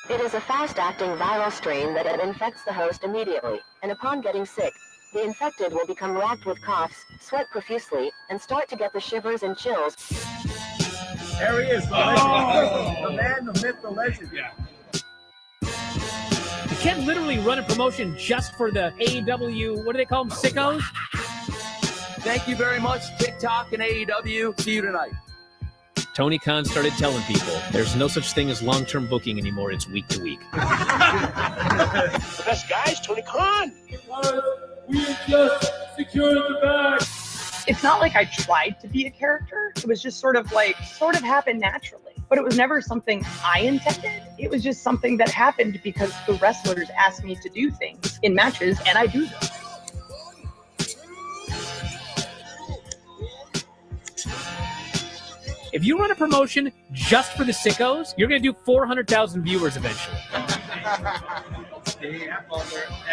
It is a fast-acting viral strain that infects the host immediately, and upon getting sick, the infected will become racked with coughs, sweat profusely, and start to get the shivers and chills. There he is, the legend. The man, the myth, the legend. Yeah. You can't literally run a promotion just for the AEW, what do they call them, sickos? Thank you very much, TikTok and AEW. See you tonight. Tony Khan started telling people there's no such thing as long-term booking anymore. It's week to week. The best guy's Tony Khan. We just secured the bag. It's not like I tried to be a character. It was just sort of happened naturally. But it was never something I intended. It was just something that happened because the wrestlers asked me to do things in matches, and I do them. If you run a promotion just for the sickos, you're going to do 400,000 viewers eventually.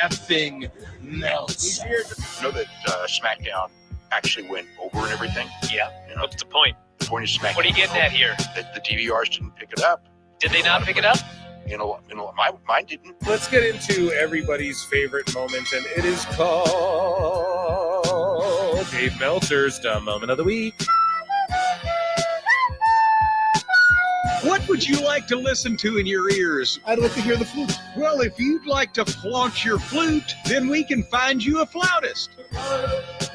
Effing Meltzer. You know that SmackDown actually went over and everything? Yeah. You know, What's the point? the point of SmackDown. What are you getting at here? That the DVRs didn't pick it up. Did they not pick it up? You know, mine didn't. Let's get into everybody's favorite moment, and it is called Dave Meltzer's Dumb Moment of the Week. What would you like to listen to in your ears? I'd like to hear the flute. Well, if you'd like to flaunt your flute, then we can find you a flautist.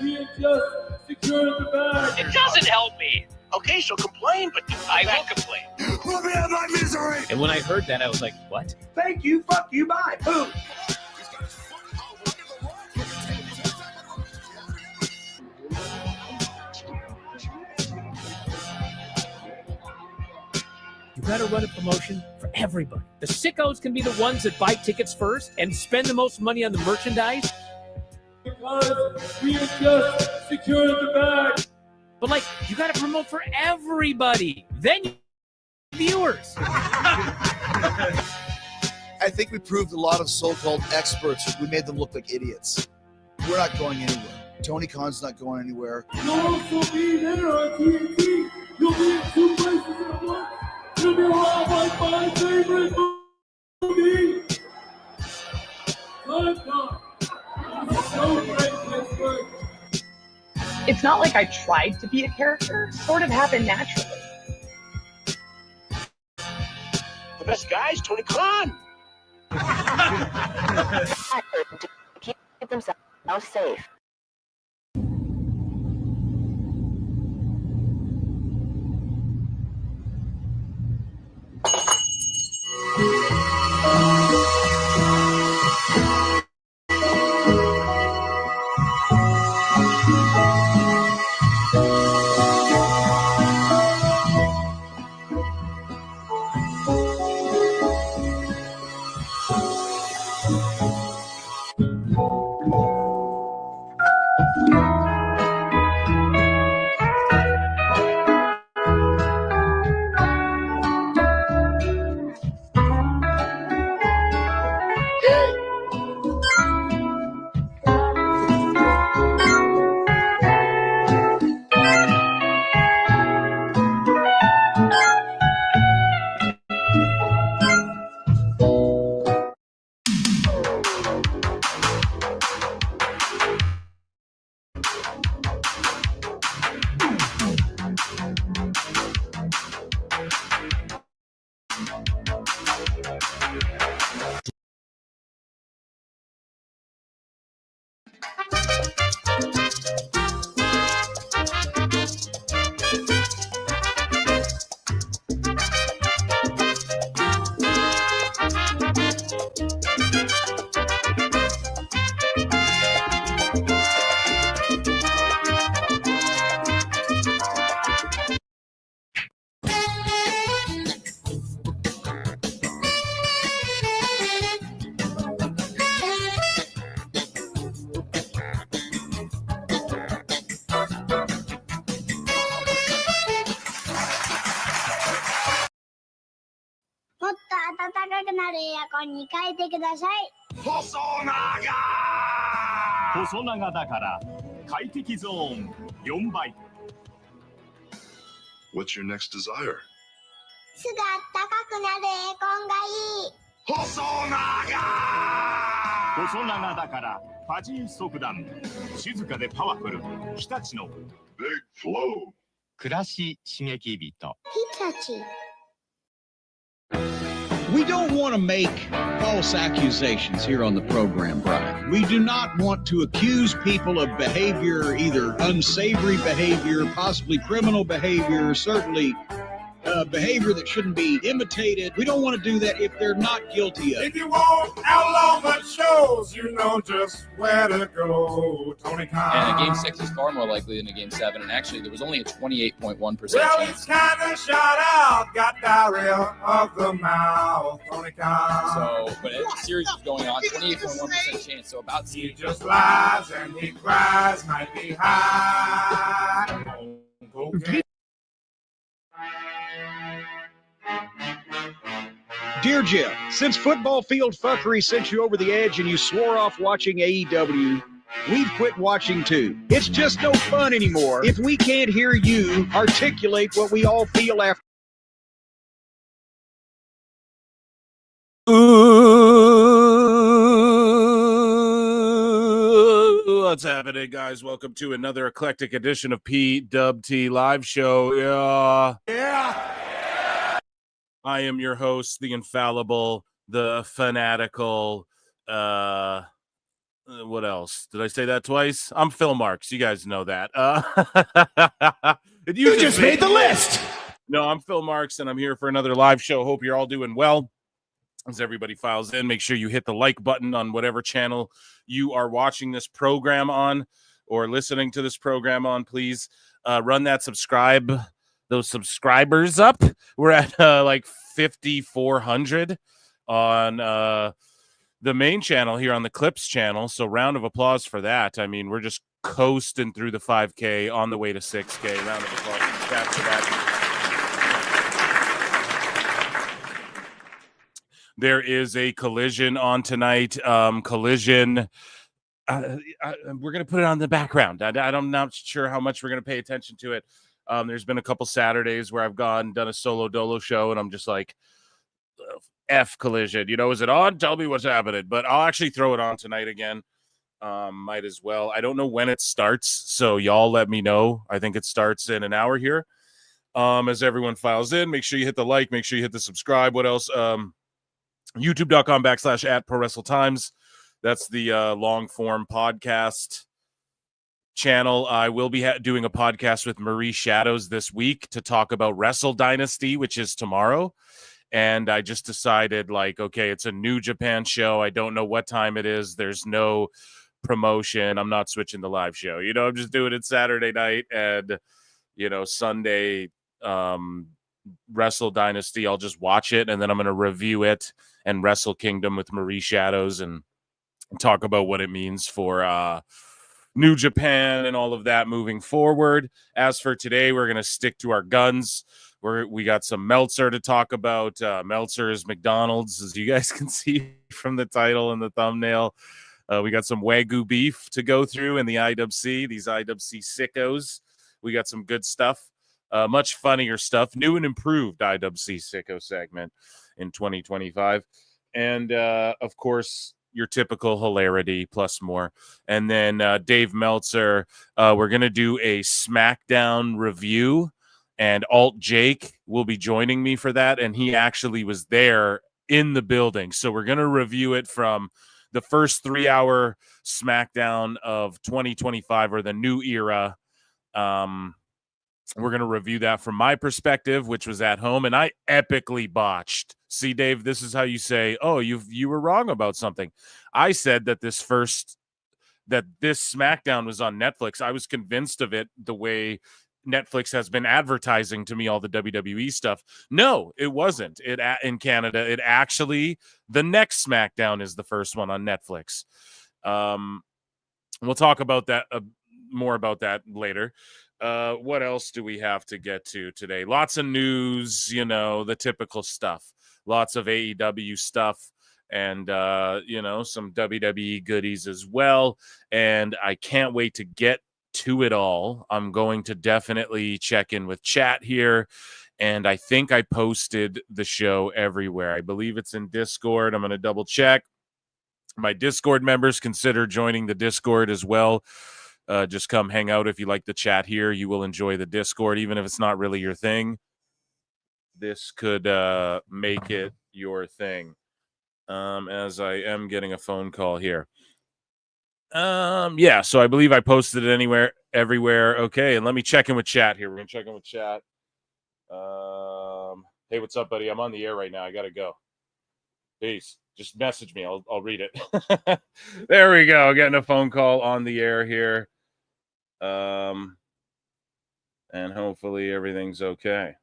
We just secured the bag. It doesn't help me. Okay, so complain, but I will complain. Let me have my misery. And when I heard that, I was like, what? Thank you, fuck you, bye. Boom. You got to run a promotion for everybody. The sickos can be the ones that buy tickets first and spend the most money on the merchandise. Because we just secured the bag. But, like, you got to promote for everybody. Then viewers. I think we proved a lot of so-called experts. We made them look like idiots. We're not going anywhere. Tony Khan's not going anywhere. You'll also be there on TNT. You'll be in 2 places at once. It'll be a lot like my favorite movie. Lifetime. So great, Pittsburgh. It's not like I tried to be a character. It sort of happened naturally. the best guy's Tony Khan. To keep themselves safe. What's your next desire? 背が高くなるエアコンがいい。細長だからパチン速弾静かでパワフル日立の Big Flow 暮らし刺激人 We don't want to make false accusations here on the program, Brian. We do not want to accuse people of behavior, either unsavory behavior, possibly criminal behavior, certainly behavior that shouldn't be imitated. We don't want to do that if they're not guilty of it. If you want outlaw but shows, you know just where to go. Tony Khan. And a Game 6 is far more likely than a Game 7. And actually, there was only a 28.1% Well, chance. it's kind of shot out, got diarrhea of the mouth. Tony Khan. So, but as the series was going on, 28.1% chance. So about He just lies and he cries, might be high on cocaine. Dear Jim, since football field fuckery sent you over the edge and you swore off watching AEW, we've quit watching too. It's just no fun anymore if we can't hear you articulate what we all feel after. What's happening, guys? Welcome to another eclectic edition of PWT Live Show. Yeah. I am your host, the infallible, the fanatical, what else? Did I say that twice? I'm Phil Marks. You guys know that. You just made the list. No, I'm Phil Marks, and I'm here for another live show. Hope you're all doing well. As everybody files in, make sure you hit the like button on whatever channel you are watching this program on or listening to this program on. Please run those subscribers up. We're at like 5,400 on the main channel here on the Clips channel. So round of applause for that. I mean, we're just coasting through the 5K on the way to 6K. Round of applause for that. There is a Collision on tonight. Collision. We're going to put it on the background. I'm not sure how much we're going to pay attention to it. There's been a couple Saturdays where I've done a solo dolo show, and I'm just like, F Collision. You know, is it on? Tell me what's happening. But I'll actually throw it on tonight again. Might as well. I don't know when it starts, so y'all let me know. I think it starts in an hour here. As everyone files in, make sure you hit the like. Make sure you hit the subscribe. What else? YouTube.com/@prowrestletimes. That's the long-form podcast channel. I will be doing a podcast with Marie Shadows this week to talk about Wrestle Dynasty, which is tomorrow. And I just decided, like, okay, it's a New Japan show. I don't know what time it is. There's no promotion. I'm not switching the live show. You know, I'm just doing it Saturday night and, you know, Sunday Wrestle Dynasty. I'll just watch it, and then I'm going to review it and Wrestle Kingdom with Marie Shadows and talk about what it means for New Japan and all of that moving forward. As for today, we're going to stick to our guns. We got some Meltzer to talk about. Meltzer is McDonald's, as you guys can see from the title and the thumbnail. We got some Wagyu beef to go through in the IWC, these IWC sickos. We got some good stuff, much funnier stuff, new and improved IWC sicko segment in 2025. And, of course, your typical hilarity plus more. And then Dave Meltzer, we're going to do a SmackDown review, and Alt Jake will be joining me for that. And he actually was there in the building. So we're going to review it from the first 3-hour SmackDown of 2025, or the new era. We're going to review that from my perspective, which was at home, and I epically botched. See, Dave, this is how you say, oh, you were wrong about something. I said that this SmackDown was on Netflix. I was convinced of it the way Netflix has been advertising to me all the WWE stuff. No, it wasn't. In Canada, it actually, the next SmackDown is the first one on Netflix. We'll talk about that more about that later. What else do we have to get to today? Lots of news, you know, the typical stuff. Lots of AEW stuff and, you know, some WWE goodies as well. And I can't wait to get to it all. I'm going to definitely check in with chat here And I think I posted the show everywhere. I believe it's in Discord. I'm going to double check. My Discord members, consider joining the Discord as well. Just come hang out if you like the chat here. You will enjoy the Discord, even if it's not really your thing. This could make it your thing. As I am getting a phone call here. Yeah, so I believe I posted it everywhere. Okay, and let me check in with chat here. We're going to check in with chat. Hey, what's up, buddy? I'm on the air right now. I gotta go. Peace. Just message me. I'll read it. There we go. Getting a phone call on the air here. And hopefully everything's okay.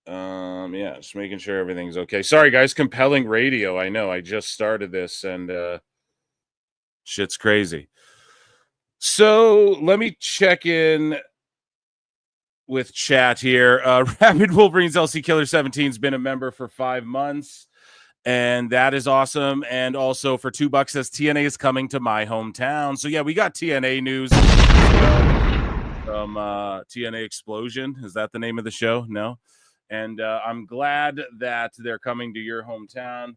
Yeah, just making sure everything's okay. Sorry, guys. Compelling radio. I know. I just started this and shit's crazy. So let me check in with chat here. Rapid Wolverines LC Killer 17 has been a member for 5 months, and that is awesome. And also for $2 says TNA is coming to my hometown. So yeah, we got TNA news from TNA Explosion. Is that the name of the show? No. And I'm glad that they're coming to your hometown.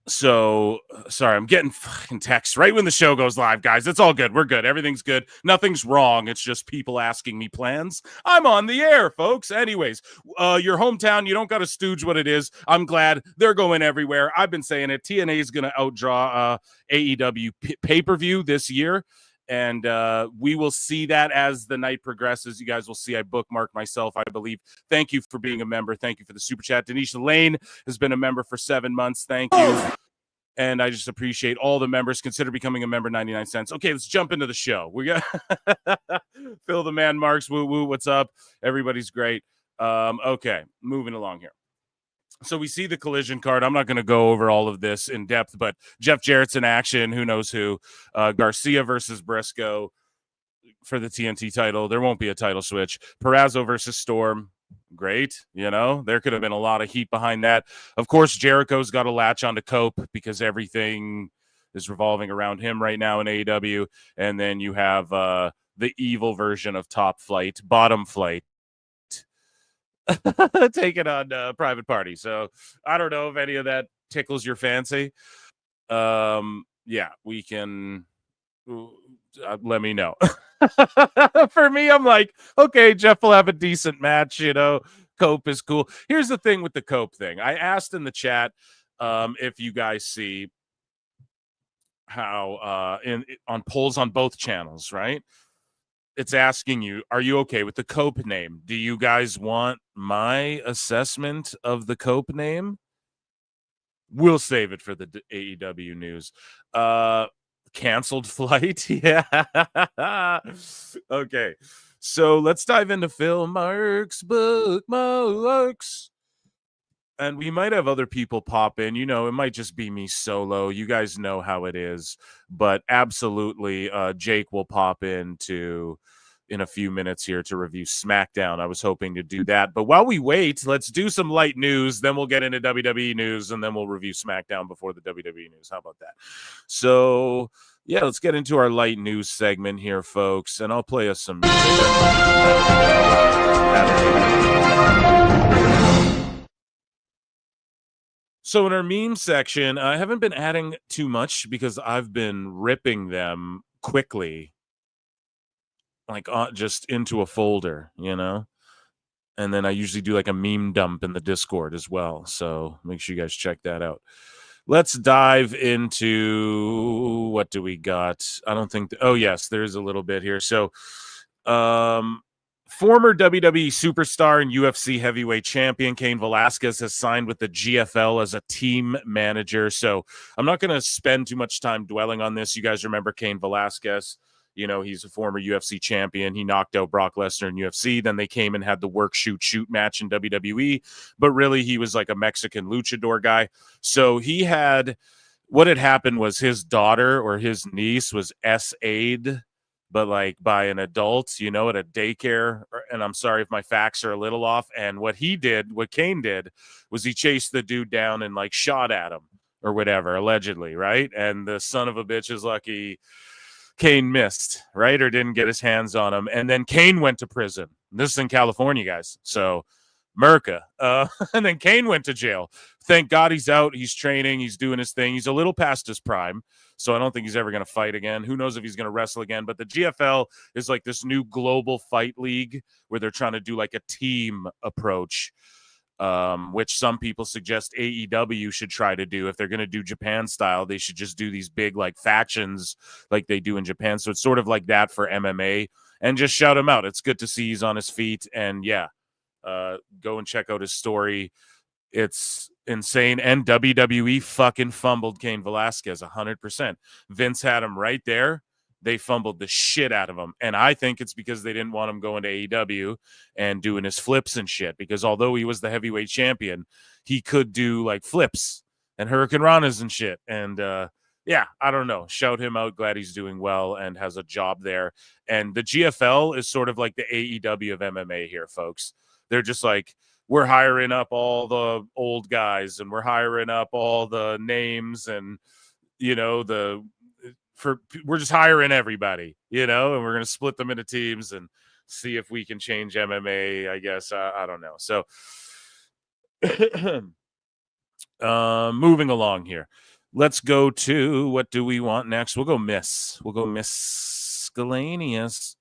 So sorry, I'm getting fucking texts right when the show goes live, guys. It's all good. We're good. Everything's good. Nothing's wrong. It's just people asking me plans. I'm on the air, folks. Anyways, your hometown, you don't got to stooge what it is. I'm glad they're going everywhere. I've been saying it. TNA is going to outdraw AEW pay-per-view this year. And we will see that as the night progresses. You guys will see I bookmark myself, I believe. Thank you for being a member. Thank you for the super chat. Denisha Lane has been a member for 7 months. Thank you. And I just appreciate all the members. Consider becoming a member, 99 cents. Okay, let's jump into the show. We got Phil the Man Marks. Woo woo. What's up? Everybody's great. Okay, moving along here. So we see the Collision card. I'm not going to go over all of this in depth, but Jeff Jarrett's in action. Who knows who? Garcia versus Briscoe for the TNT title. There won't be a title switch. Perazzo versus Storm. Great. You know, there could have been a lot of heat behind that. Of course, Jericho's got to latch onto Cope because everything is revolving around him right now in AEW. And then you have the evil version of Top Flight, Bottom Flight. Take it on Private Party. So I don't know if any of that tickles your fancy. Yeah, we can let me know. For me, I'm like, okay, Jeff will have a decent match, you know. Cope is cool. Here's the thing with the Cope thing. I asked in the chat if you guys see how on polls on both channels, right? It's asking you, are you okay with the Cope name? Do you guys want my assessment of the Cope name? We'll save it for the AEW news. Canceled flight? Yeah. Okay. So let's dive into Phil Marks' bookmarks. And we might have other people pop in. You know, it might just be me solo. You guys know how it is. But absolutely, Jake will pop in a few minutes here to review SmackDown. I was hoping to do that. But while we wait, let's do some light news. Then we'll get into WWE news, and then we'll review SmackDown before the WWE news. How about that? So, yeah, let's get into our light news segment here, folks. And I'll play us some music. So in our meme section, I haven't been adding too much because I've been ripping them quickly, like just into a folder, you know? And then I usually do like a meme dump in the Discord as well. So make sure you guys check that out. Let's dive into what do we got? I don't think. Oh, yes, there's a little bit here. So former WWE superstar and UFC heavyweight champion Cain Velasquez has signed with the GFL as a team manager. So I'm not going to spend too much time dwelling on this. You guys remember Cain Velasquez. You know, he's a former UFC champion. He knocked out Brock Lesnar in UFC. Then they came and had the work, shoot, shoot match in WWE. But really, he was like a Mexican luchador guy. So what had happened was his daughter or his niece was SA'd, but like by an adult, you know, at a daycare. And I'm sorry if my facts are a little off. And what Cain did, was he chased the dude down and like shot at him. or whatever, allegedly, right? And the son of a bitch is lucky Cain missed, right? Or didn't get his hands on him. And then Cain went to prison. This is in California, guys. So America. And then Cain went to jail. Thank God he's out. He's training. He's doing his thing. He's a little past his prime. So I don't think he's ever going to fight again. Who knows if he's going to wrestle again. But the GFL is like this new global fight league where they're trying to do like a team approach, which some people suggest AEW should try to do. If they're going to do Japan style, they should just do these big like factions like they do in Japan. So it's sort of like that for MMA, and just shout him out. It's good to see he's on his feet. And yeah, go and check out his story. It's insane. And WWE fucking fumbled Cain Velasquez 100%. Vince had him right there. They fumbled the shit out of him. And I think it's because they didn't want him going to AEW and doing his flips and shit. Because although he was the heavyweight champion, he could do like flips and Hurricane Ranas and shit. And yeah, I don't know. Shout him out. Glad he's doing well and has a job there. And the GFL is sort of like the AEW of MMA here, folks. They're just like, we're hiring up all the old guys and we're hiring up all the names and, you know, we're just hiring everybody, you know, and we're going to split them into teams and see if we can change MMA, I guess. I don't know. So moving along here. Let's go to, what do we want next? We'll go miscellaneous.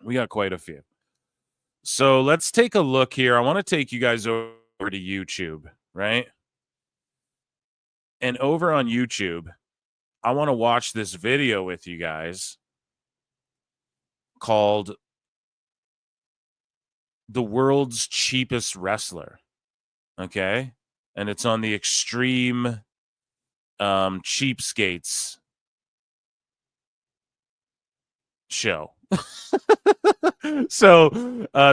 We got quite a few. So let's take a look here. I want to take you guys over to YouTube, right? And over on YouTube, I want to watch this video with you guys called The World's Cheapest Wrestler. Okay? And it's on the Extreme Cheapskates show. So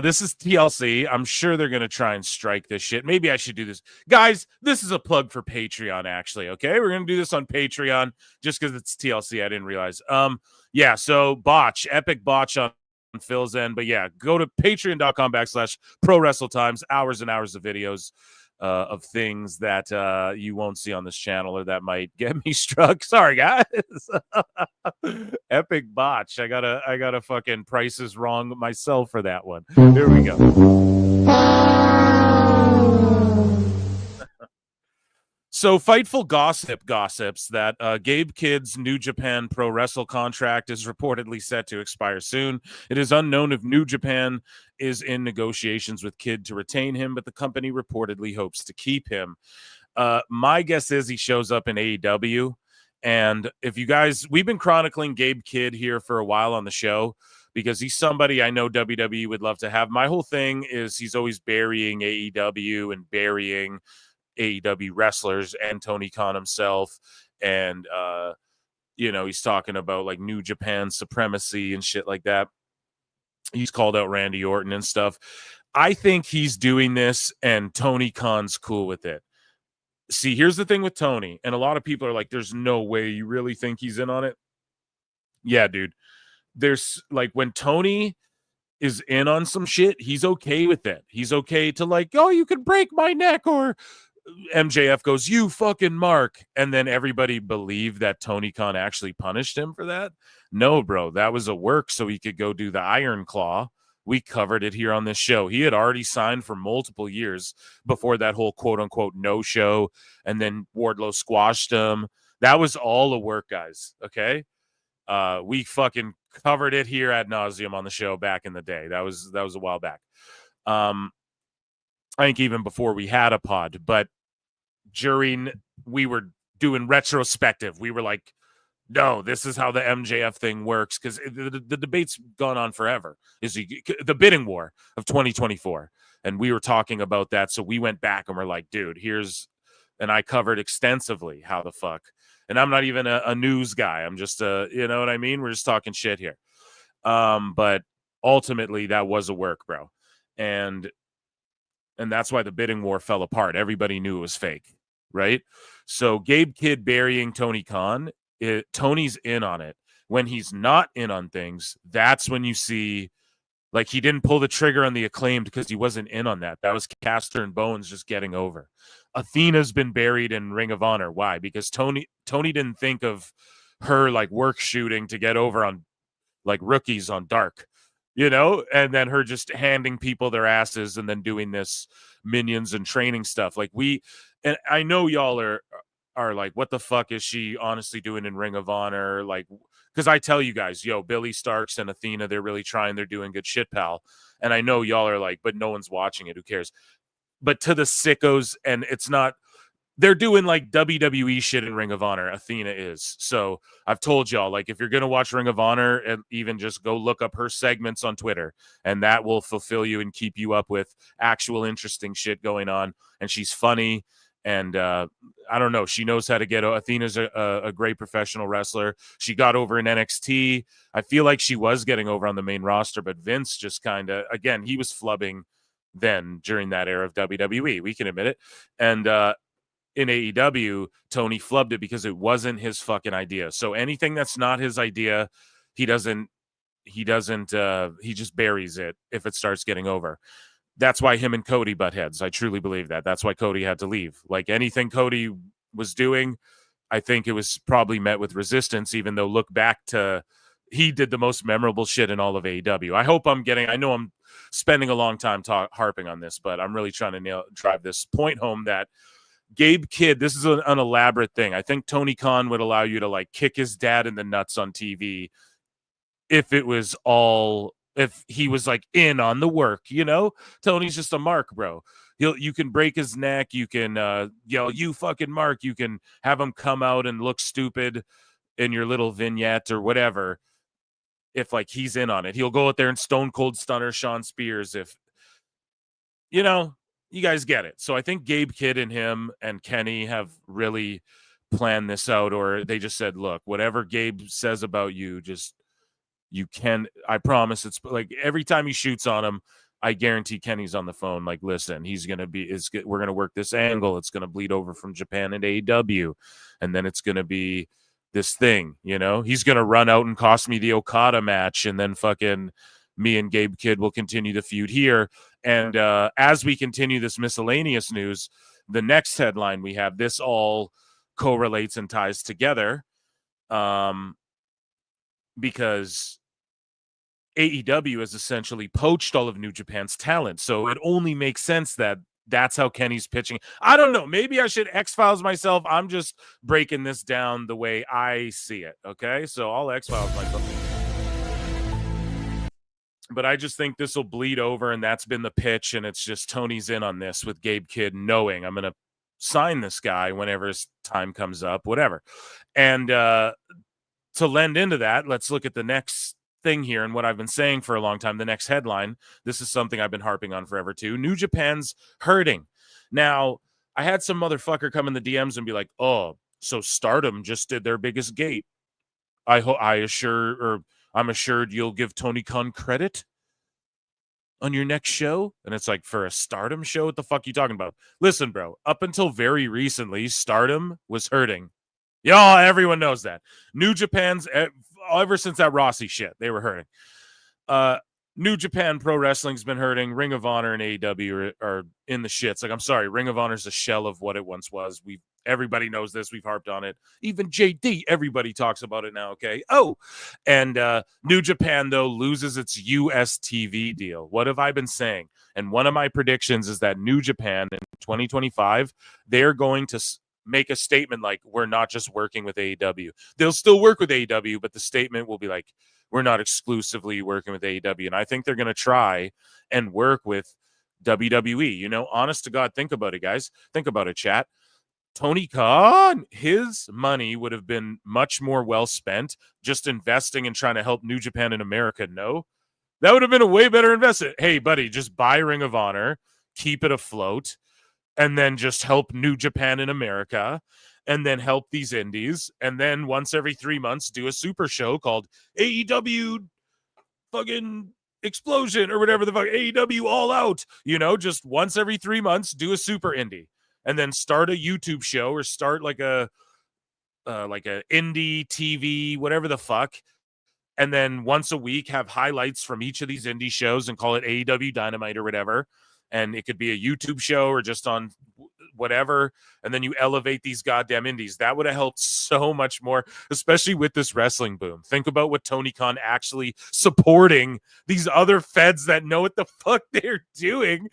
this is TLC. I'm sure they're going to try and strike this shit. Maybe I should do this. Guys, this is a plug for Patreon, actually. Okay, we're going to do this on Patreon just because it's TLC. I didn't realize. Yeah, so epic botch on Phil's end. But yeah, go to patreon.com/prowrestletimes. Hours and hours of videos of things that you won't see on this channel or that might get me struck. Sorry, guys. Epic botch. I gotta fucking prices wrong myself for that one. Here we go. So Fightful gossips that Gabe Kidd's New Japan Pro Wrestle contract is reportedly set to expire soon. It is unknown if New Japan is in negotiations with Kidd to retain him, but the company reportedly hopes to keep him. My guess is he shows up in AEW. And if you guys, we've been chronicling Gabe Kidd here for a while on the show because he's somebody I know WWE would love to have. My whole thing is he's always burying AEW and burying AEW wrestlers and Tony Khan himself. And, you know, he's talking about like New Japan supremacy and shit like that. He's called out Randy Orton and stuff. I think he's doing this and Tony Khan's cool with it. See, here's the thing with Tony. And a lot of people are like, there's no way you really think he's in on it. Yeah, dude. There's like when Tony is in on some shit, he's okay with it. He's okay to like, oh, you can break my neck, or MJF goes, you fucking Mark. And then everybody believed that Tony Khan actually punished him for that. No, bro, that was a work so he could go do the Iron Claw. We covered it here on this show. He had already signed for multiple years before that whole quote unquote no show. And then Wardlow squashed him. That was all a work, guys. Okay. We fucking covered it here ad nauseum on the show back in the day. That was a while back. I think even before we had a pod, but during we were doing retrospective, we were like, no, this is how the MJF thing works, because the debate's gone on forever. Is the bidding war of 2024, and we were talking about that, so we went back and we're like, dude, and I covered extensively how the fuck. And I'm not even a news guy. I'm just you know what I mean? We're just talking shit here. But ultimately, that was a work, bro, and that's why the bidding war fell apart. Everybody knew it was fake, right? So Gabe Kidd burying Tony Khan. Tony's in on it. When he's not in on things, that's when you see Like, he didn't pull the trigger on the Acclaimed because he wasn't in on that. That was Caster and Bones just getting over. Athena's been buried in Ring of Honor. Why? Because Tony didn't think of her like work shooting to get over on like rookies on Dark, and then her just handing people their asses and then doing this minions and training stuff. Like, and I know y'all are like, what the fuck is she honestly doing in Ring of Honor? Like, because I tell you guys, Billy Starks and Athena, they're really trying. They're doing good shit, pal. And I know y'all are like, but no one's watching it. Who cares? But to the sickos, and it's not, they're doing like WWE shit in Ring of Honor. Athena is. So I've told y'all, like, if you're going to watch Ring of Honor, and even just go look up her segments on Twitter, and that will fulfill you and keep you up with actual interesting shit going on. And she's funny. And I don't know. She knows how to get. Athena's a great professional wrestler. She got over in NXT. I feel like she was getting over on the main roster, but Vince just kind of, again, he was flubbing then during that era of WWE. We can admit it. And in AEW, Tony flubbed it because it wasn't his fucking idea. So anything that's not his idea, he just buries it if it starts getting over. That's why him and Cody butt heads. I truly believe that. That's why Cody had to leave. Like, anything Cody was doing, I think it was probably met with resistance, even though look back to, he did the most memorable shit in all of AEW. I know I'm spending a long time harping on this, but I'm really trying to drive this point home that Gabe Kidd, this is an elaborate thing. I think Tony Khan would allow you to like kick his dad in the nuts on TV if he was like in on the work, Tony's just a mark, bro. You can break his neck. You can yell, "You fucking Mark." You can have him come out and look stupid in your little vignette or whatever. If like he's in on it, he'll go out there and stone cold stunner Sean Spears. If you guys get it. So I think Gabe Kidd and him and Kenny have really planned this out, or they just said, look, whatever Gabe says about you, I promise. It's like every time he shoots on him, I guarantee Kenny's on the phone. Like, listen, we're going to work this angle. It's going to bleed over from Japan into AEW. And then it's going to be this thing, he's going to run out and cost me the Okada match. And then fucking me and Gabe Kidd will continue the feud here. And as we continue this miscellaneous news, the next headline we have, this all correlates and ties together. Because AEW has essentially poached all of New Japan's talent. So it only makes sense that that's how Kenny's pitching. I don't know. Maybe I should X-Files myself. I'm just breaking this down the way I see it. Okay? So I'll X-Files myself. But I just think this will bleed over, and that's been the pitch, and it's just Tony's in on this with Gabe Kidd knowing I'm going to sign this guy whenever his time comes up, whatever. And to lend into that, let's look at the next thing here and what I've been saying for a long time. The next headline, this is something I've been harping on forever too. New Japan's hurting. Now, I had some motherfucker come in the DMs and be like, oh, so Stardom just did their biggest gate. I'm assured you'll give Tony Khan credit on your next show. And it's like, for a Stardom show, what the fuck are you talking about? Listen, bro, up until very recently, Stardom was hurting. Y'all, everyone knows that. New Japan's, ever since that Rossi shit, they were hurting. New Japan Pro Wrestling's been hurting. Ring of Honor and AEW are in the shits. Like, I'm sorry, Ring of Honor's a shell of what it once was. Everybody knows this. We've harped on it. Even JD, everybody talks about it now, okay? Oh, and New Japan, though, loses its US TV deal. What have I been saying? And one of my predictions is that New Japan in 2025, they're going to make a statement like, we're not just working with AEW. They'll still work with AEW, but the statement will be like, we're not exclusively working with AEW. And I think they're going to try and work with WWE. Honest to God, think about it, guys. Think about it, chat. Tony Khan, his money would have been much more well spent just investing and trying to help New Japan in America. No, that would have been a way better investment. Hey, buddy, just buy Ring of Honor, keep it afloat, and then just help New Japan in America, and then help these indies. And then once every 3 months, do a super show called AEW fucking Explosion or whatever the fuck, AEW All Out. Just once every 3 months, do a super indie. And then start a YouTube show or start like a indie TV, whatever the fuck, and then once a week have highlights from each of these indie shows and call it AEW Dynamite or whatever. And it could be a YouTube show or just on whatever. And then you elevate these goddamn indies. That would have helped so much more, especially with this wrestling boom. Think about what Tony Khan actually supporting these other feds that know what the fuck they're doing.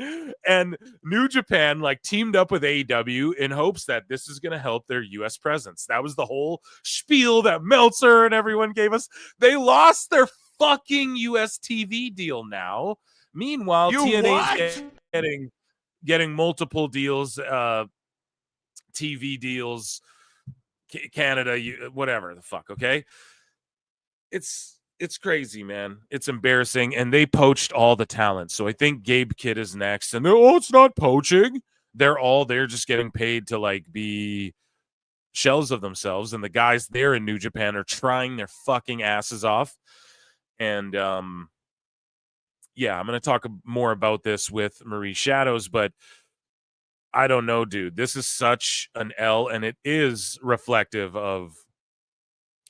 And New Japan like teamed up with AEW in hopes that this is going to help their US presence. That was the whole spiel that Meltzer and everyone gave us. They lost their fucking US TV deal now. Meanwhile, TNA is getting multiple deals, TV deals, Canada, whatever the fuck. Okay, it's crazy, man. It's embarrassing, and they poached all the talent. So I think Gabe Kidd is next, and it's not poaching. They're just getting paid to like be shells of themselves, and the guys there in New Japan are trying their fucking asses off, and yeah, I'm going to talk more about this with Marie Shadows, but I don't know, dude. This is such an L, and it is reflective of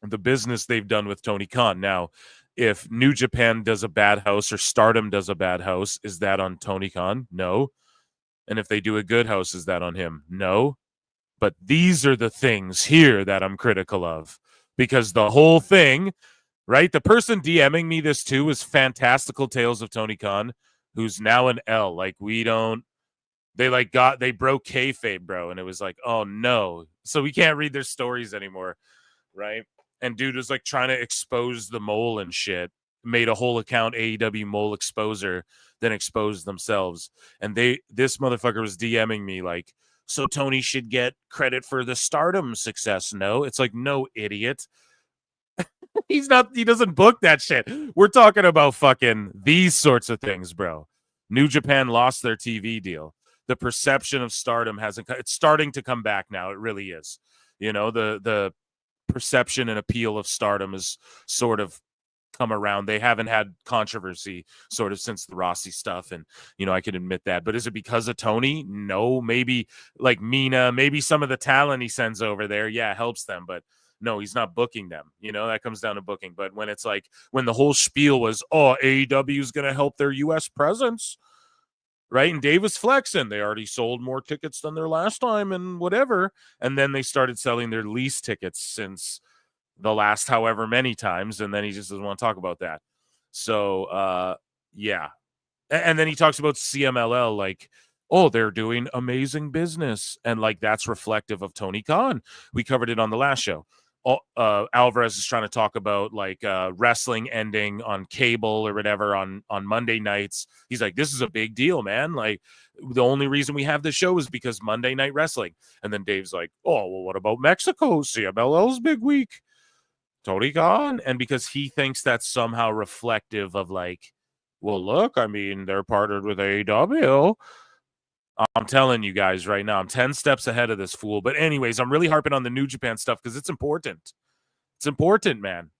the business they've done with Tony Khan. Now, if New Japan does a bad house or Stardom does a bad house, is that on Tony Khan? No. And if they do a good house, is that on him? No. But these are the things here that I'm critical of, because the whole thing... Right? The person DMing me this too was Fantastical Tales of Tony Khan, who's now an L. Like, they broke kayfabe, bro. And it was like, oh no. So we can't read their stories anymore. Right? And dude was like trying to expose the mole and shit. Made a whole account, AEW Mole Exposer, then exposed themselves. And this motherfucker was DMing me like, so Tony should get credit for the Stardom success. No, it's like, no, idiot. He doesn't book that shit. We're talking about fucking these sorts of things, bro. New Japan lost their TV deal. The perception of Stardom it's starting to come back now. It really is. You know, the perception and appeal of Stardom has sort of come around. They haven't had controversy sort of since the Rossi stuff. And, you know, I can admit that. But is it because of Tony? No, maybe like Mina, maybe some of the talent he sends over there. Yeah, helps them. But no, he's not booking them. You know, that comes down to booking. But when it's like, when the whole spiel was, AEW is going to help their U.S. presence, right? And Dave was flexing. They already sold more tickets than their last time and whatever. And then they started selling their lease tickets since the last however many times. And then he just doesn't want to talk about that. So, yeah. And then he talks about CMLL like, they're doing amazing business. And like, that's reflective of Tony Khan. We covered it on the last show. Alvarez is trying to talk about like wrestling ending on cable or whatever on Monday nights. He's like, this is a big deal, man. Like, the only reason we have this show is because Monday Night Wrestling. And then Dave's like, what about Mexico? CMLL's big week. Tony Khan. And because he thinks that's somehow reflective of like, well, look, I mean, they're partnered with AEW. I'm telling you guys right now, I'm 10 steps ahead of this fool. But anyways, I'm really harping on the New Japan stuff because it's important. It's important, man.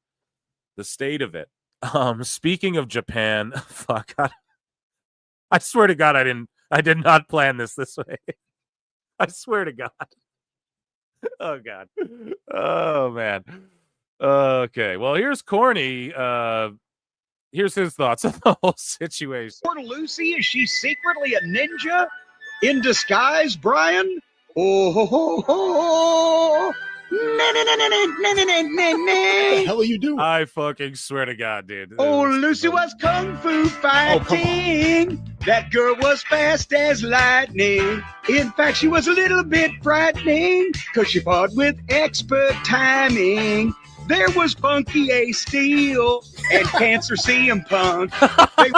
The state of it. Speaking of Japan, fuck. I swear to God, I did not plan this way. I swear to God. Oh, God. Oh, man. Okay. Well, here's Corny. Here's his thoughts on the whole situation. Poor Lucy, is she secretly a ninja in disguise, Brian? Oh, ho, ho, ho. What the hell are you doing? I fucking swear to God, dude. Oh, Lucy was kung fu fighting. That girl was fast as lightning. In fact, she was a little bit frightening because she fought with expert timing. There was Funky A. Steel and Cancer CM Punk. They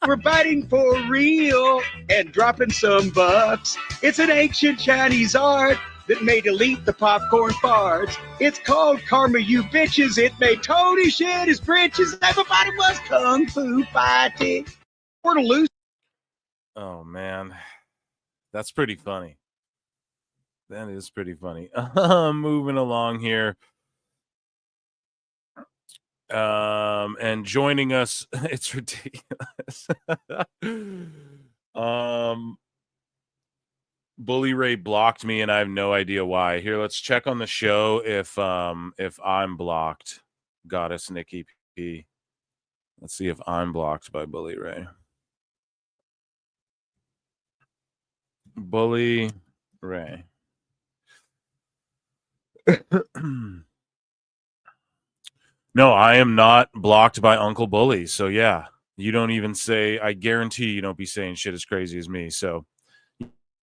were fighting for real and dropping some bucks. It's an ancient Chinese art that made Elite the popcorn farts. It's called Karma, you bitches. It made Tony shed his britches. Everybody was kung fu fighting. We're to lose. Oh, man. That's pretty funny. That is pretty funny. Moving along here. And joining us, it's ridiculous. Bully Ray blocked me, and I have no idea why. Here, let's check on the show if I'm blocked. Goddess Nikki MVP. Let's see if I'm blocked by Bully Ray. Bully Ray. No, I am not blocked by Uncle Bully. So yeah, you don't even say. I guarantee you don't be saying shit as crazy as me. So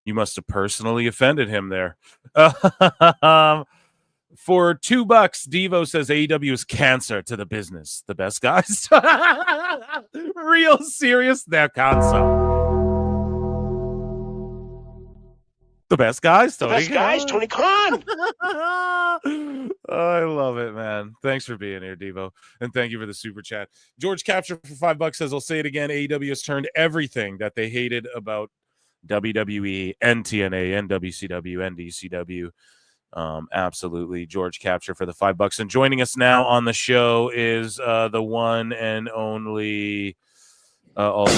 you must have personally offended him there. For $2, Devo says AEW is cancer to the business. The best guys. Real serious. They're cancer. The best guys, Tony. Tony Khan. I love it, man. Thanks for being here, Devo. And thank you for the super chat. George Capture for $5 says, I'll say it again. AEW has turned everything that they hated about WWE, NTNA, NWCW, NDCW. Absolutely. George Capture for the $5. And joining us now on the show is the one and only all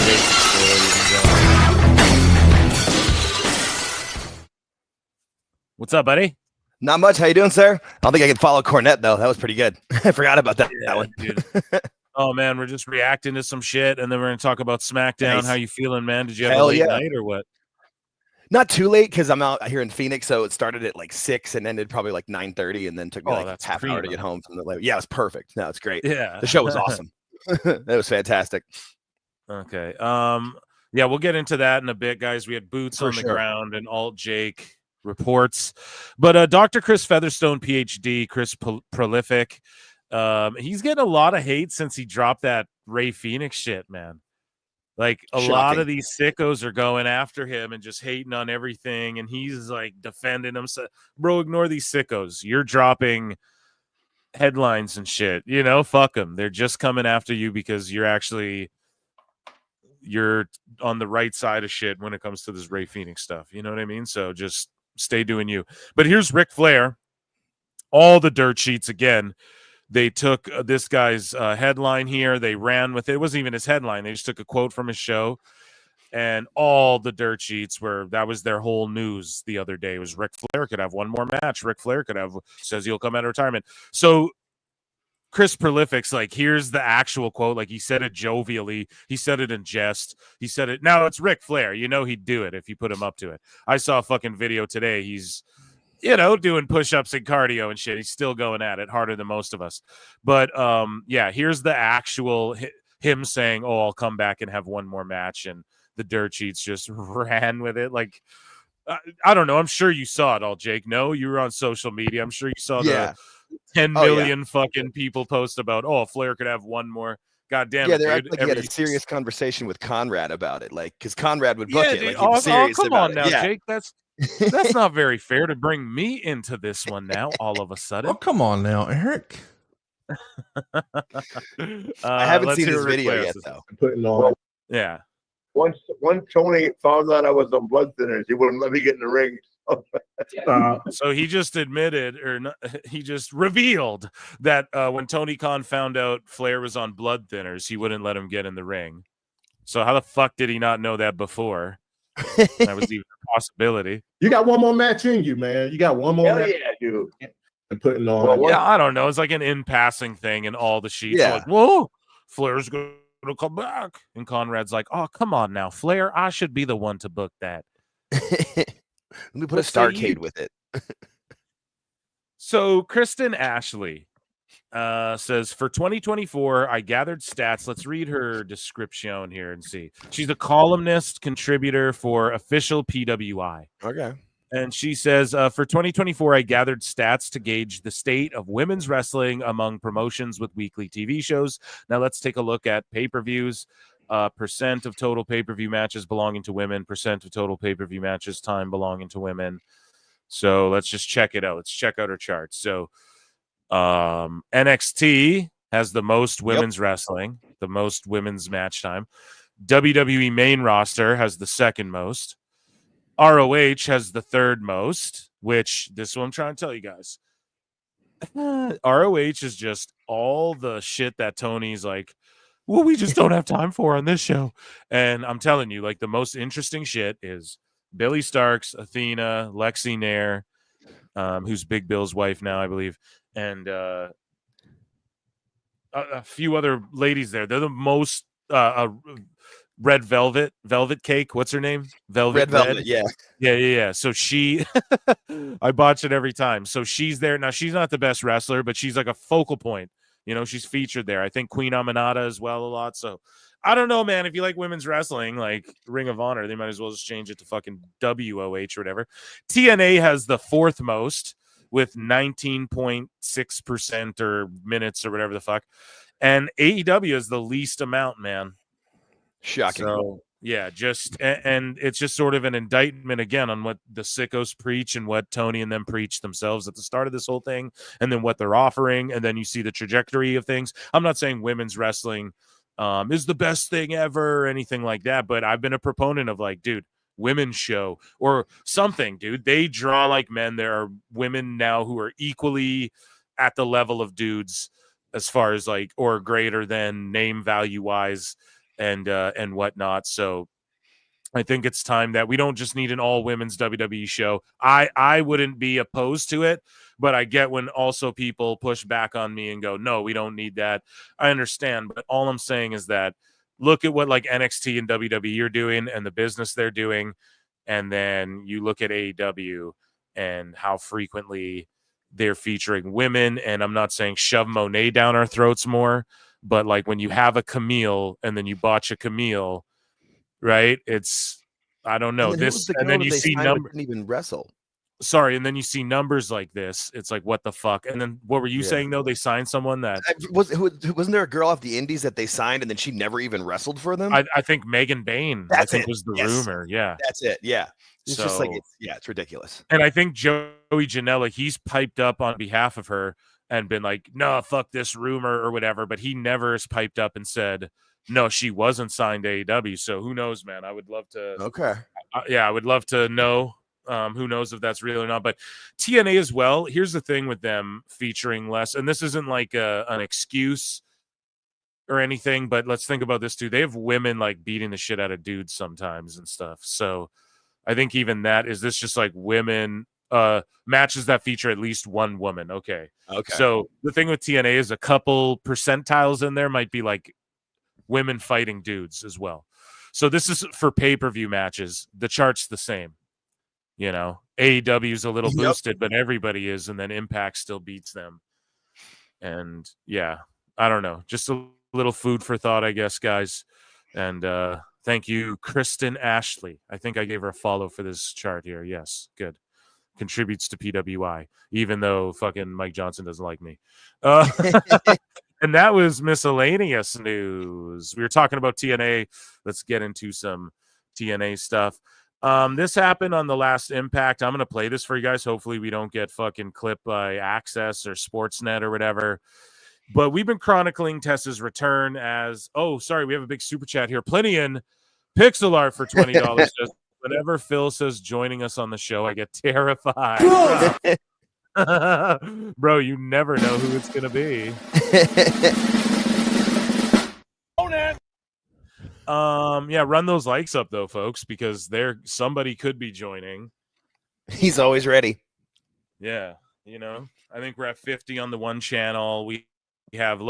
What's up, buddy? Not much. How you doing, sir? I don't think I can follow Cornette, though. That was pretty good. I forgot about that, that one. Dude. Oh, man, we're just reacting to some shit, and then we're going to talk about SmackDown. Nice. How you feeling, man? Did you have a late night or what? Not too late, because I'm out here in Phoenix, so it started at like 6 and ended probably like 9:30, and then took me like half an hour to get home from the late. Yeah, it was perfect. No, it's great. Yeah. The show was awesome. That was fantastic. Okay. Yeah, we'll get into that in a bit, guys. We had boots on the ground and Alt Jake reports, but Dr. Chris Featherstone, PhD, Chris Prolific, he's getting a lot of hate since he dropped that Ray Phoenix shit, man. Like a lot of these sickos are going after him and just hating on everything, and he's like defending himself. Bro, ignore these sickos. You're dropping headlines and shit. You know, fuck them. They're just coming after you because you're on the right side of shit when it comes to this Ray Phoenix stuff. You know what I mean? So just stay doing you. But here's Ric Flair. All the dirt sheets again. They took this guy's headline here. They ran with it. It wasn't even his headline. They just took a quote from his show. And all the dirt sheets that was their whole news the other day. It was Ric Flair could have one more match. Ric Flair says he'll come out of retirement. So Chris Prolific's like, here's the actual quote. Like, he said it jovially. He said it in jest. He said it. Now it's Ric Flair. You know he'd do it if you put him up to it. I saw a fucking video today. He's, doing push-ups and cardio and shit. He's still going at it harder than most of us. But, yeah, here's the actual him saying, I'll come back and have one more match. And the dirt sheets just ran with it. Like, I don't know. I'm sure you saw it all, Jake. No, you were on social media. I'm sure you saw the 10 million fucking people post about, Flair could have one more. God damn it, dude. Like he had a serious conversation with Conrad about it. Like, because Conrad would book it. Like, he was serious come about on now, Jake. That's not very fair to bring me into this one now, all of a sudden. Oh, come on now, Eric. I haven't seen his video yet, though. Putting on. Yeah. Once Tony found out I was on blood thinners, he wouldn't let me get in the ring. So he just admitted, he just revealed that when Tony Khan found out Flair was on blood thinners, he wouldn't let him get in the ring. So how the fuck did he not know that before? That was even a possibility. You got one more match in you, man. You got one more match. Yeah, dude. And putting on. Yeah, I don't know. It's like an in-passing thing, and all the sheets are like, whoa, Flair's going to come back. And Conrad's like, oh, come on now, Flair. I should be the one to book that. Let me put a Starcade with it. So Kristen Ashley says, for 2024, I gathered stats. Let's read her description here and see. She's a columnist, contributor for Official PWI. Okay. And she says, for 2024, I gathered stats to gauge the state of women's wrestling among promotions with weekly TV shows. Now let's take a look at pay-per-views. Percent of total pay-per-view matches belonging to women, percent of total pay-per-view matches time belonging to women. So let's just check it out. Let's check out her charts. So NXT has the most women's wrestling, the most women's match time. WWE main roster has the second most. ROH has the third most, which this is what I'm trying to tell you guys. ROH is just all the shit that Tony's like, well, we just don't have time for on this show. And I'm telling you, like, the most interesting shit is Billy Starks, Athena, Lexi Nair, who's Big Bill's wife now, I believe. And a few other ladies there. They're the most red velvet cake. What's her name? Red Velvet. Yeah. So she, I botch it every time. So she's there now. She's not the best wrestler, but she's like a focal point. You know, she's featured there. I think Queen Aminata as well a lot. So I don't know, man. If you like women's wrestling, like Ring of Honor, they might as well just change it to fucking WOH or whatever. TNA has the fourth most with 19.6% or minutes or whatever the fuck. And AEW is the least amount, man. Shocking. So, yeah, and it's just sort of an indictment again on what the sickos preach and what Tony and them preach themselves at the start of this whole thing, and then what they're offering, and then you see the trajectory of things. I'm not saying women's wrestling is the best thing ever or anything like that, but I've been a proponent of like, dude, women's show or something, dude. They draw like men. There are women now who are equally at the level of dudes as far as like, or greater than name value wise and whatnot. So I think it's time that we don't just need an all women's WWE show. I wouldn't be opposed to it, but I get when also people push back on me and go, no, we don't need that. I understand. But all I'm saying is that look at what like NXT and WWE are doing and the business they're doing. And then you look at AEW and how frequently they're featuring women. And I'm not saying shove Monet down our throats more, but like when you have a Camille and then you botch a Camille, right? It's, I don't know, this, and then you see numbers even wrestle. Sorry, and then you see numbers like this. It's like, what the fuck? And then what were you saying though? They signed someone that wasn't there a girl off the Indies that they signed and then she never even wrestled for them? I think Megan Bain. Was the rumor. Yeah, that's it. Yeah, it's just like it's ridiculous. And I think Joey Janela, he's piped up on behalf of her and been like, no, fuck this rumor or whatever. But he never has piped up and said, no, she wasn't signed to AEW. So who knows, man? I would love to. Okay. I would love to know. Who knows if that's real or not? But TNA as well. Here's the thing with them featuring less, and this isn't like an excuse or anything, but let's think about this too. They have women like beating the shit out of dudes sometimes and stuff. So I think even that is this just like women matches that feature at least one woman. Okay. So the thing with TNA is a couple percentiles in there might be like women fighting dudes as well. So this is for pay-per-view matches. The chart's the same. You know, AEW is a little boosted, but everybody is, and then Impact still beats them. And yeah, I don't know. Just a little food for thought, I guess, guys. And thank you, Kristen Ashley. I think I gave her a follow for this chart here. Yes, good. Contributes to PWI, even though fucking Mike Johnson doesn't like me. And that was miscellaneous news. We were talking about TNA. Let's get into some TNA stuff. This happened on the last Impact. I'm going to play this for you guys. Hopefully we don't get fucking clipped by Access or Sportsnet or whatever. But we've been chronicling Tessa's return as, we have a big super chat here. Plinian Pixel Art for $20 says, whenever Phil says joining us on the show, I get terrified. Bro, you never know who it's going to be. Run those likes up though, folks, because somebody could be joining. He's always ready. Yeah, you know, I think we're at 50 on the one channel. We have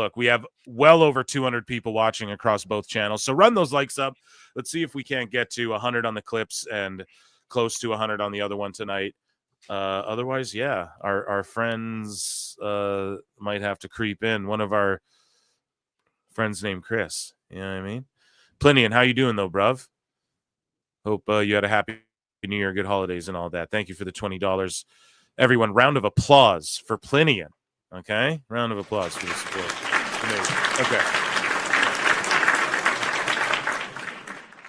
well over 200 people watching across both channels. So run those likes up. Let's see if we can't get to 100 on the clips and close to 100 on the other one tonight. Otherwise, yeah, our friends might have to creep in. One of our friends named Chris. You know what I mean? Plinian, how you doing though, bruv? Hope you had a happy New Year, good holidays, and all that. Thank you for the $20, everyone. Round of applause for Plinian. Okay, round of applause for the support. Amazing. Okay.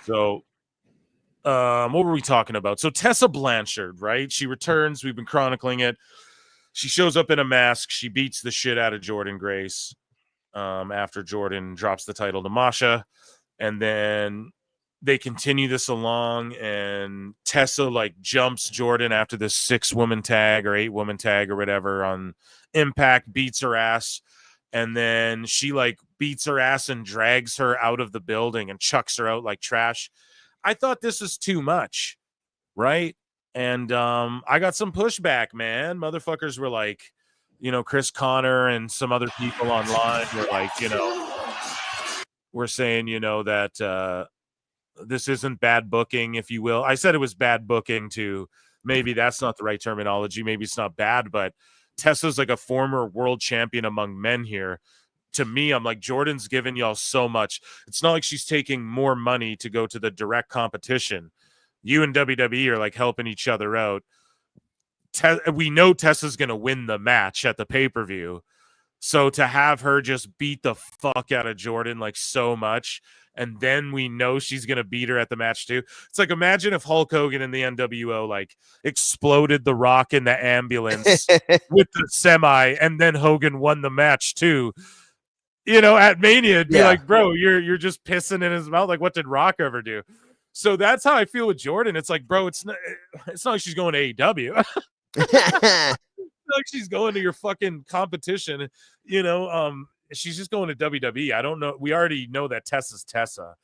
So, what were we talking about? So Tessa Blanchard, right? She returns. We've been chronicling it. She shows up in a mask. She beats the shit out of Jordan Grace after Jordan drops the title to Masha. And then they continue this along, and Tessa like jumps Jordan after this 6-woman tag or 8-woman tag or whatever on Impact, beats her ass, and then she like beats her ass and drags her out of the building and chucks her out like trash. I thought this was too much, right? And I got some pushback, man. Motherfuckers were like, Chris Connor and some other people online were like, we're saying, that this isn't bad booking, if you will. I said it was bad booking too. Maybe that's not the right terminology. Maybe it's not bad, but Tessa's like a former world champion among men here. To me, I'm like, Jordan's given y'all so much. It's not like she's taking more money to go to the direct competition. You and WWE are like helping each other out. We know Tessa's going to win the match at the pay-per-view. So to have her just beat the fuck out of Jordan like so much, and then we know she's going to beat her at the match too. It's like, imagine if Hulk Hogan and the NWO like exploded The Rock in the ambulance with the semi, and then Hogan won the match too. At Mania, it'd be like, bro, you're just pissing in his mouth. Like, what did Rock ever do? So that's how I feel with Jordan. It's like, bro, it's not like she's going to AEW. Like she's going to your fucking competition, she's just going to WWE. I don't know. We already know that Tessa's Tessa.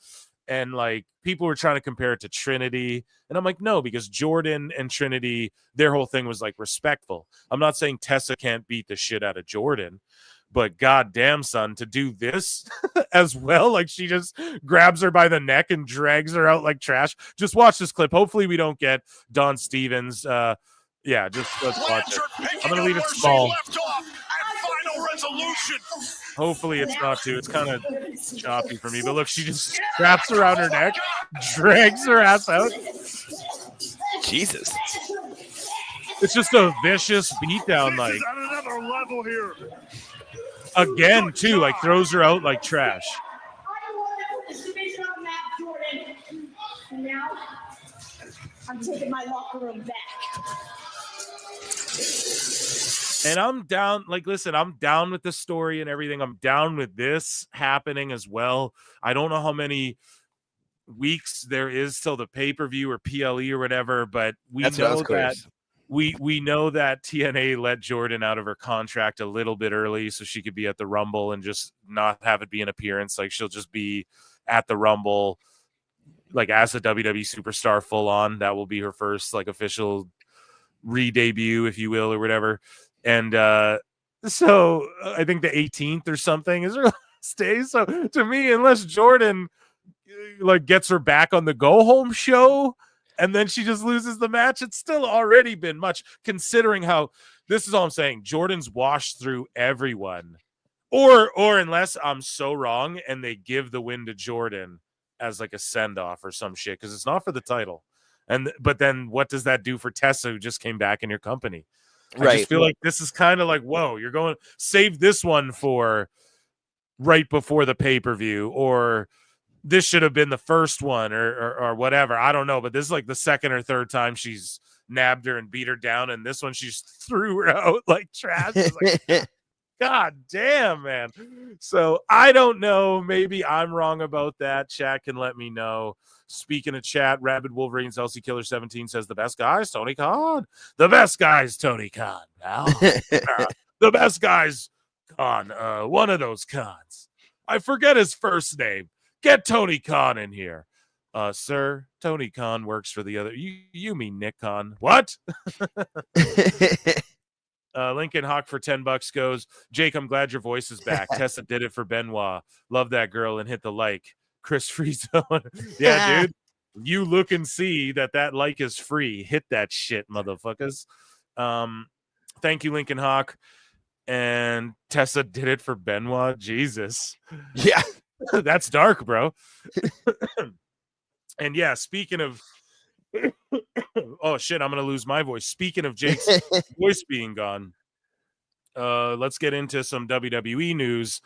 And like people were trying to compare it to Trinity. And I'm like, no, because Jordan and Trinity, their whole thing was like respectful. I'm not saying Tessa can't beat the shit out of Jordan, but goddamn, son, to do this as well, like she just grabs her by the neck and drags her out like trash. Just watch this clip. Hopefully we don't get Don Stevens. Yeah, just let's watch it. I'm going to leave it small. Hopefully it's not too. It's kind of choppy for me. But look, she just wraps around her neck, drags her ass out. Jesus. It's just a vicious beatdown. Like, at another level here. Again, too, like throws her out like trash. Now I'm taking my locker room back. And I'm down, like, listen, I'm down with the story and everything. I'm down with this happening as well. I don't know how many weeks there is till the pay-per-view or PLE or whatever, but we know that we know that TNA let Jordan out of her contract a little bit early so she could be at the Rumble and just not have it be an appearance. Like, she'll just be at the Rumble, like, as a WWE superstar full on. That will be her first, like, official re-debut, if you will, or whatever. And so I think the 18th or something is her last day. So to me, unless Jordan like gets her back on the go home show and then she just loses the match, it's still already been much, considering how, this is all I'm saying, Jordan's washed through everyone. Or unless I'm so wrong and they give the win to Jordan as like a send-off or some shit, because it's not for the title. But then what does that do for Tessa, who just came back in your company? I just feel like this is kind of like, whoa, you're going save this one for right before the pay-per-view, or this should have been the first one or whatever. I don't know, but this is like the second or third time she's nabbed her and beat her down, and this one she just threw her out like trash. Like, God damn, man. So I don't know. Maybe I'm wrong about that. Chat can let me know. Speaking of chat, Rabid Wolverines LC Killer 17 says the best guys, Tony Khan. The best guys, Tony Khan. Now, the best guys, Khan. One of those Khans. I forget his first name. Get Tony Khan in here. Sir, Tony Khan works for the other. You mean Nick Khan. What? Lincoln Hawk for $10 goes, Jake, I'm glad your voice is back. Tessa did it for Benoit. Love that girl and hit the like. Chris Friezo. Yeah, dude. You look and see that like is free. Hit that shit, motherfuckers. Thank you, Lincoln Hawk. And Tessa did it for Benoit. Jesus. Yeah. That's dark, bro. And yeah, speaking of oh shit, I'm gonna lose my voice. Speaking of Jake's voice being gone, let's get into some WWE news.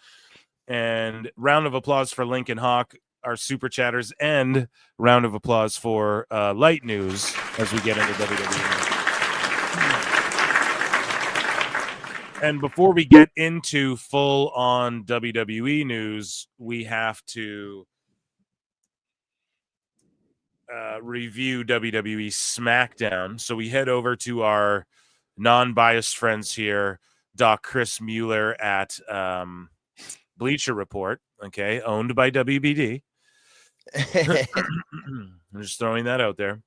And round of applause for Lincoln Hawk, our super chatters, and round of applause for light news as we get into WWE. And before we get into full on WWE news, we have to review WWE SmackDown. So we head over to our non-biased friends here, Doc Chris Mueller at Bleacher Report, okay, owned by WBD. I'm just throwing that out there.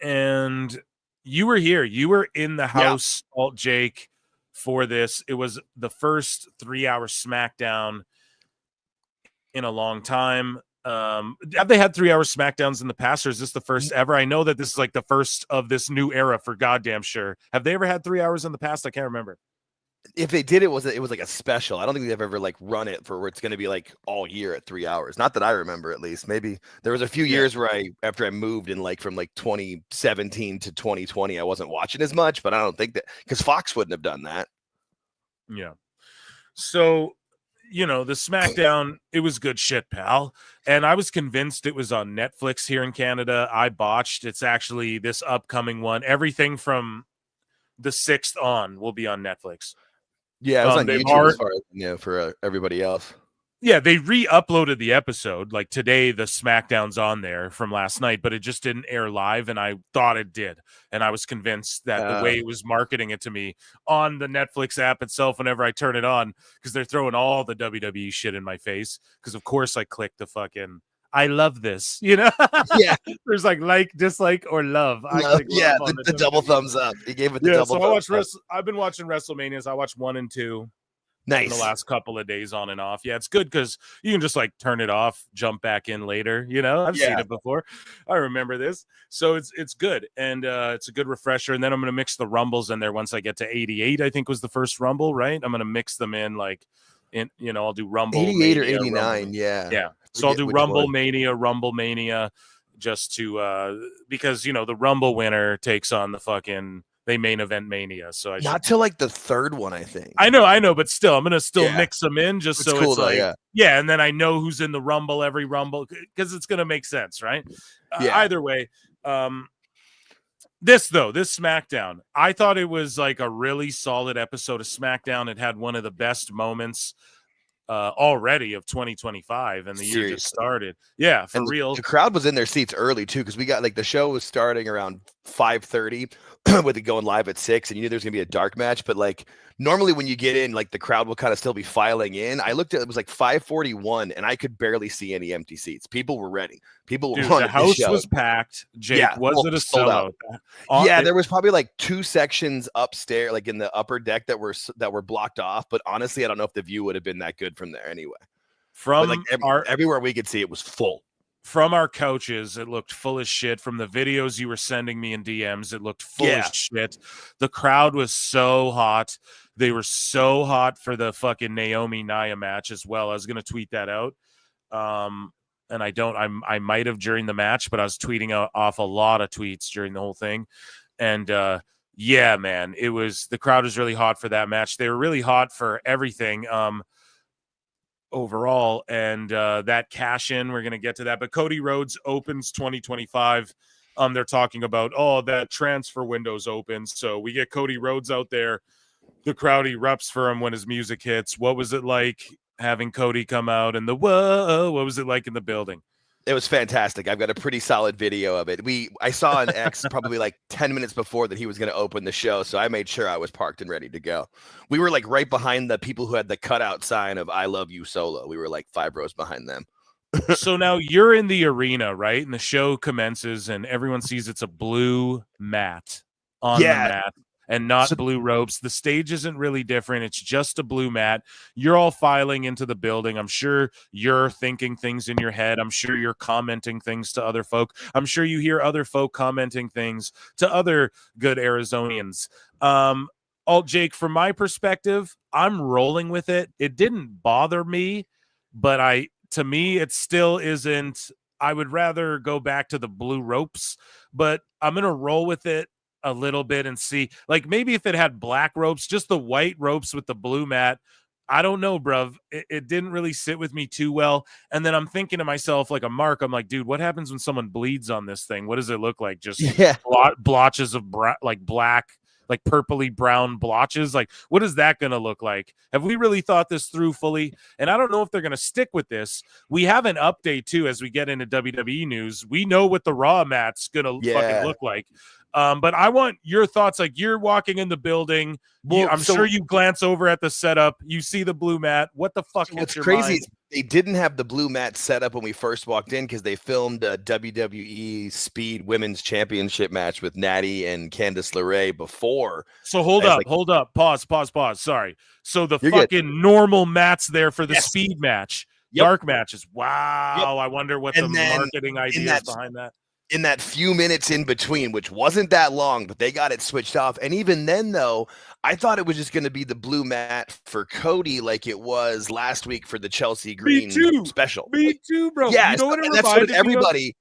And you were here. You were in the house, Alt Jake, for this. It was the first 3-hour SmackDown in a long time. Have they had 3-hour SmackDowns in the past, or is this the first ever? I know that this is like the first of this new era for goddamn sure. Have they ever had 3 hours in the past? I can't remember. If they did, it was like a special. I don't think they've ever like run it for where it's going to be like all year at 3 hours. Not that I remember, at least. Maybe there was a few years where after I moved in like from like 2017 to 2020, I wasn't watching as much, but I don't think that because Fox wouldn't have done that. Yeah. So, you know, the SmackDown, it was good shit, pal. And I was convinced it was on Netflix here in Canada. I botched. It's actually this upcoming one. Everything from the 6th on will be on Netflix. Yeah, it was on YouTube as far as, for everybody else. Yeah, they re-uploaded the episode. Like today, the SmackDown's on there from last night, but it just didn't air live, and I thought it did. And I was convinced that the way it was marketing it to me on the Netflix app itself, whenever I turn it on, because they're throwing all the WWE shit in my face, because of course I clicked the fucking I love this, you know? Yeah. There's like, dislike, or love. Yeah, the double thumbs up. He gave it the double thumbs up. I've been watching WrestleManias. I watched 1 and 2. Nice. In the last couple of days on and off. Yeah, it's good because you can just like turn it off, jump back in later. You know, I've seen it before. I remember this. So it's good. And it's a good refresher. And then I'm going to mix the Rumbles in there once I get to 88, I think was the first Rumble, right? I'm going to mix them in like, I'll do Rumble. 88 Mania, or 89, Rumble. Yeah. Yeah. So I'll do Rumble Mania, just to, because, the Rumble winner takes on the fucking, they main event Mania. So not till like the third one, I think. I know, but still, I'm gonna mix them in just so cool it's though, like, yeah, and then I know who's in the Rumble every Rumble because it's gonna make sense, right? Either way, this SmackDown, I thought it was like a really solid episode of SmackDown. It had one of the best moments already of 2025, and the year just started. Yeah, for real. The crowd was in their seats early too, because we got like the show was starting around 5:30 with it going live at 6, and you knew there's gonna be a dark match. But like normally when you get in, like the crowd will kind of still be filing in. I looked at it was like 5:41, and I could barely see any empty seats. People were ready. People Dude, were the house was packed. Jake, was it a sellout? There was probably like 2 sections upstairs, like in the upper deck that were blocked off. But honestly, I don't know if the view would have been that good from there anyway. From like everywhere we could see, it was full. From our couches, it looked full as shit. From the videos you were sending me in DMs, it looked full as shit. The crowd was so hot. They were so hot for the fucking Naomi Nia match as well. I was going to tweet that out. And I might have during the match, but I was tweeting off a lot of tweets during the whole thing. And yeah, man, the crowd was really hot for that match. They were really hot for everything. Overall, and that cash in, we're going to get to that, but Cody Rhodes opens 2025. They're talking about that transfer window's open, so we get Cody Rhodes out there. The crowd erupts for him when his music hits. What was it like having Cody come out and whoa? What was it like in the building? It was fantastic. I've got a pretty solid video of it. I saw an X probably like 10 minutes before that he was going to open the show, so I made sure I was parked and ready to go. We were like right behind the people who had the cutout sign of I love you Solo. We were like 5 rows behind them. So now you're in the arena, right? And the show commences and everyone sees it's a blue mat on the mat. And not blue ropes. The stage isn't really different. It's just a blue mat. You're all filing into the building. I'm sure you're thinking things in your head. I'm sure you're commenting things to other folk. I'm sure you hear other folk commenting things to other good Arizonians. Jake, from my perspective, I'm rolling with it. It didn't bother me, but to me, it still isn't. I would rather go back to the blue ropes, but I'm going to roll with it a little bit and see, like maybe if it had black ropes, just the white ropes with the blue mat. I don't know, bruv. It didn't really sit with me too well. And then I'm thinking to myself, like a Mark, I'm like, dude, what happens when someone bleeds on this thing? What does it look like? Just blotches of black, like purpley brown blotches. Like, what is that going to look like? Have we really thought this through fully? And I don't know if they're going to stick with this. We have an update too as we get into WWE news. We know what the Raw mat's going to fucking look like. But I want your thoughts. Like, you're walking in the building. Well, I'm sure you glance over at the setup. You see the blue mat. What the fuck hits What's your crazy mind? is they didn't have the blue mat set up when we first walked in because they filmed a WWE Speed Women's Championship match with Natty and Candice LeRae before. So hold up. Pause. Sorry. So the fucking normal mats there for the speed match. Dark matches. Wow. I wonder what the marketing idea is behind that. In that few minutes in between, which wasn't that long, but they got it switched off. And even then, though, I thought it was just going to be the blue mat for Cody like it was last week for the Chelsea Green special. Me too, bro. Yeah, you know what and that's what everybody.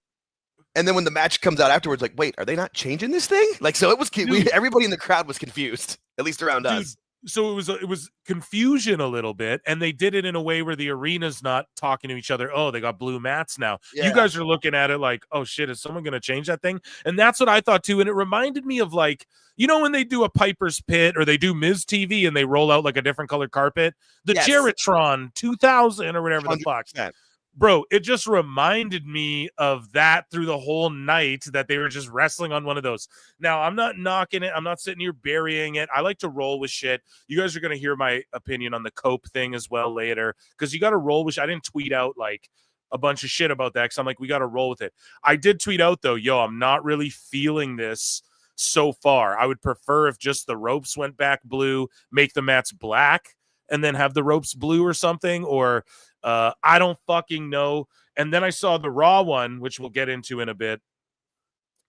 And then when the match comes out afterwards, like, wait, are they not changing this thing? Like, so it was. Everybody in the crowd was confused, at least around us. So it was confusion a little bit, and they did it in a way where the arena's not talking to each other. Oh, they got blue mats now. Yeah. You guys are looking at it like, oh shit, is someone going to change that thing? And that's what I thought too. And it reminded me of, like, you know, when they do a Piper's Pit or they do Miz TV and they roll out like a different colored carpet, the Geritron 2000 or whatever 100%. The fuck. Bro, it just reminded me of that through the whole night that they were just wrestling on one of those. Now, I'm not knocking it. I'm not sitting here burying it. I like to roll with shit. You guys are going to hear my opinion on the Cope thing as well later, because you got to roll with shit. I didn't tweet out like a bunch of shit about that because I'm like, we got to roll with it. I did tweet out, though, I'm not really feeling this so far. I would prefer if just the ropes went back blue, make the mats black, and then have the ropes blue or something, or I don't fucking know. And then I saw the Raw one, which we'll get into in a bit,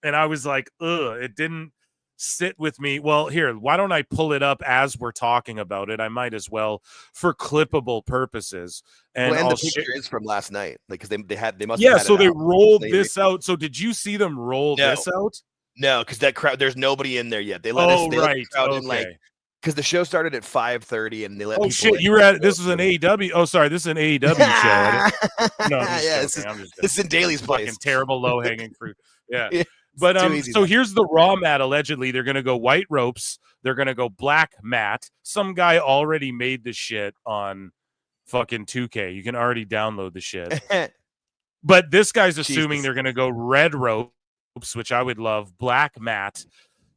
and I was like, it didn't sit with me. Well, here, why don't I pull it up as we're talking about it? I might as well for clippable purposes. And, the picture is from last night, like, because they must have had so it they out. rolled this out. So did you see them roll this out? No, because that crowd, there's nobody in there yet. They let us let the crowd in, like, because the show started at 5:30 and they let people shit, in. you were at this was an AEW. Oh, sorry, this is an AEW show. No, this is in Daly's place. Fucking terrible low hanging fruit. Yeah. But so here's the Raw mat. Allegedly, they're gonna go white ropes. They're gonna go black mat. Some guy already made this shit on fucking 2K. You can already download the shit. But this guy's assuming they're gonna go red ropes, which I would love. Black mat,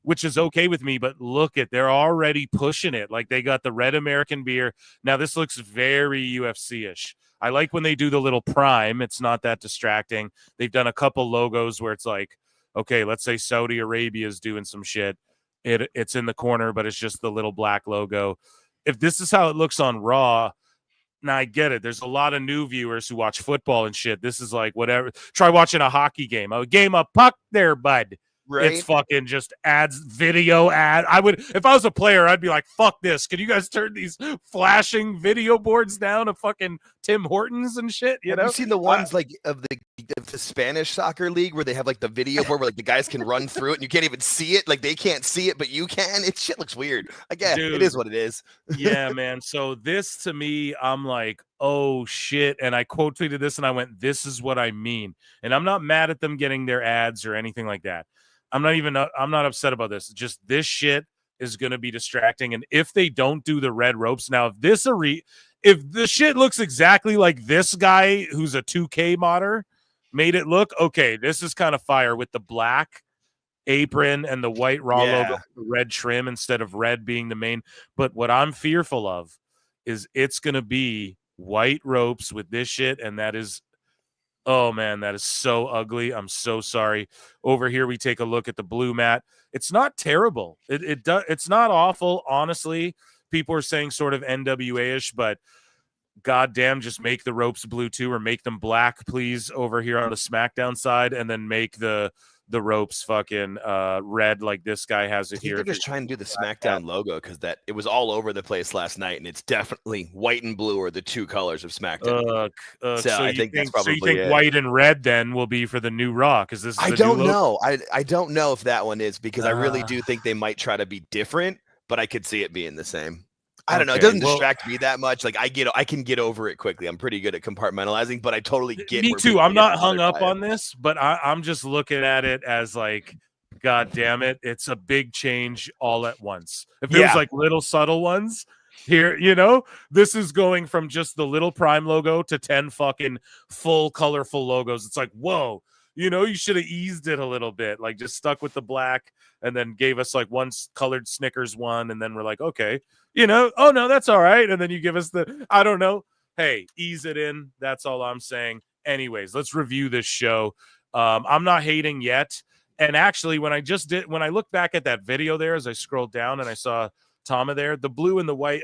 which is okay with me, but look at, they're already pushing it. Like, they got the red American beer. Now, this looks very UFC-ish. I like when they do the little prime. It's not that distracting. They've done a couple logos where it's like, okay, let's say Saudi Arabia is doing some shit. It's in the corner, but it's just the little black logo. If this is how it looks on Raw, now I get it. There's a lot of new viewers who watch football and shit. This is like whatever. Try watching a hockey game. A game of puck there, bud. Right. It's fucking just ads, video ad. I would, if I was a player, I'd be like, fuck this. Can you guys turn these flashing video boards down to fucking Tim Hortons and shit? Have you seen the ones like of the Spanish soccer league where they have like the video board where like the guys can run through it and you can't even see it? Like, they can't see it, but you can. Shit looks weird. I guess it is what it is. Yeah, man. So this to me, I'm like, oh shit. And I quote tweeted this and I went, this is what I mean. And I'm not mad at them getting their ads or anything like that. I'm not upset about this. Just this shit is going to be distracting. And if they don't do the red ropes, now if the shit looks exactly like this guy who's a 2K modder made it look, okay, this is kind of fire with the black apron and the white Raw logo, red trim instead of red being the main. But what I'm fearful of is it's going to be white ropes with this shit. And that is, oh man, that is so ugly. I'm so sorry. Over here, we take a look at the blue mat. It's not terrible. It's not awful, honestly. People are saying sort of NWA-ish, but goddamn, just make the ropes blue too, or make them black, please, over here on the SmackDown side, and then make the ropes fucking red like this guy has it here. They're just trying to do the SmackDown logo because that it was all over the place last night, and it's definitely white and blue are the two colors of SmackDown. So I think that's probably so you think white and red then will be for the new Raw? Because this is I don't know. I don't know if that one is, because I really do think they might try to be different, but I could see it being the same. I don't know. It doesn't distract me that much. Like, I can get over it quickly. I'm pretty good at compartmentalizing, but I totally get. Me too. I'm not hung up on this, but I'm just looking at it as like, God damn it, it's a big change all at once. If it was like little subtle ones here, this is going from just the little prime logo to 10 fucking full colorful logos. It's like, whoa, You should have eased it a little bit, like just stuck with the black and then gave us like one colored Snickers one. And then we're like, okay, oh no, that's all right. And then you give us I don't know. Hey, ease it in. That's all I'm saying. Anyways, let's review this show. I'm not hating yet. And actually, when I looked back at that video there, as I scrolled down and I saw Tama there, the blue and the white,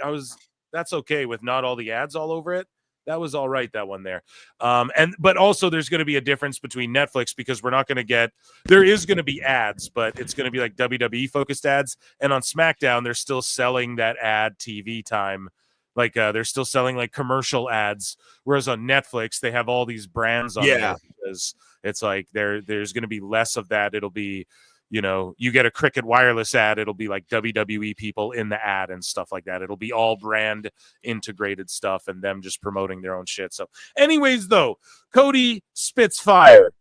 that's okay with not all the ads all over it. That was all right, that one there. But also there's going to be a difference between Netflix because there is going to be ads, but it's going to be like WWE focused ads. And on SmackDown, they're still selling that ad TV time. Like they're still selling like commercial ads. Whereas on Netflix, they have all these brands on there because it's like there's going to be less of that. It'll be, you get a Cricket Wireless ad, it'll be like WWE people in the ad and stuff like that. It'll be all brand integrated stuff and them just promoting their own shit. So anyways, though, Cody spits fire.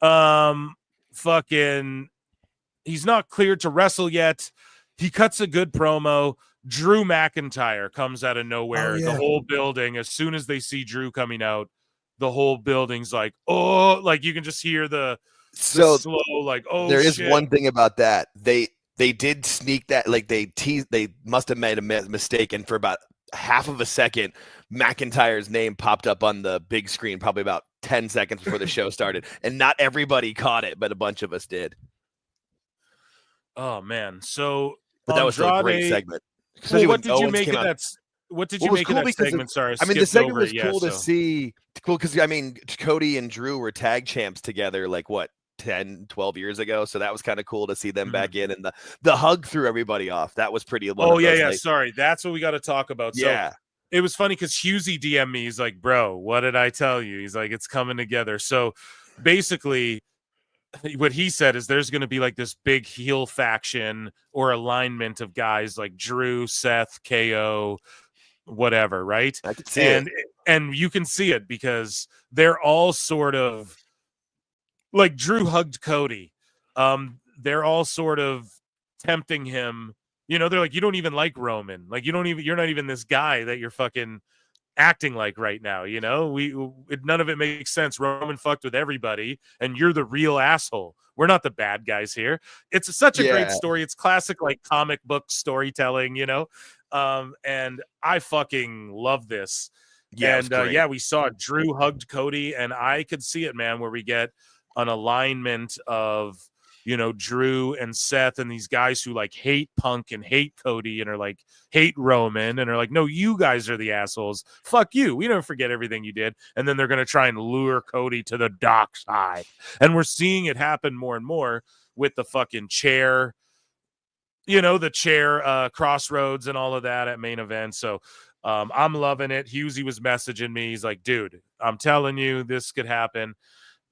He's not cleared to wrestle yet. He cuts a good promo. Drew McIntyre comes out of nowhere. The whole building, as soon as they see Drew coming out, the whole building's like, oh, like you can just hear the slow, like, oh, there is shit. one thing about that. They did sneak that, like they must have made a mistake, and for about half of a second, McIntyre's name popped up on the big screen, probably about 10 seconds before the show started, and not everybody caught it, but a bunch of us did. Oh man, so but that was still a great segment. Well, what did you make of that? What did you make of that segment? Sorry, I mean, the segment was cool to see. Cool because I mean, Cody and Drew were tag champs together, like what, 10, 12 years ago. So that was kind of cool to see them back in, and the hug threw everybody off. That was pretty. Sorry, that's what we got to talk about. So, it was funny because Husey DM'd me. He's like, "Bro, what did I tell you?" He's like, "It's coming together." So basically, what he said is there's going to be like this big heel faction or alignment of guys like Drew, Seth, KO, whatever, right? I can see it. And you can see it because they're all sort of like Drew hugged Cody. They're all sort of tempting him. They're like, you don't even like Roman. Like you're not even this guy that you're fucking acting like right now. None of it makes sense. Roman fucked with everybody and you're the real asshole. We're not the bad guys here. It's such a great story. It's classic like comic book storytelling, and I fucking love this. We saw Drew hugged Cody, and I could see it, man, where we get an alignment of Drew and Seth and these guys who like hate Punk and hate Cody and are like hate Roman and are like, no, you guys are the assholes. Fuck you. We don't forget everything you did. And then they're going to try and lure Cody to the dark side. And we're seeing it happen more and more with the fucking chair, the chair crossroads and all of that at main event. So I'm loving it. Husey was messaging me. He's like, dude, I'm telling you, this could happen.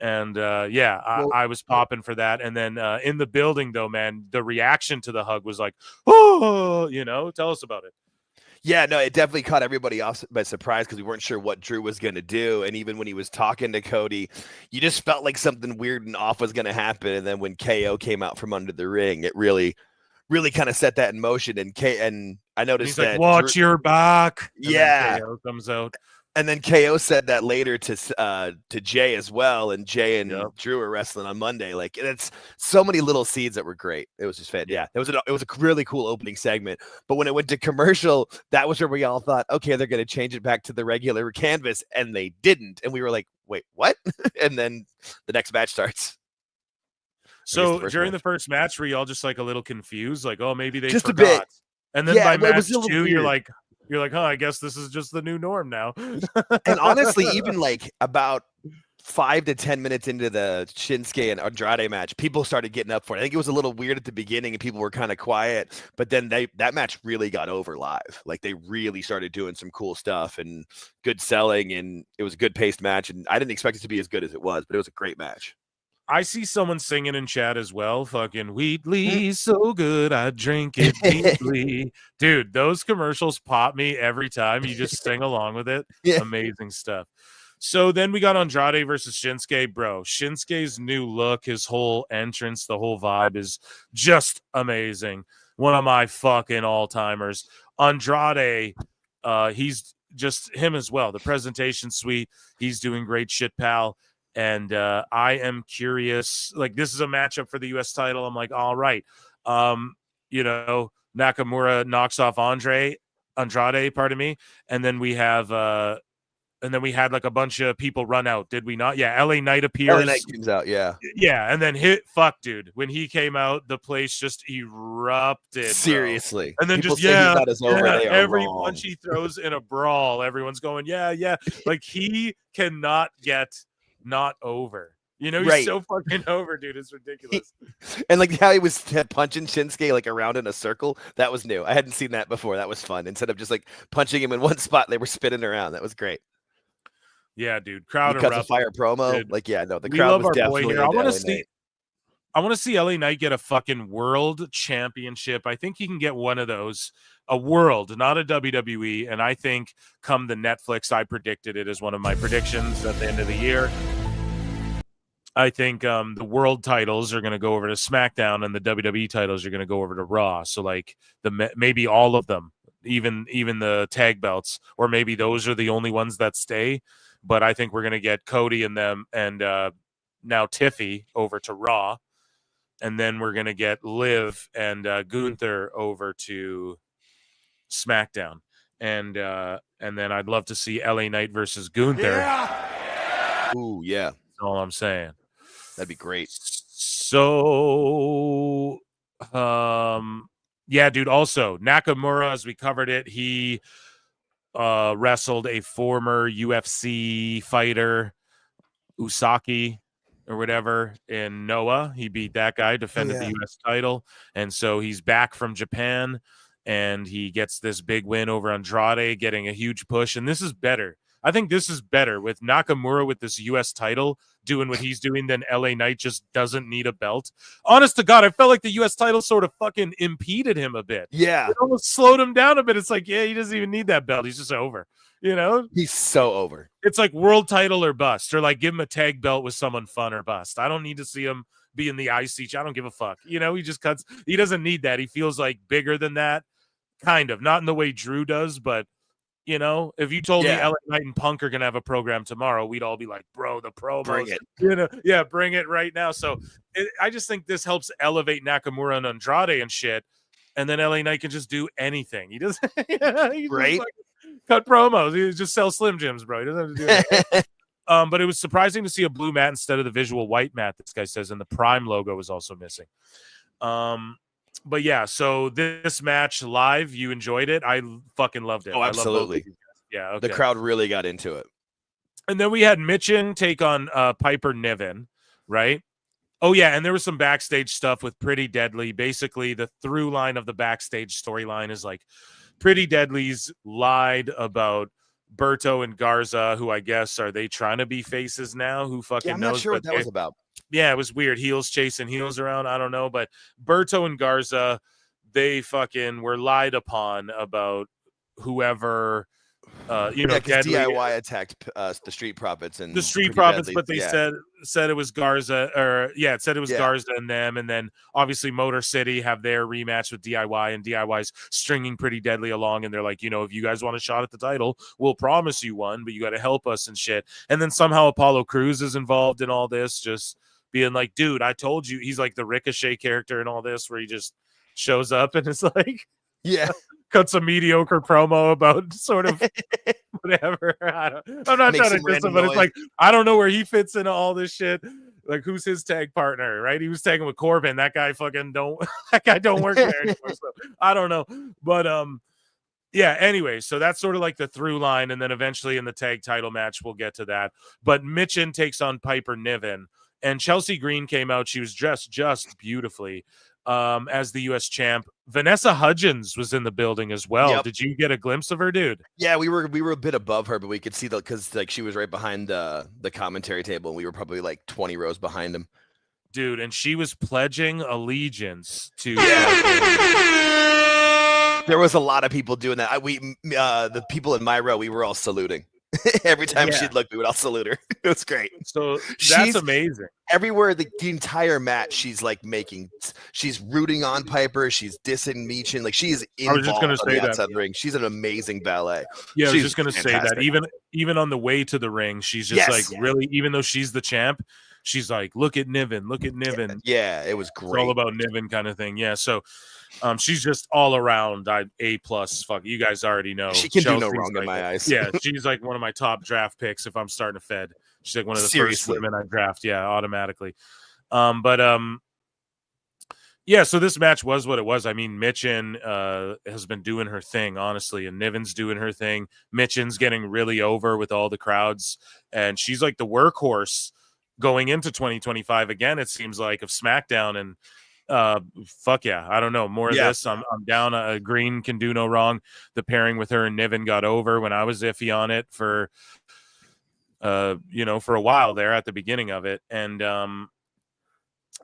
And I was popping for that. And then in the building, though, man, the reaction to the hug was like, oh, tell us about it. Yeah, no, it definitely caught everybody off by surprise because we weren't sure what Drew was going to do. And even when he was talking to Cody, you just felt like something weird and off was going to happen. And then when KO came out from under the ring, it really kind of set that in motion. And I noticed he's that. Like, watch your back. And yeah. KO comes out. And then KO said that later to Jay as well, and Jay and Drew were wrestling on Monday. Like, it's so many little seeds that were great. It was just fun. Yeah, it was a really cool opening segment. But when it went to commercial, that was where we all thought, okay, they're going to change it back to the regular canvas, and they didn't. And we were like, wait, what? And then the next match starts. So during the first match, were you all just like a little confused, like, oh, maybe they just forgot. A bit. And then by match 2, you're like, I guess this is just the new norm now. And honestly, even like about 5 to 10 minutes into the Shinsuke and Andrade match, people started getting up for it. I think it was a little weird at the beginning and people were kind of quiet, but then that match really got over live. Like they really started doing some cool stuff and good selling, and it was a good paced match. And I didn't expect it to be as good as it was, but it was a great match. I see someone singing in chat as well. Fucking Wheatley, so good, I drink it deeply. Dude, those commercials pop me every time. You just sing along with it. Yeah. Amazing stuff. So then we got Andrade versus Shinsuke. Bro, Shinsuke's new look, his whole entrance, the whole vibe is just amazing. One of my fucking all-timers. Andrade, he's just him as well. The presentation's sweet. He's doing great shit, pal. And I am curious, like, this is a matchup for the U.S. title. I'm like, all right. Nakamura knocks off Andrade, pardon me. And then we have we had like a bunch of people run out, did we not? Yeah, LA Knight appears. LA Knight comes out, yeah. Yeah, and then dude. When he came out, the place just erupted. Seriously. Bro. And then people just, yeah, every punch he throws in a brawl, everyone's going, yeah. Like, he cannot get not over. He's right. so fucking over, dude. It's ridiculous. And like how he was punching Shinsuke like around in a circle, that was new. I hadn't seen that before. That was fun. Instead of just like punching him in one spot, they were spinning around. That was great. Yeah, dude. Crowd erupted. Cuts a fire promo. Dude. Like, yeah, no, the We crowd love was our boy definitely. here. I want to see LA Knight get a fucking world championship. I think he can get one of those, a world, not a WWE. And I think come the Netflix, I predicted it as one of my predictions at the end of the year. I think the world titles are going to go over to SmackDown and the WWE titles are going to go over to Raw. So like maybe all of them, even the tag belts, or maybe those are the only ones that stay. But I think we're going to get Cody and them and now Tiffy over to Raw. And then we're going to get Liv and Gunther over to SmackDown. And then I'd love to see LA Knight versus Gunther. Yeah. Ooh, yeah. That's all I'm saying. That'd be great. So, yeah, dude. Also, Nakamura, as we covered it, he wrestled a former UFC fighter, Usaki or whatever, in Noah. He beat that guy, defended the U.S. title, and so he's back from Japan, and he gets this big win over Andrade, getting a huge push. And this is better. I think this is better with Nakamura with this U.S. title doing what he's doing than LA Knight just doesn't need a belt. Honest to God, I felt like the U.S. title sort of fucking impeded him a bit. Yeah. It almost slowed him down a bit. It's like, yeah, he doesn't even need that belt. He's just over, He's so over. It's like world title or bust, or like give him a tag belt with someone fun or bust. I don't need to see him be in the IC. I don't give a fuck. He just cuts. He doesn't need that. He feels like bigger than that, kind of. Not in the way Drew does, but if you told me LA Knight and Punk are going to have a program tomorrow, we'd all be like, bro, the promos. Bring it. Bring it right now. So I just think this helps elevate Nakamura and Andrade and shit. And then LA Knight can just do anything. He doesn't right? Just, cut promos. He just sells Slim Jims, bro. He doesn't have to do anything. But it was surprising to see a blue mat instead of the visual white mat, this guy says, and the Prime logo was also missing. But yeah, so this match live, you enjoyed it. I fucking loved it. Oh, absolutely. Yeah, okay. The crowd really got into it. And then we had Mitchin take on Piper Niven, right? Oh, yeah, and there was some backstage stuff with Pretty Deadly. Basically, the through line of the backstage storyline is like Pretty Deadly's lied about Berto and Garza, who I guess, are they trying to be faces now? Who fucking knows? I'm not sure what that was about. Yeah, it was weird. Heels chasing heels around. I don't know. But Berto and Garza, they fucking were lied upon about whoever, Deadly. DIY attacked the Street Profits and the Street Profits, but they said it was Garza, it said it was Garza and them. And then obviously Motor City have their rematch with DIY, and DIY's stringing Pretty Deadly along. And they're like, if you guys want a shot at the title, we'll promise you one, but you got to help us and shit. And then somehow Apollo Crews is involved in all this, just being like, dude, I told you. He's like the Ricochet character in all this, where he just shows up and it's like, cuts a mediocre promo about sort of whatever. I'm not trying to diss him, but it's like, I don't know where he fits into all this shit. Like, who's his tag partner, right? He was tagging with Corbin. That guy don't work there anymore. So I don't know. But yeah, anyway, so that's sort of like the through line. And then eventually in the tag title match, we'll get to that. But Mitchin takes on Piper Niven. And Chelsea Green came out. She was dressed just beautifully as the U.S. champ. Vanessa Hudgens was in the building as well. Yep. Did you get a glimpse of her, dude? Yeah, we were a bit above her, but we could see because like she was right behind the commentary table, and we were probably like 20 rows behind him. Dude, and she was pledging allegiance to. There was a lot of people doing that. The people in my row, we were all saluting. Every time Yeah. she'd look, we would all salute her. It was great. So that's She's amazing. Everywhere the entire match, she's like she's rooting on Piper. She's dissing Meechin. Like she is I was just involved gonna on say the that. outside ring. She's an amazing ballet. Yeah, I was She's just gonna say fantastic. that. Even on the way to the ring, she's just Yes. like really. Even though she's the champ, she's like, look at Niven, look at Niven. Yeah, it was It's great. all about Niven kind of thing. Yeah, so she's just all around A plus. Fuck, you guys already know. She can do no Chelsea's wrong in like, my eyes. Yeah, she's like one of my top draft picks if I'm starting a Fed. She's like one of the Seriously. first women I draft. Yeah, automatically. Yeah, so this match was what it was. I mean, Michin has been doing her thing, honestly, and Niven's doing her thing. Michin's getting really over with all the crowds, and she's like the workhorse going into 2025 again, it seems like, of SmackDown. And fuck yeah, I don't know, more of this. I'm down. Green can do no wrong. The pairing with her and Niven got over when I was iffy on it for for a while there at the beginning of it. And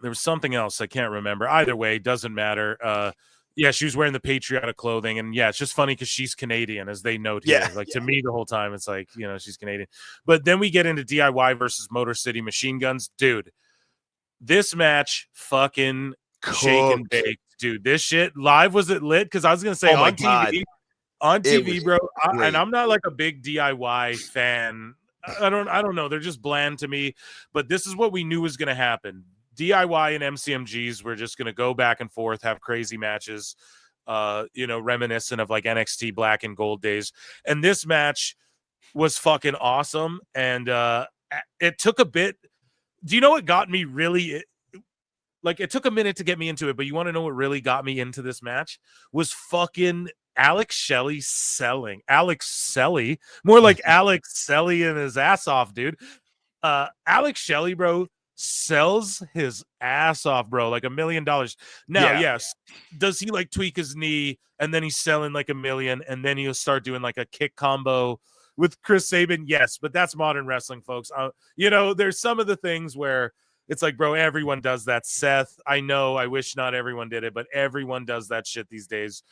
there was something else I can't remember. Either way, doesn't matter. Yeah, she was wearing the patriotic clothing, and yeah, it's just funny because she's Canadian, as they note here. To me, the whole time it's like, she's Canadian. But then we get into DIY versus Motor City Machine Guns, dude. This match, fucking shake and bake, dude. This shit live, was it lit? Because I was gonna say Oh my on God. TV, on TV, bro. great. And I'm not like a big DIY fan. I don't know. They're just bland to me. But this is what we knew was gonna happen. DIY and MCMGs were just going to go back and forth, have crazy matches, reminiscent of like NXT Black and Gold days. And this match was fucking awesome. And it took a bit. Do you know what got me really? Like, it took a minute to get me into it, but you want to know what really got me into this match? Was fucking Alex Shelley selling. Alex Shelley, more like Alex Shelley and his ass off, dude. Alex Shelley, bro, sells his ass off, bro, like $1 million. Now, yes, does he like tweak his knee and then he's selling like $1 million and then he'll start doing like a kick combo with Chris Sabin? Yes, but that's modern wrestling, folks. There's some of the things where it's like, bro, everyone does that. Seth, I know, I wish not everyone did it, but everyone does that shit these days.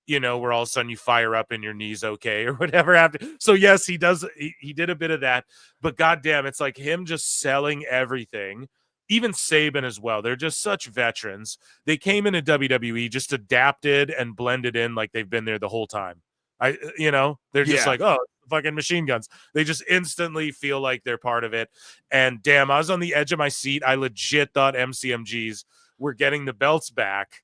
Where all of a sudden you fire up and your knee's okay or whatever after. So yes, he does. He did a bit of that, but goddamn, it's like him just selling everything. Even Sabin as well. They're just such veterans. They came into WWE, just adapted and blended in like they've been there the whole time. They're just like, oh, fucking Machine Guns. They just instantly feel like they're part of it. And damn, I was on the edge of my seat. I legit thought MCMGs were getting the belts back.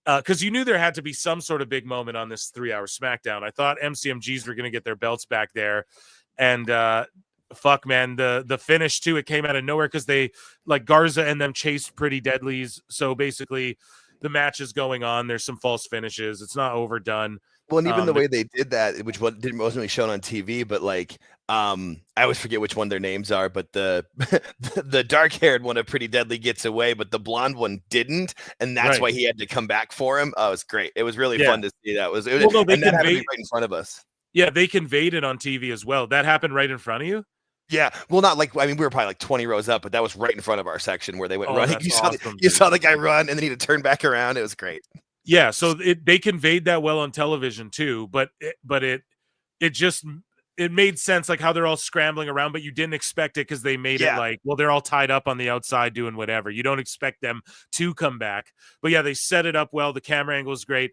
Because you knew there had to be some sort of big moment on this 3-hour SmackDown. I thought MCMGs were going to get their belts back there. And fuck, man, the finish, too, it came out of nowhere because they, like, Garza and them chased Pretty Deadlies. So basically, the match is going on. There's some false finishes. It's not overdone. Well, and even the way they did that, which wasn't really shown on TV, but like, I always forget which one their names are, but the the dark-haired one of Pretty Deadly gets away, but the blonde one didn't, and that's why he had to come back for him. Oh, it was great. It was really fun to see that. And that happened right in front of us. Yeah, they conveyed it on TV as well. That happened right in front of you? Yeah, well, not like, I mean, we were probably like 20 rows up, but that was right in front of our section where they went running. You saw the guy run, and then he had to turn back around. It was great. Yeah, so they conveyed that well on television too, but it made sense, like how they're all scrambling around, but you didn't expect it because they made it like, well, they're all tied up on the outside doing whatever. You don't expect them to come back, but yeah, they set it up well. The camera angle is great.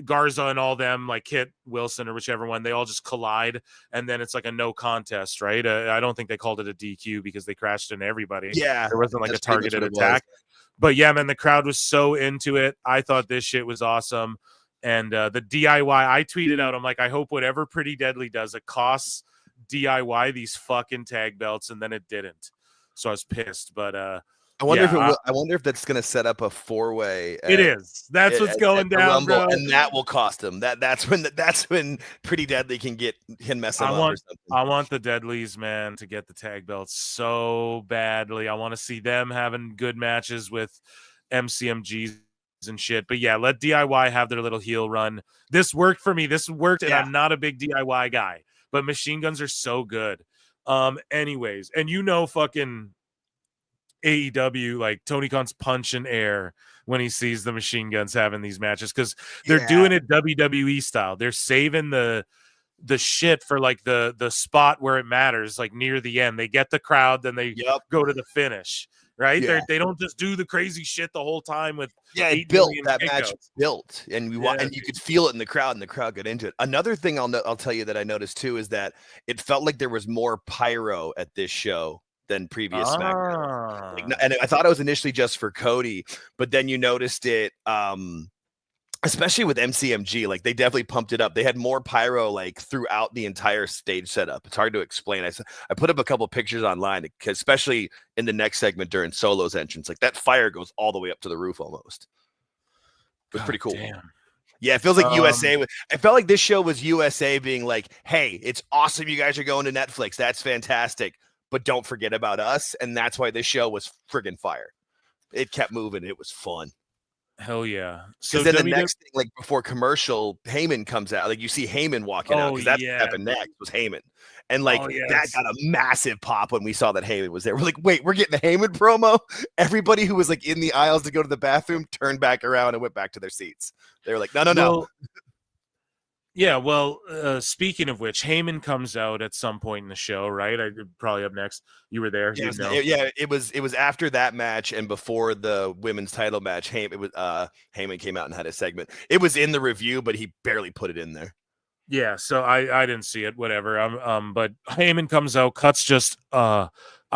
Garza and all them, like Kit Wilson or whichever one, they all just collide, and then it's like a no contest, right? I don't think they called it a DQ because they crashed into everybody. Yeah, there wasn't like a targeted attack. But yeah, man, the crowd was so into it. I thought this shit was awesome. And the DIY, I tweeted out, I'm like, I hope whatever Pretty Deadly does, it costs DIY these fucking tag belts, and then it didn't. So I was pissed. But I wonder if that's going to set up a 4-way. It is. That's what's going down, Rumble, bro. and that will cost them. That's when Pretty Deadly can mess them up or something. I want the Deadlies, man, to get the tag belts so badly. I want to see them having good matches with MCMGs and shit. But yeah, let DIY have their little heel run. This worked for me. This worked, and I'm not a big DIY guy, but Machine Guns are so good. Anyways, and fucking AEW, like Tony Khan's punching air when he sees the Machine Guns having these matches because they're doing it WWE style. They're saving the the shit for like the spot where it matters, like near the end. They get the crowd, then they go to the finish. Right? Yeah. They don't just do the crazy shit the whole time with it built that match built, and and you could feel it in the crowd, and the crowd got into it. Another thing I'll tell you that I noticed too is that it felt like there was more pyro at this show than previous SmackDown. Like, and I thought it was initially just for Cody, but then you noticed it, especially with MCMG, like they definitely pumped it up. They had more pyro like throughout the entire stage setup. It's hard to explain. I put up a couple pictures online, especially in the next segment during Solo's entrance. Like that fire goes all the way up to the roof almost. It was pretty cool. Damn. Yeah, it feels like USA. I felt like this show was USA being like, hey, it's awesome you guys are going to Netflix. That's fantastic. But don't forget about us. And that's why this show was friggin' fire. It kept moving. It was fun. Hell yeah. So then the next thing, like before commercial, Heyman comes out. Like you see Heyman walking out, because that's what happened next was Heyman. And like that got a massive pop when we saw that Heyman was there. We're like, wait, we're getting a Heyman promo? Everybody who was like in the aisles to go to the bathroom turned back around and went back to their seats. They were like, no. Yeah, well, speaking of which, Heyman comes out at some point in the show, right? Probably up next. You were there. It was after that match and before the women's title match. Heyman came out and had a segment. It was in the review, but he barely put it in there. Yeah, so I didn't see it. Whatever. But Heyman comes out, cuts just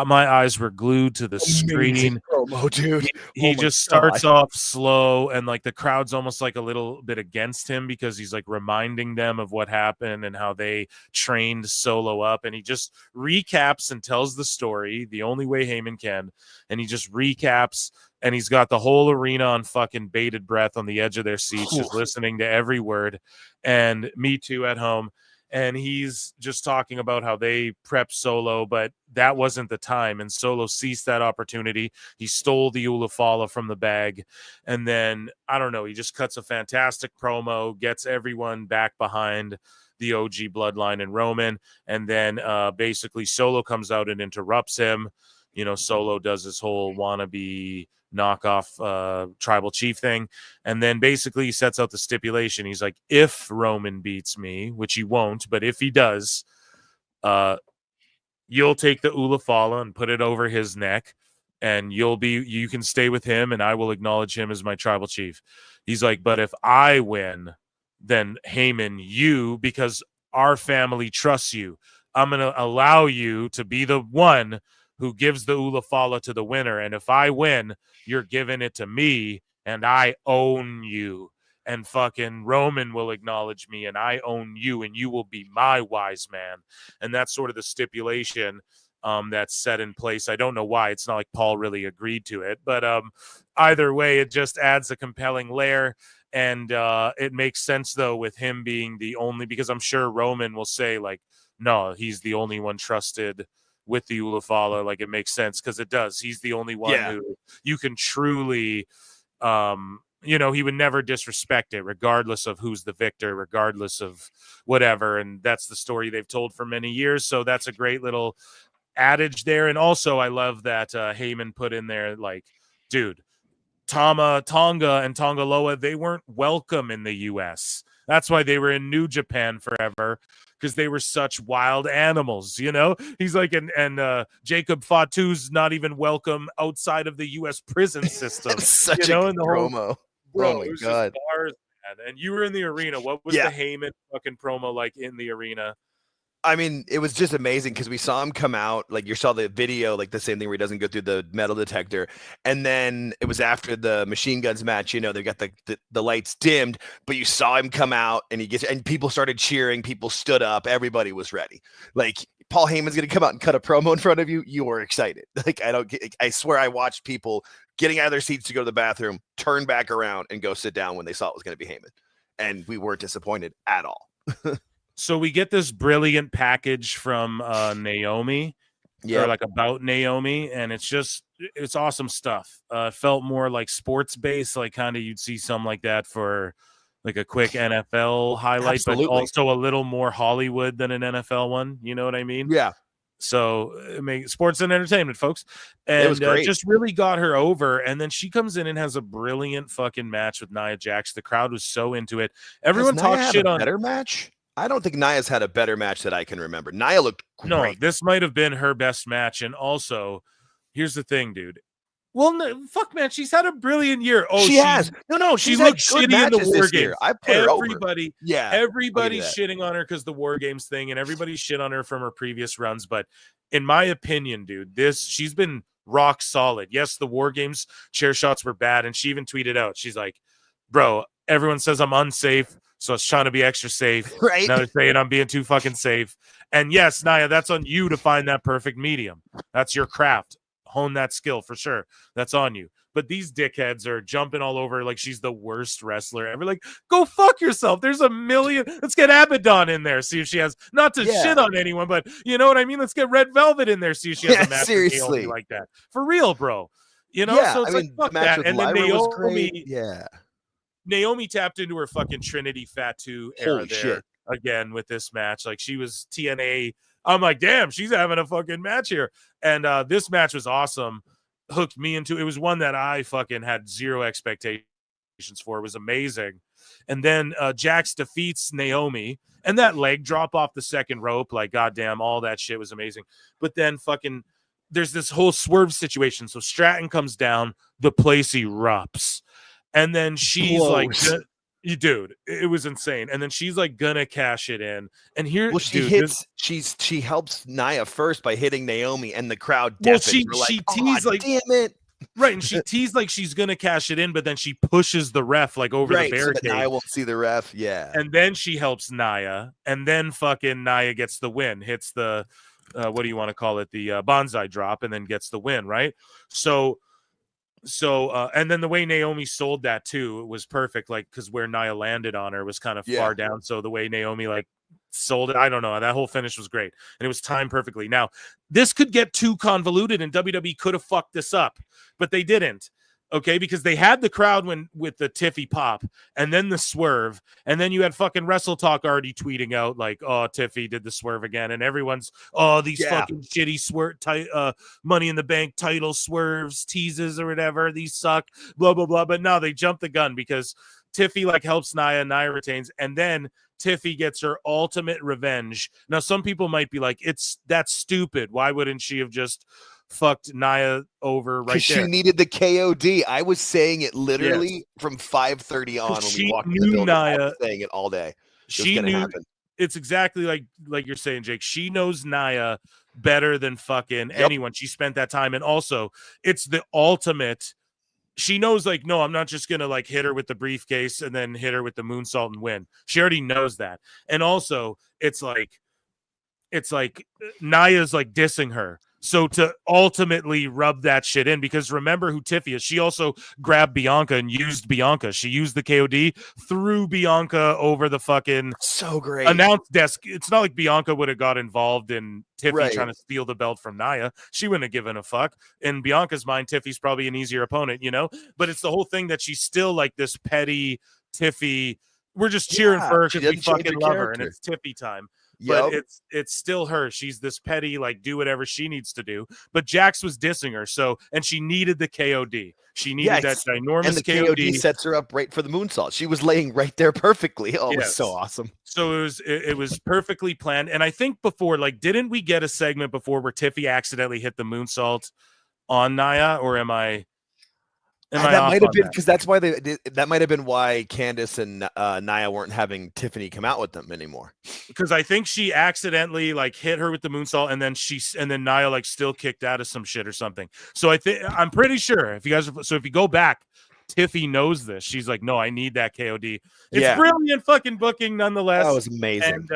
my eyes were glued to the screen. Promo, dude. He just starts off slow, and like the crowd's almost like a little bit against him because he's like reminding them of what happened and how they trained Solo up, and he just recaps and tells the story the only way Heyman can, and he just recaps, and he's got the whole arena on fucking bated breath on the edge of their seats, just listening to every word, and me too at home. And he's just talking about how they prepped Solo, but that wasn't the time. And Solo seized that opportunity. He stole the Ulafala from the bag. And then, I don't know, he just cuts a fantastic promo, gets everyone back behind the OG Bloodline and Roman. And then basically Solo comes out and interrupts him. You know, Solo does his whole wannabe knockoff tribal chief thing, and then basically he sets out the stipulation. He's like, if Roman beats me, which he won't, but if he does, you'll take the Ulafala and put it over his neck, and you can stay with him, and I will acknowledge him as my tribal chief. He's like, but if I win, then Heyman, because our family trusts you, I'm going to allow you to be the one who gives the Ulafala to the winner. And if I win, you're giving it to me, and I own you. And fucking Roman will acknowledge me, and I own you, and you will be my wise man. And that's sort of the stipulation that's set in place. I don't know why. It's not like Paul really agreed to it. But either way, it just adds a compelling layer. And it makes sense, though, with him being the only, because I'm sure Roman will say, like, no, he's the only one trusted with the Ulafala. Like, it makes sense because it does. He's the only one who you can truly, he would never disrespect it, regardless of who's the victor, regardless of whatever. And that's the story they've told for many years. So that's a great little adage there. And also, I love that Heyman put in there, like, dude, Tonga and Tongaloa, they weren't welcome in the U.S. That's why they were in New Japan forever, because they were such wild animals, you know? He's like, and Jacob Fatu's not even welcome outside of the U.S. prison system. Such a in the promo. Bro, oh, my it God. Bars, man. And you were in the arena. What was the Heyman fucking promo like in the arena? I mean, it was just amazing because we saw him come out, like you saw the video, like the same thing where he doesn't go through the metal detector. And then it was after the machine guns match, you know, they got the lights dimmed, but you saw him come out and and people started cheering. People stood up. Everybody was ready. Like, Paul Heyman's going to come out and cut a promo in front of you. You were excited. Like, I swear I watched people getting out of their seats to go to the bathroom, turn back around and go sit down when they saw it was going to be Heyman. And we weren't disappointed at all. So we get this brilliant package from Naomi, or like about Naomi, and it's awesome stuff. It felt more like sports based, like kind of you'd see some like that for like a quick NFL highlight, Absolutely. but also a little more Hollywood than an NFL one. You know what I mean? Yeah. So it makes sports and entertainment, folks. And it was great. Just really got her over. And then she comes in and has a brilliant fucking match with Nia Jax. The crowd was so into it. Everyone talks shit on better match. I don't think Nia's had a better match that I can remember. Nia looked great. No, this might have been her best match. And also, here's the thing, dude. Well, no, fuck, man, she's had a brilliant year. Oh, she has. No, she she's looked had good shitty in the matches War this Games. year. I put her over. Everybody's shitting on her because the War Games thing, and everybody shit on her from her previous runs. But in my opinion, dude, she's been rock solid. Yes, the War Games chair shots were bad, and she even tweeted out, she's like, bro, everyone says I'm unsafe, so I was trying to be extra safe. Right. Now they're saying I'm being too fucking safe. And yes, Nia, that's on you to find that perfect medium. That's your craft. Hone that skill for sure. That's on you. But these dickheads are jumping all over like she's the worst wrestler ever. Like, go fuck yourself. There's a million. Let's get Abaddon in there. See if she has, not to shit on anyone, but you know what I mean? Let's get Red Velvet in there. See if she has a match seriously like that. For real, bro. You know, so it's fuck that. And then Naomi tapped into her fucking Trinity Fatu era there again with this match. Like, she was TNA. I'm like, damn, she's having a fucking match here. And this match was awesome. Hooked me into it. Was one that I fucking had zero expectations for. It was amazing. And then Jax defeats Naomi, and that leg drop off the second rope, like, goddamn, all that shit was amazing. But then fucking there's this whole swerve situation. So Stratton comes down, the place erupts, and then she's like, dude, it was insane. And then she's like gonna cash it in, and here, she helps Nia first by hitting Naomi, and the crowd she teased like, damn it, right, and she teased like she's gonna cash it in, but then she pushes the ref like over the barricade. So Nia won't see the ref, and then she helps Nia, and then fucking Nia gets the win, hits the what do you want to call it, the bonsai drop, and then gets the win, right? So and then the way Naomi sold that too, it was perfect, like, because where Nia landed on her was kind of far down, so the way Naomi like sold it, I don't know, that whole finish was great, and it was timed perfectly. Now this could get too convoluted, and WWE could have fucked this up, but they didn't. Okay, because they had the crowd with the Tiffy pop, and then the swerve, and then you had fucking Wrestle Talk already tweeting out like, "Oh, Tiffy did the swerve again," and everyone's, "Oh, these fucking shitty Money in the Bank title swerves, teases or whatever, these suck." Blah blah blah. But no, they jumped the gun because Tiffy like helps Nia retains, and then Tiffy gets her ultimate revenge. Now, some people might be like, that's stupid. Why wouldn't she have just fucked Nia over right there? She needed the KOD. I was saying it literally from 5:30 on when we walked in the building. I was saying it all day. She knew. It's exactly like you're saying, Jake. She knows Nia better than fucking anyone. She spent that time, and also it's the ultimate. She knows, like, no, I'm not just gonna like hit her with the briefcase and then hit her with the moonsault and win. She already knows that, and also it's like Nia's like dissing her. So to ultimately rub that shit in, because remember who Tiffy is. She also grabbed Bianca and used Bianca. She used the KOD, threw Bianca over the fucking announce desk. It's not like Bianca would have got involved in Tiffy trying to steal the belt from Nia. She wouldn't have given a fuck. In Bianca's mind, Tiffy's probably an easier opponent, you know? But it's the whole thing that she's still like this petty Tiffy. We're just cheering for her because we fucking love her, and it's Tiffy time. But it's still her. She's this petty, like, do whatever she needs to do. But Jax was dissing her, and she needed the KOD. She needed that ginormous and the KOD sets her up right for the moonsault. She was laying right there perfectly. Oh, it was so awesome. So it was perfectly planned. And I think before, like, didn't we get a segment before where Tiffy accidentally hit the moonsault on Nia, or am I? That might have been because that's why that might have been why Candice and Nia weren't having Tiffany come out with them anymore. Because I think she accidentally like hit her with the moonsault, and then Nia like still kicked out of some shit or something. So I'm pretty sure if you go back, Tiffy knows this. She's like, no, I need that KOD. It's brilliant fucking booking nonetheless. That was amazing.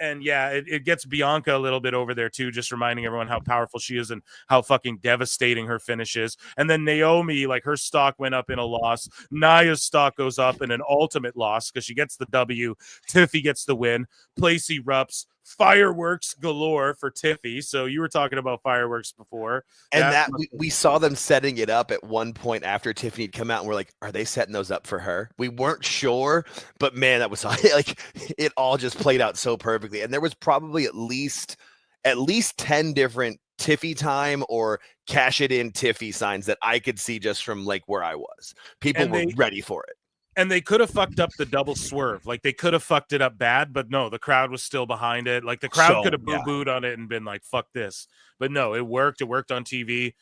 And it gets Bianca a little bit over there too, just reminding everyone how powerful she is and how fucking devastating her finish is. And then Naomi, like, her stock went up in a loss. Nia's stock goes up in an ultimate loss because she gets the W. Tiffy gets the win. Place erupts. Fireworks galore for Tiffy. So you were talking about fireworks before, and we saw them setting it up at one point after Tiffany had come out, and we're like, are they setting those up for her? We weren't sure, but man, that was like, it all just played out so perfectly. And there was probably at least 10 different Tiffy time or cash it in Tiffy signs that I could see just from like where I was. People were ready for it. And they could have fucked up the double swerve. Like, they could have fucked it up bad, but no, the crowd was still behind it. Like, the crowd could have boo-booed on it and been like, fuck this. But no, it worked. It worked on TV.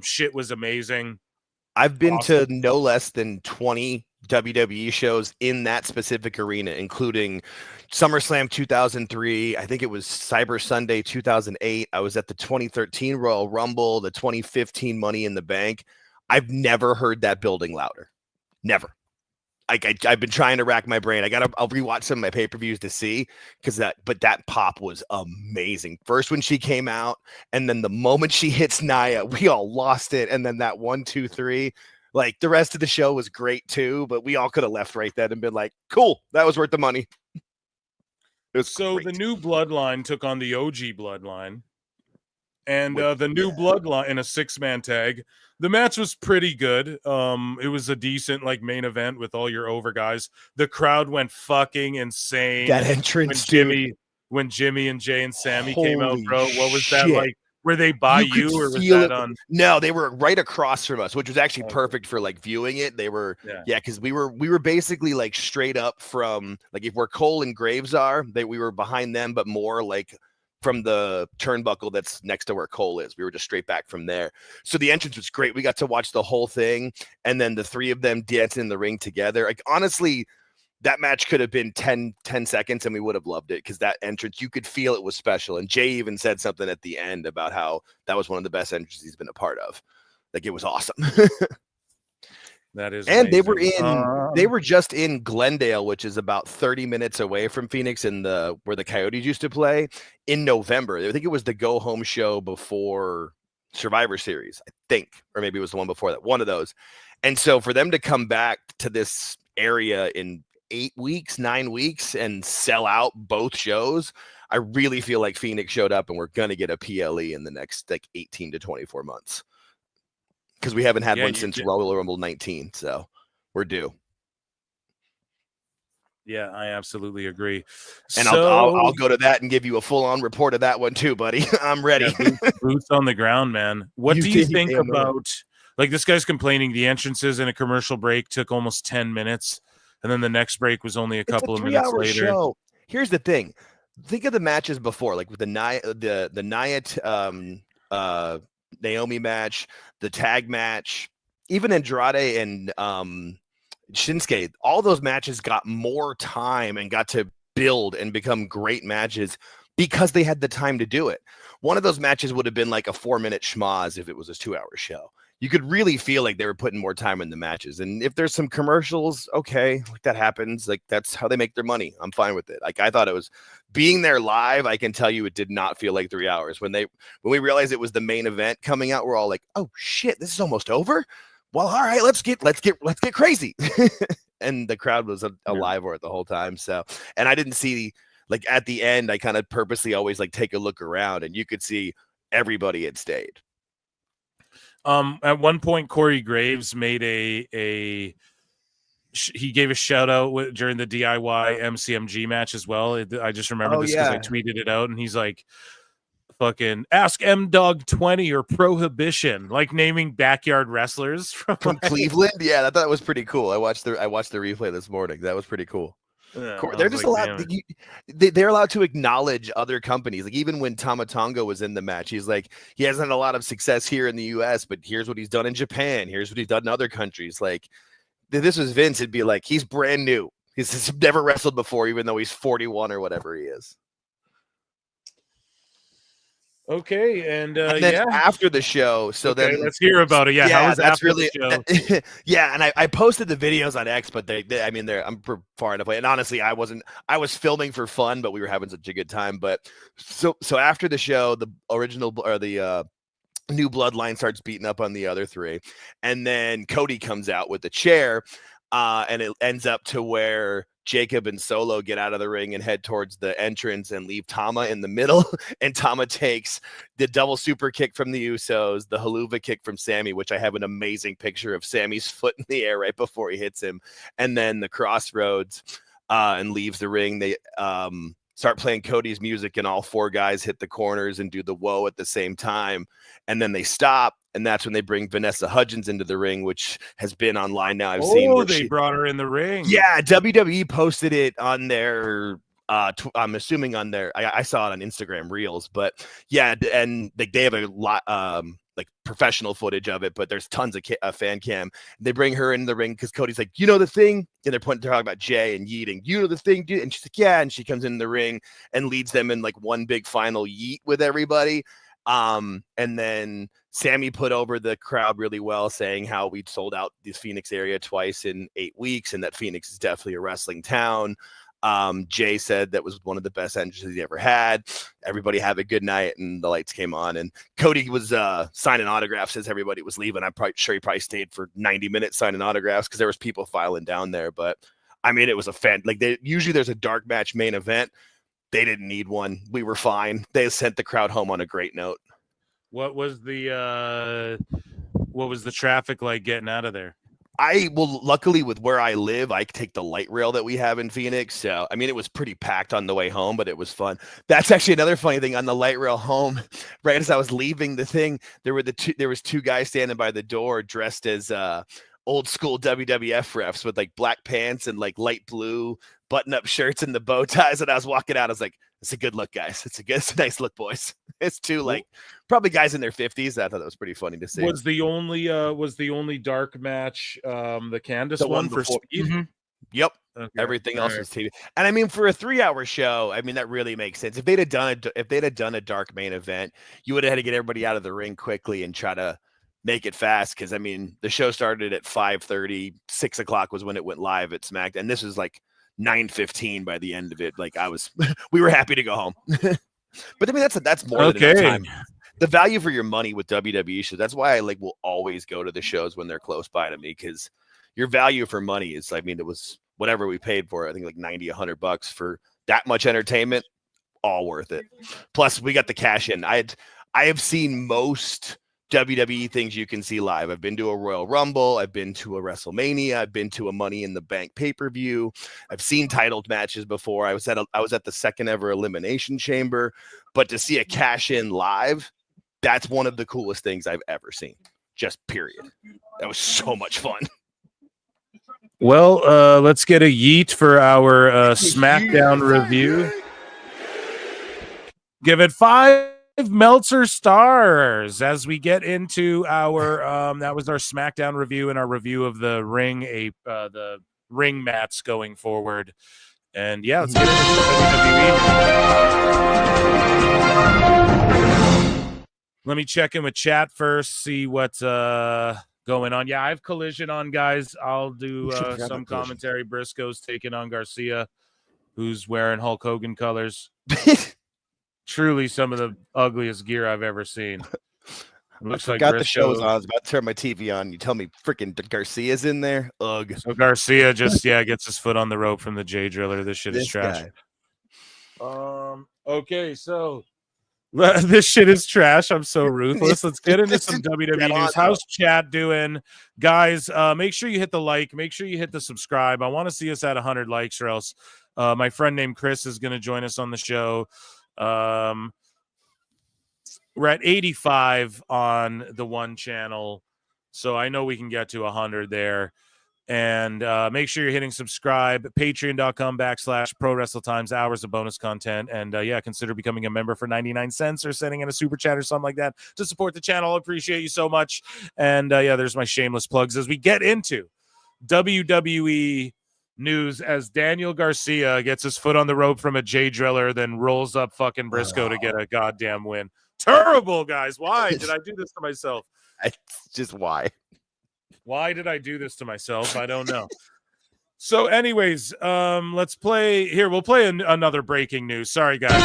Shit was amazing. I've been to no less than 20 WWE shows in that specific arena, including SummerSlam 2003. I think it was Cyber Sunday 2008. I was at the 2013 Royal Rumble, the 2015 Money in the Bank. I've never heard that building louder. Never. I've been trying to rack my brain. I'll rewatch some of my pay-per-views to see but that pop was amazing. First when she came out, and then the moment she hits Nia, we all lost it. And then that 1, 2, 3, like the rest of the show was great too, but we all could have left right then and been like, cool, that was worth the money. So great. The new Bloodline took on the OG Bloodline, and the new Bloodline in a 6-man tag. The match was pretty good. It was a decent main event with all your over guys. The crowd went fucking insane. That entrance, when Jimmy and Jay and Sammy came out, bro. What was that like? Were they by you or was that on? No, they were right across from us, which was actually perfect for viewing it. They were, because we were basically straight up from if where Cole and Graves are, we were behind them, but more from the turnbuckle that's next to where Cole is. We were just straight back from there. So the entrance was great. We got to watch the whole thing, and then the three of them dancing in the ring together. Honestly, that match could have been 10 seconds and we would have loved it, because that entrance, you could feel it was special. And Jay even said something at the end about how that was one of the best entrances he's been a part of. It was awesome. That is, and amazing. they were just in Glendale, which is about 30 minutes away from Phoenix, where the Coyotes used to play, in November. I think it was the go home show before Survivor Series, I think, or maybe it was the one before that, one of those. And so for them to come back to this area in 9 weeks and sell out both shows, I really feel like Phoenix showed up and we're going to get a PLE in the next 18 to 24 months. Because we haven't had one since Royal Rumble 19, so we're due. Yeah, I absolutely agree. And I'll go to that and give you a full-on report of that one too, buddy. I'm ready. Yeah, boots on the ground, man. What do you think about this guy's complaining the entrances in a commercial break took almost 10 minutes, and then the next break was only a couple of minutes later. Show. Here's the thing. Think of the matches before, with the Nia Naomi match, the tag match, even Andrade and Shinsuke, all those matches got more time and got to build and become great matches because they had the time to do it. One of those matches would have been like a 4-minute schmoz if it was a 2-hour show. You could really feel like they were putting more time in the matches. And if there's some commercials, okay, that happens. That's how they make their money. I'm fine with it. I thought it was being there live. I can tell you it did not feel like 3 hours. When we realized it was the main event coming out, we're all like, oh shit, this is almost over. Well, all right, let's get crazy. And the crowd was alive for it the whole time. So, and I didn't see at the end, I kind of purposely always take a look around, and you could see everybody had stayed. At one point, Corey Graves made he gave a shout out during the DIY MCMG match as well. I just remember this because I tweeted it out, and he's like, fucking ask M-Dog 20 or Prohibition, naming backyard wrestlers from Cleveland. Yeah, I thought it was pretty cool. I watched the replay this morning. That was pretty cool. Yeah, they're just allowed. They're allowed to acknowledge other companies. Even when Tama Tonga was in the match, he's like, he hasn't had a lot of success here in the U.S., but here's what he's done in Japan. Here's what he's done in other countries. This was Vince. It'd be like, he's brand new. He's never wrestled before, even though he's 41 or whatever he is. Okay, and then after the show, then let's hear about it. How was that's after really the show? Yeah, and I posted the videos on X, but I'm far enough away. And honestly, I was filming for fun, but we were having such a good time. But so after the show, the original or the new Bloodline starts beating up on the other three, and then Cody comes out with the chair, and it ends up to where Jacob and Solo get out of the ring and head towards the entrance and leave Tama in the middle. And Tama takes the double super kick from the Usos, the haluva kick from Sammy, which I have an amazing picture of Sammy's foot in the air right before he hits him. And then the crossroads and leaves the ring. start playing Cody's music, and all 4 guys hit the corners and do the whoa at the same time. And then they stop, and that's when they bring Vanessa Hudgens into the ring, which has been online now. I've seen where they brought her in the ring. Yeah, WWE posted it on their I'm assuming on their I saw it on Instagram Reels, but yeah, and they have a lot like professional footage of it, but there's tons of fan cam. They bring her in the ring because Cody's like, you know the thing, and they're talking about Jay and yeeting, you know the thing, dude. And she's like, yeah, and she comes in the ring and leads them in like one big final yeet with everybody. And then Sammy put over the crowd really well, saying how we'd sold out this Phoenix area twice in 8 weeks, and that Phoenix is definitely a wrestling town. Jay said that was one of the best entrances he ever had. Everybody have a good night, and the lights came on, and Cody was signing autographs as everybody was leaving. I'm sure he probably stayed for 90 minutes signing autographs because there was people filing down there. But I mean, it was a fan. Like usually there's a dark match main event. They didn't need one. We were fine. They sent the crowd home on a great note. What was the traffic like getting out of there? Luckily with where I live, I take the light rail that we have in Phoenix. So, I mean, it was pretty packed on the way home, but it was fun. That's actually another funny thing on the light rail home. Right as I was leaving the thing, there was 2 guys standing by the door dressed as old school WWF refs with like black pants and like light blue button-up shirts and the bow ties. And I was walking out, I was like, it's a good look, guys. It's a nice look, boys. It's 2 like probably guys in their 50s. I thought that was pretty funny to see. Was the only dark match the Candace one for Speed? Mm-hmm. Yep. Okay. Everything else was TV. And I mean, for a 3-hour show, I mean, that really makes sense. If they'd have done a dark main event, you would have had to get everybody out of the ring quickly and try to make it fast. Cause I mean, the show started at 5:30, 6 o'clock was when it went live at SmackDown. And this was like 9:15 by the end of it. Like we were happy to go home. But I mean, that's more than enough time. The value for your money with WWE shows. That's why I will always go to the shows when they're close by to me, because your value for money is, I mean, it was whatever we paid for it. I think like $90-$100 for that much entertainment, all worth it. Plus, we got the cash in. I have seen most WWE things you can see live. I've been to a Royal Rumble. I've been to a WrestleMania. I've been to a Money in the Bank pay-per-view. I've seen titled matches before. I was at the second ever Elimination Chamber. But to see a cash in live, that's one of the coolest things I've ever seen. Just period. That was so much fun. Well, let's get a yeet for our SmackDown review. Give it 5 Meltzer stars as we get into our that was our SmackDown review and our review of the ring mats going forward. And yeah, let's get into WWE. Let me check in with chat first, see what's going on. Yeah, I have Collision on, guys. I'll do some commentary. Briscoe's taking on Garcia, who's wearing Hulk Hogan colors. Truly some of the ugliest gear I've ever seen. Looks like the show's on. I was about to turn my TV on. You tell me freaking Garcia's in there. Ugh. So Garcia just gets his foot on the rope from the J Driller. This shit is trash. Okay, so this shit is trash. I'm so ruthless. Let's get into some WWE news. How's chat doing? Guys, make sure you hit the like. Make sure you hit the subscribe. I want to see us at 100 likes, or else my friend named Chris is going to join us on the show. We're at 85 on the one channel, so I know we can get to 100 there. And make sure you're hitting subscribe. Patreon.com/ProWrestleTimes, hours of bonus content. And consider becoming a member for 99 cents or sending in a super chat or something like that to support the channel. I appreciate you so much. And there's my shameless plugs as we get into WWE news, as Daniel Garcia gets his foot on the rope from a J Driller, then rolls up fucking Briscoe to get a goddamn win. Terrible, guys. Why did I do this to myself? Just why? Why did I do this to myself? I don't know. So anyways, let's play here. We'll play another breaking news. Sorry, guys.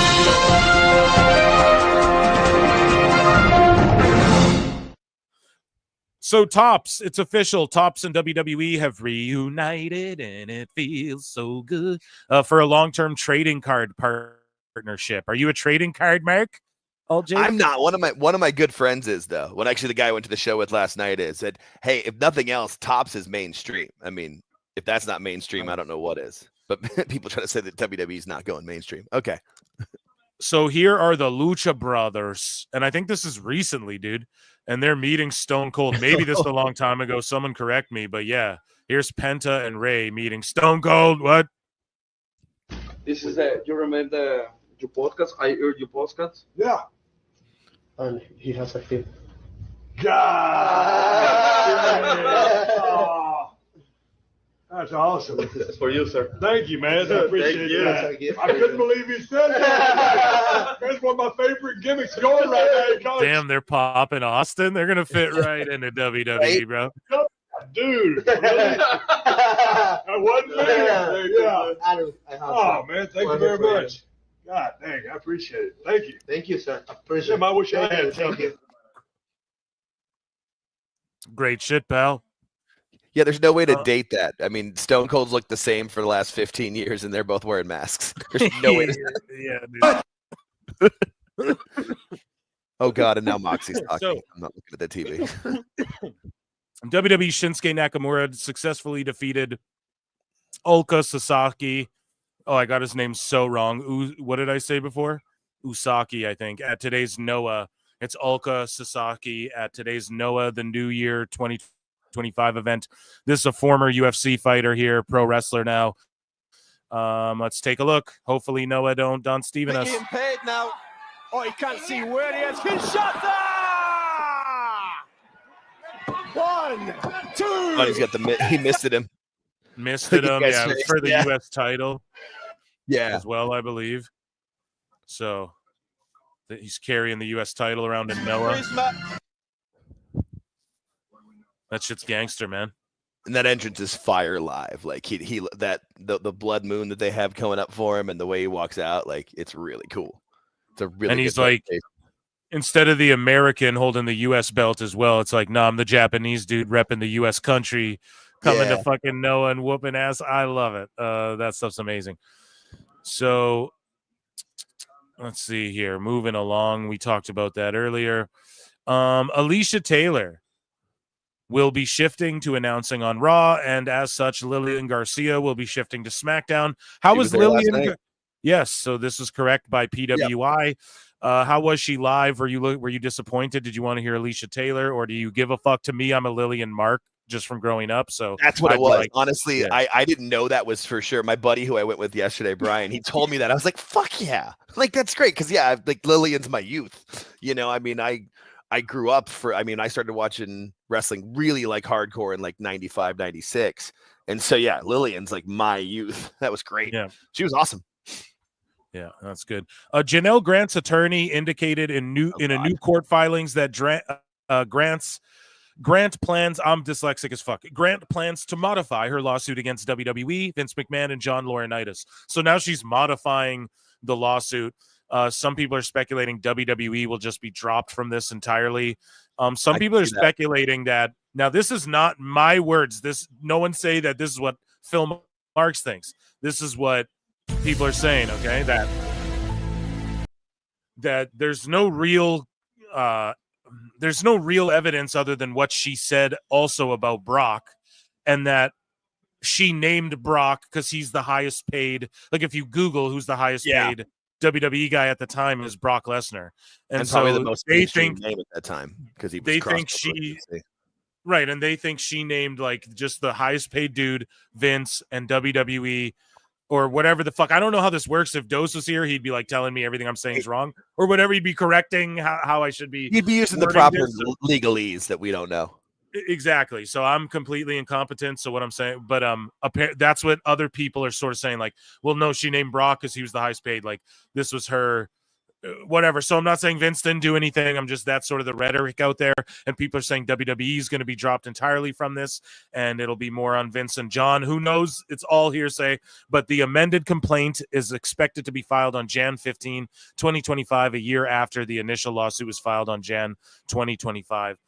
So Topps, it's official. Topps and WWE have reunited, and it feels so good for a long-term trading card partnership. Are you a trading card, Mark? I'm not. One of my good friends is, though. When actually the guy I went to the show with last night said, hey, if nothing else, Topps is mainstream. I mean, if that's not mainstream, I don't know what is. But people try to say that WWE's not going mainstream. Okay. So here are the Lucha Brothers, and I think this is recently, dude. And they're meeting Stone Cold. Maybe this was a long time ago. Someone correct me, but yeah, here's Penta and Ray meeting Stone Cold. What? This is you remember your podcast? I heard your podcast. Yeah. And he has a hit. God. That's awesome. It's for you, sir. Thank you, man. I appreciate that. Thank you. I couldn't believe he said that. That's one of my favorite gimmicks going right now. Damn, they're popping Austin. They're gonna fit right into WWE, bro. Dude, really? I wasn't there. Yeah. Oh man, thank you very much. God dang, I appreciate it. Thank you. Thank you, sir. I appreciate Tim, I wish I had something. Great shit, pal. Yeah, there's no way to date that. I mean, Stone Cold's looked the same for the last 15 years, and they're both wearing masks. There's no way to. Yeah, dude. Oh God, and now Moxie's talking. I'm not looking at the TV. WWE Shinsuke Nakamura successfully defeated Ulka Sasaki. Oh, I got his name so wrong. What did I say before? Usaki, I think. At today's Noah, it's Ulka Sasaki at today's Noah, the New Year 2025 event. This is a former UFC fighter here, pro wrestler now. Let's take a look. Hopefully Noah don't Don Steven us. Getting paid now. Oh, he can't see where he is. Kinshasa! 1, 2. Oh, he's got he missed him. Missed it him, yeah, for the U.S. title. Yeah. As well, I believe. So he's carrying the U.S. title around in Noah. That shit's gangster, man. And that entrance is fire live. Like the blood moon that they have coming up for him and the way he walks out, like it's really cool. It's a really and he's like, instead of the American holding the U.S. belt as well, it's like, nah, I'm the Japanese dude repping the U.S. country, coming to fucking Noah and whooping ass. I love it. That stuff's amazing. So let's see here. Moving along. We talked about that earlier. Alicia Taylor will be shifting to announcing on Raw, and as such, Lillian Garcia will be shifting to SmackDown. How was Lillian? Yes, so this is correct by PWI. Yep. How was she live? Were you disappointed? Did you want to hear Alicia Taylor, or do you give a fuck? To me, I'm a Lillian Mark just from growing up. So that's what it was. Honestly, yeah. I didn't know that was for sure. My buddy who I went with yesterday, Brian, he told me that. I was like, fuck yeah. Like, that's great. Cause yeah, like Lillian's my youth, you know, I mean, I grew up I started watching wrestling really like hardcore in like 95, 96. And so, yeah, Lillian's like my youth. That was great. Yeah. She was awesome. Yeah, that's good. Janelle Grant's attorney indicated in a new court filings that Grant plans, I'm dyslexic as fuck. Grant plans to modify her lawsuit against WWE, Vince McMahon, and John Laurinaitis. So now she's modifying the lawsuit. Some people are speculating WWE will just be dropped from this entirely. Some people are speculating that. Now, this is not my words. No one say that this is what Phil Marks thinks. This is what people are saying, okay? That there's no real evidence other than what she said also about Brock, and that she named Brock because he's the highest paid. Like if you Google who's the highest paid WWE guy at the time, is Brock Lesnar, and so probably the most they think name at that time because he was they think she right, and they think she named like just the highest paid dude, Vince, and WWE. Or whatever the fuck. I don't know how this works. If Dose was here, he'd be like telling me everything I'm saying is wrong, or whatever. He'd be correcting how I should be. He'd be using the proper legalese that we don't know. Exactly. So I'm completely incompetent. So what I'm saying, but that's what other people are sort of saying. Like, well, no, she named Brock because he was the highest paid. Like this was her. Whatever. So I'm not saying Vince didn't do anything. I'm just that's sort of the rhetoric out there, and people are saying WWE is going to be dropped entirely from this, and it'll be more on Vince and John. Who knows? It's all hearsay. But the amended complaint is expected to be filed on Jan 15, 2025, a year after the initial lawsuit was filed on Jan 2025.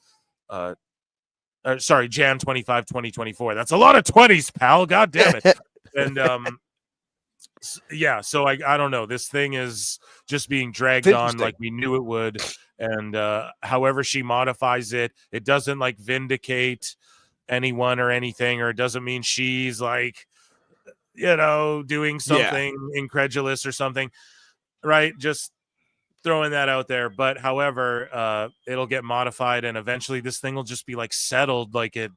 Jan 25, 2024. That's a lot of 20s, pal. God damn it. And yeah, so I don't know. This thing is just being dragged on like we knew it would. And however she modifies it, it doesn't like vindicate anyone or anything, or it doesn't mean she's like, doing something incredulous or something, right? Just throwing that out there. But however, it'll get modified, and eventually this thing will just be like settled like it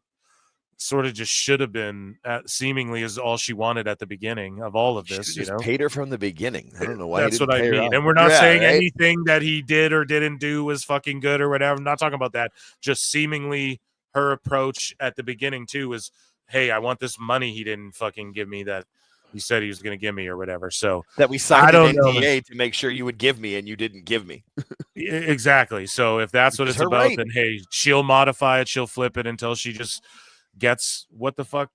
sort of just should have been, seemingly is all she wanted at the beginning of all of this. Just paid her from the beginning. I don't know why. That's what I mean. And we're not saying anything that he did or didn't do was fucking good or whatever. I'm not talking about that. Just seemingly her approach at the beginning too was, hey, I want this money he didn't fucking give me that he said he was going to give me or whatever. So that we signed an NDA to make sure you would give me and you didn't give me. Exactly. So if that's what it's about, then hey, she'll modify it. She'll flip it until she just gets what the fuck,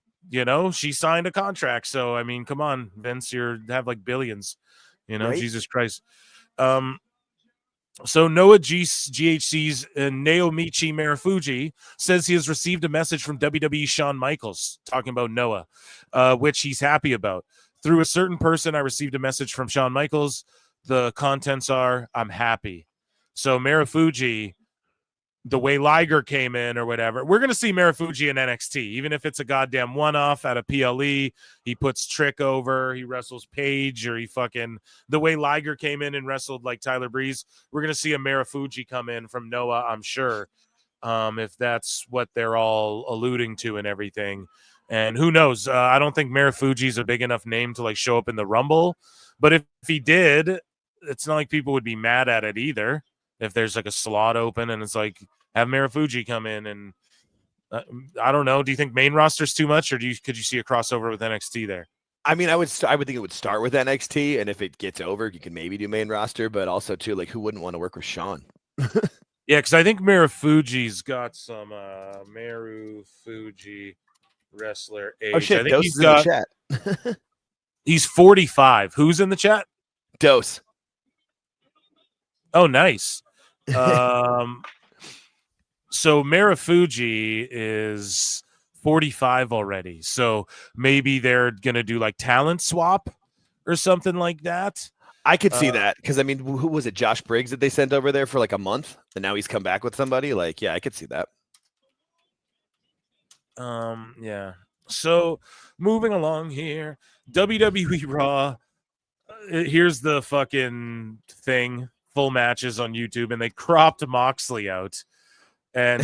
she signed a contract. So, I mean, come on, Vince, you have like billions, right? Jesus Christ. So Noah GHC's Naomichi Marufuji says he has received a message from WWE Shawn Michaels talking about Noah, which he's happy about. Through a certain person, I received a message from Shawn Michaels. The contents are, I'm happy. So Marufuji, the way Liger came in or whatever, we're going to see Marufuji in NXT, even if it's a goddamn one-off at a PLE. He puts Trick over, he wrestles Paige, or the way Liger came in and wrestled like Tyler Breeze. We're going to see a Marufuji come in from Noah, I'm sure, if that's what they're all alluding to and everything. And who knows? I don't think Marufuji's a big enough name to like show up in the Rumble, but if he did, it's not like people would be mad at it either. If there's like a slot open and it's like, have Marufuji come in, and I don't know. Do you think main roster's too much, or could you see a crossover with NXT there? I mean, I would think it would start with NXT, and if it gets over, you can maybe do main roster, but also too, like, who wouldn't want to work with Shawn? Yeah, because I think Marufuji's got some Marufuji wrestler age. Oh shit, I think Dose is in the chat. He's 45. Who's in the chat? Dose. Oh, nice. So Marufuji is 45 already. So maybe they're going to do like talent swap or something like that. I could see that because, I mean, who was it? Josh Briggs that they sent over there for like a month, and now he's come back with somebody. Like, yeah, I could see that. Yeah. So moving along here, WWE Raw. Here's the fucking thing. Full matches on YouTube, and they cropped Moxley out. And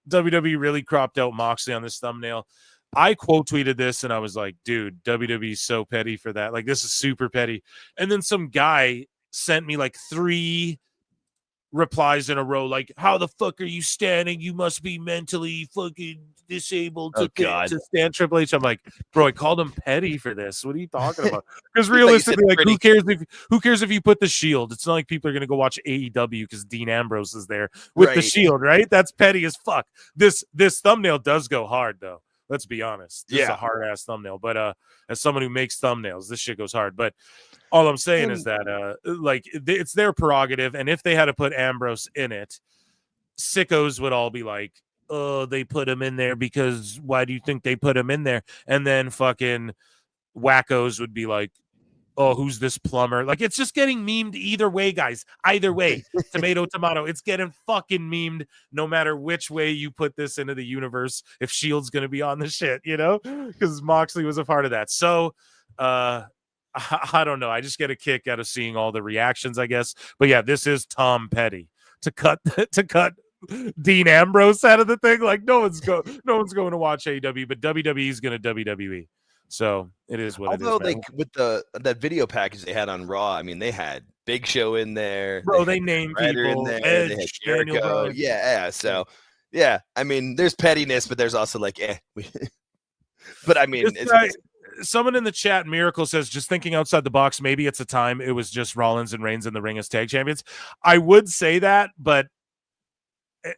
WWE really cropped out Moxley on this thumbnail. I quote tweeted this and I was like, dude, WWE's so petty for that. Like, this is super petty. And then some guy sent me like 3 replies in a row, like, how the fuck are you standing? You must be mentally fucking disabled to stand Triple H. I'm like, bro, I called him petty for this. What are you talking about? Because realistically, like, who cares if you put the Shield? It's not like people are gonna go watch AEW because Dean Ambrose is there with the Shield, right? That's petty as fuck. This thumbnail does go hard though. Let's be honest. This is a hard ass thumbnail. But as someone who makes thumbnails, this shit goes hard. But all I'm saying is that like, it's their prerogative, and if they had to put Ambrose in it, sickos would all be like, oh, they put him in there because why do you think they put him in there? And then fucking wackos would be like, oh, who's this plumber? Like, it's just getting memed either way, guys. Either way, tomato, tomato. It's getting fucking memed no matter which way you put this into the universe. If Shield's going to be on the shit, because Moxley was a part of that. So, I don't know. I just get a kick out of seeing all the reactions, I guess. But yeah, this is Tom Petty to cut Dean Ambrose out of the thing. Like, no one's going to watch AEW, but WWE is going to WWE. So it is what it is. Although, like, with that video package they had on Raw, I mean, they had Big Show in there, bro. They named people. Edge, they had Jericho. Yeah. So yeah, I mean, there's pettiness, but there's also like, But I mean, someone in the chat, Miracle, says, just thinking outside the box, maybe it's a time it was just Rollins and Reigns in the ring as tag champions. I would say that, but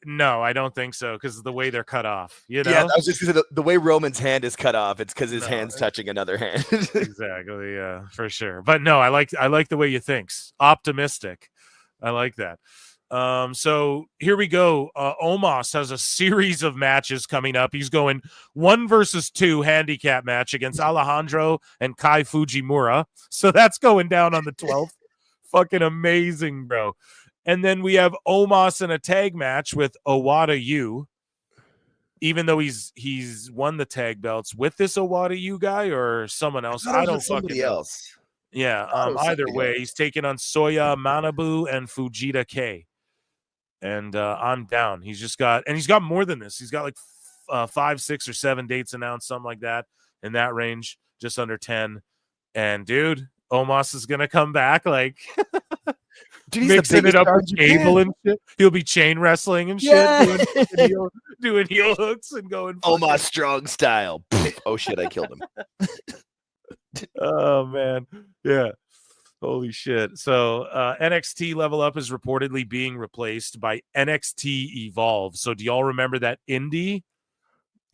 no, I don't think so, because of the way they're cut off. Yeah, I was just gonna say, the way Roman's hand is cut off, it's because his hand's touching another hand. Exactly, yeah, for sure. But no, I like the way you think. Optimistic. I like that. So here we go. Omos has a series of matches coming up. He's going 1 versus 2 handicap match against Alejandro and Kai Fujimura. So that's going down on the 12th. Fucking amazing, bro. And then we have Omos in a tag match with Owada Yu. even though he's won the tag belts with this Owada Yu guy or someone else. I don't fucking know. Else. Yeah. Either way, he's taking on Soya Manabu and Fujita K. And I'm down. He's got more than this. He's got like 5, 6, or 7 dates announced, something like that, in that range, just under 10. And dude, Omos is gonna come back, like dude, mixing it up with Cable and shit. He'll be chain wrestling and shit, doing heel hooks and going Omos strong style. Oh shit, I killed him. Oh man, yeah. Holy shit. So NXT Level Up is reportedly being replaced by NXT Evolve. So do y'all remember that indie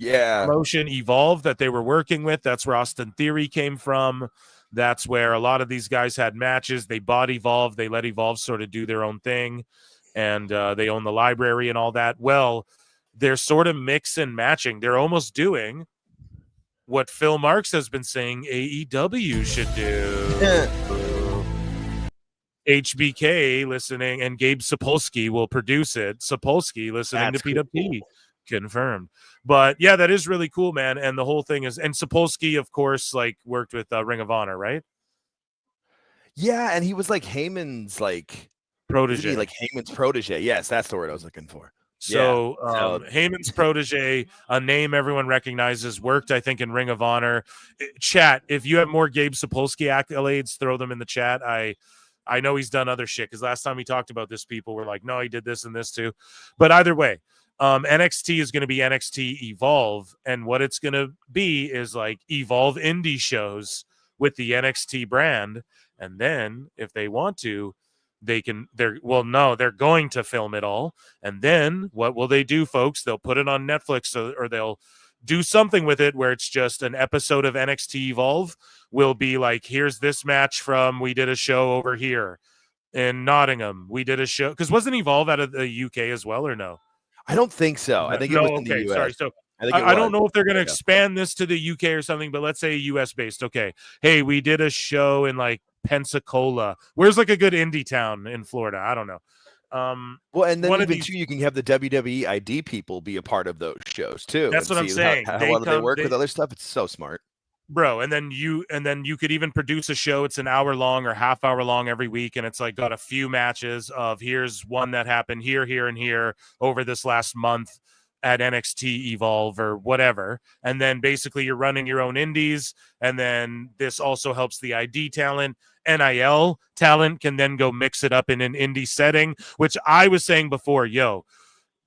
promotion Evolve that they were working with? That's where Austin Theory came from. That's where a lot of these guys had matches. They bought Evolve. They let Evolve sort of do their own thing. And they own the library and all that. Well, they're sort of mix and matching. They're almost doing what Phil Marks has been saying AEW should do. HBK listening, and Gabe Sapolsky will produce it. Sapolsky listening to PWT. Confirmed. But yeah, that is really cool, man. And the whole thing is, and Sapolsky, of course, like worked with Ring of Honor, right? Yeah, and he was like Heyman's like protege. Like Heyman's protege. Yes, that's the word I was looking for. So Heyman's protege, a name everyone recognizes, worked, I think, in Ring of Honor. Chat, if you have more Gabe Sapolsky accolades, throw them in the chat. I know he's done other shit, because last time we talked about this, people were like, no, he did this and this too. But either way, NXT is going to be NXT Evolve, and what it's going to be is like Evolve indie shows with the NXT brand, and then if they want to, they're going to film it all, and then what will they do, folks? They'll put it on Netflix, or they'll do something with it where it's just an episode of NXT Evolve will be like, here's this match from, we did a show over here in Nottingham. We did a show, because wasn't Evolve out of the UK as well, or no? I don't think so. I think it was in the US. Sorry. So I don't know if they're going to expand this to the UK or something, but let's say US based. Okay. Hey, we did a show in like Pensacola. Where's like a good indie town in Florida? I don't know. Well, and then even too, you can have the WWE ID people be a part of those shows too. That's what I'm saying. How well they work with other stuff. It's so smart, bro. And then you could even produce a show. It's an hour long or half hour long every week, and it's like got a few matches of here's one that happened here, here, and here over this last month at NXT Evolve or whatever. And then basically you're running your own indies, and then this also helps the ID talent. NIL talent can then go mix it up in an indie setting, which I was saying before,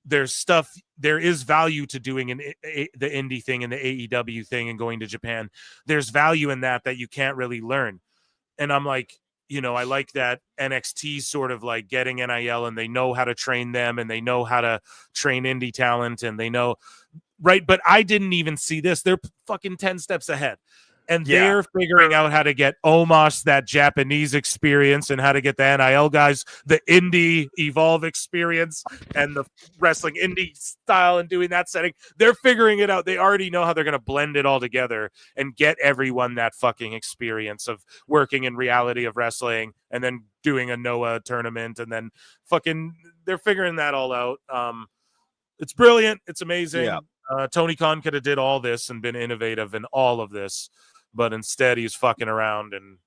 there is value to doing the indie thing and the AEW thing and going to Japan. There's value in that you can't really learn. And I'm like, I like that NXT sort of like getting NIL, and they know how to train them, and they know how to train indie talent, and they know, right? But I didn't even see this. They're fucking 10 steps ahead. And they're figuring out how to get Omos that Japanese experience, and how to get the NIL guys the indie Evolve experience and the wrestling indie style, and doing that setting. They're figuring it out. They already know how they're going to blend it all together and get everyone that fucking experience of working in reality of wrestling, and then doing a Noah tournament, and then they're figuring that all out. It's brilliant. It's amazing. Yeah. Tony Khan could have did all this and been innovative in all of this. But instead, he's fucking around and.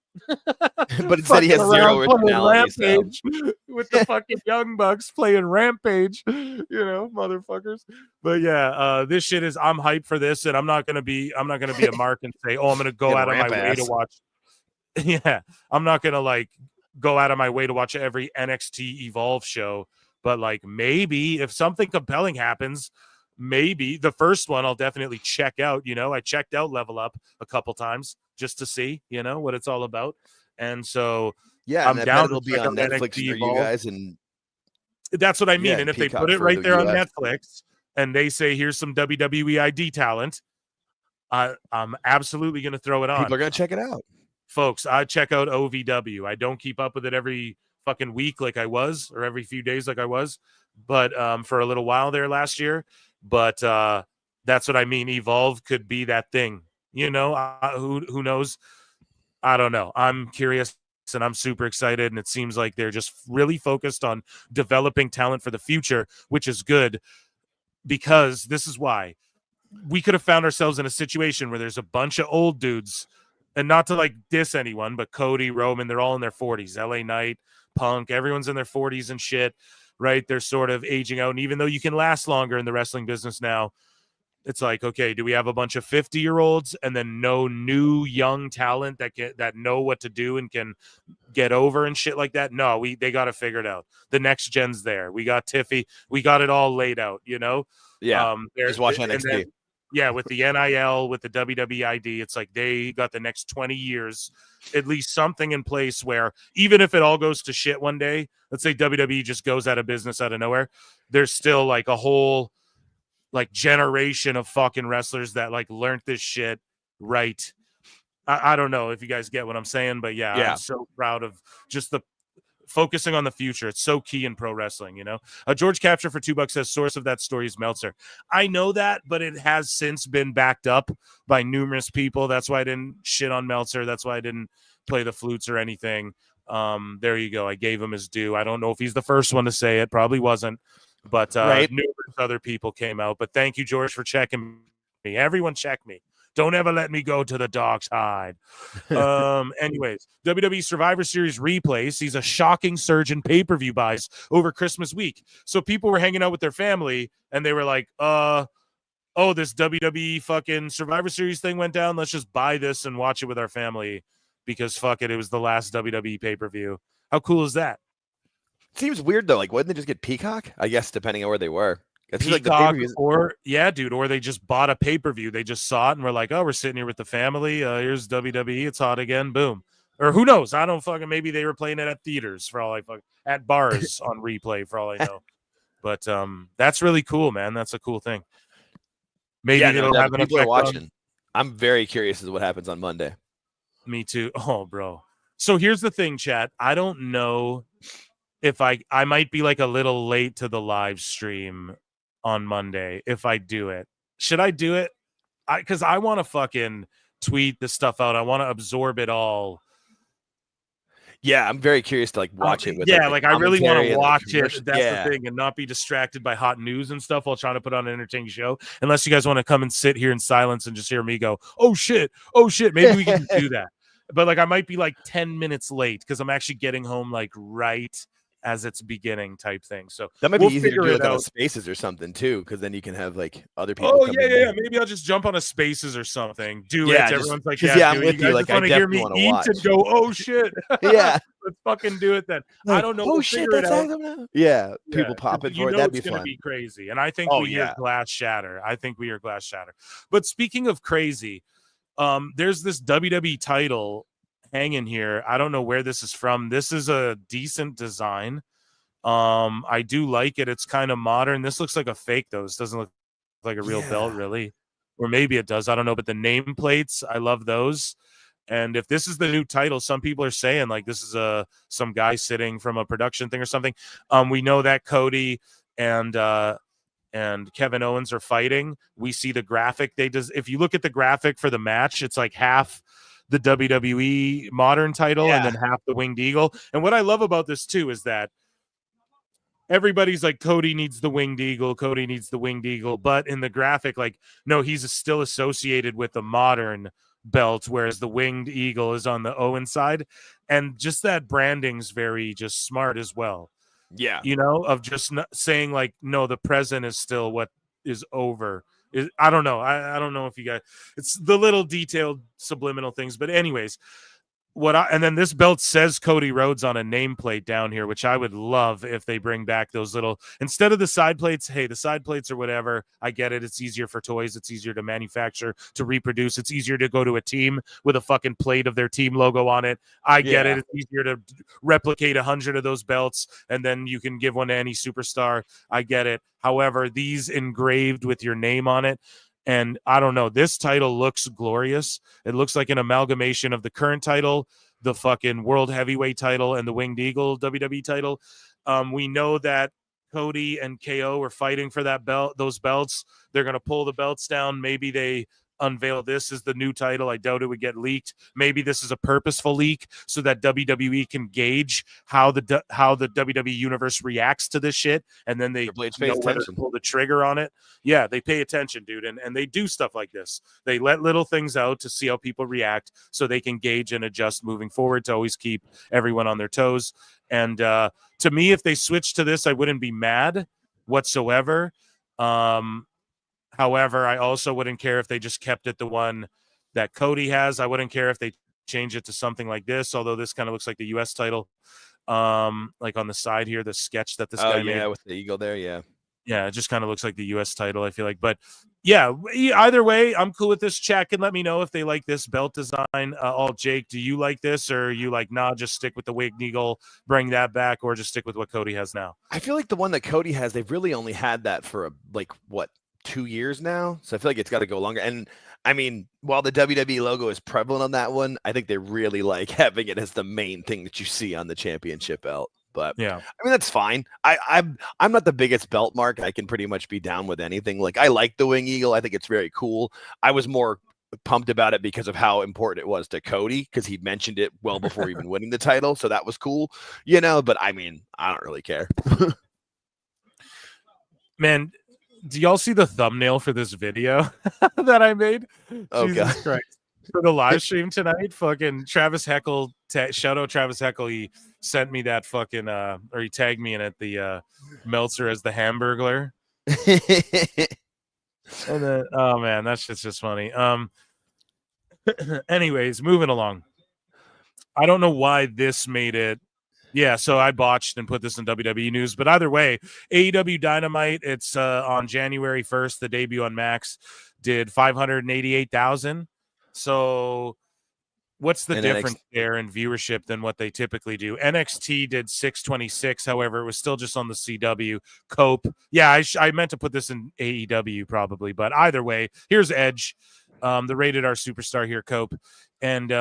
But instead, he has zero originality. Rampage with the fucking Young Bucks playing Rampage, motherfuckers. But yeah, this shit is. I'm hyped for this, and I'm not gonna be a mark and say, oh, I'm gonna go out of my way to watch. Yeah, I'm not gonna like go out of my way to watch every NXT Evolve show, but like maybe if something compelling happens. Maybe the first one I'll definitely check out. I checked out Level Up a couple times just to see, what it's all about. And so yeah, I'm down to be on Netflix for you guys, and that's what I mean. And if they put it right there on Netflix and they say here's some WWE ID talent, I'm absolutely going to throw it on. People are going to check it out, folks. I check out OVW. I don't keep up with it every fucking week like I was, or every few days like I was, but for a little while there last year. But that's what I mean. Evolve could be that thing, who knows? I don't know. I'm curious, and I'm super excited. And it seems like they're just really focused on developing talent for the future, which is good. because this is why. We could have found ourselves in a situation where there's a bunch of old dudes, and not to like diss anyone, but Cody, Roman, they're all in their 40s. LA Knight, Punk, everyone's in their 40s and shit, right? They're sort of aging out. And even though you can last longer in the wrestling business now, it's like, okay, do we have a bunch of 50-year-olds and then no new young talent that know what to do and can get over and shit like that? No, they got to figure it out. The next gen's there. We got Tiffy. We got it all laid out, you know? Yeah. Just watch NXT. Yeah, with the NIL, with the WWID, it's like they got the next 20 years, at least something in place where even if it all goes to shit one day, let's say WWE just goes out of business out of nowhere, there's still like a whole like generation of fucking wrestlers that like learned this shit right. I don't know if you guys get what I'm saying, but yeah. I'm so proud of just the focusing on the future. It's so key in pro wrestling, you know. George Capture for $2 says source of that story is Meltzer. I know that, but it has since been backed up by numerous people. That's why I didn't shit on Meltzer. That's why I didn't play the flutes or anything. There you go. I gave him his due. I don't know if he's the first one to say it. Probably wasn't, but numerous other people came out. But thank you, George, for checking me. Everyone check me. Don't ever let me go to the dark side. Anyways, WWE Survivor Series replay sees a shocking surge in pay-per-view buys over Christmas week. So people were hanging out with their family and they were like, oh, this WWE fucking Survivor Series thing went down. Let's just buy this and watch it with our family because fuck it. It was the last WWE pay-per-view. How cool is that? Seems weird though. Like, wouldn't they just get Peacock? I guess depending on where they were. It's Peacock, like or they just bought a pay-per-view. They just saw it and were like, oh, we're sitting here with the family. Here's WWE. It's hot again. Boom. Or who knows? I don't fucking, maybe they were playing it at theaters for all I fucking, at bars on replay for all I know. But that's really cool, man. That's a cool thing. Maybe it'll have an people effect are watching. I'm very curious as to what happens on Monday. Me too. Oh, bro. So here's the thing, chat. I don't know if I might be like a little late to the live stream on Monday if I do it. Should I do it? Because I want to fucking tweet this stuff out. I want to absorb it all. Yeah, I'm very curious to like watch it. With, I really want to watch it. That's the thing, and not be distracted by hot news and stuff while trying to put on an entertaining show. Unless you guys want to come and sit here in silence and just hear me go, oh shit, maybe we can do that. But like I might be like 10 minutes late because I'm actually getting home like right as it's beginning type thing. So that might be easier to do it on Spaces or something too, because then you can have like other people. Oh yeah. Maybe I'll just jump on a Spaces or something. Everyone's like, I'm with you. Like, I want to hear me eat watch. and go, oh shit. Yeah, let's fucking do it then. Like, I don't know. Oh shit, that's awesome. Yeah, people popping for it. That'd be fun. Be crazy, and I think we hear glass shatter. But speaking of crazy, there's this WWE title hanging here. I don't know where this is from. This is a decent design. I do like it. It's kind of modern. This looks like a fake though. This doesn't look like a real belt really, or maybe it does. I don't know. But the nameplates, I love those. And if this is the new title, some people are saying like this is some guy sitting from a production thing or something. We know that Cody and Kevin Owens are fighting. We see the graphic if you look at the graphic for the match, it's like half the WWE modern title and then half the Winged Eagle. And what I love about this too is that everybody's like, Cody needs the Winged Eagle. But in the graphic, like, no, he's still associated with the modern belt, whereas the Winged Eagle is on the Owen side. And just that branding's very just smart as well. Yeah. You know, of just saying like, no, the present is still what is over. I don't know. I don't know if you guys, it's the little detailed subliminal things, but anyways, and then this belt says Cody Rhodes on a nameplate down here, which I would love if they bring back those little, instead of the side plates. Hey, the side plates or whatever, I get it. It's easier for toys. It's easier to manufacture, to reproduce. It's easier to go to a team with a fucking plate of their team logo on it. I get it. It's easier to replicate 100 of those belts, and then you can give one to any superstar. I get it. However, these engraved with your name on it, and I don't know, this title looks glorious. It looks like an amalgamation of the current title, the fucking World Heavyweight title, and the Winged Eagle WWE title. We know that Cody and KO are fighting for that belt, those belts. They're going to pull the belts down. Maybe they unveil this as the new title. I doubt it would get leaked. Maybe this is a purposeful leak so that WWE can gauge how the WWE universe reacts to this shit, and then they know whether to pull the trigger on it. Yeah, they pay attention, dude, and they do stuff like this. They let little things out to see how people react so they can gauge and adjust moving forward to always keep everyone on their toes. And to me, if they switch to this, I wouldn't be mad whatsoever. However, I also wouldn't care if they just kept it the one that Cody has. I wouldn't care if they change it to something like this, although this kind of looks like the U.S. title. Like on the side here, the sketch that this guy made. With the eagle there, yeah. Yeah, it just kind of looks like the U.S. title, I feel like. But yeah, either way, I'm cool with this. Chat can let me know if they like this belt design. Jake, do you like this, or are you like, nah, just stick with the winged eagle, bring that back, or just stick with what Cody has now? I feel like the one that Cody has, they've really only had that for 2 years now. So I feel like it's got to go longer. And I mean, while the WWE logo is prevalent on that one, I think they really like having it as the main thing that you see on the championship belt. But yeah, I mean, that's fine. I'm not the biggest belt mark. I can pretty much be down with anything. Like, I like the wing eagle. I think it's very cool. I was more pumped about it because of how important it was to Cody, because he mentioned it well before even winning the title. So that was cool, but I mean, I don't really care. Man, do y'all see the thumbnail for this video that I made? Oh, Jesus God. Christ. For the live stream tonight, fucking Travis Heckle, shout out Travis Heckle. He sent me that fucking, or he tagged me in it, the Meltzer as the Hamburglar. And then, oh man, that shit's just funny. Anyways, moving along. I don't know why this made it. Yeah, so I botched and put this in WWE news, but either way, AEW Dynamite, it's on January 1st, the debut on Max, did 588,000. So what's the difference there in viewership than what they typically do? NXT did 626. However, it was still just on the CW. Cope. Yeah, I meant to put this in AEW probably, but either way, here's Edge, the rated R superstar here, Cope. And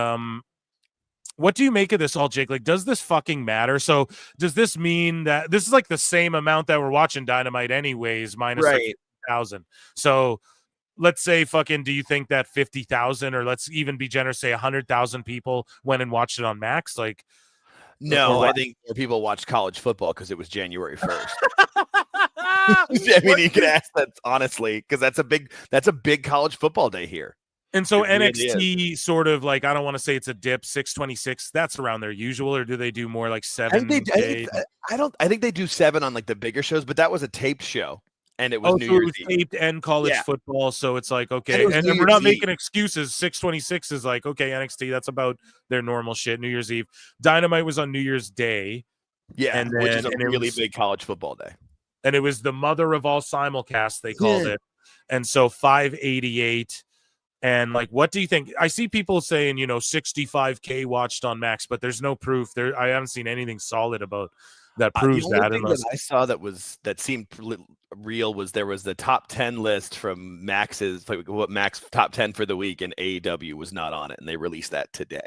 what do you make of this all, Jake? Like, does this fucking matter? So does this mean that this is like the same amount that we're watching Dynamite anyways, minus like 50,000? So let's say fucking, do you think that 50,000, or let's even be generous, say 100,000 people went and watched it on Max? Like, no, I think more people watched college football because it was January 1st. I mean, you can ask that honestly, because that's a big college football day here. And so NXT sort of like, I don't want to say it's a dip, 626. That's around their usual, or do they do more like 7? I think they do 7 on like the bigger shows, but that was a taped show. And it was New Year's Eve. Taped and college football, so it's like, okay. And we're not making excuses. 626 is like, okay, NXT, that's about their normal shit. New Year's Eve. Dynamite was on New Year's Day. Yeah, and which is a really big college football day. And it was the mother of all simulcasts, they called it. And so 588. And like, what do you think? I see people saying, 65K watched on Max, but there's no proof. I haven't seen anything solid about that proves that. That I saw that seemed real was there was the top 10 list from Max's, like what Max top 10 for the week, and AEW was not on it, and they released that today.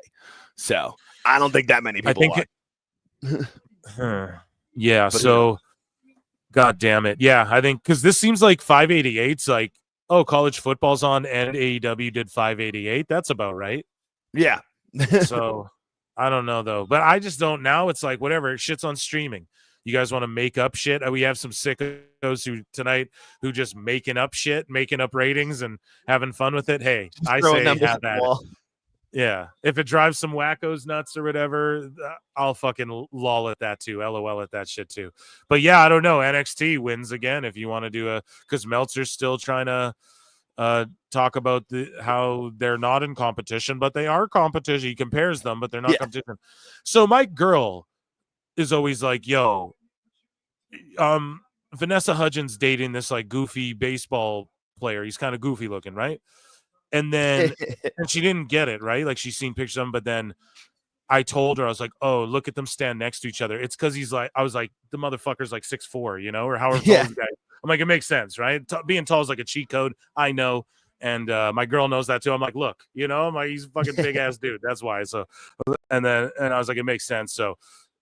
So I don't think that many people yeah. So God damn it. Yeah, I think because this seems like 588's like, oh, college football's on and AEW did 588. That's about right. Yeah. So I don't know though, but I just don't. Now it's like whatever, shit's on streaming. You guys want to make up shit? We have some sickos who just making up shit, making up ratings and having fun with it. Hey, I say have that. Yeah, if it drives some wackos nuts or whatever, I'll fucking lol at that too, LOL at that shit too. But yeah, I don't know. NXT wins again if you want to do because Meltzer's still trying to talk about how they're not in competition, but they are competition. He compares them, but they're not competition. So my girl is always like, yo, Vanessa Hudgens dating this like goofy baseball player. He's kind of goofy looking, right? And then and she didn't get it, right? Like she's seen pictures of him, but then I told her, I was like, oh, look at them stand next to each other. It's because he's like, I was like, the motherfucker's like 6'4", or however tall the guy. I'm like, it makes sense, right? Being tall is like a cheat code. I know. And my girl knows that too. I'm like, look, I'm like, he's a fucking big ass dude. That's why. So, and I was like, it makes sense. So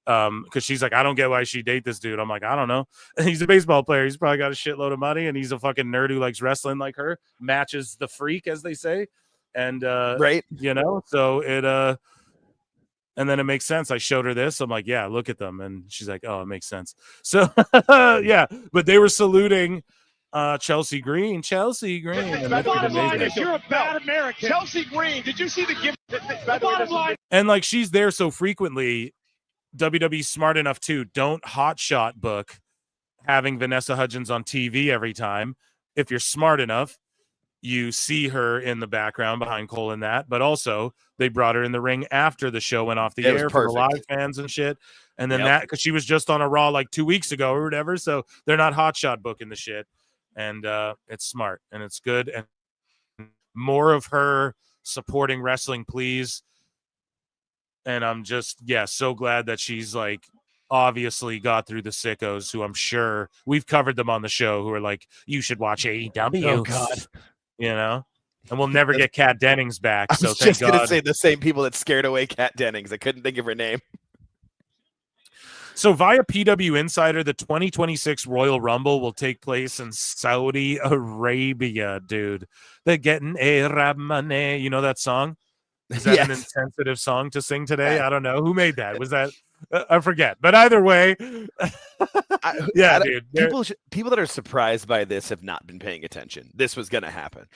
Because she's like, I don't get why she date this dude. I'm like, I don't know. He's a baseball player. He's probably got a shitload of money, and he's a fucking nerd who likes wrestling like her. Matches the freak, as they say. And right, you know, so it and then it makes sense. I showed her this. I'm like, yeah, look at them. And she's like, oh, it makes sense. So yeah, but they were saluting Chelsea Green. The bottom line is you're a bad American. Chelsea Green, did you see the gift? The bottom line. And like, she's there so frequently. WWE smart enough to don't hotshot book having Vanessa Hudgens on TV every time. If you're smart enough, you see her in the background behind Cole and that, but also they brought her in the ring after the show went off the air for the live fans and shit. And then that, because she was just on a Raw like 2 weeks ago or whatever, so they're not hotshot booking the shit. And it's smart and it's good. And more of her supporting wrestling, please. And I'm just, so glad that she's like obviously got through the sickos who I'm sure we've covered them on the show who are like, you should watch AEW. Oh, God. You know, and we'll never get Kat Dennings back. So I was just going to say the same people that scared away Kat Dennings. I couldn't think of her name. So via PW Insider, the 2026 Royal Rumble will take place in Saudi Arabia, dude. They're getting Arab money. You know that song? Is that an insensitive song to sing today? I don't know. Who made that? Was that? I forget. But either way, dude. People that are surprised by this have not been paying attention. This was going to happen.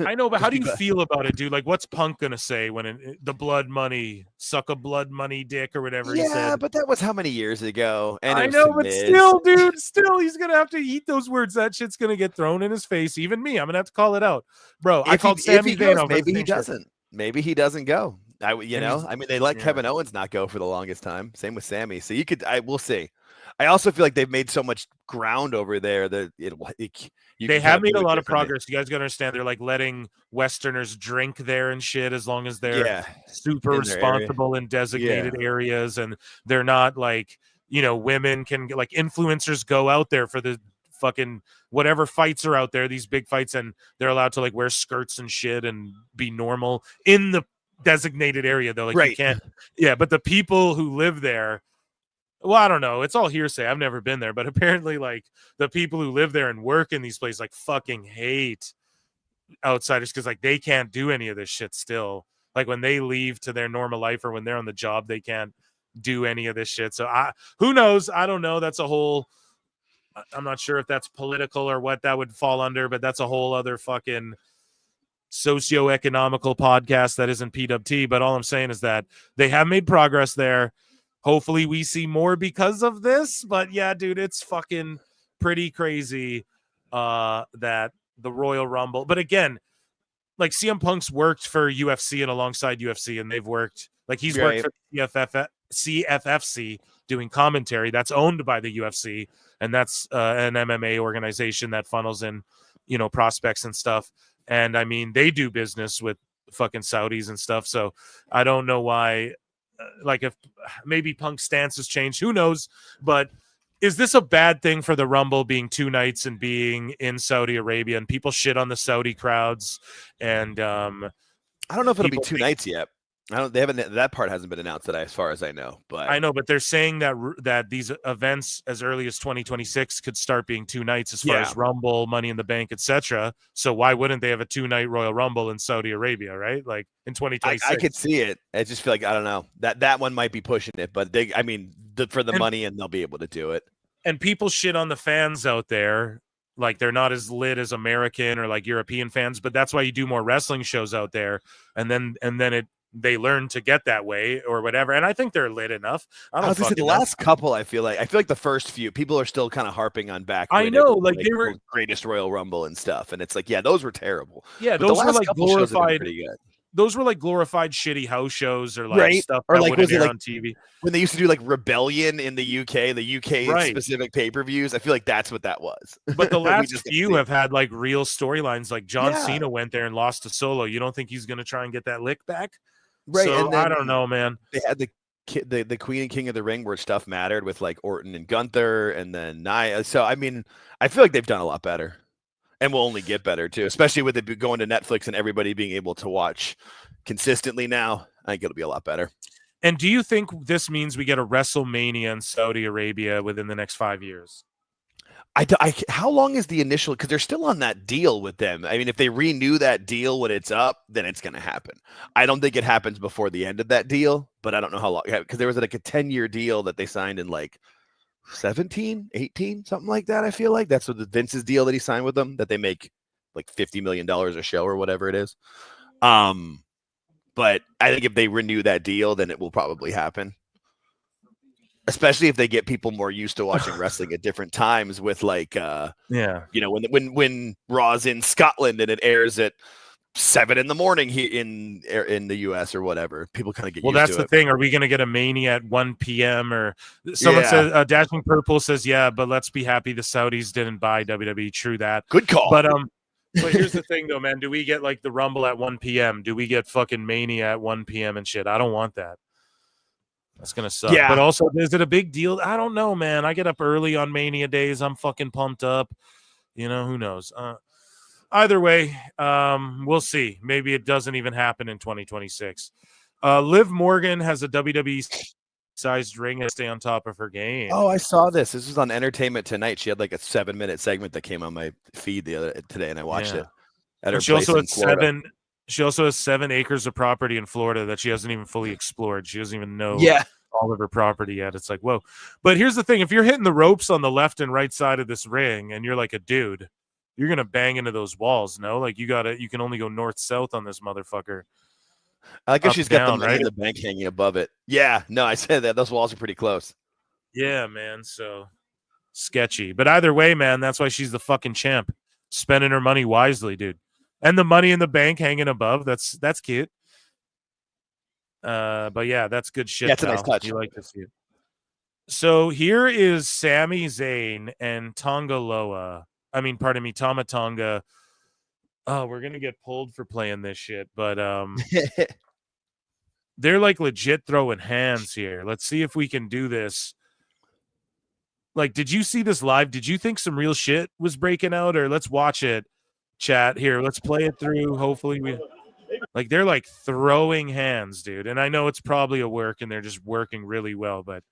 I know, but how do you feel about it, dude? Like, what's Punk going to say when the blood money, suck a blood money dick or whatever he said? Yeah, but that was how many years ago? And I know, but still, dude, he's going to have to eat those words. That shit's going to get thrown in his face. Even me, I'm going to have to call it out. Bro, I called Sami Zayn. Maybe he doesn't. Maybe he doesn't go. I mean, they let Kevin Owens not go for the longest time. Same with Sammy. So we'll see. I also feel like they've made so much ground over there that they have made a lot of progress. You guys got to understand. They're like letting Westerners drink there and shit as long as they're super responsible in designated areas, and they're not like, women can like influencers go out there for the fucking whatever fights are out there, these big fights, and they're allowed to like wear skirts and shit and be normal in the designated area though. Like you can't. Yeah, but the people who live there, well, I don't know. It's all hearsay. I've never been there, but apparently like the people who live there and work in these places like fucking hate outsiders because like they can't do any of this shit still. Like when they leave to their normal life or when they're on the job, they can't do any of this shit. So who knows? I don't know. That's a whole, I'm not sure if that's political or what that would fall under, but that's a whole other fucking socio-economical podcast that isn't PWT. But all I'm saying is that they have made progress there. Hopefully we see more because of this. But yeah, dude, it's fucking pretty crazy that the Royal Rumble. But again, like CM Punk's worked for UFC and alongside UFC, and they've worked like he's worked for CFFC doing commentary that's owned by the UFC, and that's an MMA organization that funnels in, prospects and stuff. And I mean, they do business with fucking Saudis and stuff. So I don't know why, like if maybe Punk's stance has changed, who knows? But is this a bad thing for the Rumble being 2 nights and being in Saudi Arabia and people shit on the Saudi crowds? And I don't know if it'll be 2 nights yet. That part hasn't been announced as far as I know, but I know, but they're saying that these events as early as 2026 could start being 2 nights as far as Rumble, Money in the Bank, etc. So why wouldn't they have a 2-night Royal Rumble in Saudi Arabia, right? Like in 2026. I could see it. I just feel like, I don't know, that one might be pushing it, but for the money, and they'll be able to do it. And people shit on the fans out there. Like they're not as lit as American or like European fans, but that's why you do more wrestling shows out there. And then they learn to get that way or whatever. And I think they're lit enough. I was gonna say the last couple, I feel like the first few people are still kind of harping on back. I know, like they were greatest Royal Rumble and stuff. And it's like, yeah, those were terrible. Yeah, those were like glorified. Those were like glorified shitty house shows or like stuff or like was it like on TV when they used to do like Rebellion in the UK specific pay-per-views. I feel like that's what that was. But the last few have had like real storylines. Like John Cena went there and lost to Solo. You don't think he's going to try and get that lick back? Right. So, and then I don't know, man. They had the Queen and King of the Ring where stuff mattered with like Orton and Gunther and then Nia. So, I mean, I feel like they've done a lot better. And will only get better too, especially with it going to Netflix and everybody being able to watch consistently now. I think it'll be a lot better. And do you think this means we get a WrestleMania in Saudi Arabia within the next 5 years? How long is the initial? Because they're still on that deal with them. I mean, if they renew that deal when it's up, then it's going to happen. I don't think it happens before the end of that deal, but I don't know how long. Because there was like a 10-year deal that they signed in like 17, 18, something like that. I feel like that's what the Vince's deal that he signed with them, that they make like $50 million a show or whatever it is. But I think if they renew that deal, then it will probably happen. Especially if they get people more used to watching wrestling at different times with like, when Raw's in Scotland and it airs at 7 a.m. here in the US or whatever, people kind of get used to it. Well, that's the thing. Are we going to get a Mania at 1 p.m. or someone says, Dashing Purple says, yeah, but let's be happy the Saudis didn't buy WWE. True that. Good call. But here's the thing though, man. Do we get like the Rumble at 1 p.m.? Do we get fucking Mania at 1 p.m. and shit? I don't want that. That's going to suck. Yeah. But also, is it a big deal? I don't know, man. I get up early on Mania days. I'm fucking pumped up. Who knows? Either way, we'll see. Maybe it doesn't even happen in 2026. Liv Morgan has a WWE-sized ring to stay on top of her game. Oh, I saw this. This was on Entertainment Tonight. She had like a 7-minute segment that came on my feed today, and I watched it. At her she also place in Florida. She also has 7 acres of property in Florida that she hasn't even fully explored. She doesn't even know all of her property yet. It's like, whoa. But here's the thing. If you're hitting the ropes on the left and right side of this ring and you're like a dude, you're going to bang into those walls, no? Like you can only go north-south on this motherfucker. I like if she's got the money in the bank hanging above it. Yeah, no, I said that. Those walls are pretty close. Yeah, man. So sketchy. But either way, man, that's why she's the fucking champ. Spending her money wisely, dude. And the money in the bank hanging above, that's cute. But yeah, that's good shit. That's a nice touch. You like to see it. So here is Sami Zayn and Tama Tonga. Oh, we're gonna get pulled for playing this shit, but they're like legit throwing hands here. Let's see if we can do this. Like, did you see this live? Did you think some real shit was breaking out? Or let's watch it. Chat here, let's play it through. Hopefully they're like throwing hands, dude. And I know it's probably a work and they're just working really well, but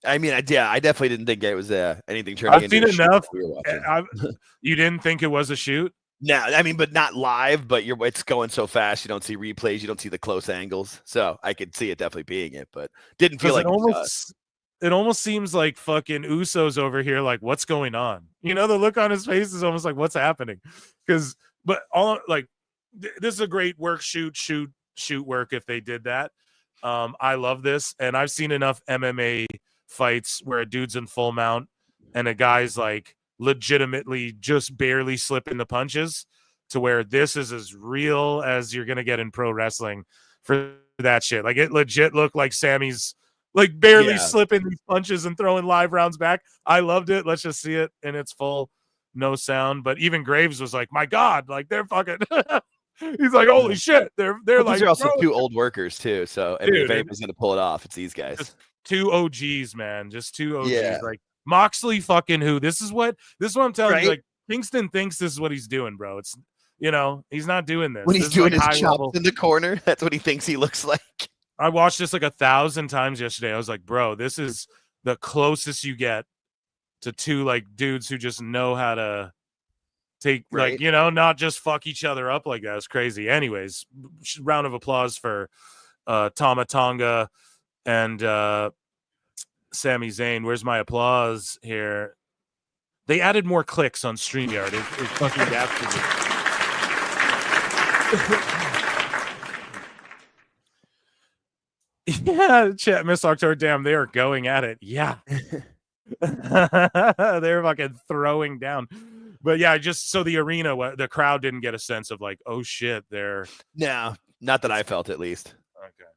I mean, I definitely didn't think it was anything turning into I've seen enough. You didn't think it was a shoot? No, I mean, but not live, but it's going so fast. You don't see replays. You don't see the close angles. So I could see it definitely being it, but didn't feel like it almost seems like fucking Uso's over here. Like, what's going on? The look on his face is almost like, what's happening? This is a great work, shoot work if they did that. I love this. And I've seen enough MMA fights where a dude's in full mount and a guy's like legitimately just barely slipping the punches, to where this is as real as you're going to get in pro wrestling for that shit. Like, it legit looked like Sammy's like barely slipping these punches and throwing live rounds back. I loved it. Let's just see it in its full, no sound. But even Graves was like, my God, like they're fucking he's like, holy shit. They're like, these are also 2 old workers too. So I mean, if anybody's gonna pull it off, it's these guys. Just 2 OGs, man. Just 2 OGs. Yeah. Like Moxley fucking who? This is what I'm telling you. Like, Kingston thinks this is what he's doing, bro. It's he's not doing this. When he's doing his chops in the corner, that's what he thinks he looks like. I watched this like 1,000 times yesterday. I was like, bro, this is the closest you get to 2 like dudes who just know how to take like, not just fuck each other up like that. It's crazy. Anyways, round of applause for Tama Tonga and Sami Zayn. Where's my applause here? They added more clicks on StreamYard. It fucking adapted it. Yeah, chat, Miss October, damn, they are going at it. Yeah. They're fucking throwing down. But yeah, just so the arena, the crowd didn't get a sense of like, oh shit, they're... No, not that I felt at least. Okay.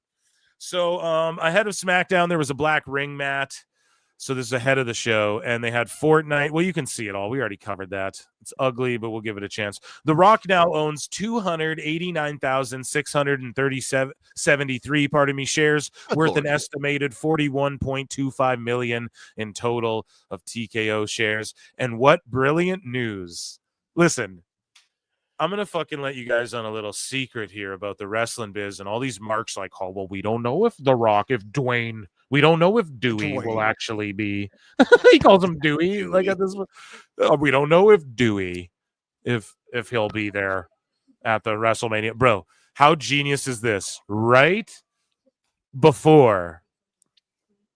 So ahead of SmackDown, there was a black ring mat. So this is ahead of the show, and they had Fortnite. Well, you can see it all. We already covered that. It's ugly, but we'll give it a chance. The Rock now owns 289,673 shares, worth an estimated $41.25 million in total of TKO shares. And what brilliant news. Listen, I'm going to fucking let you guys on a little secret here about the wrestling biz and all these marks like, oh, well, we don't know if The Rock, if Dwayne, we don't know if Dewey will actually be, he calls him Dewey. Like at this, we don't know if Dewey, if he'll be there at the WrestleMania. Bro, how genius is this? Right before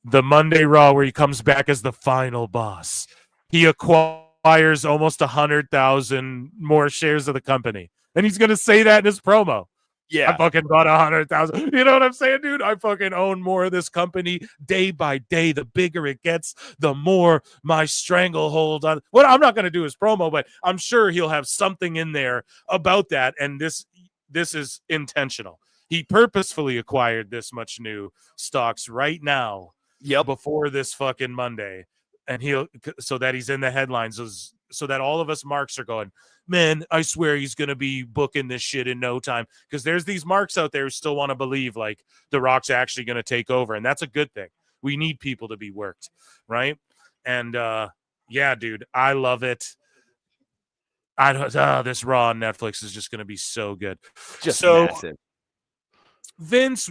the Monday Raw where he comes back as the final boss, he acquires almost 100,000 more shares of the company. And he's going to say that in his promo. Yeah. I fucking bought 100,000. You know what I'm saying, dude? I fucking own more of this company day by day. The bigger it gets, the more my stranglehold on. Well, I'm not going to do his promo, but I'm sure he'll have something in there about that. And this is intentional. He purposefully acquired this much new stocks right now. Yep. Before this fucking Monday. And so that he's in the headlines, so that all of us marks are going, man, I swear he's going to be booking this shit in no time. Because there's these marks out there who still want to believe like The Rock's actually going to take over. And that's a good thing. We need people to be worked. Right. And yeah, dude, I love it. This Raw on Netflix is just going to be so good. Just massive. Vince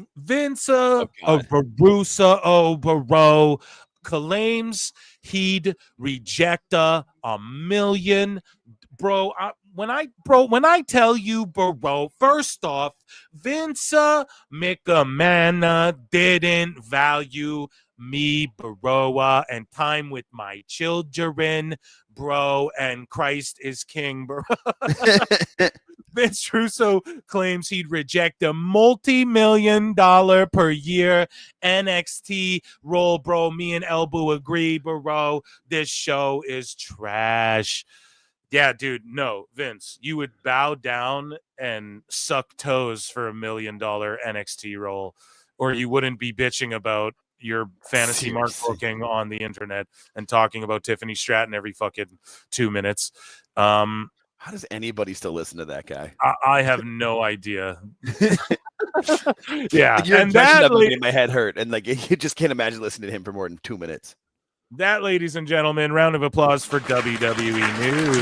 Baro claims he'd reject $1 million. Bro, when I tell you, bro, first off, Vince McMahon didn't value me, bro, and time with my children, bro, and Christ is king, bro. Vince Russo claims he'd reject a multi-million-dollar per year NXT role, bro. Me and Elbow agree, bro. This show is trash. Yeah, dude, no, Vince, you would bow down and suck toes for $1 million NXT role, or you wouldn't be bitching about your fantasy mark booking on the internet and talking about Tiffany Stratton every fucking 2 minutes. How does anybody still listen to that guy? I have no idea. Yeah, your and that made my head hurt, and like you just can't imagine listening to him for more than 2 minutes. That, ladies and gentlemen, round of applause for WWE News.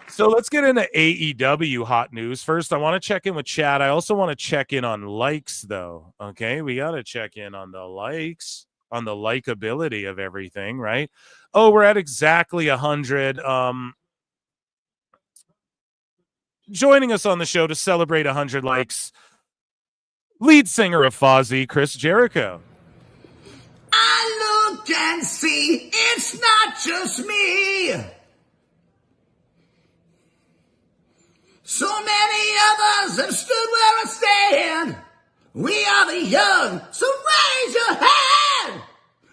So let's get into AEW hot news. First, I want to check in with chat. I also want to check in on likes, though. Okay, we got to check in on the likes, on the likability of everything, right? Oh, we're at exactly 100. Joining us on the show to celebrate 100 likes, lead singer of Fozzy, Chris Jericho. I look and see it's not just me. So many others have stood where I stand. We are the young, so raise your hand.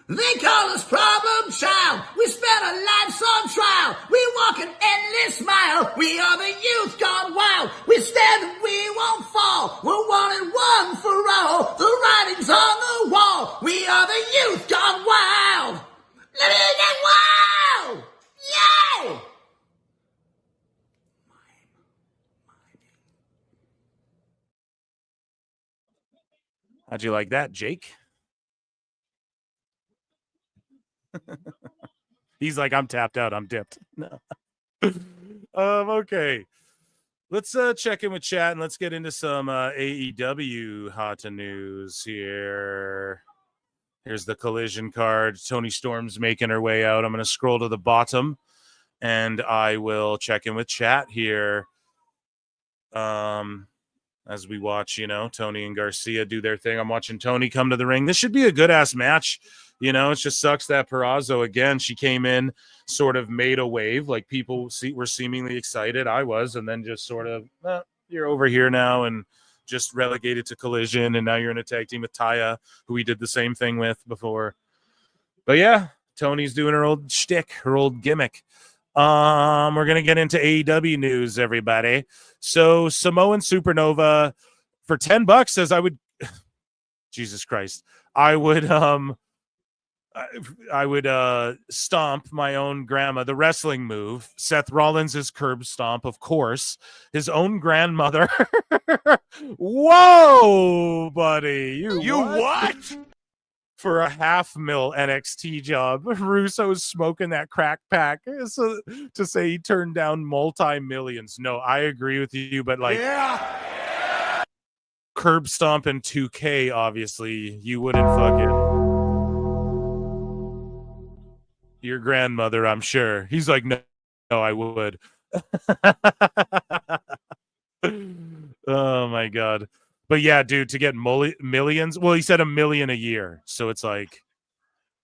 They call us problem child. We spent our lives on trial. We walk an endless mile. We are the youth gone wild. We stand and we won't fall. We're one and one for all. The writing's on the wall. We are the youth gone wild. Let me get wild! Yay! How'd you like that, Jake? He's like, I'm tapped out. I'm dipped. No. Okay. Let's check in with chat and let's get into some AEW hot news here. Here's the Collision card. Toni Storm's making her way out. I'm going to scroll to the bottom and I will check in with chat here. As we watch, Tony and Garcia do their thing. I'm watching Tony come to the ring. This should be a good-ass match. It just sucks that Purrazzo, again, she came in, sort of made a wave. Like, people were seemingly excited. I was. And then just sort of, you're over here now and just relegated to Collision. And now you're in a tag team with Taya, who we did the same thing with before. But, yeah, Tony's doing her old shtick, her old gimmick. We're going to get into AEW news, everybody. So Samoan Supernova for $10 says I would Jesus Christ. I would stomp my own grandma. The wrestling move. Seth Rollins is curb stomp, of course. His own grandmother. Whoa, buddy. You what? for a $500,000 NXT job. Russo's smoking that crack pack so, to say he turned down multi-millions. No, I agree with you, but like curb stomping 2K, obviously, you wouldn't fuck it. Your grandmother, I'm sure. He's like, no, I would. Oh my God. But yeah, dude, to get millions, well, he said $1 million a year. So it's like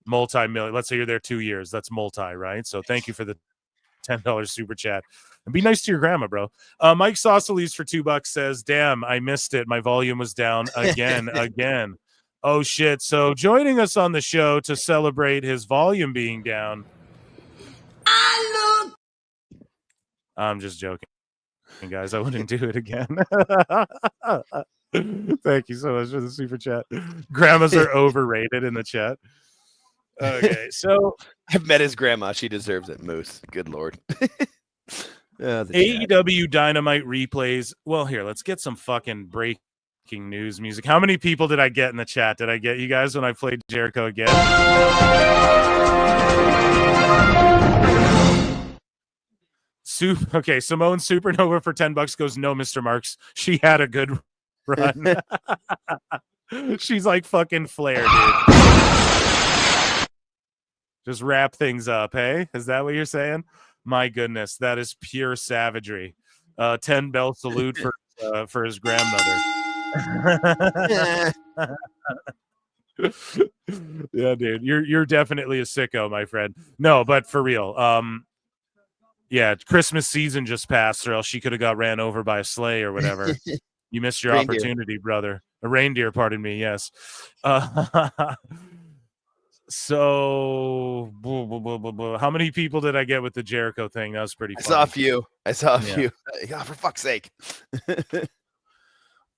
multi-million. Let's say you're there 2 years. That's multi, right? So thank you for the $10 super chat. And be nice to your grandma, bro. Mike Sausalis for $2 says, damn, I missed it. My volume was down again. Oh, shit. So joining us on the show to celebrate his volume being down. I'm just joking, guys. I wouldn't do it again. Thank you so much for the super chat. Grandmas are overrated in the chat. Okay, so I've met his grandma. She deserves it, Moose. Good Lord. AEW Dynamite replays. Well, here, let's get some fucking breaking news music. How many people did I get in the chat? Did I get you guys when I played Jericho again? Okay, Simone Supernova for $10 goes, no, Mr. Marks. She had a good run. She's like fucking Flair, dude. Just wrap things up, hey? Is that what you're saying? My goodness, that is pure savagery. 10 bell salute for his grandmother. Yeah, dude, you're definitely a sicko, my friend. No, but for real, yeah, Christmas season just passed, or else she could have got ran over by a sleigh or whatever. You missed your opportunity, brother. A reindeer, pardon me. Yes. So, how many people did I get with the Jericho thing? That was pretty funny. I saw a few. Oh, for fuck's sake.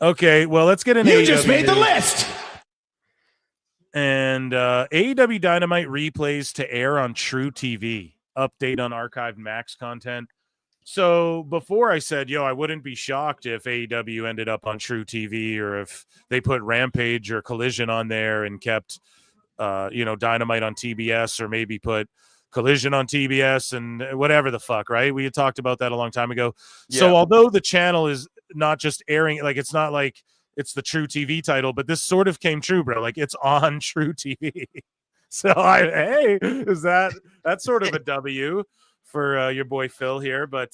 Okay, well, let's get an You AEW just made the news. list. And AEW Dynamite replays to air on True TV. Update on archived Max content. So before I said, I wouldn't be shocked if AEW ended up on True TV, or if they put Rampage or Collision on there and kept Dynamite on TBS, or maybe put Collision on TBS and whatever the fuck, right? We had talked about that a long time ago. Yeah. So although the channel is not just airing, like it's not like it's the True TV title, but this sort of came true, bro. Like it's on True TV. So that's sort of a W for your boy Phil here, but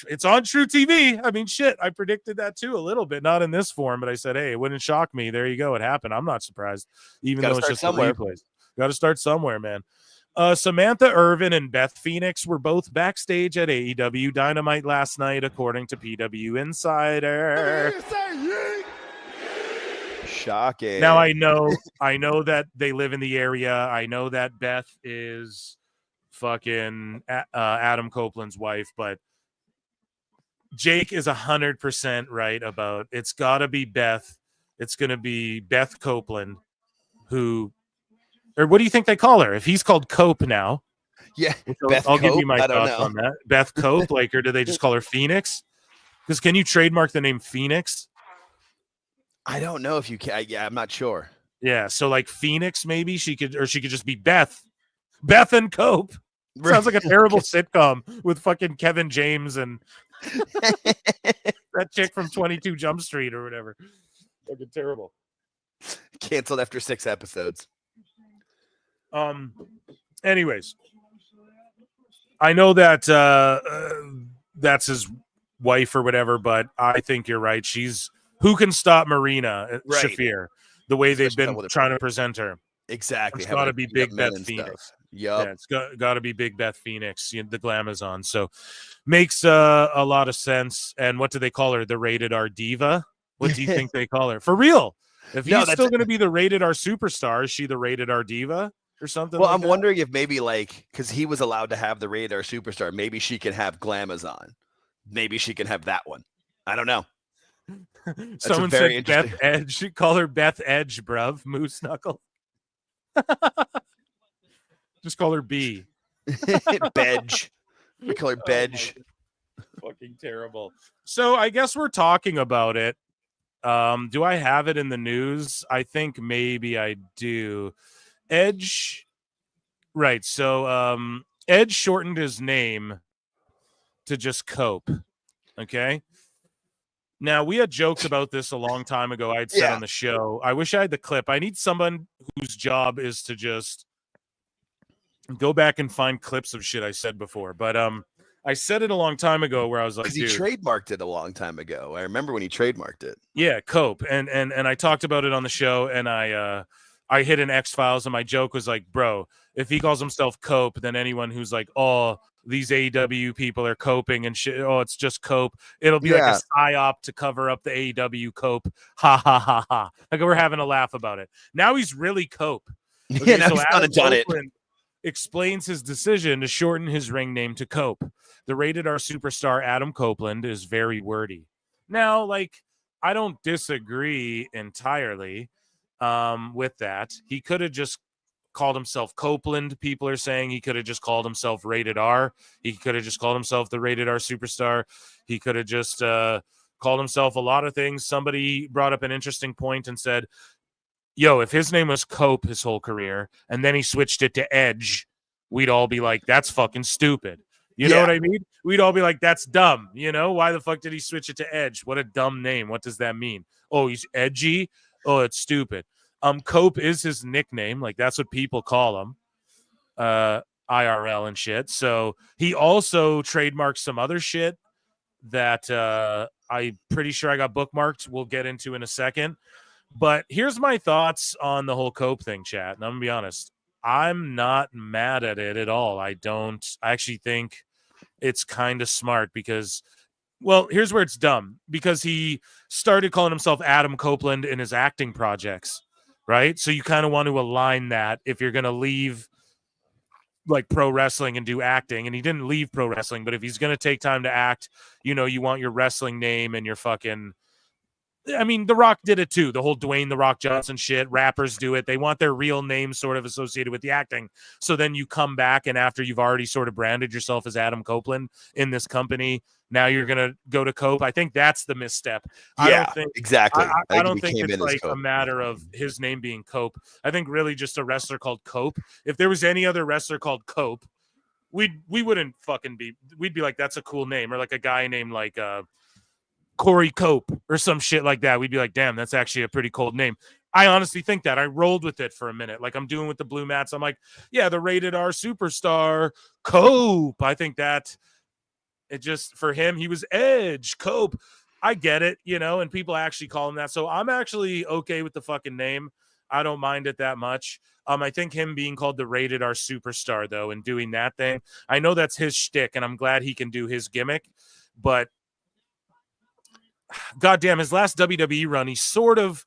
it's on True TV. I mean, shit, I predicted that too a little bit, not in this form, but I said, hey, it wouldn't shock me. There you go. It happened. I'm not surprised, even though it's just somewhere. Got to start somewhere, man. Samantha Irvin and Beth Phoenix were both backstage at AEW Dynamite last night, according to PW Insider. Shocking. Now I know that they live in the area. I know that Beth is fucking Adam Copeland's wife, but Jake is 100% right about it's got to be Beth. It's going to be Beth Copeland, or what do you think they call her? If he's called Cope now, yeah, I'll give you my thoughts on that. Beth Cope, or do they just call her Phoenix? Because can you trademark the name Phoenix? I don't know if you can. Yeah, I'm not sure. Yeah, so like Phoenix, maybe she could just be Beth and Cope. Sounds like a terrible sitcom with fucking Kevin James and that chick from 22 Jump Street or whatever. Fucking terrible. Canceled after 6 episodes. Anyways, I know that that's his wife or whatever, but I think you're right. Who can stop Marina Shafir the way they've been trying to present her? Exactly. It's got to be Big Beth Phoenix. Yeah, it's got to be Big Beth Phoenix, the Glamazon. So makes a lot of sense. And what do they call her? The Rated R Diva? What do you think they call her? For real? If he's still going to be the Rated R Superstar, is she the Rated R Diva or something? Well, I'm wondering if maybe because he was allowed to have the Rated R Superstar, maybe she can have Glamazon. Maybe she can have that one. I don't know. Someone said Beth Edge. Call her Beth Edge, bruv. Moose Knuckle. Just call her B. Bedge. We call her Bedge. Fucking terrible. So I guess we're talking about it. Do I have it in the news? I think maybe I do. Edge. Right. So Edge shortened his name to just Cope. Okay. Now, we had joked about this a long time ago. I'd said on the show, I wish I had the clip. I need someone whose job is to just go back and find clips of shit I said before. But I said it a long time ago where I was like, because he trademarked it a long time ago. I remember when he trademarked it. Yeah, Cope. And I talked about it on the show, and I hit an X-Files, and my joke was like, bro, if he calls himself Cope, then anyone who's like, oh, these AEW people are coping and shit. Oh, it's just Cope. It'll be like a psyop to cover up the AEW Cope. Ha ha ha ha. Like we're having a laugh about it. Now he's really Cope. Okay, now he's Adam done it. Explains his decision to shorten his ring name to Cope. The Rated R superstar Adam Copeland is very wordy. Now, like, I don't disagree entirely with that. He could have just called himself Copeland. People are saying he could have just called himself Rated R. He could have just called himself the Rated R superstar. He could have just called himself a lot of things. Somebody brought up an interesting point and said, yo, if his name was Cope his whole career and then he switched it to Edge, we'd all be like, that's fucking stupid. You know what I mean? We'd all be like, that's dumb. You know, why the fuck did he switch it to Edge? What a dumb name. What does that mean? Oh, he's edgy? Oh, it's stupid. Cope is his nickname. Like, that's what people call him. IRL and shit. So he also trademarked some other shit that I'm pretty sure I got bookmarked. We'll get into in a second. But here's my thoughts on the whole Cope thing, chat. And I'm going to be honest. I'm not mad at it at all. I actually think it's kind of smart because, well, here's where it's dumb. Because he started calling himself Adam Copeland in his acting projects, right? So you kind of want to align that if you're going to leave like pro wrestling and do acting. And he didn't leave pro wrestling, but if he's going to take time to act, you know, you want your wrestling name and your fucking... I mean, The Rock did it too. The whole Dwayne The Rock Johnson shit. Rappers do it. They want their real name sort of associated with the acting. So then you come back, and after you've already sort of branded yourself as Adam Copeland in this company, now you're going to go to Cope. I think that's the misstep. Yeah, I don't think, exactly. I don't think it's like a matter of his name being Cope. I think really just a wrestler called Cope. If there was any other wrestler called Cope, we wouldn't fucking be. We'd be like, that's a cool name. Or like a guy named like Corey Cope or some shit like that. We'd be like, damn, that's actually a pretty cold name. I honestly think that. I rolled with it for a minute. Like I'm doing with the Blue Mats. I'm like, yeah, the Rated R superstar Cope. I think that it just, for him, he was Edge, Cope. I get it, you know, and people actually call him that. So I'm actually okay with the fucking name. I don't mind it that much. I think him being called the Rated R superstar, though, and doing that thing, I know that's his shtick, and I'm glad he can do his gimmick, but goddamn, his last WWE run, he sort of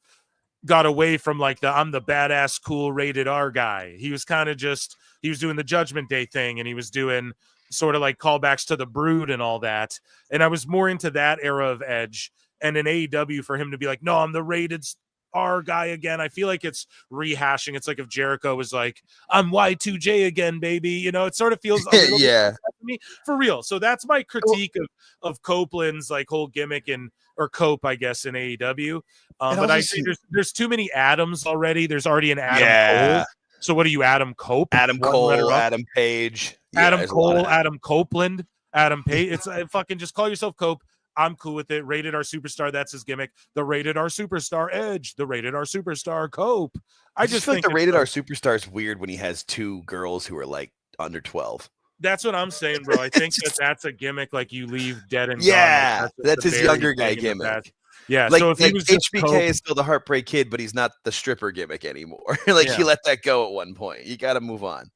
got away from like I'm the badass, cool Rated R guy. He was kind of just, he was doing the Judgment Day thing, and he was doing sort of like callbacks to the Brood and all that. And I was more into that era of Edge, and in AEW for him to be like, no, I'm the Rated R guy again. I feel like it's rehashing. It's like if Jericho was like, I'm Y2J again, baby. You know, it sort of feels a little bit to me, for real. So that's my critique of Copeland's like whole gimmick or Cope, I guess, in AEW. But I think there's too many Adams already. There's already an Adam Cole. So what are you, Adam Cope? Adam Cole, Adam Page. Adam Cole, Adam Copeland, Adam Page. It's fucking just call yourself Cope. I'm cool with it. Rated R superstar, that's his gimmick. The Rated R superstar Edge. The Rated R superstar Cope. I just feel like the Rated R superstar is weird when he has two girls who are like under 12. That's what I'm saying, bro. I think that's a gimmick like you leave dead and gone. Like that's his younger guy gimmick. Yeah, like, so if he was HBK Cope, is still the Heartbreak Kid, but he's not the stripper gimmick anymore. He let that go at one point. You got to move on.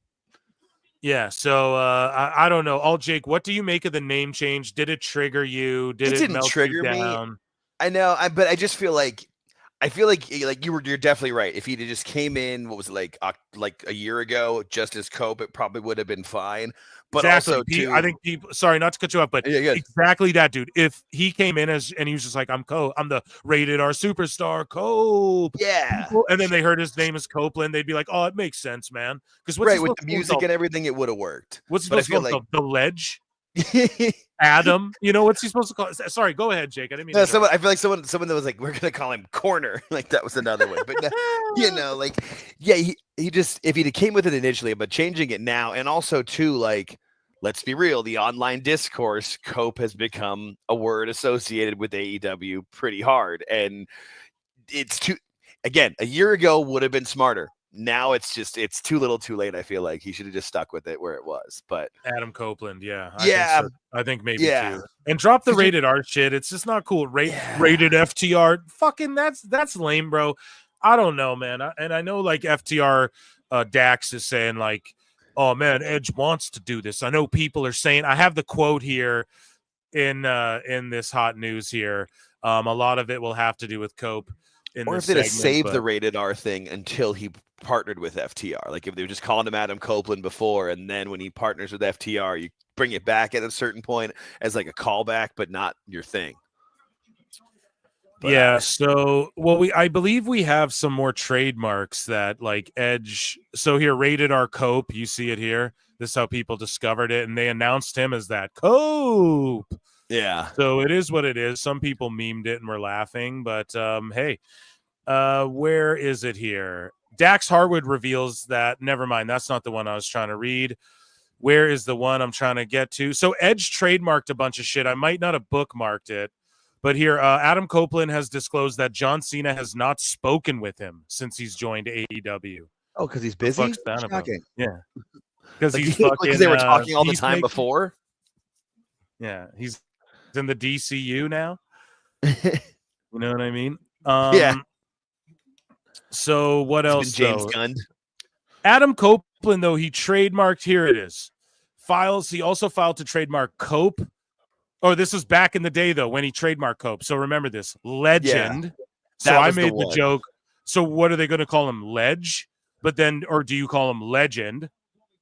Yeah, so I don't know. Jake, what do you make of the name change? Did it trigger you? Did it melt you down? Me. I know, but I just feel like you're definitely right. If he just came in, what was it, like a year ago, just as Cope, it probably would have been fine. But exactly. also, too, I think people. Sorry, not to cut you off, but exactly that, dude. If he came in and he was just like, I'm Cope, I'm the Rated R superstar Cope. Yeah. And then they heard his name is Copeland, they'd be like, oh, it makes sense, man. Because with the music and everything, it would have worked. What's supposed to be called? The Ledge? Adam, you know what's he supposed to call? Sorry, go ahead, Jake. I didn't mean. No, to I feel like someone that was like, we're gonna call him Corner. Like that was another one. But you know, like, yeah, he just, if he came with it initially, but changing it now, and also too, like, let's be real, the online discourse, Cope has become a word associated with AEW pretty hard, and it's too. Again, a year ago would have been smarter. Now it's too little too late. I feel like he should have just stuck with it where it was. But Adam Copeland, yeah. I think maybe too. And drop the rated R shit. It's just not cool. Rated FTR. Fucking that's lame, bro. I don't know, man. And I know like FTR Dax is saying like, oh man, Edge wants to do this. I know people are saying, I have the quote here in this hot news here. A lot of it will have to do with Cope. Or if they saved the rated R thing until he partnered with FTR. Like if they were just calling him Adam Copeland before, and then when he partners with FTR, you bring it back at a certain point as like a callback, but not your thing. But, yeah. So, I believe we have some more trademarks that like Edge. So here, rated R Cope. You see it here. This is how people discovered it, and they announced him as that Cope. Yeah. So it is what it is. Some people memed it and were laughing, but hey, where is it here? Dax Harwood reveals that. Never mind. That's not the one I was trying to read. Where is the one I'm trying to get to? So Edge trademarked a bunch of shit. I might not have bookmarked it, but here, Adam Copeland has disclosed that John Cena has not spoken with him since he's joined AEW. Oh, because he's busy? Yeah. Because like, he's fucking, because they were talking all the time before? Yeah. He's in the DCU now. You know what I mean? Yeah. So what else? James Gunn. Adam Copeland, though, he trademarked. Here it is. He also filed to trademark Cope. Oh, this was back in the day though when he trademarked Cope. So remember this Legend. Yeah, so I made the joke. So what are they going to call him? Ledge? But then, or do you call him Legend?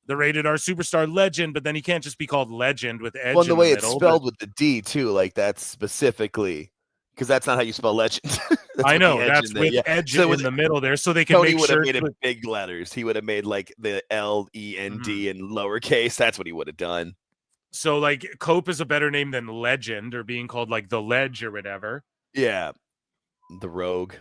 The rated R superstar Legend, but then he can't just be called Legend with Edge. Well, the way it's spelled with the D too, like that's specifically because that's not how you spell Legend. I know that's with Edge in the middle there, so they can Tony make would sure have made it big letters. He would have made like the LEND in lowercase. That's what he would have done. So like Cope is a better name than Legend or being called like the Ledge or whatever. Yeah. The Rogue.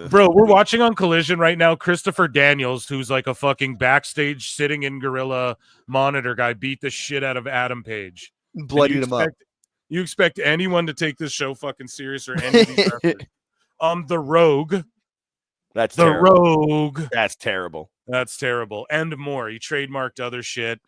Bro, we're watching on Collision right now. Christopher Daniels, who's like a fucking backstage sitting in gorilla monitor guy, beat the shit out of Adam Page. Bloodied him up. You expect anyone to take this show fucking serious or any of these references? The Rogue. That's the terrible. Rogue. That's terrible. That's terrible. And more. He trademarked other shit.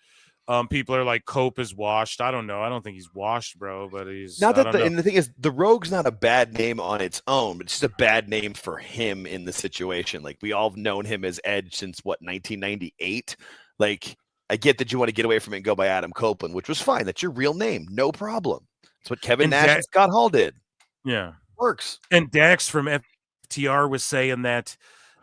People are like, Cope is washed. I don't know. I don't think he's washed, bro, but he's not that. And the thing is, the Rogue's not a bad name on its own, but it's just a bad name for him in the situation. Like we all have known him as Edge since what 1998. Like I get that you want to get away from it and go by Adam Copeland, which was fine. That's your real name, no problem. That's what Kevin Nash and Scott Hall did. Yeah, works. And Dax from FTR was saying that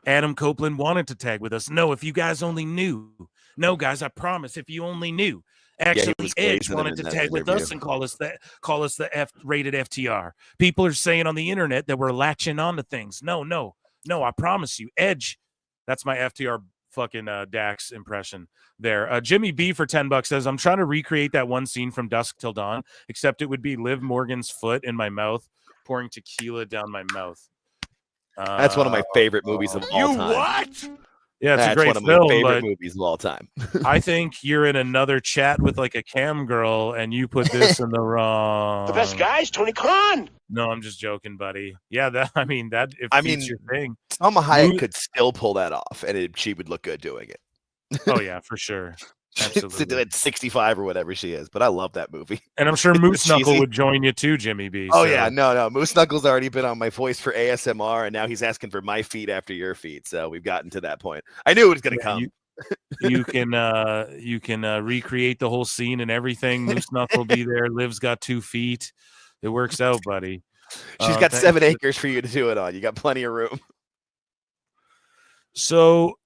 Adam Copeland wanted to tag with us. No, if you guys only knew. No, guys, I promise. If you only knew, actually, Edge wanted to tag with us and call us the F-rated FTR. People are saying on the internet that we're latching on to things. No, I promise you, Edge. That's my FTR fucking Dax impression there. Jimmy B for $10 says, I'm trying to recreate that one scene from Dusk Till Dawn, except it would be Liv Morgan's foot in my mouth, pouring tequila down my mouth. That's one of my favorite movies of all time. What? Yeah, it's That's a great one of my film, favorite but movies of all time. I think you're in another chat with like a cam girl and you put this in the wrong. The best guys, Tony Khan. No, I'm just joking, buddy. Yeah, it's your thing. Salma Hayek could still pull that off, and she would look good doing it. Oh yeah, for sure. Absolutely. At 65 or whatever she is, but I love that movie. And I'm sure Moose Knuckle would join you too, Jimmy B. Oh yeah, no. Moose Knuckle's already been on my voice for ASMR, and now he's asking for my feed after your feed. So we've gotten to that point. I knew it was going to come. You can recreate the whole scene and everything. Moose Knuckle will be there. Liv's got 2 feet. It works out, buddy. She's got 7 acres for you to do it on. You got plenty of room. So,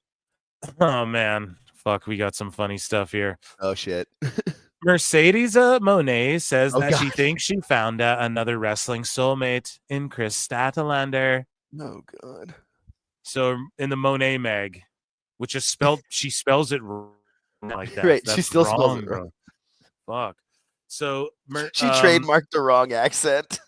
oh man. Fuck, we got some funny stuff here. Oh shit. Mercedes Monet says that she thinks she found another wrestling soulmate in Chris Statlander. Oh god. So in the Monet mag, which is spelled, she spells it like that. Right, That's she still wrong, spells it wrong. Fuck. So she trademarked the wrong accent.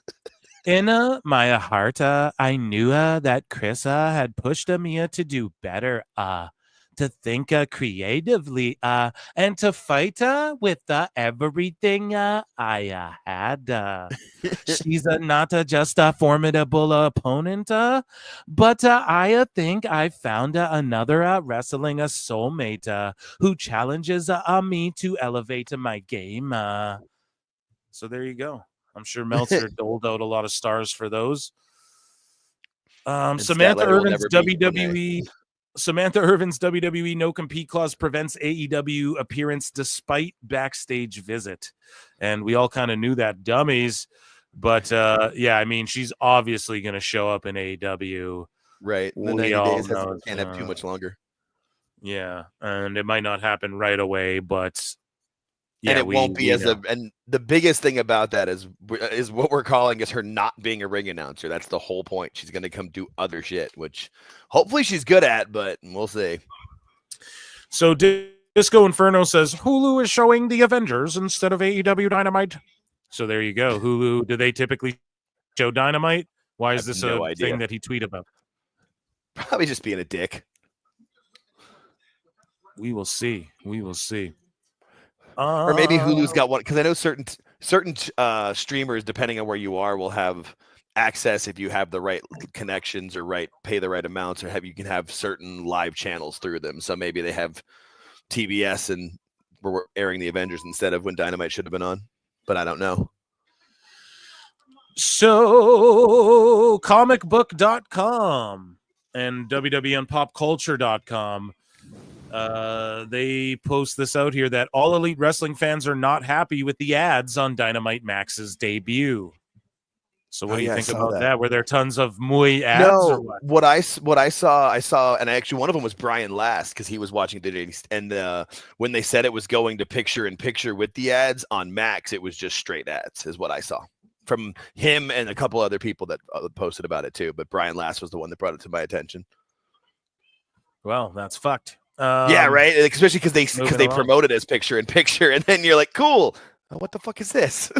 In my heart, I knew that Chris had pushed me to do better, to think creatively, and to fight with everything I had. She's not just a formidable opponent, but I think I found another wrestling soulmate who challenges me to elevate my game. So there you go. I'm sure Meltzer doled out a lot of stars for those. Samantha Irvin's WWE no compete clause prevents AEW appearance despite backstage visit, and we all kind of knew that, dummies. But yeah, I mean, she's obviously going to show up in AEW, right? The 90 days can't have too much longer. Yeah, and it might not happen right away, but. Yeah, and it won't be and the biggest thing about that is what we're calling is her not being a ring announcer. That's the whole point. She's going to come do other shit, which hopefully she's good at, but we'll see. So Disco Inferno says Hulu is showing the Avengers instead of AEW Dynamite. So there you go. Hulu, do they typically show Dynamite? Why is this a thing that he tweeted about? Probably just being a dick. We will see. We will see. Or maybe Hulu's got one, because I know certain streamers, depending on where you are, will have access if you have the right connections or pay the right amounts, or you can have certain live channels through them. So maybe they have TBS and we're airing the Avengers instead of when Dynamite should have been on, but I don't know. So comicbook.com and WWNpopculture.com. They post this out here that all Elite Wrestling fans are not happy with the ads on Dynamite Max's debut. So what do you think about that? Were there tons of Mui ads? No, or what? what I saw, and actually one of them was Brian Last, because he was watching the and when they said it was going to picture in picture with the ads on Max, it was just straight ads, is what I saw from him and a couple other people that posted about it too. But Brian Last was the one that brought it to my attention. Well, that's fucked. Yeah, right. Especially because they promoted it as picture in picture, and then you're like, cool. What the fuck is this?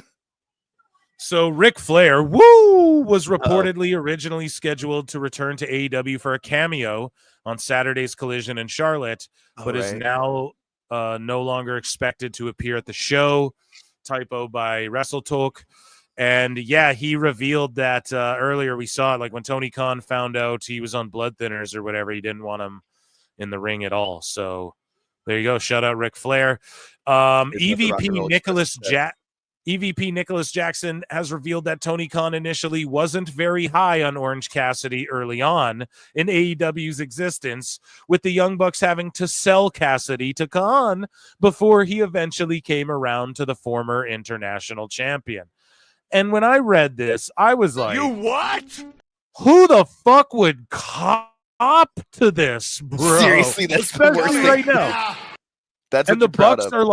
So Ric Flair, was reportedly originally scheduled to return to AEW for a cameo on Saturday's Collision in Charlotte, but is now no longer expected to appear at the show. Typo by WrestleTalk. And yeah, he revealed that earlier. We saw it, like when Tony Khan found out he was on blood thinners or whatever, he didn't want him in the ring at all. So there you go. Shout out Ric Flair. EVP Nicholas Jackson has revealed that Tony Khan initially wasn't very high on Orange Cassidy early on in AEW's existence, with the Young Bucks having to sell Cassidy to Khan before he eventually came around to the former international champion. And when I read this, I was like, "You what? Who the fuck would cop to this, bro?" Seriously, that's the worst thing right now. That's and the Bucks are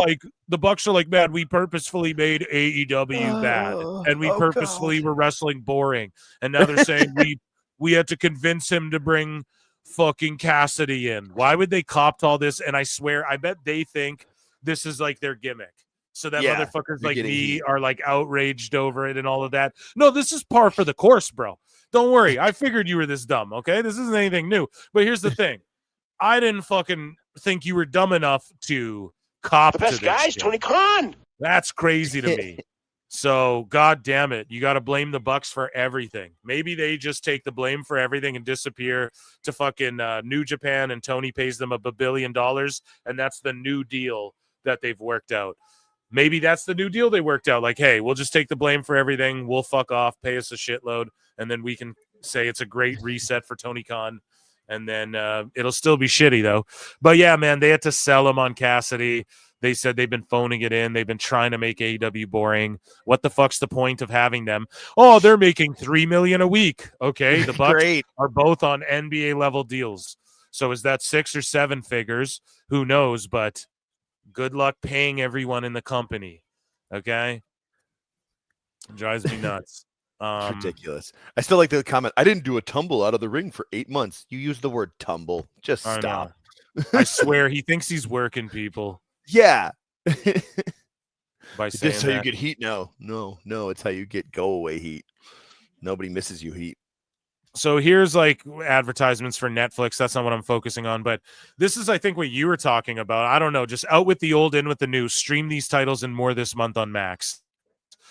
like, man, we purposefully made AEW bad, and we purposefully were wrestling boring. And now they're saying we had to convince him to bring fucking Cassidy in. Why would they cop to all this? And I swear, I bet they think this is like their gimmick. So that motherfuckers like me are like outraged over it and all of that. No, this is par for the course, bro. Don't worry. I figured you were this dumb, okay? This isn't anything new. But here's the thing. I didn't fucking think you were dumb enough to cop to this. The best guy is Tony Khan. That's crazy to me. So, God damn it. You got to blame the Bucks for everything. Maybe they just take the blame for everything and disappear to fucking New Japan, and Tony pays them $1 billion, and that's the new deal that they've worked out. Maybe that's the new deal they worked out. Like, hey, we'll just take the blame for everything. We'll fuck off, pay us a shitload, and then we can say it's a great reset for Tony Khan. And then it'll still be shitty, though. But, yeah, man, they had to sell him on Cassidy. They said they've been phoning it in. They've been trying to make AEW boring. What the fuck's the point of having them? Oh, they're making $3 million a week. Okay, the Bucks are both on NBA-level deals. So is that 6 or 7 figures? Who knows, but good luck paying everyone in the company, okay? It drives me nuts. It's ridiculous. I still like the comment, I didn't do a tumble out of the ring for 8 months. You used the word tumble. Just stop. I swear, he thinks he's working people. Yeah. by This saying is how you that. get heat now. No, it's how you get go away heat. Nobody misses you heat. So here's like advertisements for Netflix. That's not what I'm focusing on, but this is, I think, what you were talking about. I don't know. Just out with the old, in with the new. Stream these titles and more this month on Max.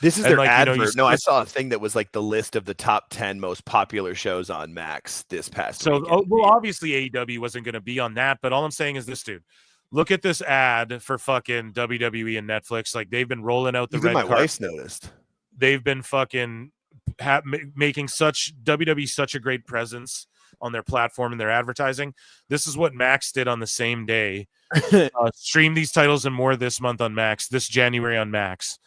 This is And their like, advert. No, I saw a thing that was like the list of the top 10 most popular shows on Max this past weekend. Well, obviously AEW wasn't going to be on that, but all I'm saying is this, dude. Look at this ad for fucking WWE and Netflix. Like, they've been rolling out the Even red my carpet. wife's noticed. They've been fucking making WWE such a great presence on their platform and their advertising. This is what Max did on the same day. Stream these titles and more this month on Max, this January on Max.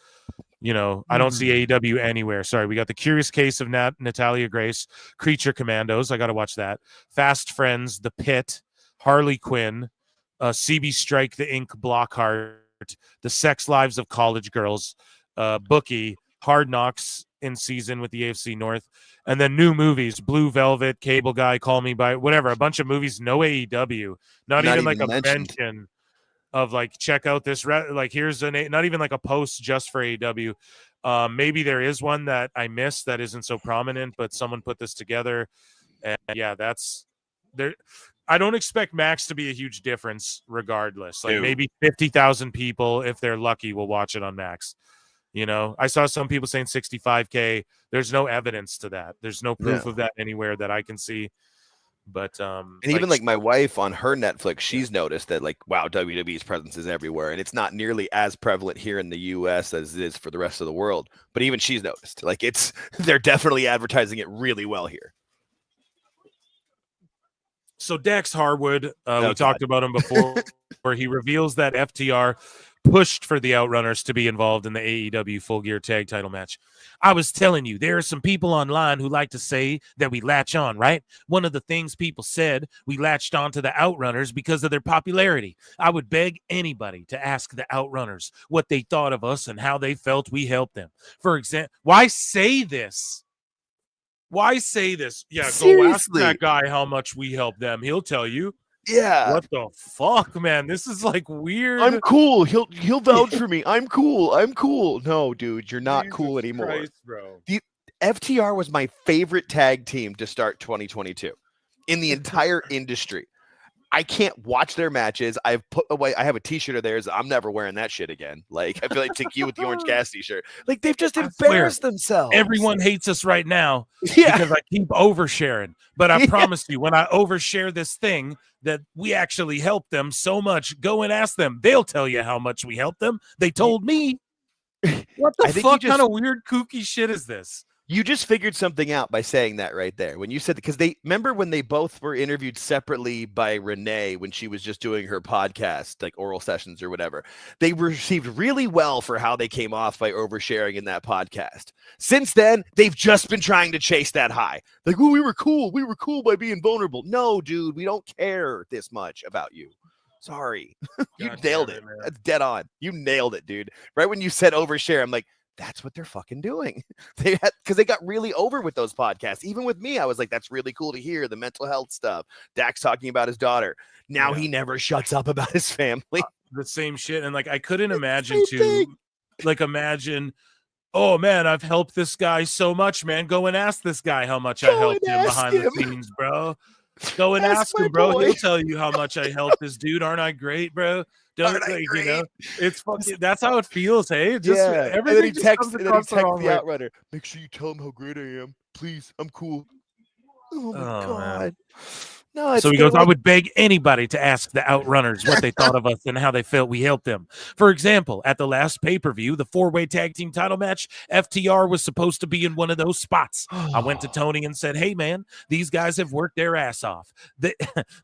You know, I don't see AEW anywhere. Sorry, we got The Curious Case of Natalia Grace, Creature Commandos. I got to watch that. Fast Friends, The Pit, Harley Quinn, CB Strike, The Ink, Blockheart, The Sex Lives of College Girls, Bookie, Hard Knocks in season with the AFC North, and then new movies: Blue Velvet, Cable Guy, Call Me By, whatever. A bunch of movies, no AEW, not even like a mention of like, check out this. Like, here's not even like a post just for AEW. Maybe there is one that I missed that isn't so prominent, but someone put this together, and yeah, that's there. I don't expect Max to be a huge difference, regardless. Like, maybe 50,000 people, if they're lucky, will watch it on Max. You know, I saw some people saying 65K. There's no evidence to that. There's no proof of that anywhere that I can see. But and even like my wife on her Netflix, she's noticed that, like, wow, WWE's presence is everywhere, and it's not nearly as prevalent here in the US as it is for the rest of the world. But even she's noticed, like, they're definitely advertising it really well here. So Dex Harwood, we talked about him before, where he reveals that FTR pushed for the Outrunners to be involved in the AEW Full Gear Tag Title match. I was telling you, there are some people online who like to say that we latch on, right? One of the things people said, we latched on to the Outrunners because of their popularity. I would beg anybody to ask the Outrunners what they thought of us and how they felt we helped them. For example, why say this? Why say this? Yeah, seriously. Go ask that guy how much we helped them. He'll tell you. Yeah. What the fuck, man? This is like weird. I'm cool. He'll vouch for me. I'm cool. I'm cool. No, dude, you're not Jesus cool anymore. Christ, bro. The FTR was my favorite tag team to start 2022 in the entire industry. I can't watch their matches. I've put away. I have a T-shirt of theirs. I'm never wearing that shit again. Like, I feel like take you with the Orange Cassidy shirt. Like, they've just embarrassed themselves. Everyone hates us right now because I keep oversharing. But I promise you, when I overshare this thing, that we actually helped them so much, go and ask them. They'll tell you how much we helped them. They told me. What the fuck kind of weird, kooky shit is this? You just figured something out by saying that right there. When you said, because they remember when they both were interviewed separately by Renee when she was just doing her podcast, like Oral Sessions or whatever, they were received really well for how they came off by oversharing in that podcast. Since then, they've just been trying to chase that high. Like, oh, we were cool. We were cool by being vulnerable. No, dude, we don't care this much about you. Sorry. You nailed it. That's dead on. You nailed it, dude. Right when you said overshare, I'm like, that's what they're fucking doing. Because they got really over with those podcasts. Even with me, I was like, that's really cool to hear the mental health stuff. Dax talking about his daughter. Now he never shuts up about his family. The same shit. And like, I couldn't imagine imagine, oh man, I've helped this guy so much, man. Go and ask this guy how much I helped him behind the scenes, bro. Go and ask him, bro. He'll tell you how much I helped this dude. Aren't I great, bro? Don't like, you know, it's fucking. That's how it feels. Hey, just and then he texts the Outrunner. Make sure you tell him how great I am, please. I'm cool. Oh my god. Man. No, so he goes, I would beg anybody to ask the Outrunners what they thought of us and how they felt we helped them. For example, at the last pay-per-view, the 4-way tag team title match, FTR was supposed to be in one of those spots. I went to Tony and said, hey, man, these guys have worked their ass off.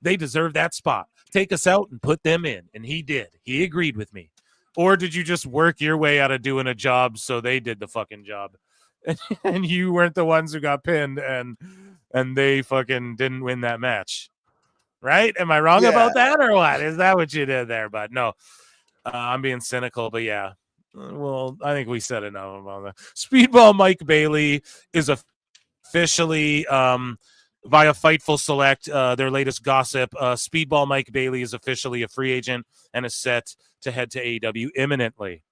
They deserve that spot. Take us out and put them in. And he did. He agreed with me. Or did you just work your way out of doing a job so they did the fucking job? And you weren't the ones who got pinned and they fucking didn't win that match, right? Am I wrong about that or what? Is that what you did there? But no, I'm being cynical, but yeah. Well, I think we said enough about that. Speedball Mike Bailey is officially, via Fightful Select, their latest gossip, Speedball Mike Bailey is officially a free agent and is set to head to AEW imminently.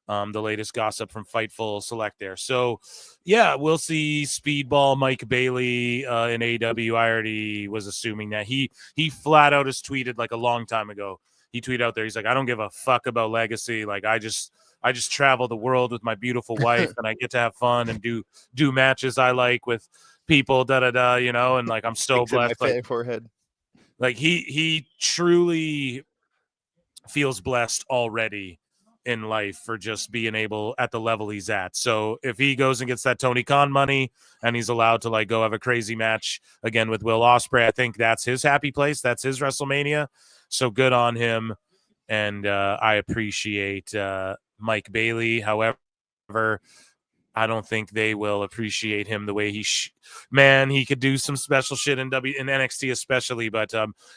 The latest gossip from Fightful Select there. So, yeah, we'll see Speedball Mike Bailey in AEW. I already was assuming that. He flat out has tweeted like a long time ago. He tweeted out there, he's like, I don't give a fuck about legacy. Like, I just travel the world with my beautiful wife, and I get to have fun and do matches I like with people, you know, and like I'm so blessed. My forehead. Like he truly feels blessed already in life for just being able at the level he's at. So if he goes and gets that Tony Khan money and he's allowed to like go have a crazy match again with Will Ospreay, I think that's his happy place. That's his WrestleMania. So good on him. And I appreciate Mike Bailey. However, I don't think they will appreciate him the way he he could do some special shit in NXT especially, but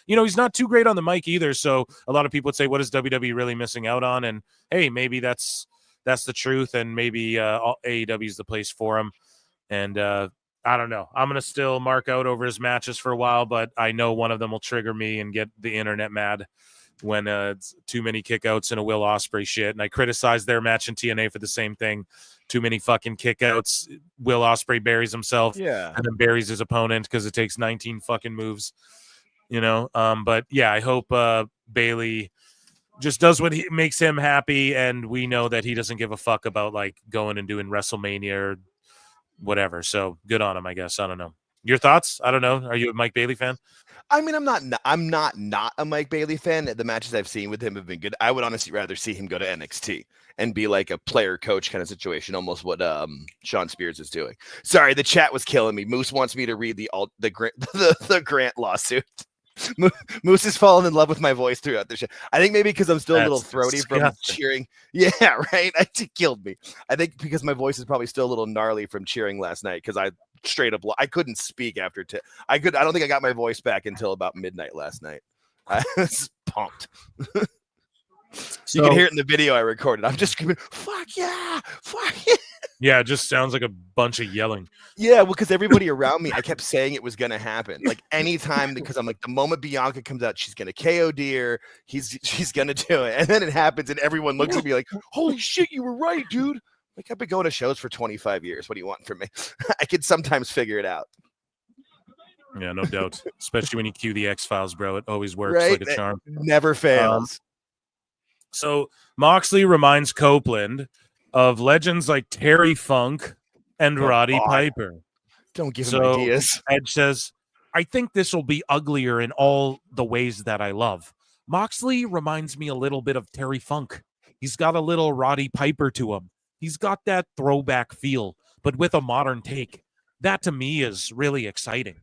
you know, he's not too great on the mic either. So a lot of people would say, what is WWE really missing out on? And hey, maybe that's the truth, and maybe AEW is the place for him. And I don't know. I'm gonna still mark out over his matches for a while, but I know one of them will trigger me and get the internet mad when it's too many kickouts and a Will Ospreay shit. And I criticized their match in TNA for the same thing. Too many fucking kickouts. Will Ospreay buries himself, and then buries his opponent because it takes 19 fucking moves, you know. But yeah, I hope Bailey just does what makes him happy, and we know that he doesn't give a fuck about like going and doing WrestleMania or whatever. So good on him, I guess. I don't know. Your thoughts? I don't know. Are you a Mike Bailey fan? I mean, I'm not a Mike Bailey fan. The matches I've seen with him have been good. I would honestly rather see him go to NXT and be like a player coach kind of situation, almost what Sean Spears is doing. Sorry, the chat was killing me. Moose wants me to read the Grant lawsuit. Moose has fallen in love with my voice throughout the show. I think maybe because I'm still a little throaty from cheering. Yeah, right. It killed me. I think because my voice is probably still a little gnarly from cheering last night because I straight up I couldn't speak after I don't think I got my voice back until about midnight last night. I was pumped. So, you can hear it in the video I recorded. I'm just screaming, fuck yeah, fuck yeah. Yeah, it just sounds like a bunch of yelling. Yeah, well, because everybody around me, I kept saying it was going to happen. Like anytime, because I'm like, the moment Bianca comes out, she's going to KO Deer. She's going to do it. And then it happens, and everyone looks at me like, holy shit, you were right, dude. Like, I've been going to shows for 25 years. What do you want from me? I could sometimes figure it out. Yeah, no doubt. Especially when you cue the X-Files, bro. It always works like a charm. Never fails. So Moxley reminds Copeland of legends like Terry Funk and Roddy Piper. Don't give him ideas. Edge says, I think this will be uglier in all the ways that I love. Moxley reminds me a little bit of Terry Funk. He's got a little Roddy Piper to him. He's got that throwback feel, but with a modern take. That to me is really exciting.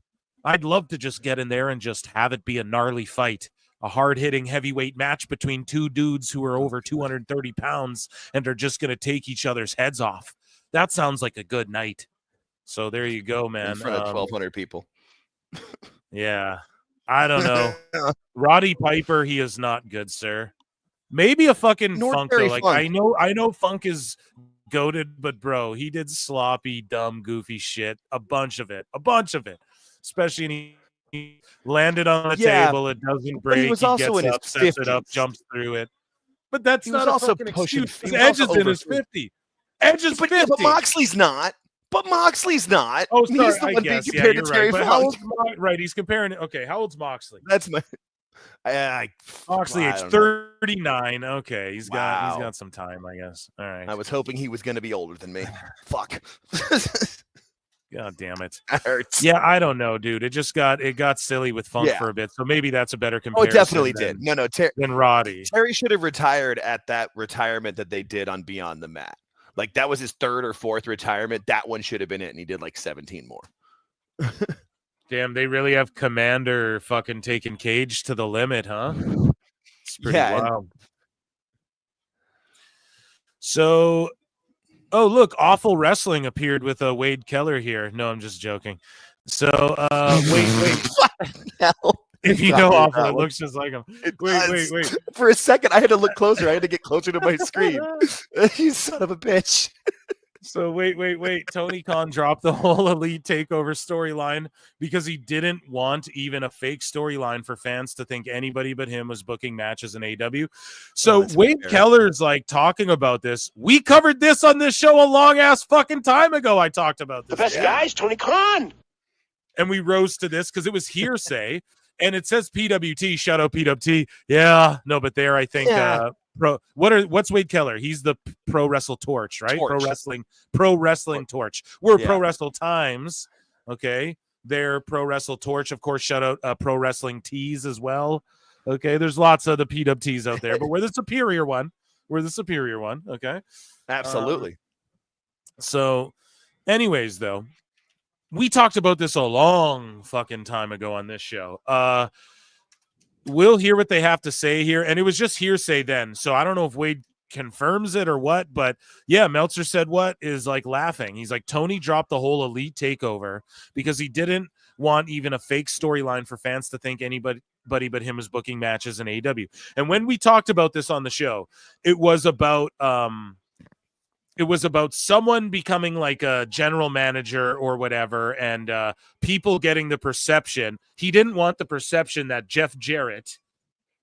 I'd love to just get in there and just have it be a gnarly fight. A hard-hitting heavyweight match between two dudes who are over 230 pounds and are just going to take each other's heads off. That sounds like a good night. So there you go, man. In front of 1,200 people. Yeah. I don't know. Roddy Piper, he is not good, sir. Maybe a fucking Funk, though. Like, I know Funk is goated, but, bro, he did sloppy, dumb, goofy shit. A bunch of it. Especially in he landed on the table. It doesn't break. He was also in his 50s. Sets it up, jumps through it. But that's not also fucking pushing. excuse. Edge is in his 50. Edge is 50. But Moxley's not. Oh, sorry. He's the one being compared to Terry Funk. How old's right? He's comparing it. Okay, how old's Moxley? That's my. Moxley, age 39. Okay, he's got some time, I guess. All right. I was hoping he was going to be older than me. Fuck. God damn it. That hurts. Yeah, I don't know, dude. It got silly with Funk for a bit. So maybe that's a better comparison. Oh, it definitely did. No, than Roddy. Terry should have retired at that retirement that they did on Beyond the Mat. Like that was his third or fourth retirement. That one should have been it, and he did like 17 more. Damn, they really have Commander fucking taking Cage to the limit, huh? It's pretty wild. So oh, look, Awful Wrestling appeared with Wade Keller here. No, I'm just joking. So, wait. If you know Awful, it looks just like him. Wait. For a second, I had to look closer. I had to get closer to my screen. You son of a bitch. So wait. Tony Khan dropped the whole Elite Takeover storyline because he didn't want even a fake storyline for fans to think anybody but him was booking matches in AEW. So Wade Keller's like talking about this. We covered this on this show a long ass fucking time ago. I talked about this. The best guy's Tony Khan. And we rose to this because it was hearsay. And it says PWT, shout out PWT. Yeah, no, but there I think what's Wade Keller? He's the Pro Wrestle Torch, right? Torch. Pro Wrestling Torch. We're Yeah. Pro Wrestle Times, okay? They're Pro Wrestle Torch, of course. Shout out Pro Wrestling Tees as well. Okay, there's lots of the PWTs out there, but we're the superior one. Okay? Absolutely. So, anyways, though, we talked about this a long fucking time ago on this show. We'll hear what they have to say here, and it was just hearsay then, so I don't know if Wade confirms it or what, but yeah, Meltzer said what is like laughing. He's like, Tony dropped the whole Elite Takeover because he didn't want even a fake storyline for fans to think anybody but him was booking matches in AEW. And when we talked about this on the show, it was about someone becoming like a general manager or whatever, and people getting the perception. He didn't want the perception that Jeff Jarrett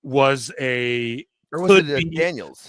was Daniels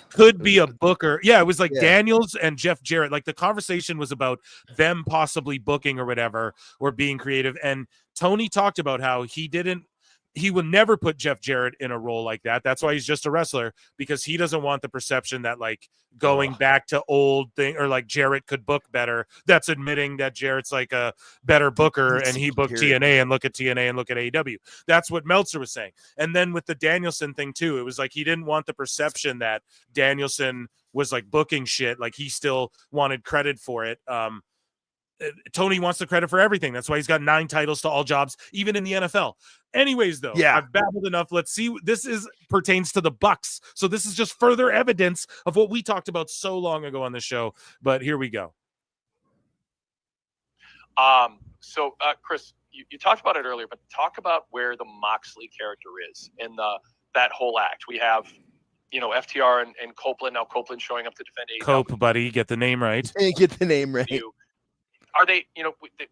could be a booker. Yeah, it was like Daniels and Jeff Jarrett. Like the conversation was about them possibly booking or whatever, or being creative. And Tony talked about how he would never put Jeff Jarrett in a role like that. That's why he's just a wrestler, because he doesn't want the perception that like going back to old thing, or like Jarrett could book better. That's admitting that Jarrett's like a better booker and he booked TNA, and look at TNA and look at AEW. That's what Meltzer was saying. And then with the Danielson thing too, it was like he didn't want the perception that Danielson was like booking shit. Like he still wanted credit for it. Tony wants the credit for everything. That's why he's got 9 titles to all jobs, even in the NFL. Anyways, though, I've babbled enough. Let's see. This pertains to the Bucks. So this is just further evidence of what we talked about so long ago on the show. But here we go. Chris, you talked about it earlier, but talk about where the Moxley character is in that whole act. We have, FTR and Copeland. Now Copeland showing up to defend AEW. Cope, buddy, get the name right. Get the name right. Are they,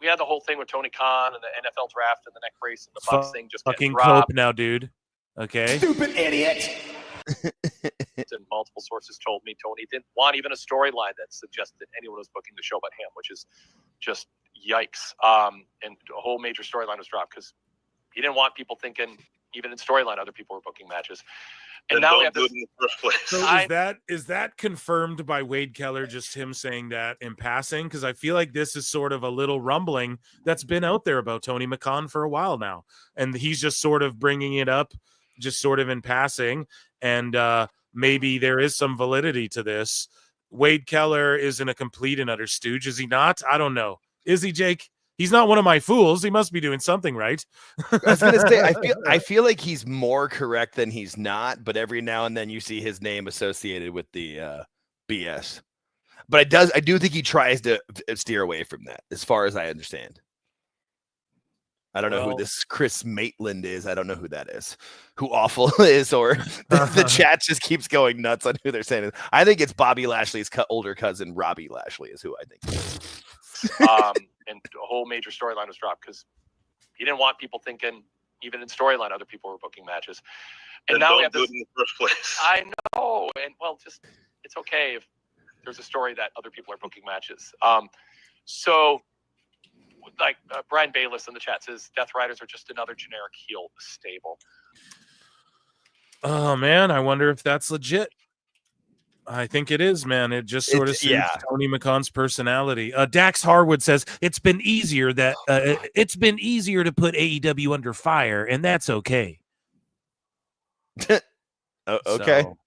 we had the whole thing with Tony Khan and the NFL draft and the neck brace and the Bucks thing just fucking getting dropped. Cope now, dude. Okay. Stupid idiot. And multiple sources told me Tony didn't want even a storyline that suggested anyone was booking the show but him, which is just yikes. And a whole major storyline was dropped because he didn't want people thinking, even in storyline, other people were booking matches. And now we have this in the first place. So is that confirmed by Wade Keller, just him saying that in passing? Because I feel like this is sort of a little rumbling that's been out there about Tony Khan for a while now. And he's just sort of bringing it up, just sort of in passing. And maybe there is some validity to this. Wade Keller isn't a complete and utter stooge, is he not? I don't know. Is he, Jake? He's not one of my fools. He must be doing something right. I was gonna say, I feel like he's more correct than he's not, but every now and then you see his name associated with the BS. But I do think he tries to steer away from that, as far as I understand. I don't know who this Chris Maitland is. I don't know who that is. Who Awful is, or the chat just keeps going nuts on who they're saying. I think it's Bobby Lashley's older cousin, Robbie Lashley, is who I think. And a whole major storyline was dropped because he didn't want people thinking, even in storyline, other people were booking matches. And now we have this in the first place. I know, and just it's okay if there's a story that other people are booking matches. So, like Brian Bayless in the chat says, Death Riders are just another generic heel of the stable. Oh man, I wonder if that's legit. I think it is, man. It just sort of suits Tony Khan's personality. Dax Harwood says it's been easier to put AEW under fire, and that's okay. Okay. So,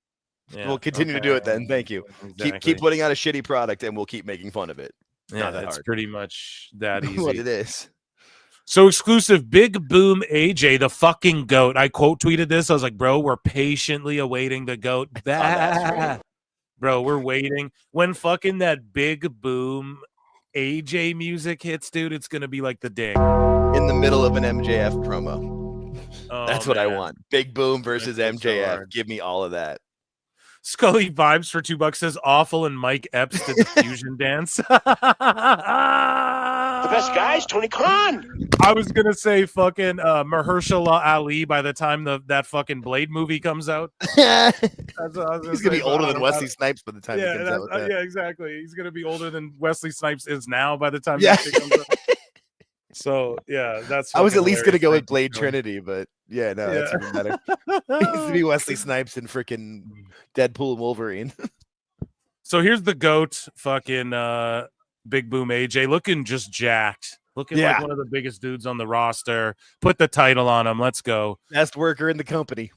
we'll continue to do it then. Thank you. Exactly. Keep putting out a shitty product, and we'll keep making fun of it. Yeah, that's pretty much that easy. What it is. So exclusive, Big Boom AJ, the fucking GOAT. I quote tweeted this. I was like, bro, we're patiently awaiting the GOAT. Bro, we're waiting. When fucking that Big Boom AJ music hits, dude, it's going to be like the ding. In the middle of an MJF promo. That's what I want. Big Boom versus MJF. Give me all of that. Scully Vibes for $2 says awful and Mike Epps did the fusion dance. The best guys, Tony Khan. I was gonna say fucking Mahershala Ali by the time that fucking Blade movie comes out. He's gonna be older than Wesley Snipes by the time he comes out with that. Yeah, exactly. He's gonna be older than Wesley Snipes is now by the time Yeah. that shit comes out. So yeah, that's. I was at fucking least gonna go with hilarious. Blade Trinity, but yeah, no, that's Yeah. even better. He needs to be Wesley Snipes and freaking Deadpool and Wolverine. So here's the GOAT, fucking Big Boom AJ, looking just jacked, looking like one of the biggest dudes on the roster. Put the title on him. Let's go. Best worker in the company.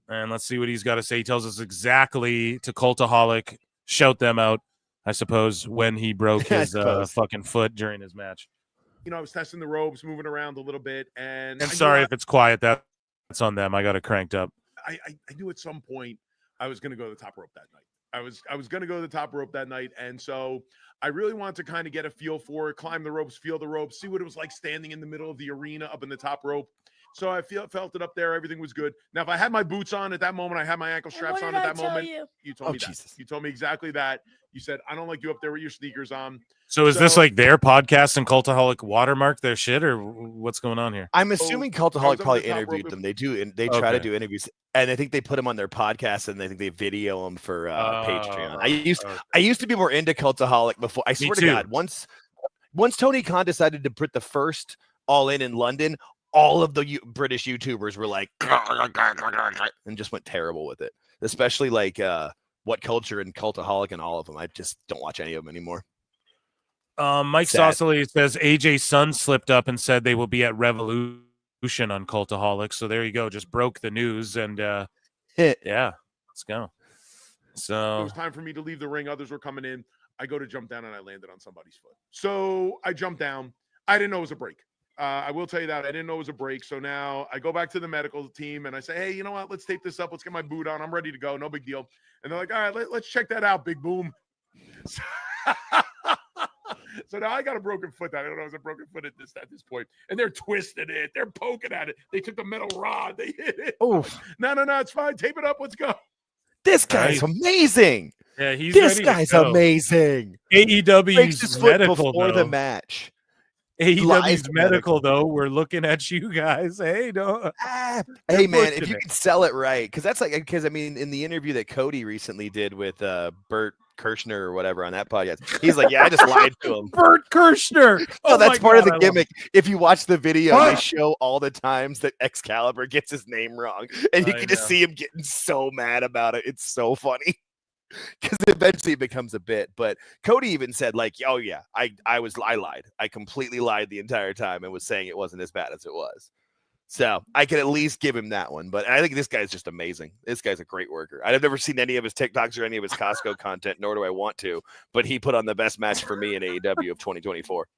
And let's see what he's got to say. He tells us exactly to Cultaholic, shout them out, I suppose, when he broke his fucking foot during his match. You know, I was testing the ropes, moving around a little bit, and I'm sorry if it's quiet. That's on them. I got it cranked up. I knew at some point I was going to go to the top rope that night. I was going to go to the top rope that night, and so I really wanted to kind of get a feel for it, climb the ropes, feel the ropes, see what it was like standing in the middle of the arena up in the top rope. So I felt it up there. Everything was good. Now, if I had my boots on at that moment, I had my ankle straps on at that moment. You told me that. Jesus. You told me exactly that. You said, I don't like you up there with your sneakers on. So is this like their podcast and Cultaholic watermark their shit, or what's going on here? I'm assuming Cultaholic probably interviewed them. They do, and they try to do interviews, and I think they put them on their podcast, and I think they video them for Patreon. I used to be more into Cultaholic before. I swear to God, once Tony Khan decided to put the first All In London, all of the British YouTubers were like, and just went terrible with it. Especially like What Culture and Cultaholic and all of them. I just don't watch any of them anymore. Mike Saucely says AJ's son slipped up and said they will be at Revolution on Cultaholic. So there you go. Just broke the news, and yeah, let's go. So it was time for me to leave the ring. Others were coming in. I go to jump down, and I landed on somebody's foot. So I jumped down. I didn't know it was a break. I will tell you that I didn't know it was a break. So now I go back to the medical team and I say, hey, you know what? Let's tape this up. Let's get my boot on. I'm ready to go. No big deal. And they're like, all right, let's check that out, Big Boom. So now I got a broken foot. I don't know if it was a broken foot at this point. And they're twisting it. They're poking at it. They took the metal rod. They hit it. Oh, no, it's fine. Tape it up. Let's go. This guy's amazing. Yeah, he's this guy's amazing. AEW's medical before the match. AEW's medical though. We're looking at you guys. Hey, no. Hey man, if you can sell it right, because that's like, because I mean, in the interview that Cody recently did with Bert Kirshner or whatever on that podcast, he's like, yeah, I just lied to him. Bert Kirshner. Oh, that's part of the gimmick. If you watch the video, they show all the times that Excalibur gets his name wrong, and you can just see him getting so mad about it. It's so funny. Because eventually it becomes a bit, but Cody even said like, "Oh yeah, I lied. I completely lied the entire time and was saying it wasn't as bad as it was." So I can at least give him that one. But I think this guy's just amazing. This guy's a great worker. I've never seen any of his TikToks or any of his Costco content, nor do I want to. But he put on the best match for me in AEW of 2024.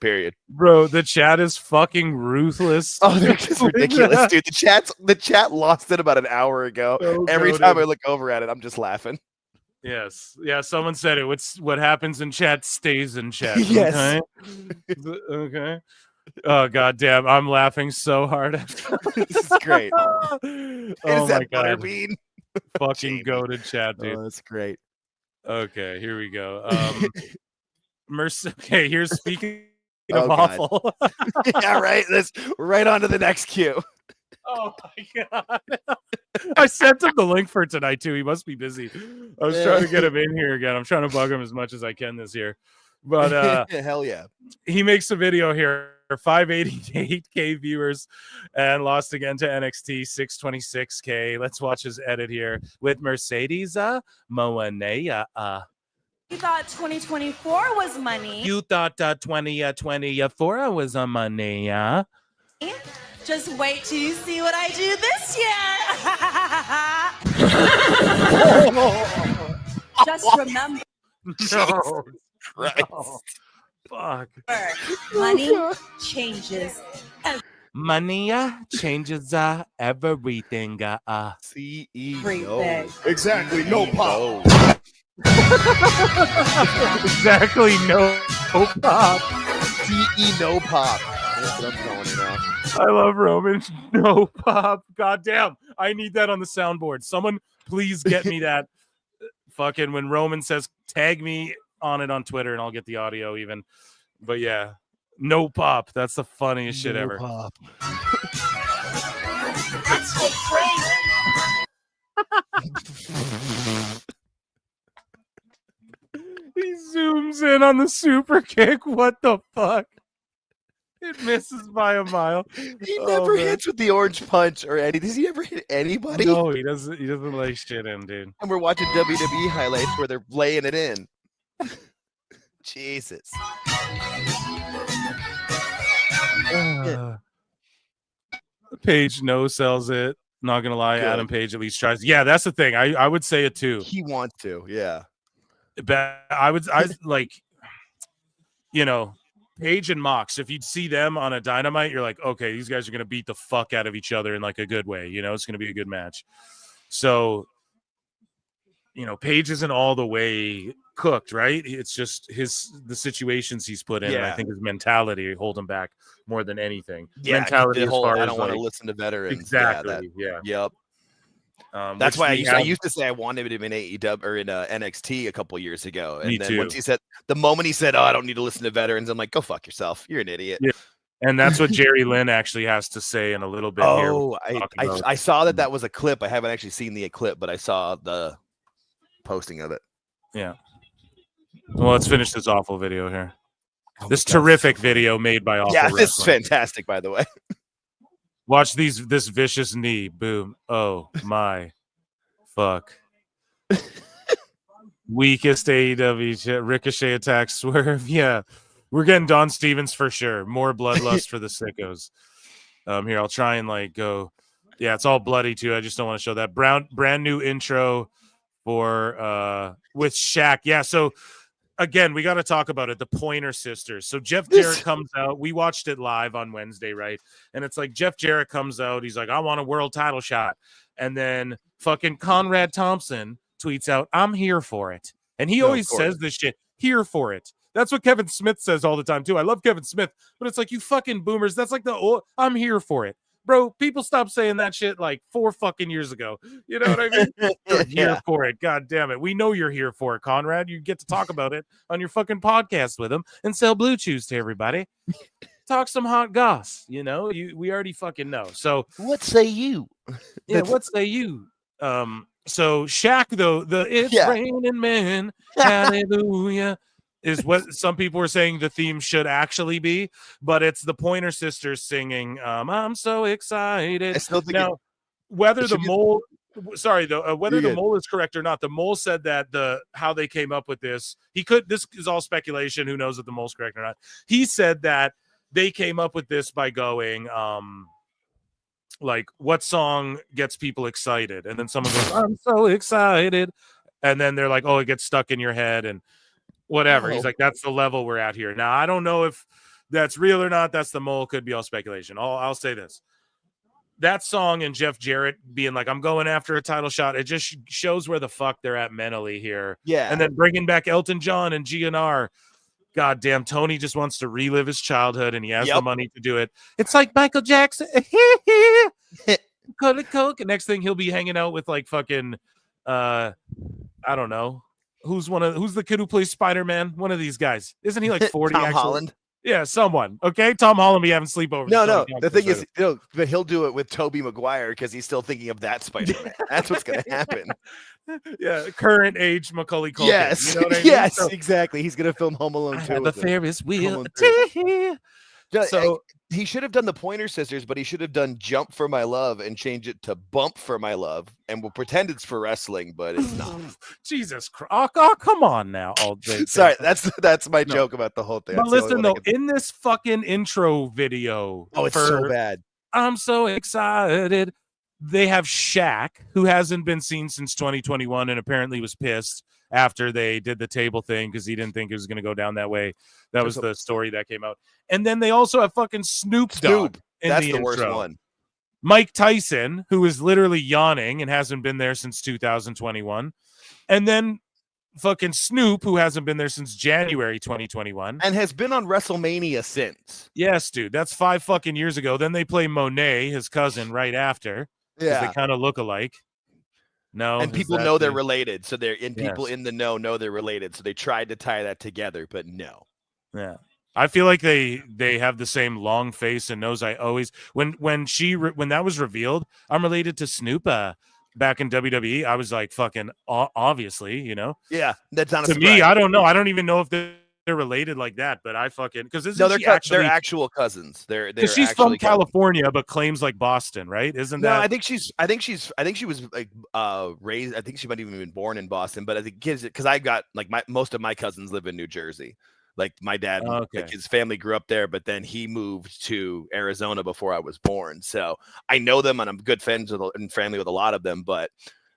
Period. Bro, the chat is fucking ruthless. Oh, they're just ridiculous, dude. The chat lost it about an hour ago. Every time I look over at it, I'm just laughing. Yes. Yeah, someone said it. What happens in chat stays in chat. Yes. Okay. Oh goddamn! I'm laughing so hard. This is great. Oh my god! Butterbean? Fucking go to chat, dude. Oh, that's great. Okay, here we go. Okay, here's speaking of God. awful. Yeah, right. Let's right on to the next cue. Oh my god! I sent him the link for tonight too. He must be busy. I was trying to get him in here again. I'm trying to bug him as much as I can this year. But hell yeah. He makes a video here, 588K viewers, and lost again to NXT 626K. Let's watch his edit here with Mercedes Moanea. You thought 2024 was money. You thought 2024 was money, Just wait till you see what I do this year. Just remember. No. No. Fuck. Money changes. Money changes everything. CEO. Exactly. No pop. Exactly. No pop. CE no pop. That's what I'm calling it now. I love Roman. No pop. God damn. I need that on the soundboard. Someone please get me that. fucking when Roman says, tag me on it on Twitter and I'll get the audio even. But yeah, no pop. That's the funniest shit ever. Pop. That's so crazy. He zooms in on the super kick. What the fuck? It misses by a mile. He never hits with the orange punch or any. Does he ever hit anybody? No, he doesn't. He doesn't lay shit in, dude. And we're watching WWE highlights where they're laying it in. Jesus. Page no sells it. Not gonna lie, Good. Adam Page at least tries. Yeah, that's the thing. I would say it too. He wants to. Yeah. But I like, you know, Page and Mox. If you'd see them on a Dynamite, you're like, okay, these guys are gonna beat the fuck out of each other in like a good way. You know, it's gonna be a good match. So, you know, Page isn't all the way cooked, right? It's just the situations he's put in. And I think his mentality hold him back more than anything. Yeah, mentality the whole, as far I as don't want to like, listen to veterans. Exactly. Yeah. Yep. That's why I used to say I wanted him in AEW or in NXT a couple years ago. And Me then too. once he said, the moment he said, "Oh, I don't need to listen to veterans," I'm like, "Go fuck yourself. You're an idiot." Yeah. And that's what Jerry Lynn actually has to say in a little bit here. Oh, I saw that was a clip. I haven't actually seen the clip, but I saw the posting of it. Yeah. Well, let's finish this awful video here. This terrific video made by Awful Wrestling. This is Wrestling. fantastic, by the way. Watch this vicious knee. Boom. Oh my fuck. Weakest AEW Ricochet attack swerve. Yeah. We're getting Don Stevens for sure. More bloodlust for the sickos. Here, I'll try and like go. Yeah, it's all bloody too. I just don't want to show that. Brand new intro for with Shaq. Yeah, so again, we got to talk about it. The Pointer Sisters. So Jeff Jarrett comes out. We watched it live on Wednesday, right? And it's like Jeff Jarrett comes out. He's like, I want a world title shot. And then fucking Conrad Thompson tweets out, I'm here for it. And he always says this shit, here for it. That's what Kevin Smith says all the time, too. I love Kevin Smith, but it's like, you fucking boomers. That's like I'm here for it. Bro, people stopped saying that shit like 4 fucking years ago. You know what I mean? You're here for it. God damn it. We know you're here for it, Conrad. You get to talk about it on your fucking podcast with him and sell Blue Chews to everybody. Talk some hot goss. You know, we already fucking know. So what say you? Yeah, what say you? So Shaq, though, it's raining men, hallelujah, is what some people were saying the theme should actually be, but it's the Pointer Sisters singing I'm so excited. I still think now, whether the mole whether the mole is correct or not, the mole said that how they came up with this, this is all speculation, who knows if the mole's correct or not. He said that they came up with this by going like, what song gets people excited? And then someone goes, I'm so excited. And then they're like, oh, it gets stuck in your head and whatever. He's like, that's the level we're at here. Now, I don't know if that's real or not. That's the mole. Could be all speculation. I'll say this. That song and Jeff Jarrett being like, I'm going after a title shot, it just shows where the fuck they're at mentally here. Yeah. And then bringing back Elton John and GNR. God damn, Tony just wants to relive his childhood and he has the money to do it. It's like Michael Jackson. Coke. And next thing he'll be hanging out with like fucking I don't know. Who's the kid who plays Spider-Man? One of these guys. Isn't he like 40? Tom Holland? Yeah, someone. Okay, Tom Holland be having sleepovers. No. The thing is, but he'll do it with Tobey Maguire because he's still thinking of that Spider-Man. That's what's going to happen. Yeah, current age Macaulay Culkin. Yes, you know what I mean? yes, So, exactly. He's going to film Home Alone 2. the Ferris wheel. So he should have done the Pointer Sisters, but he should have done Jump for My Love and change it to Bump for My Love. And we'll pretend it's for wrestling, but it's not. Jesus Christ. Oh, come on now. Sorry, that's my joke about the whole thing. But listen, though, in this fucking intro video. Oh, it's so bad. I'm so excited. They have Shaq, who hasn't been seen since 2021 and apparently was pissed after they did the table thing because he didn't think it was going to go down that way. That was the story that came out. And then they also have fucking Snoop Dogg in That's the the intro. worst one. Mike Tyson, who is literally yawning and hasn't been there since 2021. And then fucking Snoop, who hasn't been there since January 2021. And has been on WrestleMania since. Yes, dude. That's 5 fucking years ago. Then they play Monet, his cousin, right after. Yeah. They kind of look alike. No, And is people that know they're the- related, so people Yes. in the know they're related. So they tried to tie that together, but no. Yeah. I feel like they have the same long face and nose. I always when that was revealed, I'm related to Snoop back in WWE. I was like, fucking obviously, you know. Yeah, that's not a to surprise. me. I don't know. I don't even know if they're related like that. But I fucking because No, they're they're actual cousins. They're she's actually from California but claims like Boston, right? Isn't No, that? I think she was like raised. I think she might even been born in Boston. But I think kids, because I got like most of my cousins live in New Jersey. Like my dad, like his family grew up there, but then he moved to Arizona before I was born. So I know them, and I'm good friends with and family with a lot of them. But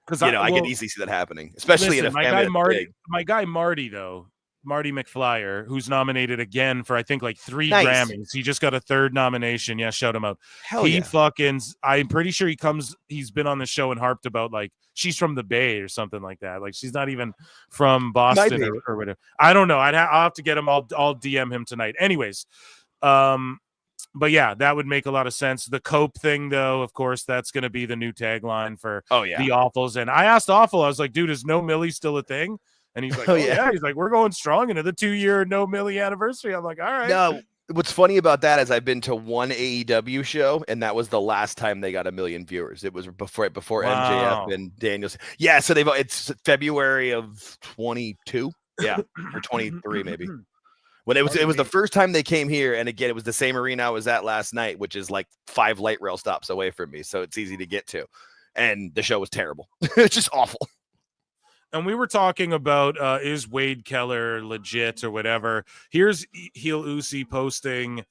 I can easily see that happening, especially in a family that's big. My guy Marty though. Marty McFlyer, who's nominated again for I think like 3 Nice. Grammys. He just got a 3rd nomination. Yeah, shout him out. Hell he yeah. fucking. I'm pretty sure he's been on the show and harped about like she's from the Bay or something like that. Like she's not even from Boston or whatever. I don't know. I'll have to get him. I'll DM him tonight. Anyways, but yeah, that would make a lot of sense. The Cope thing, though, of course, that's going to be the new tagline for the Awfuls. And I asked Awful, I was like, dude, is No Millie still a thing? And he's like, oh, yeah. He's like, we're going strong into the 2-year No Millie anniversary. I'm like, all right. No, what's funny about that is I've been to one AEW show, and that was the last time they got 1 million viewers. It was before Wow. MJF and Daniels. Yeah, so it's February of 22. Yeah, or 23 maybe. When it was the first time they came here, and again, it was the same arena I was at last night, which is like 5 light rail stops away from me, so it's easy to get to. And the show was terrible. It's just awful. And we were talking about is Wade Keller legit or whatever. Here's Heel Uzi posting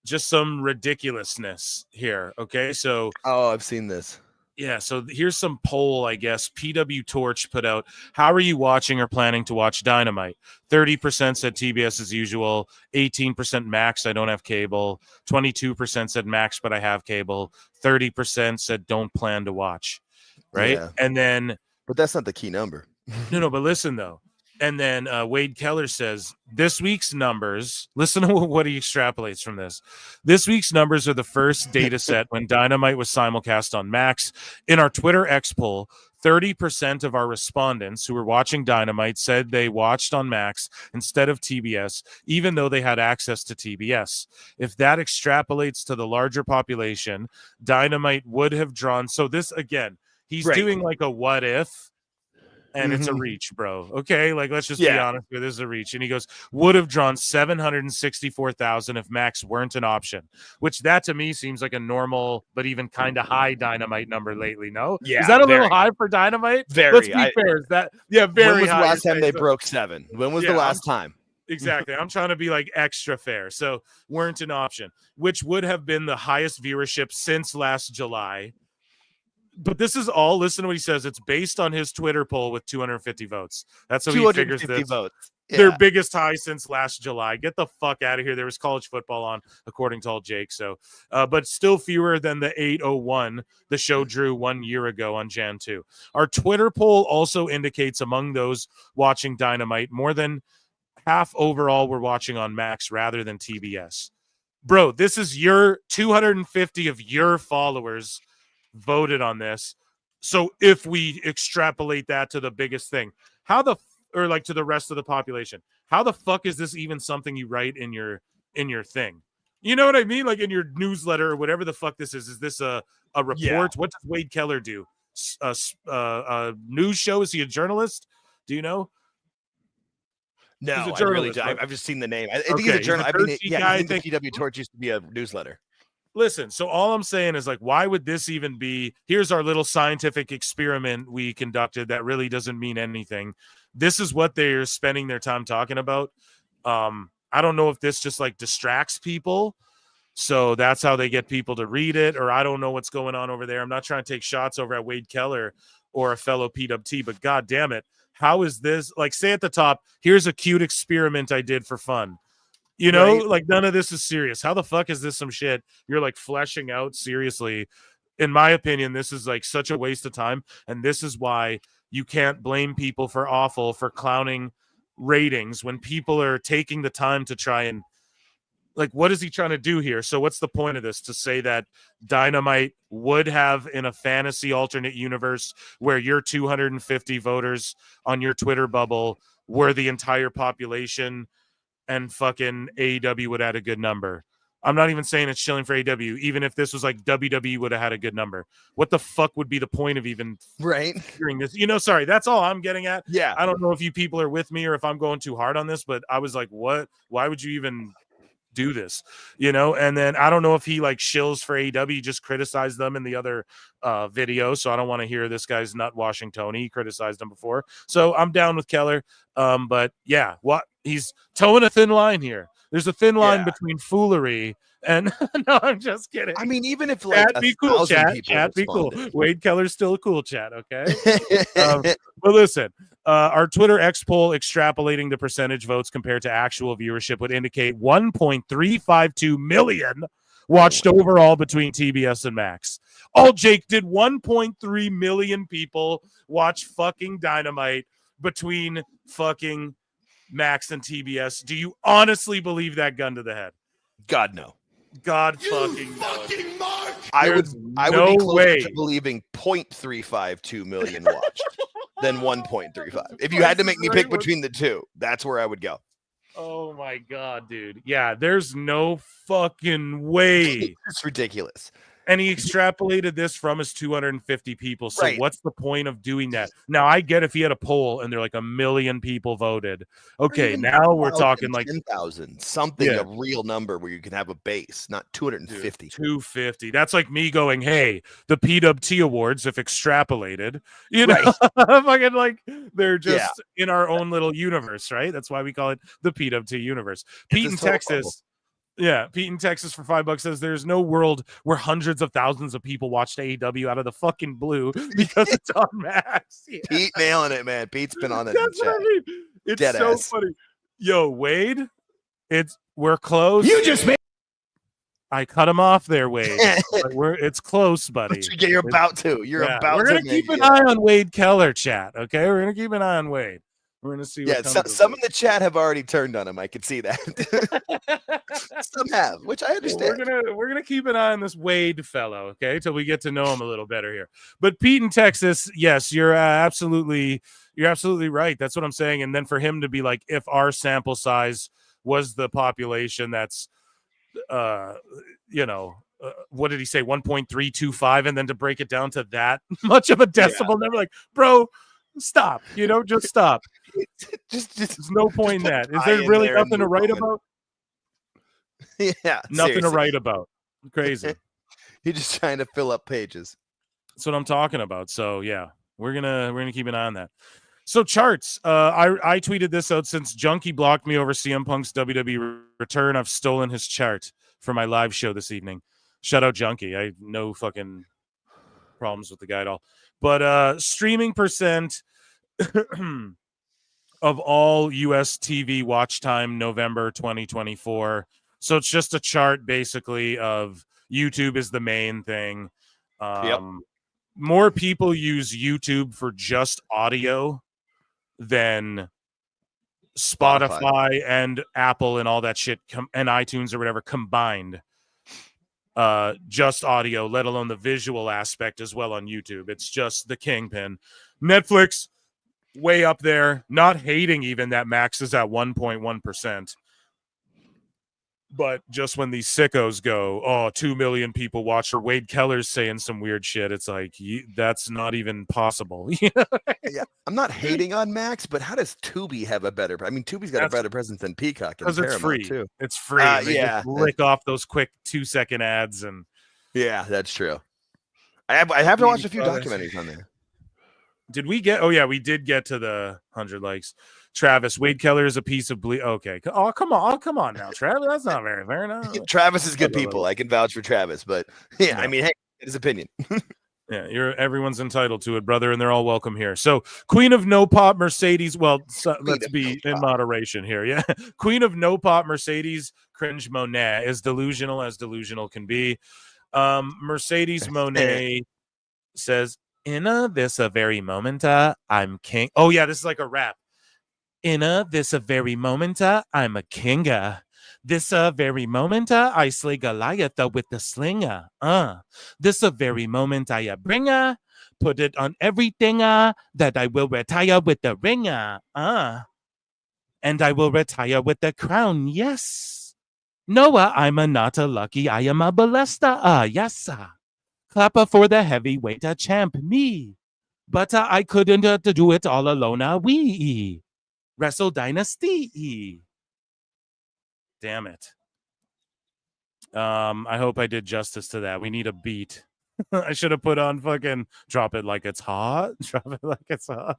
just some ridiculousness here. Okay, so I've seen this. Yeah, so here's some poll, I guess. PW Torch put out, how are you watching or planning to watch Dynamite? 30% said TBS as usual, 18% Max, I don't have cable, 22% said Max, but I have cable, 30% said don't plan to watch, right? Yeah. And then... But that's not the key number. No, but listen, though. And then Wade Keller says, this week's numbers, listen to what he extrapolates from this. This week's numbers are the first data set when Dynamite was simulcast on Max. In our Twitter X poll, 30% of our respondents who were watching Dynamite said they watched on Max instead of TBS, even though they had access to TBS. If that extrapolates to the larger population, Dynamite would have drawn. So this, again, he's doing like a what if. And it's a reach, bro. Okay, like let's just be honest here. This is a reach. And he goes, would have drawn 764,000 if Max weren't an option, which that to me seems like a normal, but even kind of high Dynamite number lately. No, yeah, is that a little high for Dynamite? Very. Let's be fair. Is that very? When was high the last time they so, broke 7? When was the last time? Exactly. I'm trying to be like extra fair. So weren't an option, which would have been the highest viewership since last July. But this is all, listen to what he says. It's based on his Twitter poll with 250 votes. That's how he figures this. Votes. Yeah. Their biggest high since last July. Get the fuck out of here. There was college football on, according to all Jake. So, but still fewer than the 801 the show drew 1 year ago on Jan 2. Our Twitter poll also indicates among those watching Dynamite, more than half overall were watching on Max rather than TBS. Bro, this is your 250 of your followers voted on this. So if we extrapolate that to the biggest thing, or like to the rest of the population, how the fuck is this even something you write in your thing? You know what I mean? Like in your newsletter or whatever the fuck this is this a report? Yeah. What does Wade Keller do? A news show? Is he a journalist? Do you know? No, I really don't. I've just seen the name. I think Okay, he's a journalist. I think think PW Torch used to be a newsletter. Listen, so all I'm saying is like, why would this even be? Here's our little scientific experiment we conducted that really doesn't mean anything. This is what they're spending their time talking about. I don't know if this just like distracts people. So that's how they get people to read it, or I don't know what's going on over there. I'm not trying to take shots over at Wade Keller or a fellow PWT, but God damn it. How is this like, say at the top, here's a cute experiment I did for fun. You know, like none of this is serious. How the fuck is this some shit you're like fleshing out seriously? In my opinion, this is like such a waste of time. And this is why you can't blame people for clowning ratings when people are taking the time to try and Like, what is he trying to do here? So what's the point of this? To say that Dynamite would have, in a fantasy alternate universe where your 250 voters on your Twitter bubble were the entire population, and fucking AEW would have had a good number. I'm not even saying it's shilling for AEW. Even if this was like WWE would have had a good number. What the fuck would be the point of even hearing this? Sorry, that's all I'm getting at. Yeah. I don't know if you people are with me or if I'm going too hard on this, but I was like, what? Why would you even do this? And then I don't know if he like shills for AEW, just criticized them in the other video. So I don't want to hear this guy's nut washing Tony. He criticized them before. So I'm down with Keller. But yeah, he's towing a thin line here. There's a thin line between foolery and no, I'm just kidding. I mean, even if like be cool, chat be cool. Wade Keller's still a cool chat, okay? But listen, our Twitter X poll extrapolating the percentage votes compared to actual viewership would indicate 1.352 million watched overall between TBS and Max. All Jake, did 1.3 million people watch fucking Dynamite between fucking Max and TBS? Do you honestly believe that, gun to the head? God, no. God fucking no. I would be closer to believing 0.352 million watched than 1.35. If you had to make me pick between the two, that's where I would go. Oh my God, dude. Yeah, there's no fucking way. It's ridiculous. And he extrapolated this from his 250 people. So what's the point of doing that? Now, I get if he had a poll and they're like 1 million people voted. Okay, now we're talking like 10,000, something, a real number where you can have a base, not 250. Dude, 250. That's like me going, hey, the PWT Awards, if extrapolated, fucking like they're just in our own little universe, right? That's why we call it the PWT universe. Pete in Texas. Yeah, Pete in Texas for $5 says there's no world where hundreds of thousands of people watched AEW out of the fucking blue because it's on Max. Yeah. Pete nailing it, man. Pete's been on it. That's what I mean. It's Deadass. Funny. Yo, Wade, we're close. You just made. I cut him off there, Wade. It's close, buddy. You're about to. We're gonna keep an eye on Wade Keller, chat. Okay, we're gonna keep an eye on Wade. We're going to see. Yeah, some in the chat have already turned on him. I can see that. Some have, which I understand. We're gonna keep an eye on this Wade fellow, okay, till we get to know him a little better here. But Pete in Texas, yes, you're absolutely right. That's what I'm saying. And then for him to be like, if our sample size was the population, that's, what did he say, 1.325, and then to break it down to that much of a decibel number, like, bro. Stop, just stop. just there's no point in that. Is there really nothing to write about? Yeah, nothing to write about. Crazy. You're just trying to fill up pages. That's what I'm talking about. So yeah, we're gonna keep an eye on that. So charts. I tweeted this out since Junkie blocked me over CM Punk's WWE return. I've stolen his chart for my live show this evening. Shout out Junkie. I have no fucking problems with the guy at all. But streaming percent of all US TV watch time November 2024. So it's just a chart basically of YouTube is the main thing. More people use YouTube for just audio than Spotify and Apple and all that shit and iTunes or whatever combined. Just audio, let alone the visual aspect as well on YouTube. It's just the kingpin. Netflix, way up there. Not hating even that Max is at 1.1%. But just when these sickos go, 2 million people watch, or Wade Keller's saying some weird shit, it's like, that's not even possible. Yeah, I'm not hating on Max, but how does Tubi have a better? I mean, Tubi's got a better presence than Peacock because it's free. Too. It's free. They just lick off those quick 2-second ads, and yeah, that's true. I have to watch a few documentaries on there. Did we get? Oh yeah, we did get to the 100 likes. Travis, Wade Keller is a piece of Okay. Oh, come on now, Travis. That's not very fair. No. Travis is good people. I can vouch for Travis, but yeah, no. I mean, hey, his opinion. Yeah, everyone's entitled to it, brother, and they're all welcome here. So, Queen of No Pop Mercedes. Well, let's be in moderation here. Yeah, Queen of No Pop Mercedes Cringe Monet is delusional as delusional can be. Mercedes Monet says, "In this very moment, I'm king." Oh yeah, this is like a rap. In this very moment, I'm a kinga. This very moment, I slay Goliath with the slinger. This very moment, I bring put it on everything that I will retire with the ringer. And I will retire with the crown. Yes. Noah, I'm a not a lucky. I am a ballesta. Yes. Clapper for the heavyweight champ, me. But I couldn't do it all alone. We Wrestle Dynasty. Damn it. I hope I did justice to that. We need a beat. I should have put on fucking drop it like it's hot. Drop it like it's hot.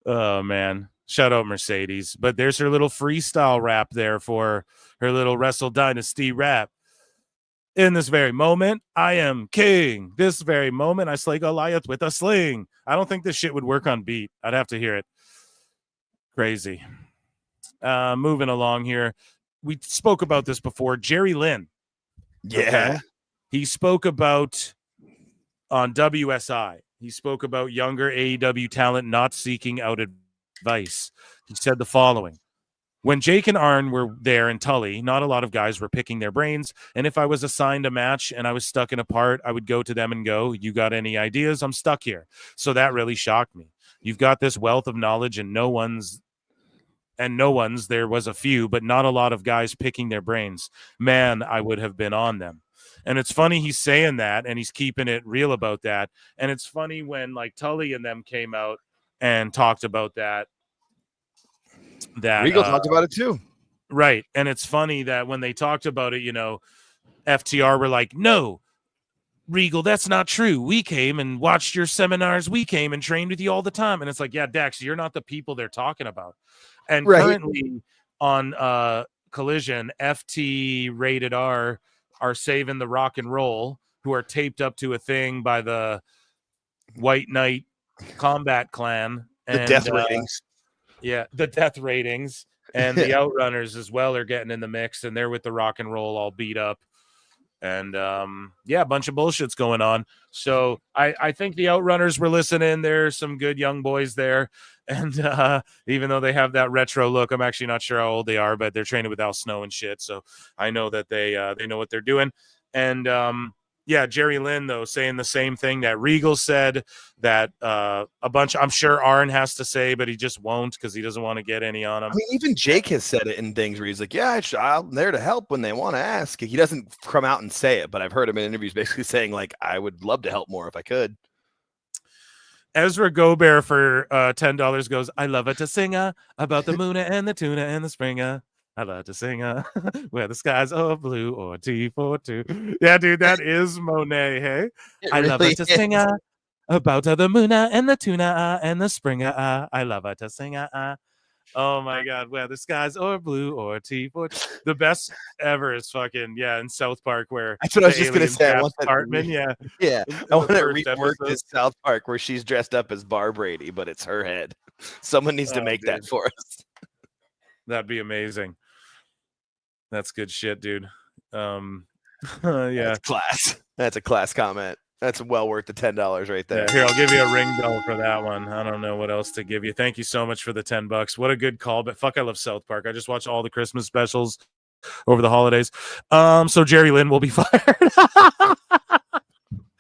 Oh man. Shout out Mercedes. But there's her little freestyle rap there for her little Wrestle Dynasty rap. In this very moment, I am king. This very moment, I slay Goliath with a sling. I don't think this shit would work on beat. I'd have to hear it. Crazy. Moving along here. We spoke about this before. Jerry Lynn. Yeah. Okay? He spoke about on WSI. He spoke about younger AEW talent not seeking out advice. He said the following. When Jake and Arn were there in Tully, not a lot of guys were picking their brains. And if I was assigned a match and I was stuck in a part, I would go to them and go, you got any ideas? I'm stuck here. So that really shocked me. You've got this wealth of knowledge and no one's, there was a few, but not a lot of guys picking their brains. Man, I would have been on them. And it's funny he's saying that and he's keeping it real about that. And it's funny when like Tully and them came out and talked about that. Regal talked about it too. Right. And it's funny that when they talked about it, you know, FTR were like, no, Regal, that's not true. We came and watched your seminars. We came and trained with you all the time. And it's like, yeah, Dex, you're not the people they're talking about. And currently on Collision, FT rated R are saving the Rock and Roll, who are taped up to a thing by the White Knight Combat Clan. The death ratings. Yeah, the death ratings and the Outrunners as well are getting in the mix, and they're with the Rock and Roll all beat up. And yeah, a bunch of bullshit's going on. So I think the Outrunners were listening. There's some good young boys there. And even though they have that retro look, I'm actually not sure how old they are, but they're training with Al Snow and shit. So I know that they know what they're doing. And yeah, Jerry Lynn, though, saying the same thing that Regal said, that a bunch, I'm sure Arn has to say, but he just won't because he doesn't want to get any on him. I mean, even Jake has said it in things where he's like, yeah, I'm there to help when they want to ask. He doesn't come out and say it, but I've heard him in interviews basically saying, like, I would love to help more if I could. Ezra Gobert for $10 goes, I love it to sing about the Moona and the Tuna and the Springer. I love to sing where the skies are blue or T42. Yeah, dude, that is Monet, hey? I love it to sing about the Moona and the Tuna and the Springer. I love it to sing oh my God, where the skies are blue or T42. The best ever is fucking, yeah, in South Park where that's what I was just going to say. I want Cartman, yeah. Yeah, I want to rework this South Park where she's dressed up as Bar Brady, but it's her head. Someone needs to make that for us. That'd be amazing. That's good shit, dude. Yeah, that's class. That's a class comment. That's well worth the $10 right there. Yeah, here, I'll give you a ring bell for that one. I don't know what else to give you. Thank you so much for the $10. What a good call. But fuck, I love South Park. I just watched all the Christmas specials over the holidays. So Jerry Lynn will be fired.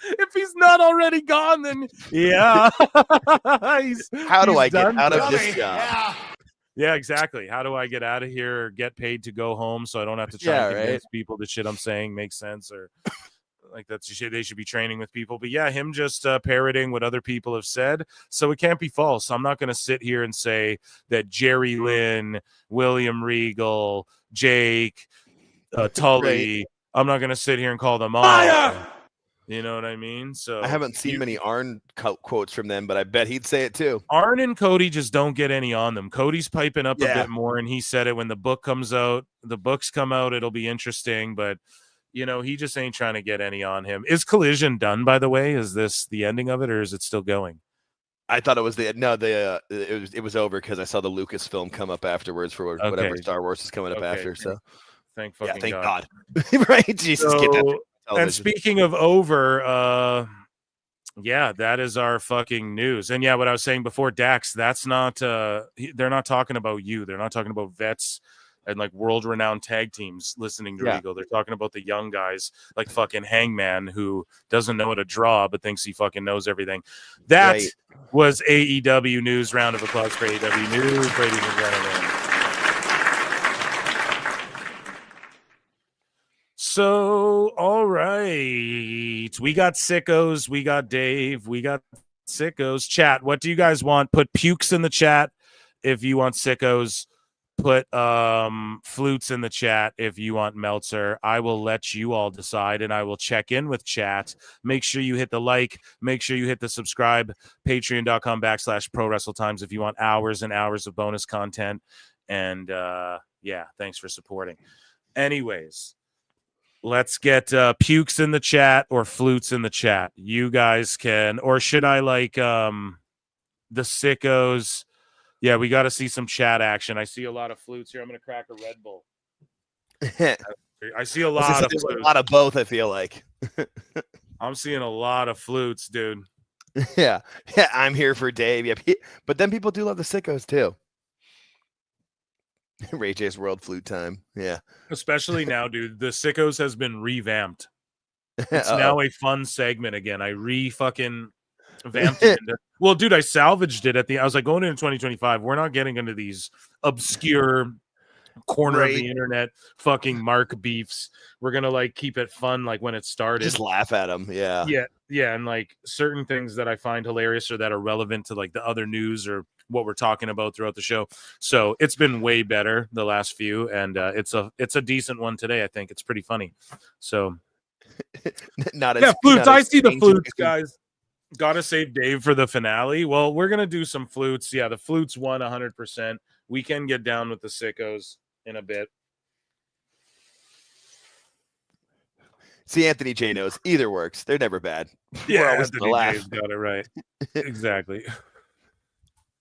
If he's not already gone, then yeah. How do I get out of this job? Yeah, exactly. How do I get out of here or get paid to go home so I don't have to try to convince people the shit I'm saying makes sense, or like that's shit they should be training with people. But yeah, him just parroting what other people have said. So it can't be false. I'm not going to sit here and say that Jerry Lynn, William Regal, Jake, Tully, I'm not going to sit here and call them all. You know what I mean? So I haven't seen many Arn quotes from them, but I bet he'd say it too. Arn and Cody just don't get any on them. Cody's piping up a bit more, and he said it when the book comes out. The books come out, it'll be interesting, but you know, he just ain't trying to get any on him. Is Collision done, by the way? Is this the ending of it, or is it still going? I thought it was it was over because I saw the Lucasfilm come up afterwards for whatever Star Wars is coming up after. So thank God. Right? Jesus, get that. And speaking of over, Yeah, that is our fucking news. And yeah, what I was saying before, Dax, that's not they're not talking about you. They're not talking about vets and like world-renowned tag teams listening to Regal. They're talking about the young guys like fucking Hangman, who doesn't know how to draw but thinks he fucking knows everything. That was AEW news. Round of applause for AEW news, ladies and gentlemen. So, all right. We got sickos. We got Dave. We got sickos. Chat, what do you guys want? Put pukes in the chat if you want sickos. Put flutes in the chat if you want Meltzer. I will let you all decide, and I will check in with chat. Make sure you hit the like. Make sure you hit the subscribe. Patreon.com/ProWrestleTimes if you want hours and hours of bonus content. And, yeah, thanks for supporting. Anyways. Let's get pukes in the chat or flutes in the chat. You guys can, or should I like the sickos? Yeah, we got to see some chat action. I see a lot of flutes here. I'm going to crack a Red Bull. I see a lot of flutes. A lot of both, I feel like. I'm seeing a lot of flutes, dude. Yeah, I'm here for Dave. Yeah, but then people do love the sickos too. Ray J's World Flute Time. Yeah. Especially now, dude. The sickos has been revamped. It's now a fun segment again. I fucking vamped it. Well, dude, I salvaged it I was like, going into 2025, we're not getting into these obscure corner of the internet fucking Mark beefs. We're gonna like keep it fun, like when it started. Just laugh at them. Yeah. And like certain things that I find hilarious or that are relevant to like the other news or what we're talking about throughout the show. So it's been way better the last few, and it's a decent one today. I think it's pretty funny. So flutes. I see the flutes, guys. Gotta save Dave for the finale. Well, we're gonna do some flutes. Yeah, the flutes won 100%. We can get down with the sickos in a bit. See, Anthony J knows either works. They're never bad. Yeah, Anthony J's got it right. Exactly.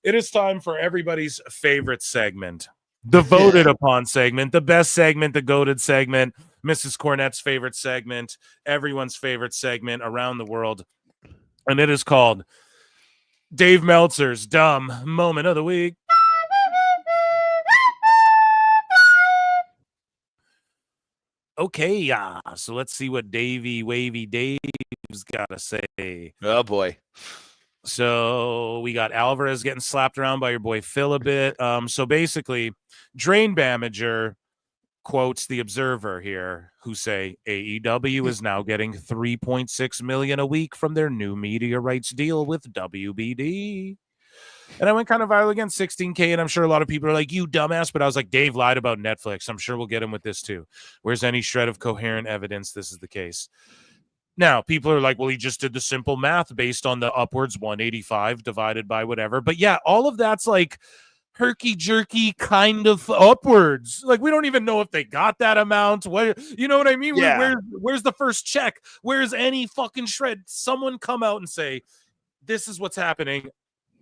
It is time for everybody's favorite segment, the voted upon segment, the best segment, the goated segment, Mrs. Cornette's favorite segment, everyone's favorite segment around the world. And it is called Dave Meltzer's Dumb Moment of the Week. Okay, so let's see what Wavy Dave's got to say. Oh, boy. So we got Alvarez getting slapped around by your boy Phil a bit. So basically, Drain Bamager quotes the Observer here, who say AEW is now getting $3.6 million a week from their new media rights deal with WBD. And I went kind of viral again, 16K, and I'm sure a lot of people are like, you dumbass, but I was like, Dave lied about Netflix. I'm sure we'll get him with this too. Where's any shred of coherent evidence this is the case? Now, people are like, well, he just did the simple math based on the upwards 185 divided by whatever. But yeah, all of that's like herky-jerky kind of upwards. Like, we don't even know if they got that amount. What, you know what I mean? Yeah. Where's the first check? Where's any fucking shred? Someone come out and say, this is what's happening,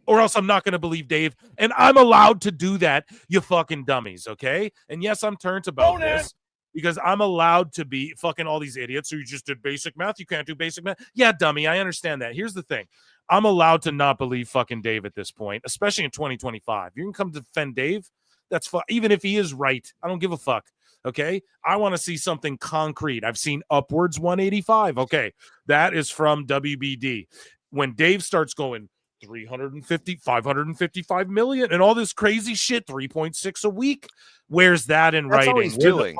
or else I'm not going to believe Dave. And I'm allowed to do that, you fucking dummies, okay? And yes, I'm turned about this because I'm allowed to be fucking all these idiots who just did basic math. You can't do basic math. Yeah, dummy, I understand that. Here's the thing. I'm allowed to not believe fucking Dave at this point, especially in 2025. You can come defend Dave. That's fine. Even if he is right, I don't give a fuck. Okay. I want to see something concrete. I've seen upwards 185. Okay. That is from WBD. When Dave starts going 350, 555 million and all this crazy shit, 3.6 a week. Where's that in writing? All he's doing.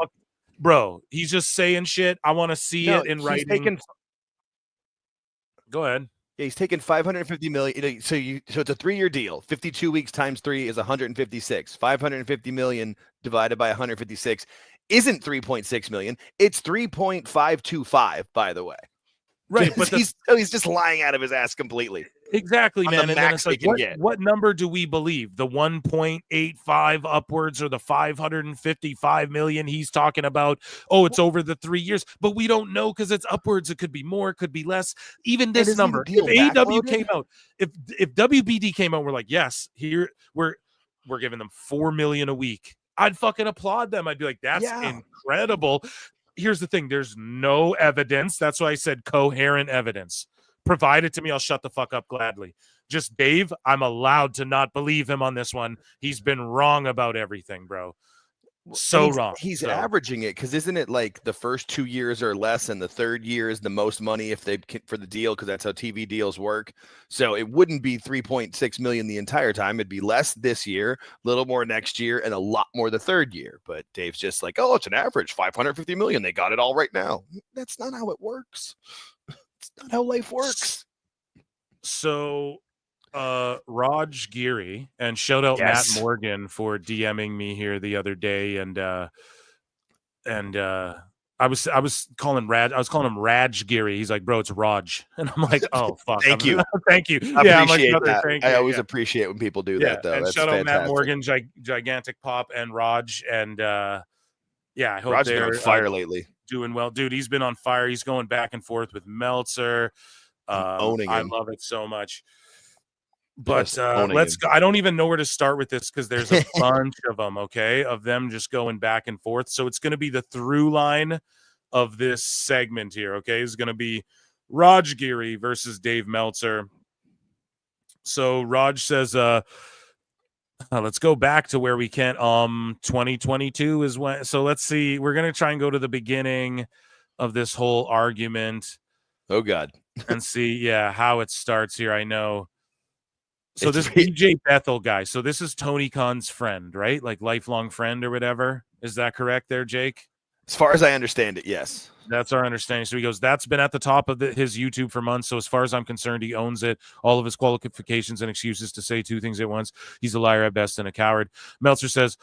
Bro, he's just saying shit. I want to see it in writing. Go ahead. Yeah, he's taking 550 million. So it's a 3-year deal. 52 weeks times 3 is 156. 550 million divided by 156 isn't 3.6 million. It's 3.525, by the way. Right, but he's just lying out of his ass completely. Exactly, man. The and then it's like, what number do we believe? The 1.85 upwards or the 555 million he's talking about? Oh, it's over the 3 years, but we don't know because it's upwards. It could be more, it could be less. Even this number, if AEW came out, if WBD came out, we're like, yes, here we're giving them $4 million a week. I'd fucking applaud them. I'd be like, that's incredible. Here's the thing. There's no evidence. That's why I said coherent evidence. provide it to me, I'll shut the fuck up gladly. Just Dave, I'm allowed to not believe him on this one. He's been wrong about everything, bro. So wrong. He's averaging it because isn't it like the first 2 years or less, and the third year is the most money if they for the deal, because that's how TV deals work. So it wouldn't be 3.6 million the entire time. It'd be less this year, a little more next year, and a lot more the third year. But Dave's just like, oh, it's an average 550 million. They got it all right now. That's not how it works. It's not how life works. So Raj Giri, and shout out Matt Morgan for DMing me here the other day, and I was calling him Raj Giri. He's like, bro, it's Raj, and I'm like, oh fuck, thank you. Thank you. I appreciate like, that. thank I you. always appreciate when people do that, though. And That's shout out fantastic. Matt Morgan, Gigantic Pop, and Raj, and I hope Raj's they're been on fire lately. doing well, dude. He's been on fire. He's going back and forth with Meltzer. Owning him. I love it so much. But let's go. I don't even know where to start with this because there's a bunch of them, okay, of them just going back and forth. So it's going to be the through line of this segment here, okay? It's going to be Raj Giri versus Dave Meltzer. So Raj says, let's go back to where we can. 2022 is when. So let's see. We're going to try and go to the beginning of this whole argument. Oh, God. And see, how it starts here. I know. So this BJ Bethel guy. So this is Tony Khan's friend, right? Like lifelong friend or whatever. Is that correct there, Jake? As far as I understand it, yes. That's our understanding. So he goes, that's been at the top of his YouTube for months. So as far as I'm concerned, he owns it. All of his qualifications and excuses to say two things at once. He's a liar at best and a coward. Meltzer says,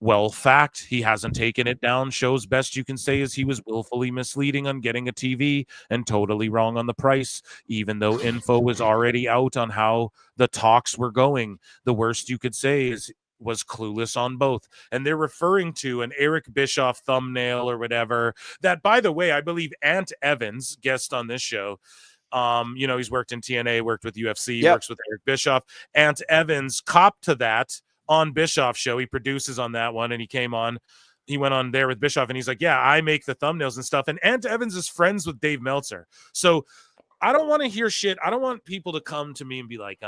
well, fact, he hasn't taken it down. Shows best you can say is he was willfully misleading on getting a TV and totally wrong on the price, even though info was already out on how the talks were going. The worst you could say was clueless on both. And they're referring to an Eric Bischoff thumbnail or whatever that, by the way, I believe Ant Evans, guest on this show, he's worked in TNA, worked with UFC, works with Eric Bischoff. Ant Evans copped to that on Bischoff's show. He produces on that one, and he went on there with Bischoff, and he's like, yeah, I make the thumbnails and stuff. And Ant Evans is friends with Dave Meltzer. So I don't want to hear shit. I don't want people to come to me and be like,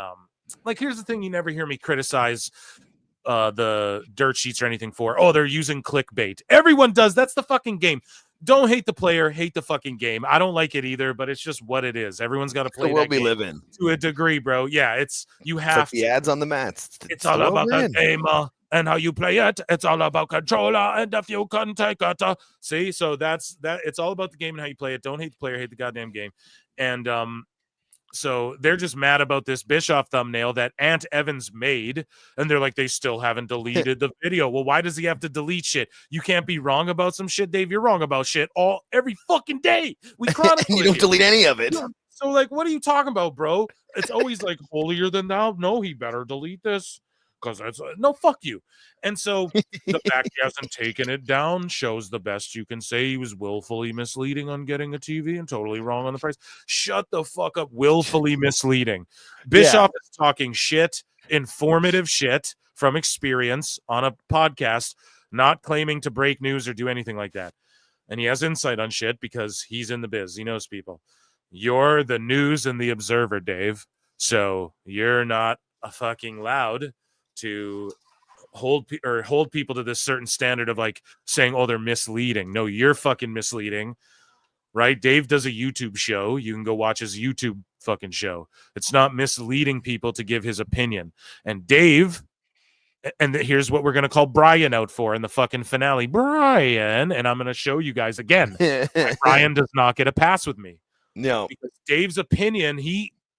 here's the thing you never hear me criticize the dirt sheets or anything for. Oh, they're using clickbait. Everyone does. That's the fucking game. Don't hate the player, hate the fucking game. I don't like it either, but it's just what it is. Everyone's got to play the world that we game live in to a degree, bro. Yeah, you have like the ads on the mats. It's all about the game and how you play it. It's all about controller and if you can take it. See, so that's that. It's all about the game and how you play it. Don't hate the player, hate the goddamn game. And so they're just mad about this Bischoff thumbnail that Ant Evans made, and they're like, they still haven't deleted the video. Well, why does he have to delete shit? You can't be wrong about some shit, Dave. You're wrong about shit every fucking day. We chronicle you don't delete any of it. So, like, what are you talking about, bro? It's always like holier than thou. No, he better delete this because that's no, fuck you. And so the fact he hasn't taken it down shows the best you can say. He was willfully misleading on getting a TV and totally wrong on the price. Shut the fuck up. Willfully misleading. Bischoff is talking shit, informative shit from experience on a podcast, not claiming to break news or do anything like that. And he has insight on shit because he's in the biz. He knows people. You're the news and the observer, Dave. So you're not a fucking loud to hold people to this certain standard of like saying, oh, they're misleading. No, you're fucking misleading, right? Dave does a YouTube show. You can go watch his YouTube fucking show. It's not misleading people to give his opinion. And Dave, and here's what we're going to call Brian out for in the fucking finale. Brian, and I'm going to show you guys again. Brian does not get a pass with me. No. Because Dave's opinion,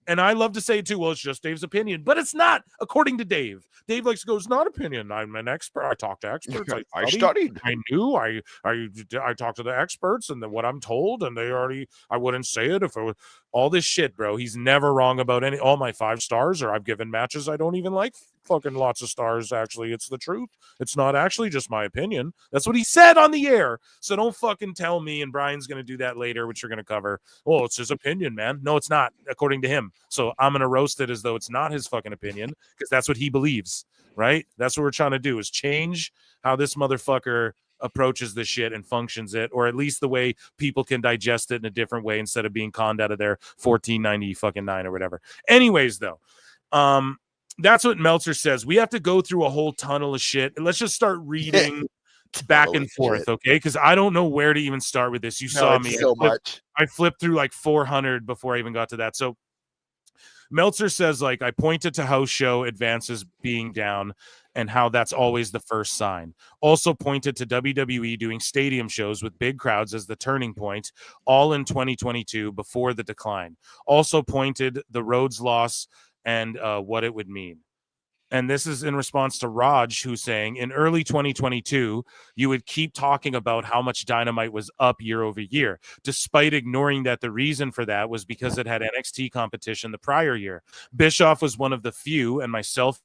and I love to say it too, well, it's just Dave's opinion, but it's not, according to Dave. Dave likes to go, it's not opinion. I'm an expert. I talk to experts. I studied. I knew. I talked to the experts, and then what I'm told, and I wouldn't say it if it was all this shit, bro. He's never wrong about all my 5 stars, or I've given matches I don't even like fucking lots of stars. Actually, it's the truth. It's not actually just my opinion. That's what he said on the air. So don't fucking tell me, and Brian's going to do that later, which you're going to cover. Oh, it's his opinion, man. No, it's not, according to him. So I'm going to roast it as though it's not his fucking opinion, because that's what he believes, right? That's what we're trying to do, is change how this motherfucker approaches the shit and functions it, or at least the way people can digest it in a different way instead of being conned out of their 14.99 or whatever. Anyways, though, that's what Meltzer says. We have to go through a whole tunnel of shit. Let's just start reading back and forth, okay? Because I don't know where to even start with this. You saw me. So much. I flipped through like 400 before I even got to that. So Meltzer says, like, I pointed to house show advances being down and how that's always the first sign. Also pointed to WWE doing stadium shows with big crowds as the turning point, all in 2022 before the decline. Also pointed the Rhodes loss and what it would mean. And this is in response to Raj, who's saying in early 2022, you would keep talking about how much Dynamite was up year over year, despite ignoring that the reason for that was because it had NXT competition the prior year. Bischoff was one of the few, and myself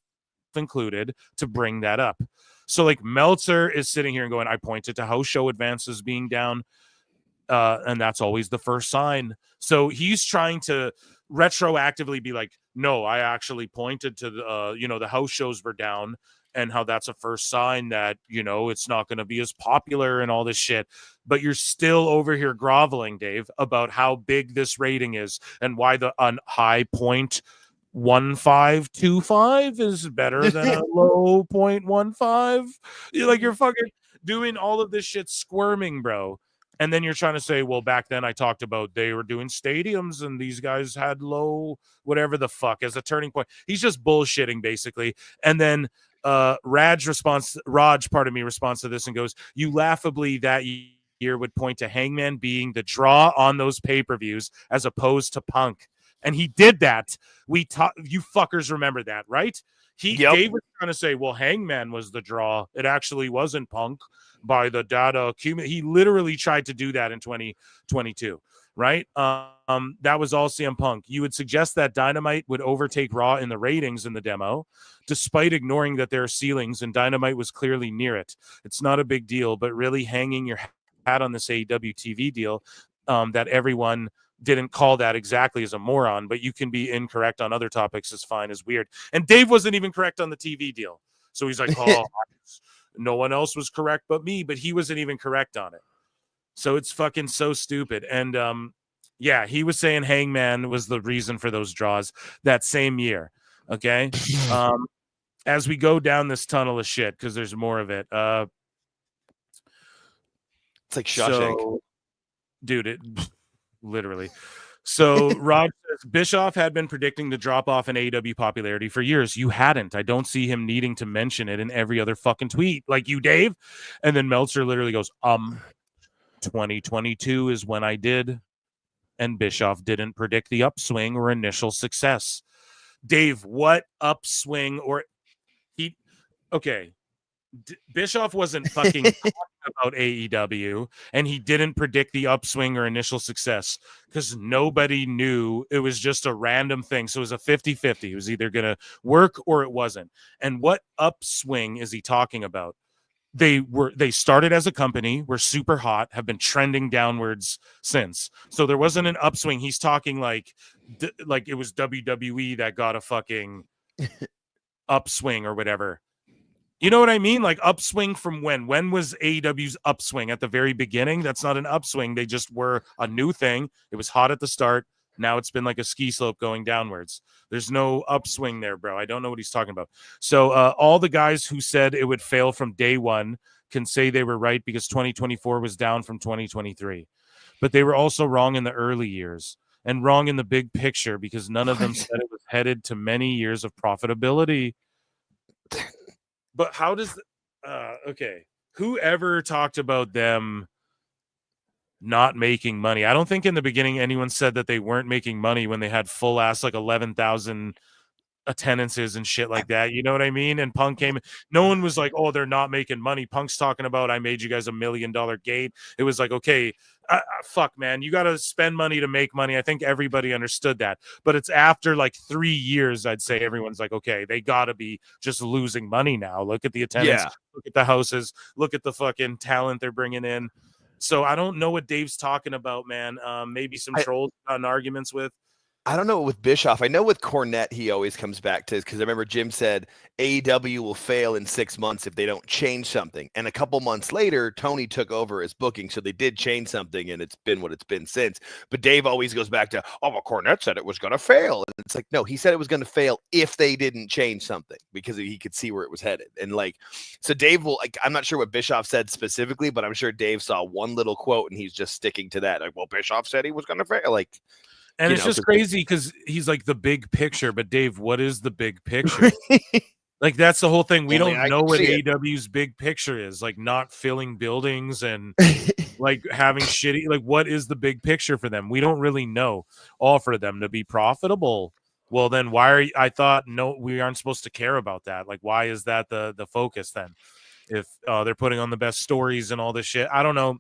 included, to bring that up. So like Meltzer is sitting here and going, I pointed to house show advances being down, and that's always the first sign. So he's trying to retroactively be like, no, I actually pointed to the the house shows were down and how that's a first sign that it's not going to be as popular and all this shit. But you're still over here groveling, Dave, about how big this rating is and why the high 0.1525 is better than a low 0.15. You're fucking doing all of this shit squirming, bro. And then you're trying to say, well, back then I talked about they were doing stadiums and these guys had low whatever the fuck as a turning point. He's just bullshitting, basically. And then Raj responds to this and goes, you laughably that year would point to Hangman being the draw on those pay-per-views as opposed to Punk. And he did that. You fuckers remember that, right? Dave was trying to say, well, Hangman was the draw. It actually wasn't Punk by the data. He literally tried to do that in 2022, right? That was all CM Punk. You would suggest that Dynamite would overtake Raw in the ratings in the demo, despite ignoring that there are ceilings, and Dynamite was clearly near it. It's not a big deal, but really hanging your hat on this AEW TV deal that everyone didn't call that exactly as a moron, but you can be incorrect on other topics is fine, is weird. And Dave wasn't even correct on the TV deal. So he's like, oh, no one else was correct but me, but he wasn't even correct on it. So it's fucking so stupid. And yeah, he was saying Hangman was the reason for those draws that same year. Okay. As we go down this tunnel of shit, because there's more of it. It's like Shawshank. So, dude, it literally. So Rod says Bischoff had been predicting the drop off in AEW popularity for years. You hadn't. I don't see him needing to mention it in every other fucking tweet like you, Dave. And then Meltzer literally goes, 2022 is when I did. And Bischoff didn't predict the upswing or initial success. Dave, what upswing or okay. Bischoff wasn't fucking talking about AEW, and he didn't predict the upswing or initial success because nobody knew. It was just a random thing. So it was a 50-50. It was either going to work or it wasn't. And what upswing is he talking about? They started as a company, were super hot, have been trending downwards since. So there wasn't an upswing. He's talking like it was WWE that got a fucking upswing or whatever. You know what I mean? Like upswing from when? When was AEW's upswing? At the very beginning? That's not an upswing. They just were a new thing. It was hot at the start. Now it's been like a ski slope going downwards. There's no upswing there, bro. I don't know what he's talking about. So all the guys who said it would fail from day one can say they were right because 2024 was down from 2023. But they were also wrong in the early years and wrong in the big picture because none of them said it was headed to many years of profitability. But how does okay, whoever talked about them not making money? I don't think in the beginning anyone said that they weren't making money when they had full ass like 11,000 attendances and shit like that. You know what I mean? And Punk came. No one was like, "Oh, they're not making money." Punk's talking about, "I made you guys $1 million gate." It was like, okay, fuck, man, you got to spend money to make money. I think everybody understood that. But it's after like 3 years, I'd say everyone's like, okay, they got to be just losing money now. Look at the attendance. Yeah. Look at the houses. Look at the fucking talent they're bringing in. So I don't know what Dave's talking about, man. Maybe some trolls gotten arguments with. I don't know with Bischoff. I know with Cornette, he always comes back to, because I remember Jim said AEW will fail in 6 months if they don't change something. And a couple months later, Tony took over as booking. So they did change something, and it's been what it's been since. But Dave always goes back to, oh, well, Cornette said it was going to fail. And it's like, no, he said it was going to fail if they didn't change something, because he could see where it was headed. And like, so Dave will, like, I'm not sure what Bischoff said specifically, but I'm sure Dave saw one little quote and he's just sticking to that. Like, well, Bischoff said he was going to fail. Like, and it's just crazy because he's like the big picture. But Dave, what is the big picture? Like, that's the whole thing. We don't know what AEW's big picture is. Like, not filling buildings and like having shitty. Like, what is the big picture for them? We don't really know. All for them to be profitable. Well, then why are I thought no, we aren't supposed to care about that. Like, why is that the focus then? If they're putting on the best stories and all this shit, I don't know.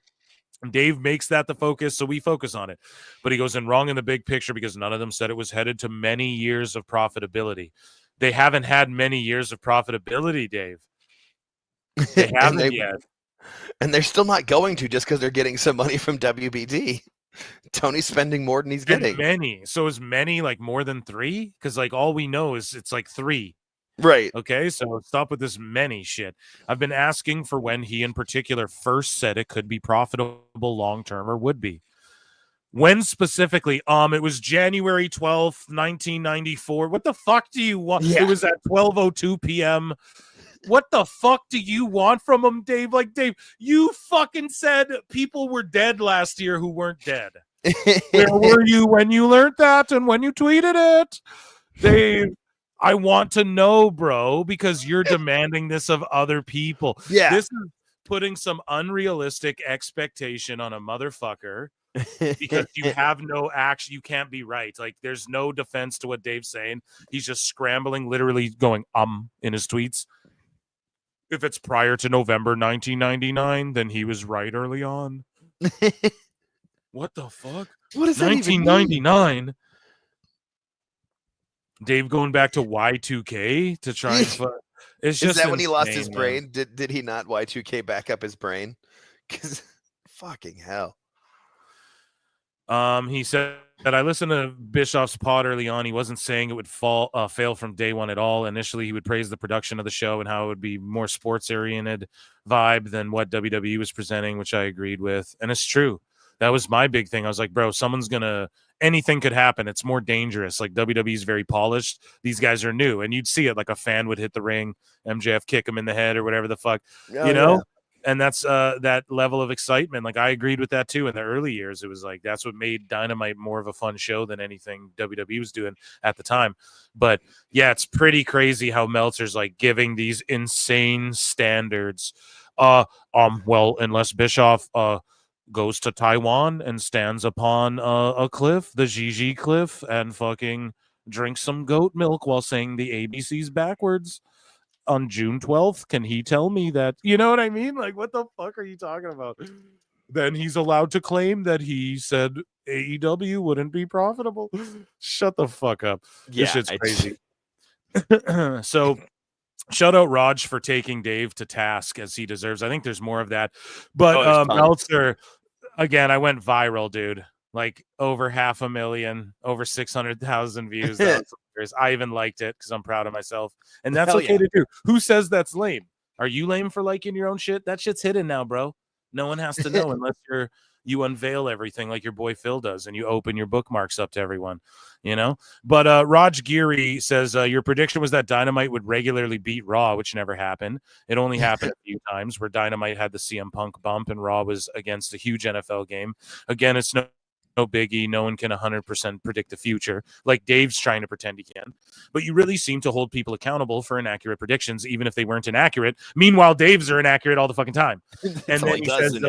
Dave makes that the focus, so we focus on it. But he goes in wrong in the big picture because none of them said it was headed to many years of profitability. They haven't had many years of profitability, Dave. They haven't yet. And they're still not going to, just because they're getting some money from WBD. Tony's spending more than he's getting. Many. So is many like more than 3? Because like all we know is it's like 3. Right. Okay, so stop with this many shit. I've been asking for when he in particular first said it could be profitable long-term or would be. When specifically? It was January 12th, 1994. What the fuck do you want? Yeah. It was at 12:02 p.m. What the fuck do you want from him, Dave? Like, Dave, you fucking said people were dead last year who weren't dead. Where were you when you learned that and when you tweeted it? Dave, I want to know, bro, because you're demanding this of other people. Yeah. This is putting some unrealistic expectation on a motherfucker because you have no action. You can't be right. Like, there's no defense to what Dave's saying. He's just scrambling, literally going in his tweets. If it's prior to November 1999, then he was right early on. What the fuck? What is 1999? That Dave going back to Y2K to try and it's just is that when he lost insane, his brain? Did he not Y2K back up his brain? Because fucking hell. He said that I listened to Bischoff's pod early on. He wasn't saying it would fail from day one at all. Initially, he would praise the production of the show and how it would be more sports-oriented vibe than what WWE was presenting, which I agreed with. And it's true. That was my big thing. I was like, bro, anything could happen. It's more dangerous. Like, WWE is very polished. These guys are new. And you'd see it. Like, a fan would hit the ring, MJF kick him in the head or whatever the fuck, you know? Yeah. And that's that level of excitement. Like, I agreed with that too. In the early years, it was like, that's what made Dynamite more of a fun show than anything WWE was doing at the time. But yeah, it's pretty crazy how Meltzer's like giving these insane standards. Well, unless Bischoff, goes to Taiwan and stands upon a cliff, the Gigi cliff, and fucking drinks some goat milk while saying the ABCs backwards on June 12th. Can he tell me that? You know what I mean? Like, what the fuck are you talking about? Then he's allowed to claim that he said AEW wouldn't be profitable. Shut the fuck up. Yeah, this shit's crazy. So shout out Raj for taking Dave to task as he deserves. I think there's more of that. But Meltzer, again, I went viral, dude. Like over 500,000, over 600,000 views. I even liked it because I'm proud of myself. And that's okay to do. Who says that's lame? Are you lame for liking your own shit? That shit's hidden now, bro. No one has to know unless you unveil everything like your boy Phil does and you open your bookmarks up to everyone, you know? But Raj Giri says, your prediction was that Dynamite would regularly beat Raw, which never happened. It only happened a few times where Dynamite had the CM Punk bump and Raw was against a huge NFL game. Again, it's no biggie. No one can 100% predict the future like Dave's trying to pretend he can. But you really seem to hold people accountable for inaccurate predictions, even if they weren't inaccurate. Meanwhile, Dave's are inaccurate all the fucking time. And then he says,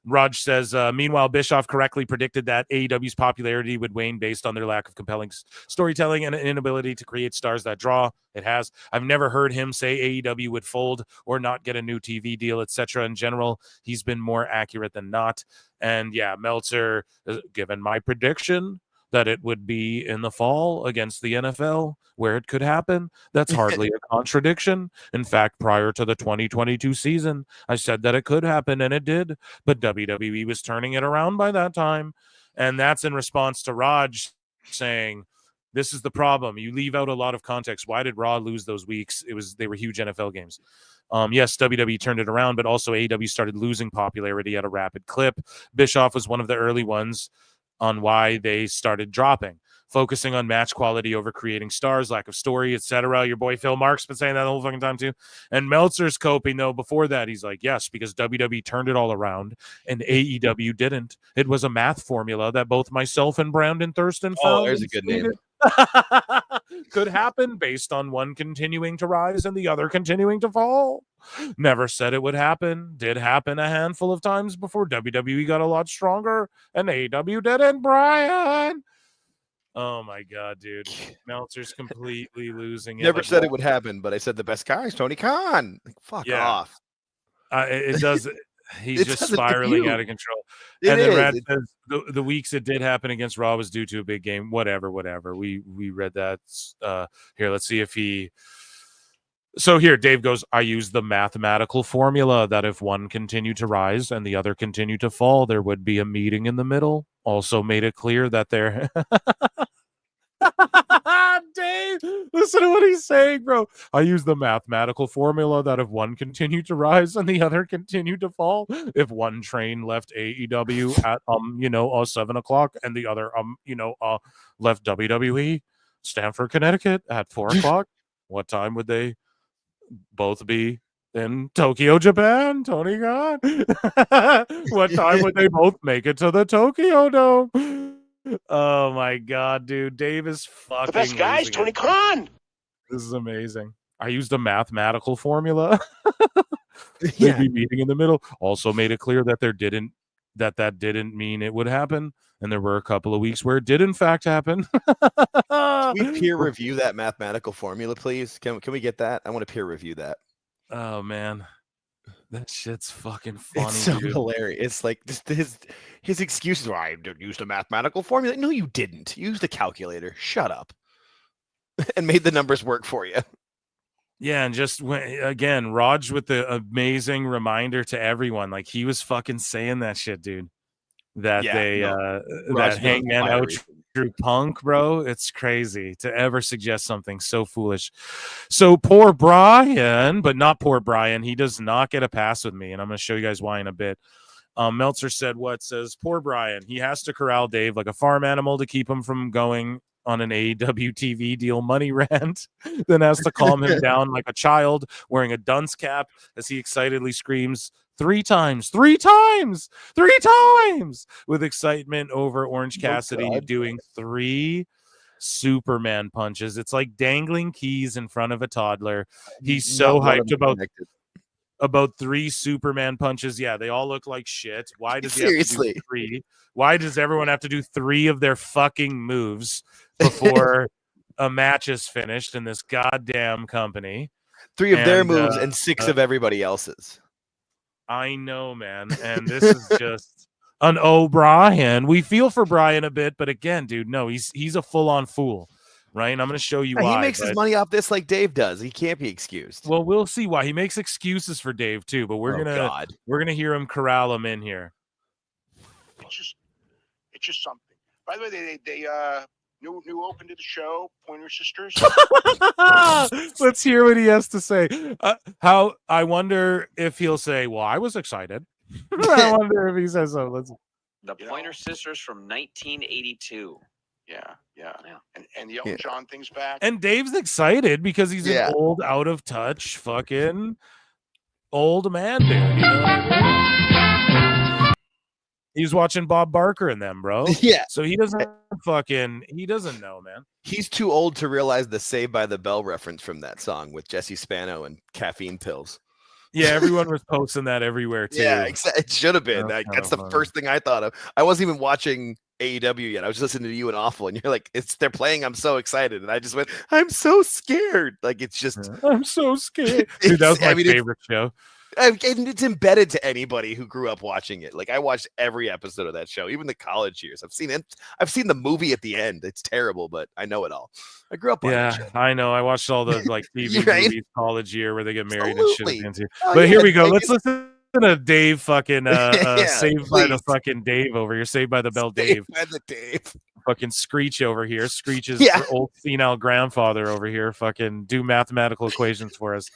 Raj says, meanwhile, Bischoff correctly predicted that AEW's popularity would wane based on their lack of compelling storytelling and an inability to create stars that draw. It has. I've never heard him say AEW would fold or not get a new TV deal, etc. In general, he's been more accurate than not. And yeah, Meltzer, given my prediction that it would be in the fall against the NFL, where it could happen. That's hardly a contradiction. In fact, prior to the 2022 season, I said that it could happen, and it did. But WWE was turning it around by that time. And that's in response to Raj saying, this is the problem. You leave out a lot of context. Why did Raw lose those weeks? They were huge NFL games. Yes, WWE turned it around, but also AEW started losing popularity at a rapid clip. Bischoff was one of the early ones on why they started dropping, focusing on match quality over creating stars, lack of story, etc. Your boy Phil Mark's been saying that the whole fucking time too. And Meltzer's coping, though, before that, he's like, yes, because WWE turned it all around and AEW didn't. It was a math formula that both myself and Brandon Thurston found. Oh, there's a good name. Could happen based on one continuing to rise and the other continuing to fall. Never said it would happen. Did happen a handful of times before WWE got a lot stronger and AEW didn't, Brian. Oh my God, dude. Meltzer's completely losing it. Never said it would happen, but I said the best guy is Tony Khan. Fuck off. It does. He's just doesn't spiraling do. out of control. It And then is. Rad says the weeks it did happen against Raw was due to a big game. Whatever. We read that. Here, let's see if he. So here, Dave goes, I use the mathematical formula that if one continued to rise and the other continued to fall, there would be a meeting in the middle. Also made it clear that there. Dave, listen to what he's saying, bro. I use the mathematical formula that if one continued to rise and the other continued to fall, if one train left AEW at 7 o'clock and the other left WWE, Stamford, Connecticut at 4 o'clock, what time would they both be in Tokyo, Japan? Tony Khan. What time would they both make it to the Tokyo Dome? Oh my God, dude. Dave is fucking The best guy is Tony Khan. This is amazing. I used a mathematical formula. Yeah. They'd be meeting in the middle. Also made it clear that that didn't mean it would happen. And there were a couple of weeks where it did in fact happen. Can we peer review that mathematical formula, please? Can we get that? I want to peer review that. Oh man. That shit's fucking funny. It's so dude. hilarious. It's like his excuses were, I used a mathematical formula. No, you didn't. You used a calculator. Shut up. And made the numbers work for you. Yeah, and just again, Raj with the amazing reminder to everyone. Like he was fucking saying that shit, dude. That that Hangman out Drew Punk, bro. It's crazy to ever suggest something so foolish. So poor Brian, but not poor Brian. He does not get a pass with me, and I'm going to show you guys why in a bit. Meltzer said says poor Brian. He has to corral Dave like a farm animal to keep him from going on an AEW TV deal money rant, then has to calm him down like a child wearing a dunce cap as he excitedly screams 3 times with excitement over Orange Cassidy doing 3 Superman punches. It's like dangling keys in front of a toddler. He's so hyped about 3 Superman punches. Yeah, they all look like shit. Why does he have to do 3? Why does everyone have to do 3 of their fucking moves before a match is finished in this goddamn company? 3 of their moves and 6 of everybody else's. I know, man. And this is just an O'Brien. We feel for Brian a bit, but again, dude, no, he's a full-on fool, right? And I'm going to show you why. He makes his money off this like Dave does. He can't be excused. Well, we'll see why. He makes excuses for Dave too, but we're gonna hear him corral him in here. It's just something. By the way, they new open to the show, Pointer Sisters. Let's hear what he has to say. How I wonder if he'll say, "Well, I was excited." I wonder if he says so. The Pointer Sisters from 1982. Yeah. And the Elton John thing's back. And Dave's excited because he's an old, out of touch, fucking old man, dude. You know what I mean? He's watching Bob Barker and them, bro. Yeah. So he doesn't know, man. He's too old to realize the Saved by the Bell reference from that song with Jesse Spano and caffeine pills. Yeah, everyone was posting that everywhere too. Yeah, it should have been. That's the first thing I thought of. I wasn't even watching AEW yet. I was just listening to you and Awful, and you're like, they're playing. I'm so excited, and I just went, I'm so scared. Like it's just, I'm so scared. Dude, that was my favorite show. And it's embedded to anybody who grew up watching it. Like I watched every episode of that show, even the college years. I've seen it. I've seen the movie at the end. It's terrible, but I know it all. I grew up on that shit. I know. I watched all the like TV Right? movies college year where they get married Absolutely. and shit. Oh, But yeah, here we go. like, Let's listen to Dave fucking Saved by the please. fucking Dave over here. Saved by the Bell Dave. Saved by the Dave. Fucking Screech over here. Screech's old senile grandfather over here. Fucking do mathematical equations for us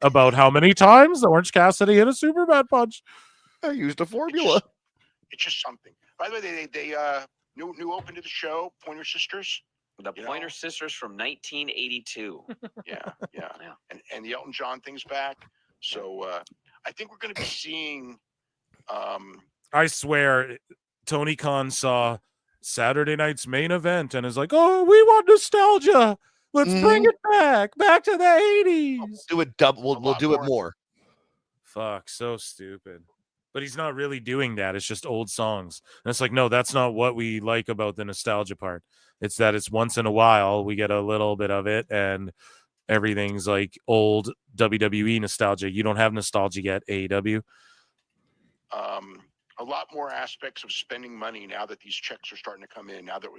about how many times Orange Cassidy hit a Superman punch. I used a formula. It's just something. By the way, they new open to the show, Pointer Sisters. The Pointer Sisters from 1982. Yeah. And the Elton John thing's back. So I think we're going to be seeing. I swear, Tony Khan saw Saturday night's main event and is like, "Oh, we want nostalgia. Let's bring it back to the 80s. Do it double. We'll do it more." Fuck, so stupid. But he's not really doing that. It's just old songs. And it's like, no, that's not what we like about the nostalgia part. It's that it's once in a while we get a little bit of it and everything's like old WWE nostalgia. You don't have nostalgia yet, AEW. A lot more aspects of spending money now that these checks are starting to come in. Now that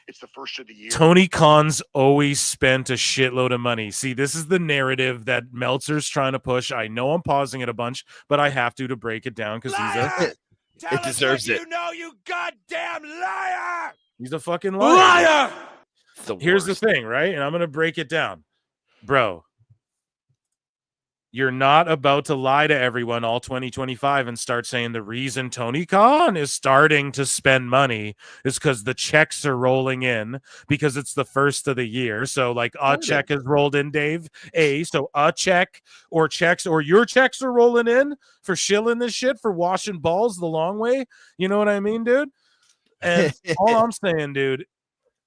it's the first of the year. Tony Khan's always spent a shitload of money. See, this is the narrative that Meltzer's trying to push. I know I'm pausing it a bunch, but I have to break it down because it deserves it. You know, you goddamn liar! He's a fucking liar. Here's the thing, right? And I'm going to break it down. Bro, you're not about to lie to everyone all 2025 and start saying the reason Tony Khan is starting to spend money is because the checks are rolling in because it's the first of the year. So like a check is rolled in, Dave. So a check or checks or your checks are rolling in for shilling this shit for washing balls the long way. You know what I mean, dude? And all I'm saying, dude,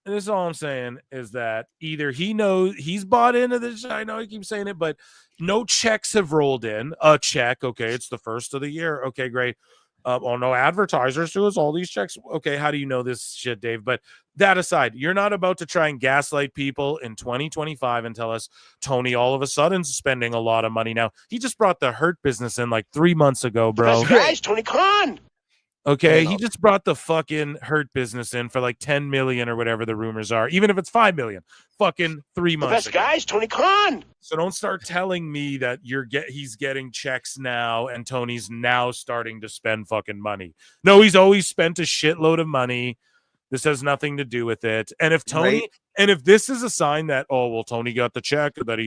this is all I'm saying is that either he knows he's bought into this. I know he keeps saying it, but no checks have rolled in. A check. Okay. It's the first of the year. Okay, great. No advertisers to us, all these checks. Okay. How do you know this shit, Dave? But that aside, you're not about to try and gaslight people in 2025 and tell us Tony all of a sudden spending a lot of money now. He just brought the Hurt business in like 3 months ago, bro. Guys, Tony Khan. Okay, he just brought the fucking Hurt business in for like 10 million or whatever the rumors are, even if it's 5 million. Fucking 3 months ago. Guys, Tony Khan. So don't start telling me that he's getting checks now and Tony's now starting to spend fucking money. No, he's always spent a shitload of money. This has nothing to do with it. And if Tony and if this is a sign that, oh, well, Tony got the check, that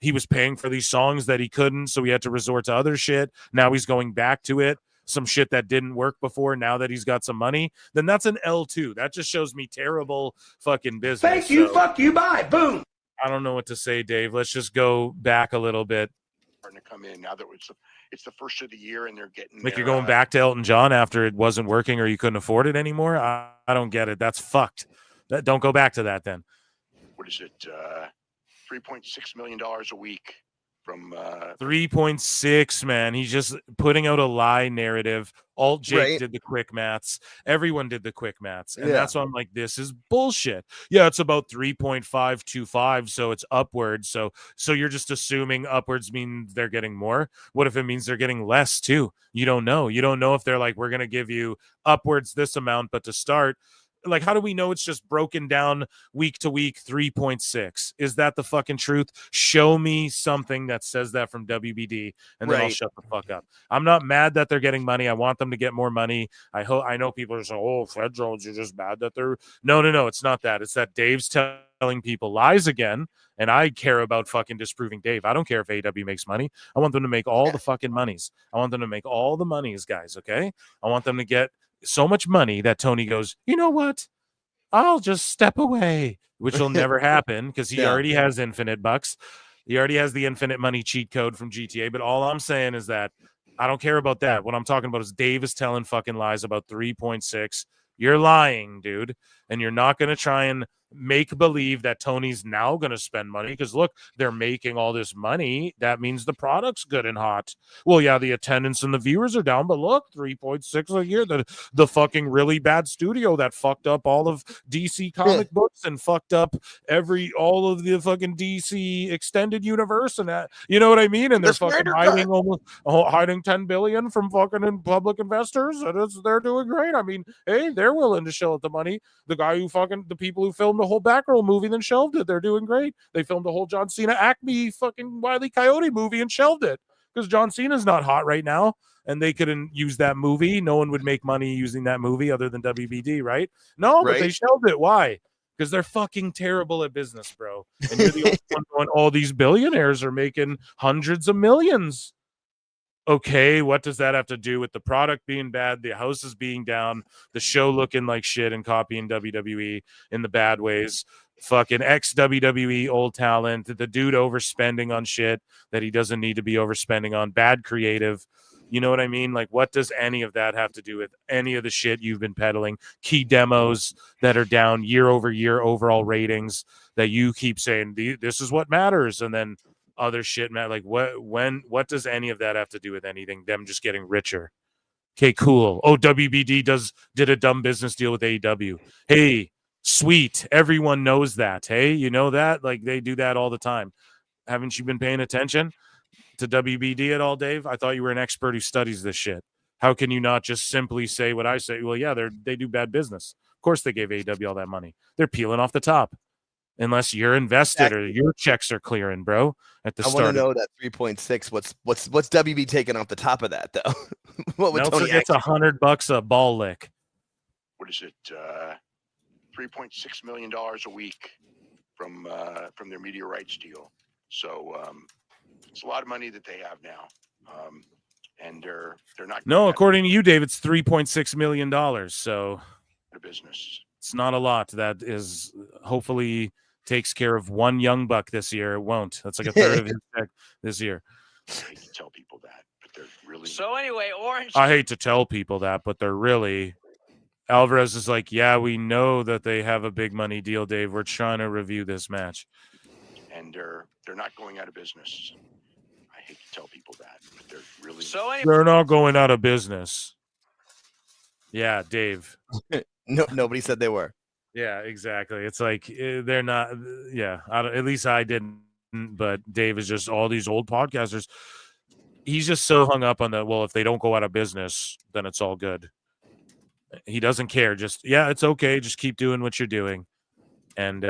he was paying for these songs that he couldn't, so he had to resort to other shit. Now he's going back to it. Some shit that didn't work before, now that he's got some money, then that's an L2. That just shows me terrible fucking business. Thank you, fuck you, bye, boom. I don't know what to say, Dave. Let's just go back a little bit. Starting to come in now that it's the first of the year and they're getting like you're going back to Elton John after it wasn't working or you couldn't afford it anymore. I don't get it. That's fucked. Don't go back to that then. What is it? $3.6 million a week. From 3.6, man. He's just putting out a lie narrative. Alt Jake did the quick maths. Everyone did the quick maths. And that's why I'm like, this is bullshit. Yeah, it's about 3.525, so it's upwards. So you're just assuming upwards means they're getting more. What if it means they're getting less too? You don't know. You don't know if they're like, we're gonna give you upwards this amount, but to start. Like, how do we know it's just broken down week to week 3.6? Is that the fucking truth? Show me something that says that from WBD, and then I'll shut the fuck up. I'm not mad that they're getting money. I want them to get more money. I know people are saying, oh, Fred Jones, you're just mad that they're... No, it's not that. It's that Dave's telling people lies again, and I care about fucking disproving Dave. I don't care if AEW makes money. I want them to make all the fucking monies. I want them to make all the monies, guys, okay? I want them to get so much money that Tony goes, you know what? I'll just step away, which will never happen because he already has infinite bucks. He already has the infinite money cheat code from GTA. But all I'm saying is that I don't care about that. What I'm talking about is Dave is telling fucking lies about 3.6. You're lying, dude. And you're not going to try and make believe that Tony's now going to spend money because, look, they're making all this money. That means the product's good and hot. Well, yeah, the attendance and the viewers are down, but look, 3.6 a year. The fucking really bad studio that fucked up all of DC comic books and fucked up all of the fucking DC extended universe and that, you know what I mean? And they're fucking hiding 10 billion from fucking public investors. And they're doing great. I mean, hey, they're willing to shell out the money. The people who filmed the whole Batgirl movie then shelved it. They're doing great. They filmed a whole John Cena Acme fucking Wile E. Coyote movie and shelved it because John Cena's not hot right now, and they couldn't use that movie. No one would make money using that movie other than WBD, right? No, but they shelved it. Why? Because they're fucking terrible at business, bro. And you're the only one going, all these billionaires are making hundreds of millions. Okay, what does that have to do with the product being bad, the houses being down, the show looking like shit and copying WWE in the bad ways? Fucking ex-WWE old talent, the dude overspending on shit that he doesn't need to be overspending on, bad creative. You know what I mean? Like, what does any of that have to do with any of the shit you've been peddling? Key demos that are down year over year overall ratings that you keep saying, this is what matters, and then other shit, man. Like, what does any of that have to do with anything? Them just getting richer. Okay, cool. Oh, WBD did a dumb business deal with AEW. Hey, sweet. Everyone knows that. Hey, you know that? Like, they do that all the time. Haven't you been paying attention to WBD at all, Dave? I thought you were an expert who studies this shit. How can you not just simply say what I say? Well, yeah, they do bad business. Of course they gave AEW all that money. They're peeling off the top. Unless you're invested or your checks are clearing, bro. At the start, I want to know that 3.6. What's WB taking off the top of that though? What would Meltzer Tony gets $100 a ball lick. What is it? $3.6 million a week from their media rights deal. So it's a lot of money that they have now, and they're not. No, according to you, Dave, it's $3.6 million. So the business. It's not a lot. That is hopefully takes care of one young buck this year. It won't. That's like a third of his check this year. I hate to tell people that, but they're really. So anyway, Orange. I hate to tell people that, but they're really. Alvarez is like, yeah, we know that they have a big money deal, Dave. We're trying to review this match. And they're not going out of business. I hate to tell people that, but they're really. So anyway. They're not going out of business. Yeah, Dave. No, nobody said they were. Yeah, exactly. It's like they're not. Yeah, at least I didn't. But Dave is just all these old podcasters. He's just so hung up on that. Well, if they don't go out of business, then it's all good. He doesn't care. Just it's okay. Just keep doing what you're doing, and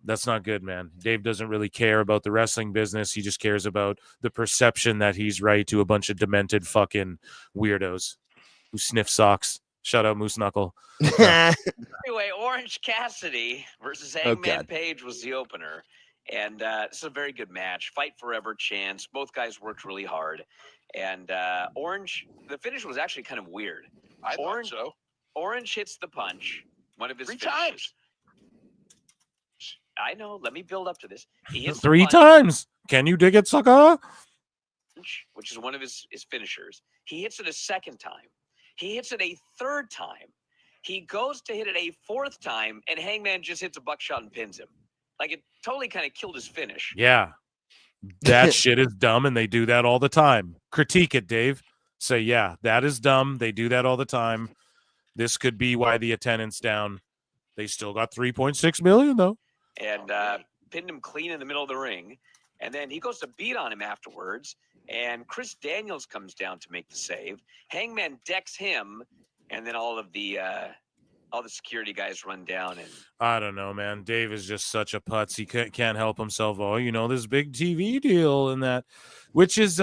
that's not good, man. Dave doesn't really care about the wrestling business. He just cares about the perception that he's right to a bunch of demented fucking weirdos who sniff socks. Shout out Moose Knuckle. Anyway, Orange Cassidy versus Hangman Page was the opener. And it's a very good match. Fight forever chance. Both guys worked really hard. And Orange, the finish was actually kind of weird. I thought so. Orange hits the punch. One of his 3 finishes. times. I know. Let me build up to this. He hits 3 the punch, times. Can you dig it, sucker? which is one of his finishers. He hits it a second time. He hits it a third time. He goes to hit it a fourth time, and Hangman just hits a buckshot and pins him. Like, it totally kind of killed his finish. Yeah. That shit is dumb, and they do that all the time. Critique it, Dave. Say, yeah, that is dumb. They do that all the time. This could be why the attendance down. They still got 3.6 million, though. And pinned him clean in the middle of the ring. And then he goes to beat on him afterwards. And Chris Daniels comes down to make the save. Hangman decks him. And then all the security guys run down. And I don't know, man. Dave is just such a putz. He can't help himself. Oh, this big TV deal and that, which is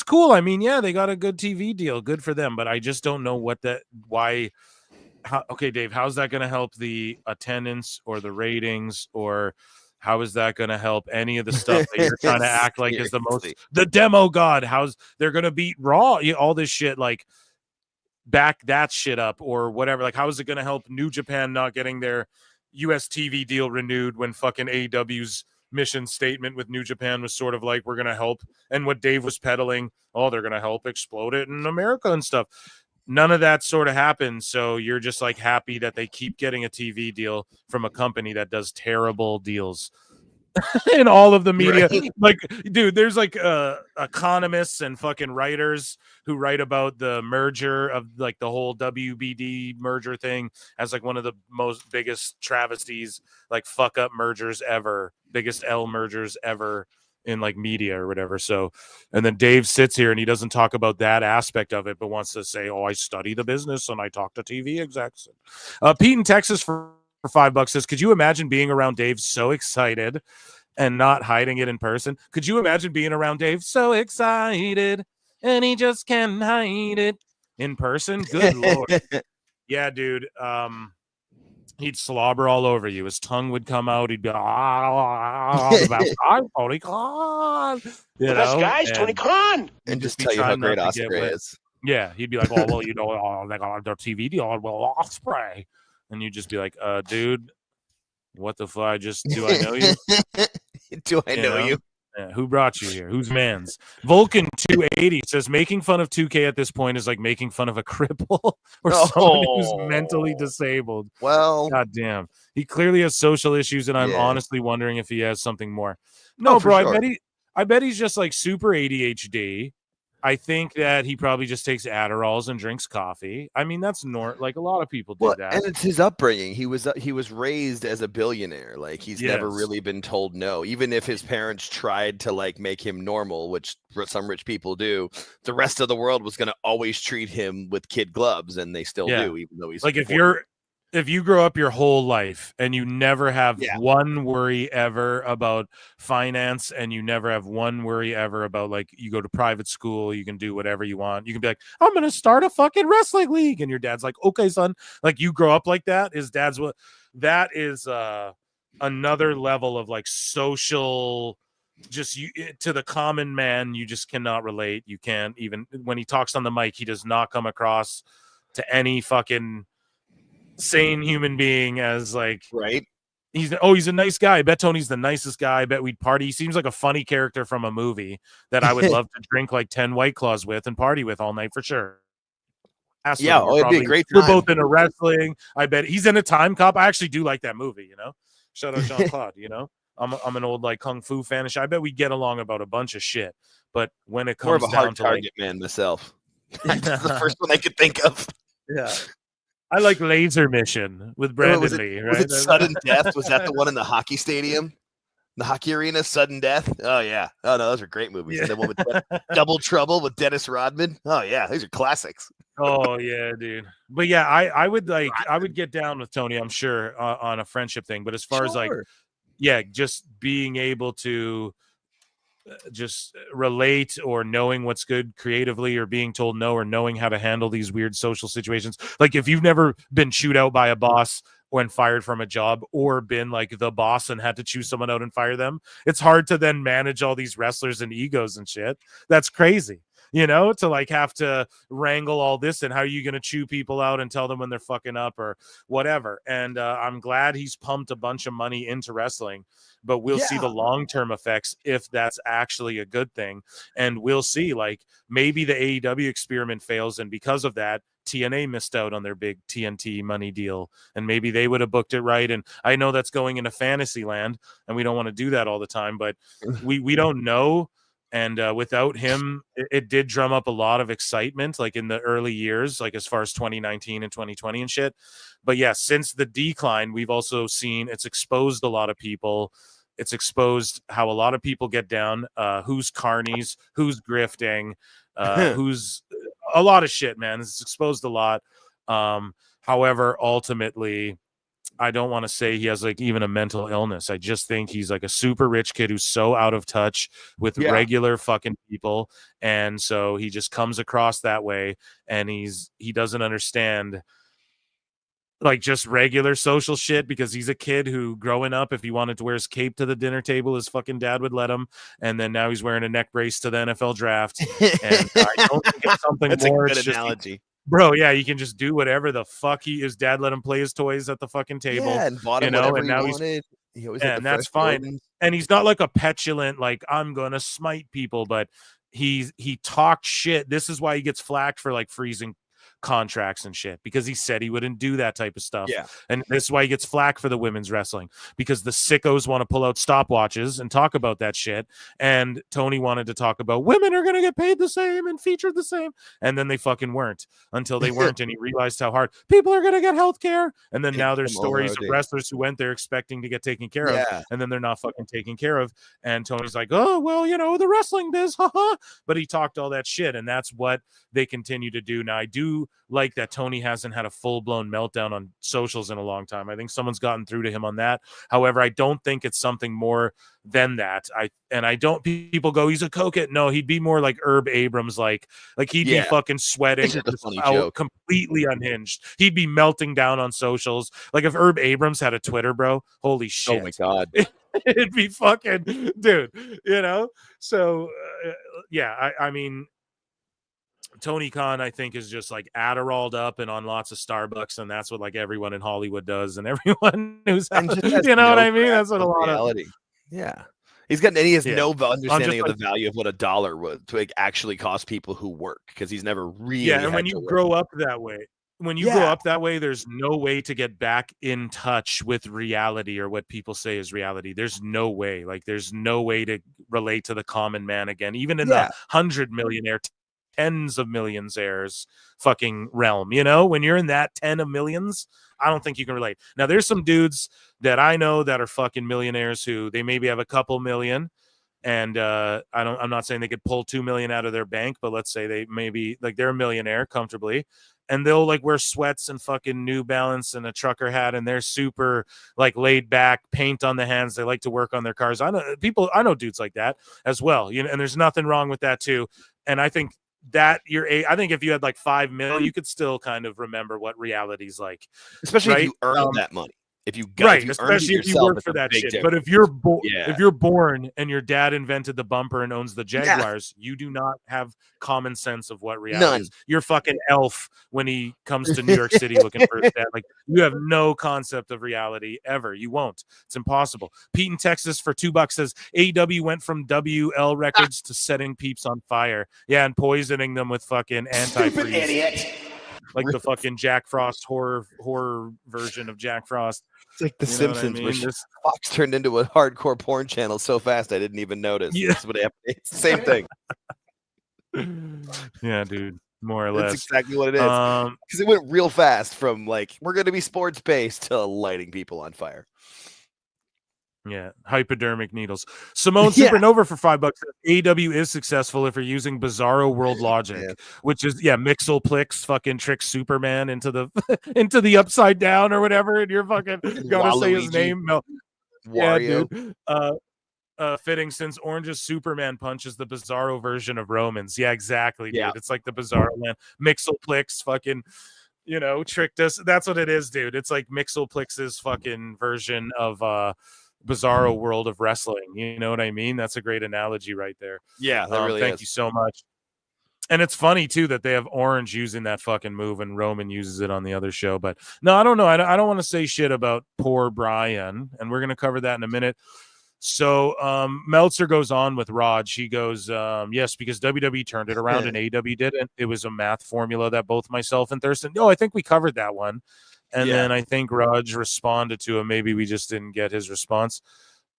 cool. I mean, yeah, they got a good TV deal. Good for them. But I just don't know why. Okay, Dave, how's that going to help the attendance or the ratings, or how is that going to help any of the stuff that you're trying to act like is the demo god? How's they're going to beat Raw? All this shit, like, back that shit up or whatever. Like, how is it going to help New Japan not getting their US TV deal renewed when fucking AEW's mission statement with New Japan was sort of like, we're going to help, and what Dave was peddling, they're going to help explode it in America and stuff. none of that sort of happens. So you're just like happy that they keep getting a TV deal from a company that does terrible deals in all of the media. Right. Like, dude, there's like economists and fucking writers who write about the merger of like the whole WBD merger thing as like one of the most biggest travesties, like fuck up mergers ever, biggest L mergers ever in like media or whatever. So, and then Dave sits here and he doesn't talk about that aspect of it, but wants to say, oh, I study the business and I talk to TV execs. Pete in Texas for $5 says, could you imagine being around Dave so excited and not hiding it in person? Could you imagine being around Dave so excited and he just can't hide it in person? Good Lord. Yeah, dude. He'd slobber all over you. His tongue would come out. He'd be the best guy, Tony Khan. The best guy's Tony Khan. And just tell you how great Osprey is. Yeah, he'd be like, oh, well, you know, they got their TV deal. Well, Osprey. And you'd just be like, dude, what the fuck? Do I know you? Do I know you? Yeah, who brought you here? Who's man's? Vulcan 280 says making fun of 2K at this point is like making fun of a cripple or someone who's mentally disabled. Well, god damn, he clearly has social issues, and I'm honestly wondering if he has something more. No, bro, sure. I bet he's just like super ADHD. I think that he probably just takes Adderalls and drinks coffee. I mean, that's like a lot of people do that. And it's his upbringing. He was raised as a billionaire. Like he's never really been told no. Even if his parents tried to like make him normal, which some rich people do, the rest of the world was going to always treat him with kid gloves, and they still do, even though he's like if you grow up your whole life and you never have one worry ever about finance, and you never have one worry ever about like you go to private school, you can do whatever you want. You can be like, I'm going to start a fucking wrestling league. And your dad's like, okay, son. Like you grow up like that. His dad's that is another level of like social, just to the common man. You just cannot relate. You can't even, when he talks on the mic, he does not come across to any fucking sane human being as like he's a nice guy. I bet Tony's the nicest guy. I bet we'd party. He seems like a funny character from a movie that I would love to drink like 10 White Claws with and party with all night for sure. It'd be a great time. We're both into wrestling. I bet he's in a Time Cop. I actually do like that movie, you know. Shout out Jean-Claude, you know. I'm an old like kung fu fan. I bet we get along about a bunch of shit. But when it comes down to target man myself. That's the first one I could think of. Yeah. I like Laser Mission with Brandon Lee. Right? Was it Sudden Death? Was that the one in the hockey stadium? The hockey arena, Sudden Death? Oh, yeah. Oh, no, those are great movies. Yeah. And the one with Double Trouble with Dennis Rodman? Oh, yeah. These are classics. Oh, yeah, dude. But, yeah, I would get down with Tony, I'm sure, on a friendship thing. But as far as, like, just being able to just relate or knowing what's good creatively or being told no or knowing how to handle these weird social situations. Like if you've never been chewed out by a boss when fired from a job or been like the boss and had to choose someone out and fire them, it's hard to then manage all these wrestlers and egos and shit. That's crazy. You know, to like have to wrangle all this and how are you going to chew people out and tell them when they're fucking up or whatever. And I'm glad he's pumped a bunch of money into wrestling, but we'll see the long-term effects if that's actually a good thing. And we'll see, like maybe the AEW experiment fails. And because of that, TNA missed out on their big TNT money deal, and maybe they would have booked it right. And I know that's going into fantasy land and we don't want to do that all the time, but we don't know. And without him, it did drum up a lot of excitement, like in the early years, like as far as 2019 and 2020 and shit. But yeah, since the decline, we've also seen it's exposed a lot of people. It's exposed how a lot of people get down, who's carnies, who's grifting, who's a lot of shit, man. It's exposed a lot. However, ultimately, I don't want to say he has like even a mental illness. I just think he's like a super rich kid who's so out of touch with regular fucking people. And so he just comes across that way, and he doesn't understand like just regular social shit because he's a kid who growing up, if he wanted to wear his cape to the dinner table, his fucking dad would let him. And then now he's wearing a neck brace to the NFL draft. And I don't think it's something That's more. a good analogy. Bro, yeah, you can just do whatever the fuck his dad let him play his toys at the fucking table. Yeah, and bought him whatever he wanted. He always had and the that's fine. Buttons. And he's not like a petulant, like I'm gonna smite people, but he talked shit. This is why he gets flacked for like freezing contracts and shit because he said he wouldn't do that type of stuff. Yeah. And this is why he gets flack for the women's wrestling, because the sickos want to pull out stopwatches and talk about that shit. And Tony wanted to talk about women are going to get paid the same and featured the same. And then they fucking weren't until they weren't. And he realized how hard people are going to get health care. And then now there's stories of wrestlers who went there expecting to get taken care of. And then they're not fucking taken care of. And Tony's like, oh, well, you know, the wrestling biz, haha. But he talked all that shit. And that's what they continue to do. Now, I do like that Tony hasn't had a full-blown meltdown on socials in a long time. I think someone's gotten through to him on that. However, I don't think it's something more than that. People go, he's a cokehead. No, he'd be more like Herb Abrams, like he'd be fucking sweating out, completely unhinged. He'd be melting down on socials. Like if Herb Abrams had a Twitter, bro, holy shit. Oh my God. It'd be fucking, dude, you know? So, I mean, Tony Khan, I think, is just like Adderalled up and on lots of Starbucks, and that's what like everyone in Hollywood does, and everyone who's you know what I mean? That's what a lot reality. He has no understanding of the value of what a dollar would to like actually cost people who work, because he's never really and when you grow up that way. When you grow up that way, there's no way to get back in touch with reality or what people say is reality. There's no way. Like, there's no way to relate to the common man again, even in the 100 millionaire, tens of millions heirs fucking realm. You know, when you're in that 10 of millions, I don't think you can relate. Now, there's some dudes that I know that are fucking millionaires who they maybe have a couple million. And I'm not saying they could pull 2 million out of their bank, but let's say they maybe like they're a millionaire comfortably, and they'll like wear sweats and fucking New Balance and a trucker hat, and they're super like laid back, paint on the hands. They like to work on their cars. I know dudes like that as well. You know, and there's nothing wrong with that too. And I think that I think if you had like 5 million, you could still kind of remember what reality's like, especially if you earn that money. If you especially if you work for that shit. Difference. But if you're born and your dad invented the bumper and owns the Jaguars, you do not have common sense of what reality is. You're fucking Elf when he comes to New York City looking for his dad. Like, you have no concept of reality ever. You won't. It's impossible. Pete in Texas for $2 says AEW went from WL records to setting peeps on fire. Yeah, and poisoning them with fucking antifreeze. Idiot. Like the fucking Jack Frost horror version of Jack Frost. It's like The Simpsons, which Fox turned into a hardcore porn channel so fast I didn't even notice. Yeah. That's what happened. It's the same thing. Yeah, dude. More or less. That's exactly what it is. Because it went real fast from like, we're going to be sports based to lighting people on fire. Yeah, hypodermic needles. Simone Supernova for $5. AEW is successful if you're using Bizarro World logic, which is Mixelplix fucking tricks Superman into the upside down or whatever, and you're fucking gonna say his name. Wario. Yeah, dude. Fitting since Orange's Superman punch is the Bizarro version of Roman's. Yeah, exactly, dude. Yeah. It's like the Bizarro man. Mixelplix fucking tricked us. That's what it is, dude. It's like Mixelplix's fucking version of Bizarro World of wrestling. You know what I mean? That's a great analogy right there. Yeah, that really thank you so much. And it's funny too that they have Orange using that fucking move and Roman uses it on the other show. But no, I don't know. I don't want to say shit about poor Brian, and we're gonna cover that in a minute. So Meltzer goes on with Raj. He goes, yes, because WWE turned it around and AEW didn't. It was a math formula that both myself and Thurston. I think we covered that one. And then I think Raj responded to him. Maybe we just didn't get his response.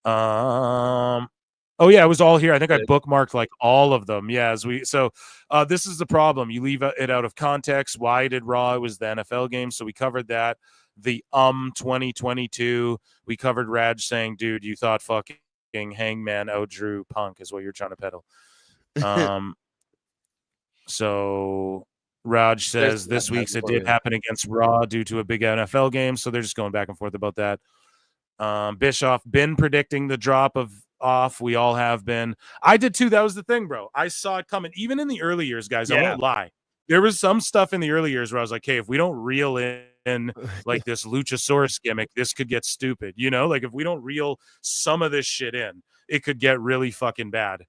It was all here. I think I bookmarked like all of them. Yeah, this is the problem. You leave it out of context. Why did Raw? It was the NFL game, so we covered that. The 2022, we covered Raj saying, dude, you thought fucking Hangman outdrew Punk is what you're trying to peddle. So Raj says this week's it did happen against Raw due to a big NFL game, so they're just going back and forth about that. Bischoff been predicting the drop of off. We all have been. I did too. That was the thing, bro. I saw it coming. Even in the early years, guys, I won't lie. There was some stuff in the early years where I was like, hey, if we don't reel in like this Luchasaurus gimmick, this could get stupid. Like if we don't reel some of this shit in, it could get really fucking bad.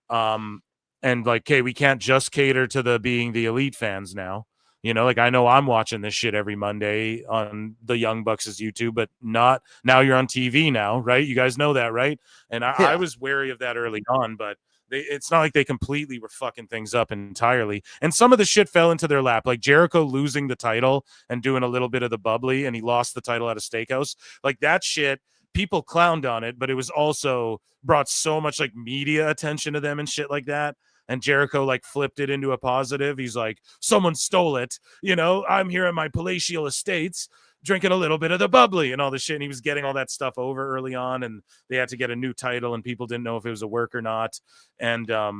And like, hey, we can't just cater to being the elite fans now. Like I know I'm watching this shit every Monday on the Young Bucks' YouTube, but not now. You're on TV now, right? You guys know that, right? And I was wary of that early on, but It's not like they completely were fucking things up entirely. And some of the shit fell into their lap, like Jericho losing the title and doing a little bit of the bubbly, and he lost the title at a steakhouse. Like that shit, people clowned on it, but it was also brought so much like media attention to them and shit like that. And Jericho like flipped it into a positive. He's like, someone stole it. You know, I'm here at my palatial estates drinking a little bit of the bubbly and all the shit. And he was getting all that stuff over early on, and they had to get a new title, and people didn't know if it was a work or not. And a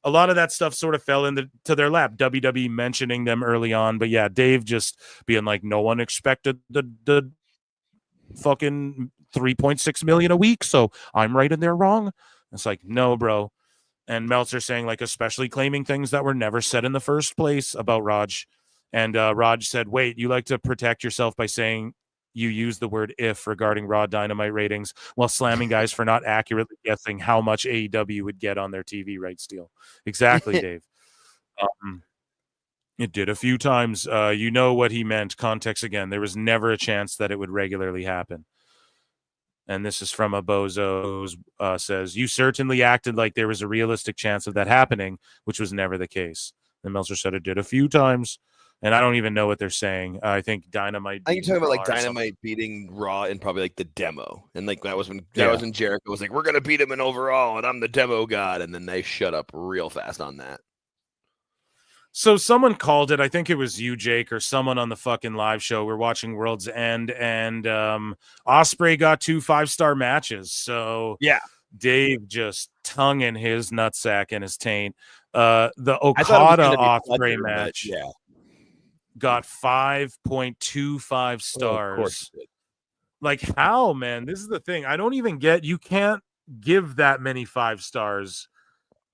lot of that stuff sort of fell into their lap. WWE mentioning them early on, but yeah, Dave just being like, no one expected the fucking 3.6 million a week, so I'm right and they're wrong. It's like, no, bro. And Meltzer saying, like, especially claiming things that were never said in the first place about Raj. And Raj said, wait, you like to protect yourself by saying you use the word if regarding Raw Dynamite ratings while slamming guys for not accurately guessing how much AEW would get on their TV rights deal. Exactly, Dave. It did a few times. You know what he meant. Context again. There was never a chance that it would regularly happen. And this is from a bozo says, you certainly acted like there was a realistic chance of that happening, which was never the case. And Meltzer said it did a few times. And I don't even know what they're saying. I think Dynamite. I think you're talking about like Dynamite beating Raw in probably like the demo. And like that was when Jericho was like, we're going to beat him in overall and I'm the demo god. And then they shut up real fast on that. So someone called it, I think it was you, Jake, or someone on the fucking live show. We're watching World's End, and Ospreay got 2 5-star matches. So yeah, Dave just tongue in his nutsack and his taint. The Okada Ospreay match got 5.25 stars. Like how, man? This is the thing. I don't even get. You can't give that many 5 stars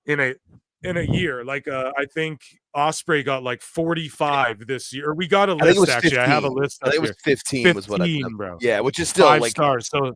in a year. Like I think Ospreay got like 45 this year. We got a list actually. I have a list. I think it was 15 was what I bro. Yeah, which is still 5 like stars. So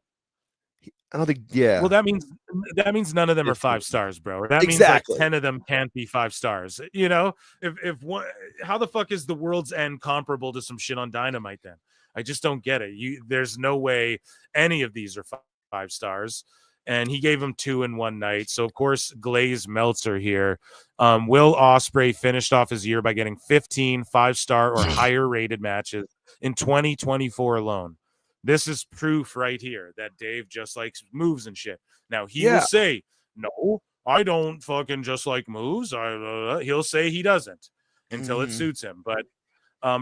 I don't think well that means none of them are 5 stars, bro. That means like 10 of them can't be 5 stars. You know, if one, how the fuck is the World's End comparable to some shit on Dynamite then? I just don't get it. There's no way any of these are 5 stars. And he gave him 2 in one night. So, of course, Glaze Meltzer here. Will Ospreay finished off his year by getting 15 5-star or higher rated matches in 2024 alone. This is proof right here that Dave just likes moves and shit. Now, he will say, no, I don't fucking just like moves. He'll say he doesn't until it suits him. But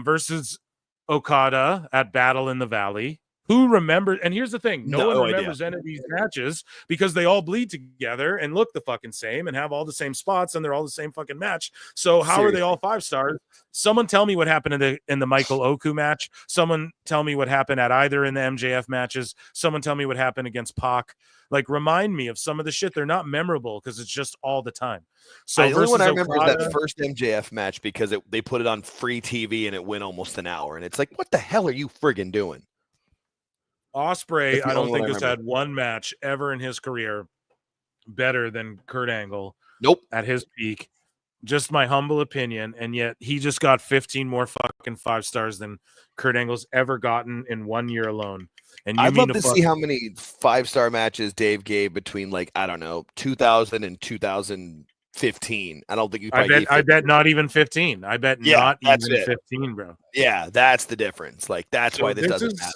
versus Okada at Battle in the Valley. Who remembers? And here's the thing: no one remembers any of these matches because they all bleed together and look the fucking same and have all the same spots and they're all the same fucking match. So how are they all 5 stars? Someone tell me what happened in the Michael Oku match. Someone tell me what happened at either in the MJF matches. Someone tell me what happened against Pac. Like remind me of some of the shit. They're not memorable because it's just all the time. So the only one I remember is that first MJF match because they put it on free TV and it went almost an hour. And it's like, what the hell are you friggin' doing? Ospreay, I don't think has had one match ever in his career better than Kurt Angle. Nope. At his peak. Just my humble opinion. And yet he just got 15 more fucking 5 stars than Kurt Angle's ever gotten in 1 year alone. And I'd love to see how many 5-star matches Dave gave between like, I don't know, 2000 and 2015. I don't think you I bet not even 15. I bet not even 15, bro. Yeah, that's the difference. Like that's why this doesn't matter.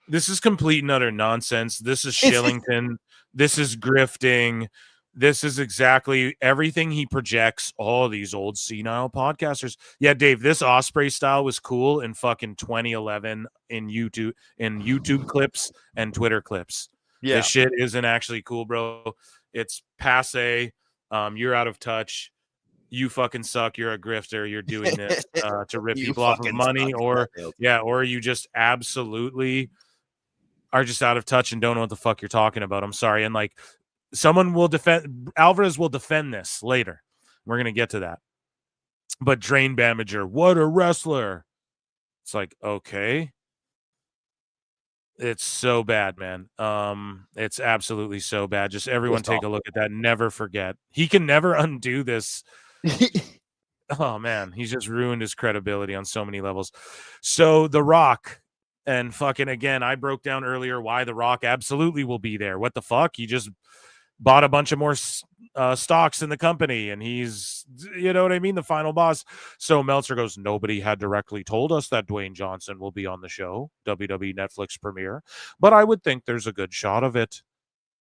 This is complete and utter nonsense. This is Shillington. This is grifting. This is exactly everything he projects. All these old senile podcasters. Yeah, Dave, this Ospreay style was cool in fucking 2011 in YouTube clips and Twitter clips. Yeah. This shit isn't actually cool, bro. It's passe. You're out of touch. You fucking suck. You're a grifter. You're doing this to rip people off of money, or you just absolutely are just out of touch and don't know what the fuck you're talking about. I'm sorry. And like someone will Alvarez will defend this later. We're going to get to that. But Drain Bamager, what a wrestler. It's like, okay. It's so bad, man. It's absolutely so bad. Just everyone take a look at that. Never forget. He can never undo this. Oh man, he's just ruined his credibility on so many levels. So The Rock, and fucking again, I broke down earlier why The Rock absolutely will be there. What the fuck? He just bought a bunch of more stocks in the company, and he's, you know what I mean, the final boss. So Meltzer goes, nobody had directly told us that Dwayne Johnson will be on the show, WWE Netflix premiere, but I would think there's a good shot of it.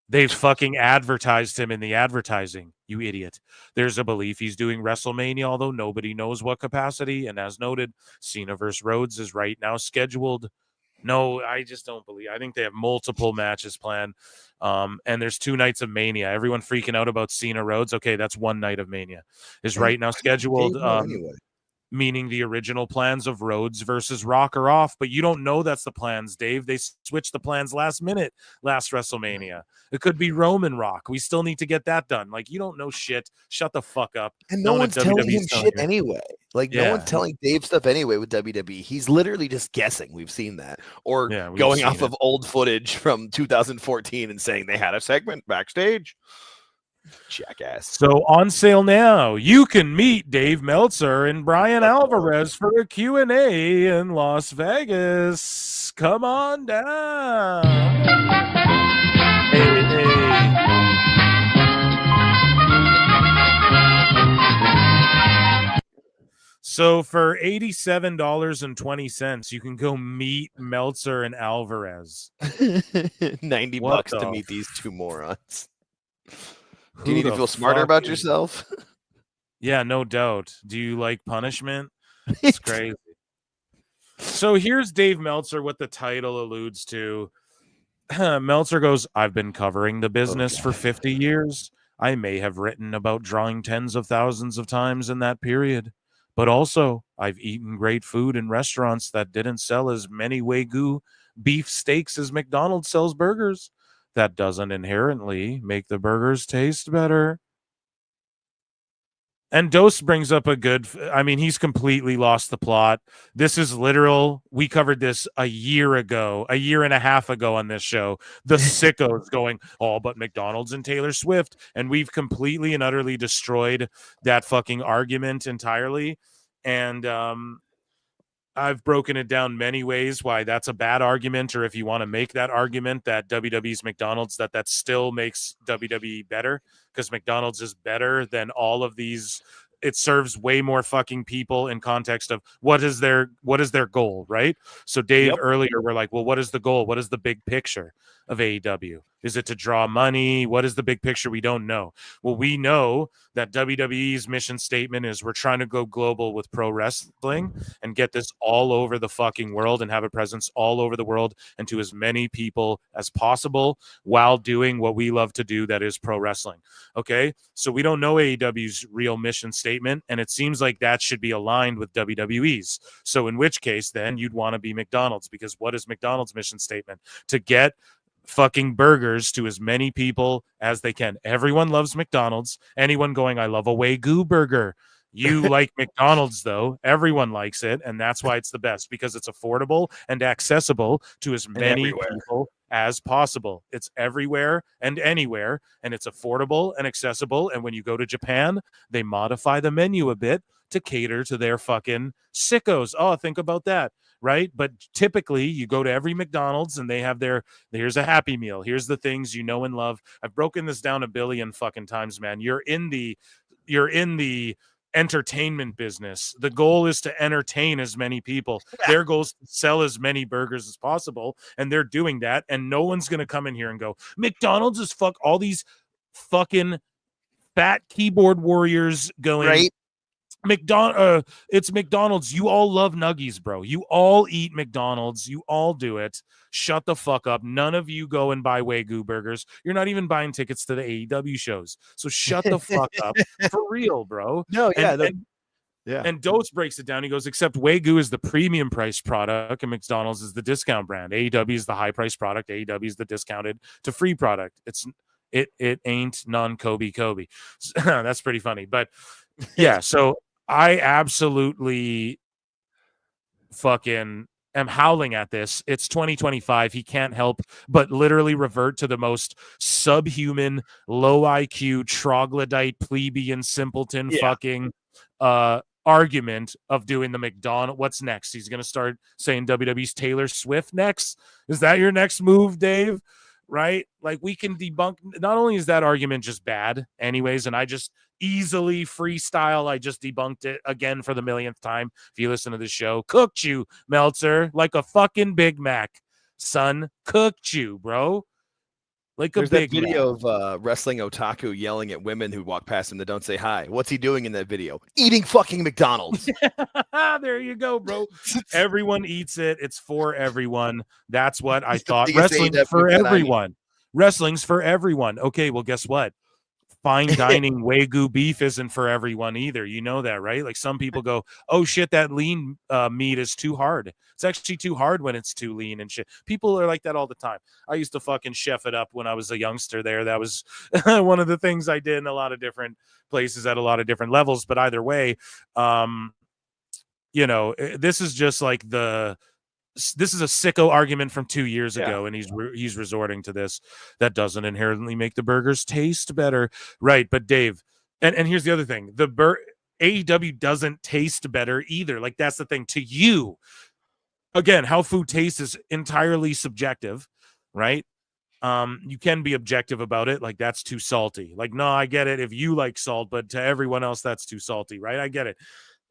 They've fucking advertised him in the advertising, you idiot. There's a belief he's doing WrestleMania, although nobody knows what capacity. And as noted, Cena vs. Rhodes is right now scheduled. No, I just don't believe. I think they have multiple matches planned. And there's 2 nights of Mania. Everyone freaking out about Cena Rhodes. Okay, that's 1 night of Mania. Is right now scheduled. Anyway. Meaning the original plans of Rhodes versus Rock are off, but you don't know that's the plans, Dave. They switched the plans last minute last WrestleMania. It could be Roman Rock. We still need to get that done. Like, you don't know shit. Shut the fuck up. And no one's telling him shit anyway. Like, no one's telling Dave stuff anyway with WWE. He's literally just guessing. We've seen that. Or going off of old footage from 2014 and saying they had a segment backstage. Jackass. So on sale now, you can meet Dave Meltzer and Brian Alvarez for a Q&A in Las Vegas. Come on down. Hey. So for $87.20, you can go meet Meltzer and Alvarez. $90 to meet these 2 morons. Do you need to feel smarter about yourself? Yeah, no doubt. Do you like punishment? It's crazy. So here's Dave Meltzer, what the title alludes to. Meltzer goes, I've been covering the business for 50 years. I may have written about drawing tens of thousands of times in that period. But also, I've eaten great food in restaurants that didn't sell as many Wagyu beef steaks as McDonald's sells burgers. That doesn't inherently make the burgers taste better. And Dose brings up he's completely lost the plot. This is literal. We covered this a year and a half ago on this show. The sickos going, but McDonald's and Taylor Swift. And we've completely and utterly destroyed that fucking argument entirely. And I've broken it down many ways why that's a bad argument, or if you want to make that argument that WWE's McDonald's, that still makes WWE better, because McDonald's is better than all of these. It serves way more fucking people in context of what is their goal, right? So Dave, earlier, we're like, well, what is the goal? What is the big picture of AEW? Is it to draw money? What is the big picture? We don't know. Well, we know that WWE's mission statement is we're trying to go global with pro wrestling and get this all over the fucking world and have a presence all over the world and to as many people as possible while doing what we love to do, that is pro wrestling. Okay? So we don't know AEW's real mission statement, and it seems like that should be aligned with WWE's. So in which case, then you'd want to be McDonald's, because what is McDonald's mission statement? To get fucking burgers to as many people as they can. Everyone loves McDonald's. Anyone going, I love a Wagyu burger. You like McDonald's, though. Everyone likes it, and that's why it's the best, because it's affordable and accessible to as many people as possible. It's everywhere and anywhere, and it's affordable and accessible. And when you go to Japan, they modify the menu a bit to cater to their fucking sickos. Oh, think about that, right? But typically you go to every McDonald's and they have here's a Happy Meal. Here's the things you know and love. I've broken this down a billion fucking times, man. You're in the entertainment business. The goal is to entertain as many people. Their goal is to sell as many burgers as possible, and they're doing that. And no one's going to come in here and go, McDonald's is all these fucking fat keyboard warriors going, right? It's McDonald's. You all love nuggies, bro. You all eat McDonald's. You all do it. Shut the fuck up. None of you go and buy Wagyu burgers. You're not even buying tickets to the AEW shows. So shut the fuck up. For real, bro. No, yeah. And Dose breaks it down. He goes, except Wagyu is the premium price product and McDonald's is the discount brand. AEW is the high price product. AEW is the discounted to free product. It ain't non-Kobe. That's pretty funny. But yeah, so I absolutely fucking am howling at this. It's 2025. He can't help but literally revert to the most subhuman, low IQ, troglodyte, plebeian, simpleton fucking argument of doing the McDonald's. What's next? He's going to start saying WWE's Taylor Swift next? Is that your next move, Dave? right? Like we can debunk. Not only is that argument just bad, anyways, and I just easily freestyle. I just debunked it again for the millionth time. If you listen to the show, cooked you, Meltzer, like a fucking Big Mac, son. Cooked you, bro. Like There's a Big that video of wrestling otaku yelling at women who walk past him that don't say hi. What's he doing in that video? Eating fucking McDonald's. There you go, bro. Everyone eats it. It's for everyone. That's what I thought. biggest Wrestling's AEW for fan I know. everyone. Wrestling's for everyone. Okay, well, guess what? Fine dining Wagyu beef isn't for everyone either. You know that, right? Like some people go, oh shit, that lean meat is too hard. It's actually too hard when it's too lean and shit. People are like that all the time. I used to fucking chef it up when I was a youngster there. That was one of the things I did in a lot of different places at a lot of different levels. But either way, you know, this is just like this is a sicko argument from 2 years ago, and he's resorting to this. That doesn't inherently make the burgers taste better, right? But Dave, and here's the other thing: AEW doesn't taste better either. Like that's the thing. To you, again, how food tastes is entirely subjective, right? You can be objective about it, like that's too salty. Like, no, I get it if you like salt, but to everyone else, that's too salty, right? I get it.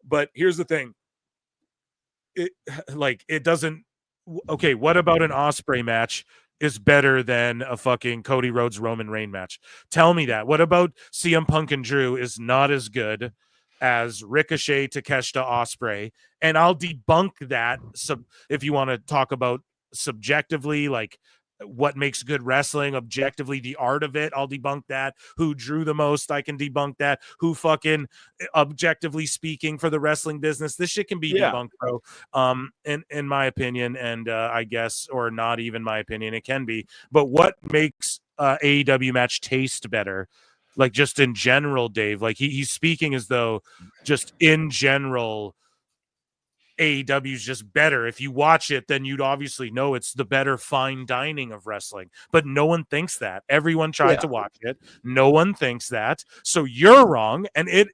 But here's the thing. It doesn't. Okay, what about an Ospreay match is better than a fucking Cody Rhodes Roman Reigns match? Tell me that. What about CM Punk and Drew is not as good as Ricochet, Takeshita, Ospreay? And I'll debunk that. So if you want to talk about subjectively, like what makes good wrestling, objectively the art of it, I'll debunk that. Who drew the most, I can debunk that. Who fucking objectively speaking for the wrestling business, this shit can be debunked, bro. In my opinion, and I guess, or not even my opinion, it can be. But what makes AEW match taste better? Like just in general, Dave, like he's speaking as though just in general AEW is just better. If you watch it, then you'd obviously know it's the better fine dining of wrestling. But no one thinks that. Everyone tried to watch it. No one thinks that. So you're wrong. And it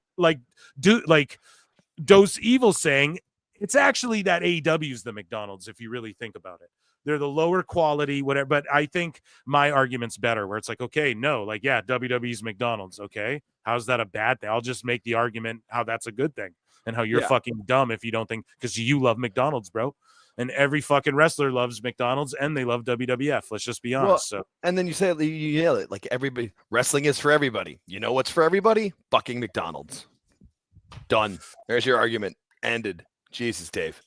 Dose Evil saying it's actually that AEW is the McDonald's, if you really think about it. They're the lower quality, whatever. But I think my argument's better, where it's like, okay, no, like, yeah, WWE's McDonald's. Okay. How's that a bad thing? I'll just make the argument how that's a good thing. And how you're fucking dumb if you don't think, because you love McDonald's, bro. And every fucking wrestler loves McDonald's and they love WWF. Let's just be honest. And then you say, you yell it like everybody, wrestling is for everybody. You know what's for everybody? Fucking McDonald's. Done. There's your argument. Ended. Jesus, Dave.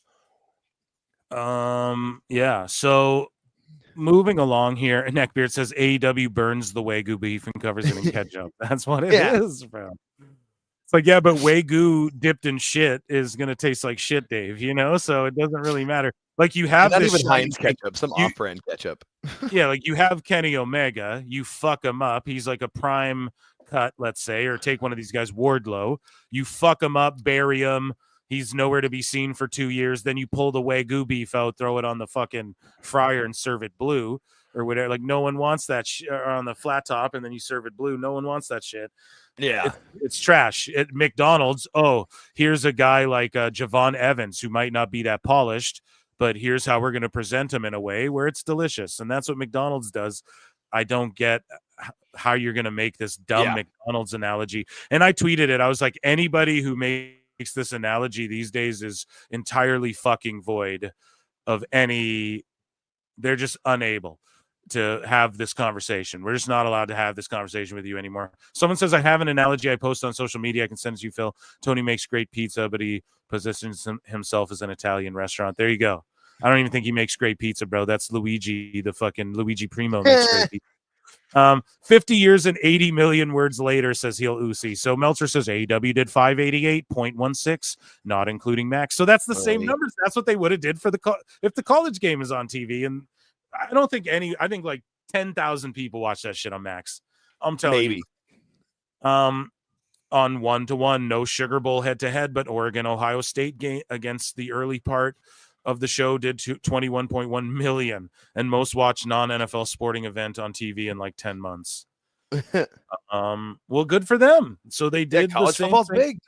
Yeah. So moving along here, Neckbeard says AEW burns the Wagyu beef and covers it in ketchup. That's what it is, bro. It's like, yeah, but Wagyu dipped in shit is gonna taste like shit, Dave. You know, so it doesn't really matter. Like you have not this even Heinz ketchup, some off-brand ketchup. Yeah, like you have Kenny Omega, you fuck him up. He's like a prime cut, let's say, or take one of these guys, Wardlow. You fuck him up, bury him. He's nowhere to be seen for 2 years. Then you pull the Wagyu beef out, throw it on the fucking fryer and serve it blue or whatever. Like no one wants that on the flat top, and then you serve it blue. No one wants that shit. Yeah, it's trash. At McDonald's, oh, here's a guy like Javon Evans who might not be that polished, but here's how we're going to present him in a way where it's delicious. And that's what McDonald's does. I don't get how you're going to make this dumb McDonald's analogy. And I tweeted it. I was like, anybody who makes this analogy these days is entirely fucking void of any. They're just unable to have this conversation. We're just not allowed to have this conversation with you anymore. Someone says, I have an analogy I post on social media. I can send it to you, Phil. Tony makes great pizza, but he positions himself as an Italian restaurant. There you go. I don't even think he makes great pizza, bro. That's Luigi, the fucking Luigi Primo makes great pizza. 50 years and 80 million words later, says Heel Uzi. So Meltzer says AEW did 588.16, not including Max. So that's the same numbers. That's what they would have did for if the college game is on TV. And I don't think I think like 10,000 people watch that shit on Max. I'm telling you. On 1-to-1, no Sugar Bowl head-to-head, but Oregon, Ohio State game against the early part of the show did 21.1 million, and most watched non-NFL sporting event on TV in like 10 months. Well, good for them. So they did college the same football's thing. big.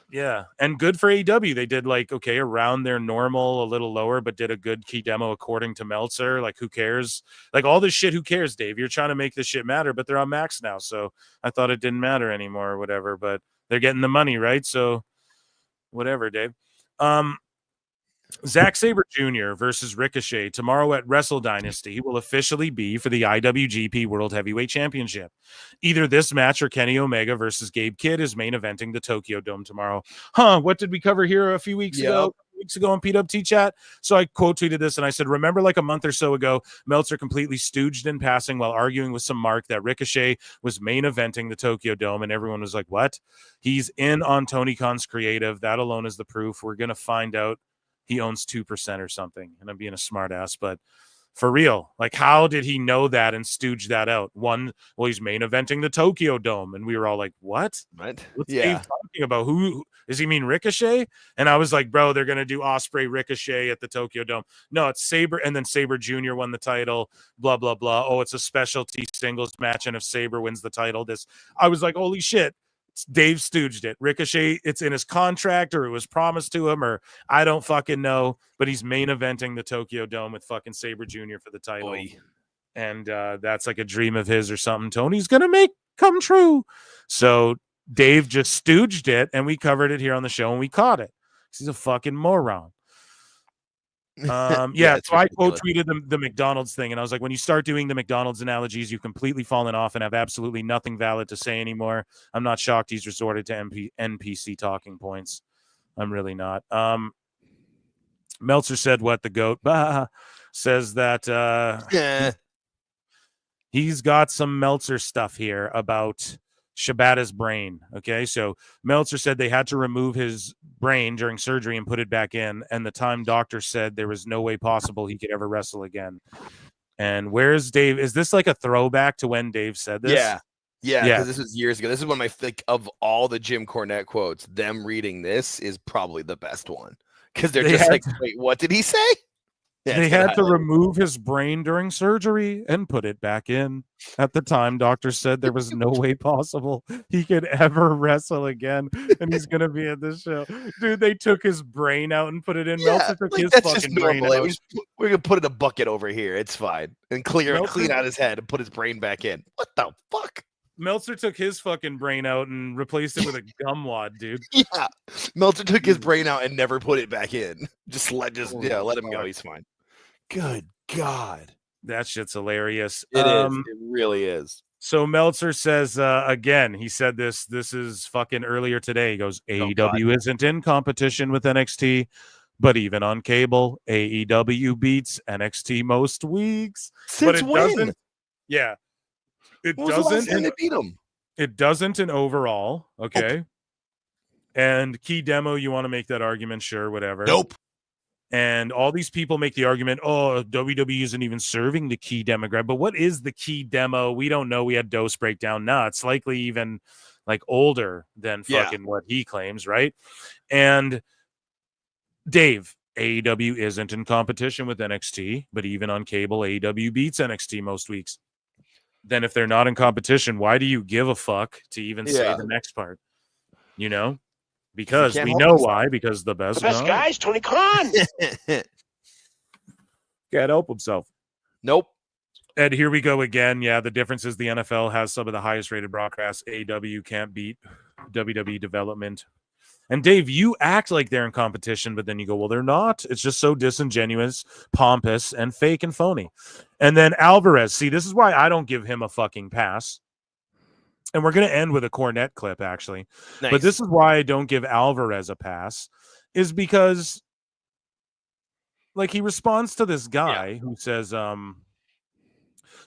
Yeah, and good for AEW. They did like okay around their normal, a little lower, but did a good key demo according to Meltzer. Like, who cares? Like all this shit, who cares, Dave? You're trying to make this shit matter, but they're on Max now, so I thought it didn't matter anymore or whatever. But they're getting the money, right? So whatever, Dave. Zack Sabre Jr. versus Ricochet tomorrow at Wrestle Dynasty will officially be for the IWGP World Heavyweight Championship. Either this match or Kenny Omega versus Gabe Kidd is main eventing the Tokyo Dome tomorrow. What did we cover here a few weeks ago? Weeks ago on PWT chat. So I quote tweeted this and I said, remember like a month or so ago, Meltzer completely stooged in passing while arguing with some mark that Ricochet was main eventing the Tokyo Dome, and everyone was like, what? He's in on Tony Khan's creative. That alone is the proof. We're going to find out he owns 2% or something. And I'm being a smart ass, but for real, like, how did he know that and stooge that out? One, well, he's main eventing the Tokyo Dome. And we were all like, what? What's Dave talking about? Who does he mean, Ricochet? And I was like, bro, they're going to do Ospreay Ricochet at the Tokyo Dome. No, it's Sabre. And then Sabre Jr. won the title, blah, blah, blah. Oh, it's a specialty singles match. And if Sabre wins the title, I was like, holy shit. Dave stooged it. Ricochet, it's in his contract, or it was promised to him, or I don't fucking know, but he's main eventing the Tokyo Dome with fucking Sabre Jr. for the title. And that's like a dream of his or something Tony's gonna make come true. So Dave just stooged it, and we covered it here on the show, and we caught it. He's a fucking moron. So I quote tweeted the McDonald's thing, and I was like, when you start doing the McDonald's analogies, you've completely fallen off and have absolutely nothing valid to say anymore. I'm not shocked he's resorted to NPC talking points. I'm really not. Meltzer said what the GOAT says that he's got some Meltzer stuff here about Shibata's brain. Okay, so Meltzer said they had to remove his brain during surgery and put it back in, and the time doctor said there was no way possible he could ever wrestle again. And where's Dave? Is this like a throwback to when Dave said this? Yeah. This was years ago. This is one of my of all the Jim Cornette quotes. Them reading this is probably the best one because they're just like, wait, what did he say? They had to remove his brain during surgery and put it back in. At the time, doctor said there was no way possible he could ever wrestle again, and he's going to be at this show. Dude, they took his brain out and put it in. Meltzer took his fucking brain out. We're going to put it in a bucket over here. It's fine. And clean out his head and put his brain back in. What the fuck? Meltzer took his fucking brain out and replaced it with a gum wad, dude. Yeah. Meltzer took his brain out and never put it back in. Just let him go. He's fine. Good God. That shit's hilarious. It is. It really is. So Meltzer says, again, he said this is fucking earlier today. He goes, AEW isn't in competition with NXT, but even on cable, AEW beats NXT most weeks. Since when? Yeah. It when was the last time they beat them? It doesn't in overall. Okay. And key demo, you want to make that argument? Sure, whatever. Nope. And all these people make the argument, oh, WWE isn't even serving the key demographic. But what is the key demo? We don't know. We had Dose breakdown. No, it's likely even like older than fucking what he claims, right? And Dave, AEW isn't in competition with NXT, but even on cable, AEW beats NXT most weeks. Then if they're not in competition, why do you give a fuck to even say the next part? You know? Because we know why. Because the best guy's Tony Khan. Can't help himself. Nope. And here we go again. Yeah, the difference is the NFL has some of the highest rated broadcasts. AEW can't beat WWE development. And Dave, you act like they're in competition, but then you go, well, they're not. It's just so disingenuous, pompous, and fake and phony. And then Alvarez. See, this is why I don't give him a fucking pass. And we're going to end with a Cornette clip, actually. Nice. But this is why I don't give Alvarez a pass, is because, like, he responds to this guy who says,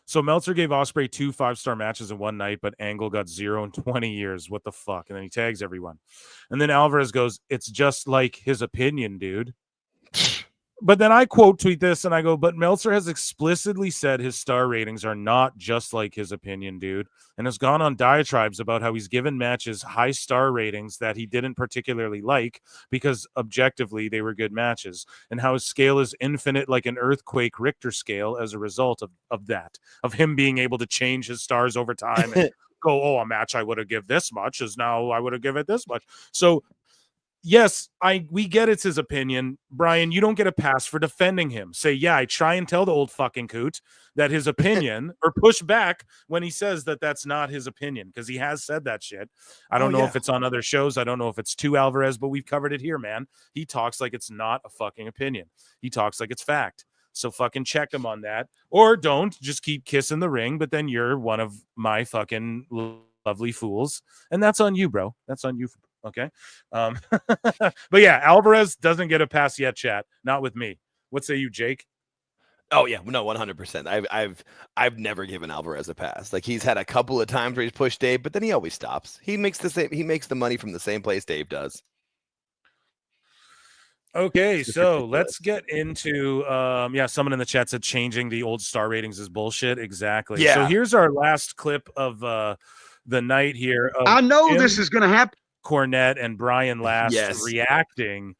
so Meltzer gave Ospreay 2 5-star matches in one night, but Angle got 0 in 20 years. What the fuck? And then he tags everyone. And then Alvarez goes, it's just like his opinion, dude. But then I quote tweet this and I go, but Meltzer has explicitly said his star ratings are not just like his opinion, dude, and has gone on diatribes about how he's given matches high star ratings that he didn't particularly like because objectively they were good matches, and how his scale is infinite like an earthquake Richter scale as a result of that, of him being able to change his stars over time and go, oh, a match I would have give this much is now I would have given it this much. So yes, we get it's his opinion. Brian, you don't get a pass for defending him. Say, yeah, I try and tell the old fucking coot that his opinion, or push back when he says that that's not his opinion, because he has said that shit. I don't know if it's on other shows. I don't know if it's to Alvarez, but we've covered it here, man. He talks like it's not a fucking opinion. He talks like it's fact. So fucking check him on that. Or don't. Just keep kissing the ring, but then you're one of my fucking lovely fools. And that's on you, bro. That's on you. Okay. But yeah, Alvarez doesn't get a pass yet, chat. Not with me. What say you, Jake? Oh yeah, no, 100%. I've never given Alvarez a pass. Like, he's had a couple of times where he's pushed Dave, but then he always stops. He makes the money from the same place Dave does. Okay, so let's get into someone in the chat said changing the old star ratings is bullshit. Exactly. Yeah. So here's our last clip of the night here. I know this is going to happen. Cornette and Brian Last reacting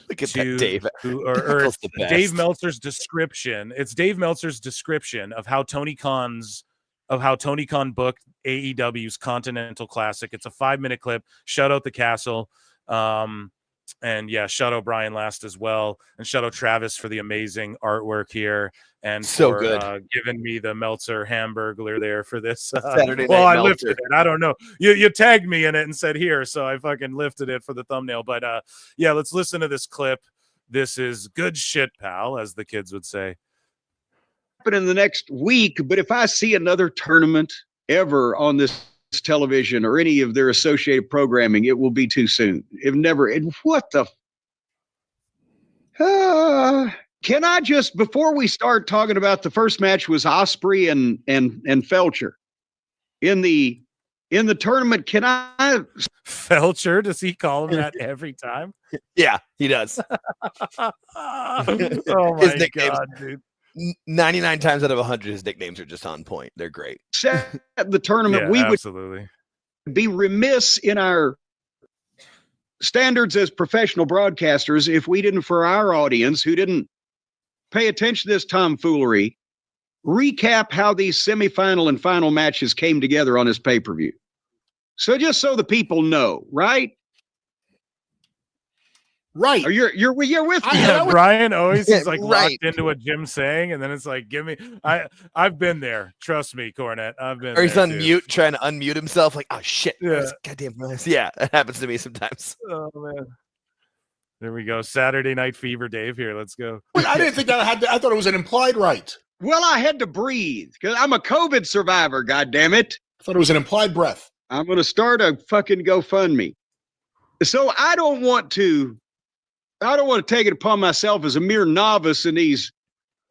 Look at to that, Dave. Or Dave Meltzer's description. It's Dave Meltzer's description of how Tony Khan booked AEW's Continental Classic. It's a 5-minute clip. Shout out the Castle. And yeah, shout out Brian Last as well, and shout out Travis for the amazing artwork here, and so for good giving me the Meltzer hamburger there for this Saturday well, night I lifted Meltzer. it. I don't know. You tagged me in it and said here, so I fucking lifted it for the thumbnail. But yeah, let's listen to this clip. This is good shit, pal, as the kids would say. In the next week, but if I see another tournament ever on this television or any of their associated programming, it will be too soon. What the can I just, before we start talking about, the first match was Osprey and Felcher in the tournament, can I Felcher, does he call him that every time? Yeah, he does. Oh my god, dude. 99 times out of 100, his nicknames are just on point. They're great. At the tournament, we absolutely would be remiss in our standards as professional broadcasters if we didn't, for our audience who didn't pay attention to this tomfoolery, recap how these semifinal and final matches came together on this pay-per-view. So just so the people know, right? Right. Or you're with me. Yeah, Brian always is like right. locked into what Jim's saying, and then it's like, give me. I've been there. Trust me, Cornette. I've been. Or he's there on too. mute, trying to unmute himself. Like, oh shit! Yeah. Goddamn. Yeah, that happens to me sometimes. Oh man. There we go. Saturday Night Fever, Dave. Here, let's go. Wait, I didn't think that I thought it was an implied right. Well, I had to breathe because I'm a COVID survivor. God damn it! I thought it was an implied breath. I'm going to start a fucking GoFundMe. So I don't want to take it upon myself as a mere novice in these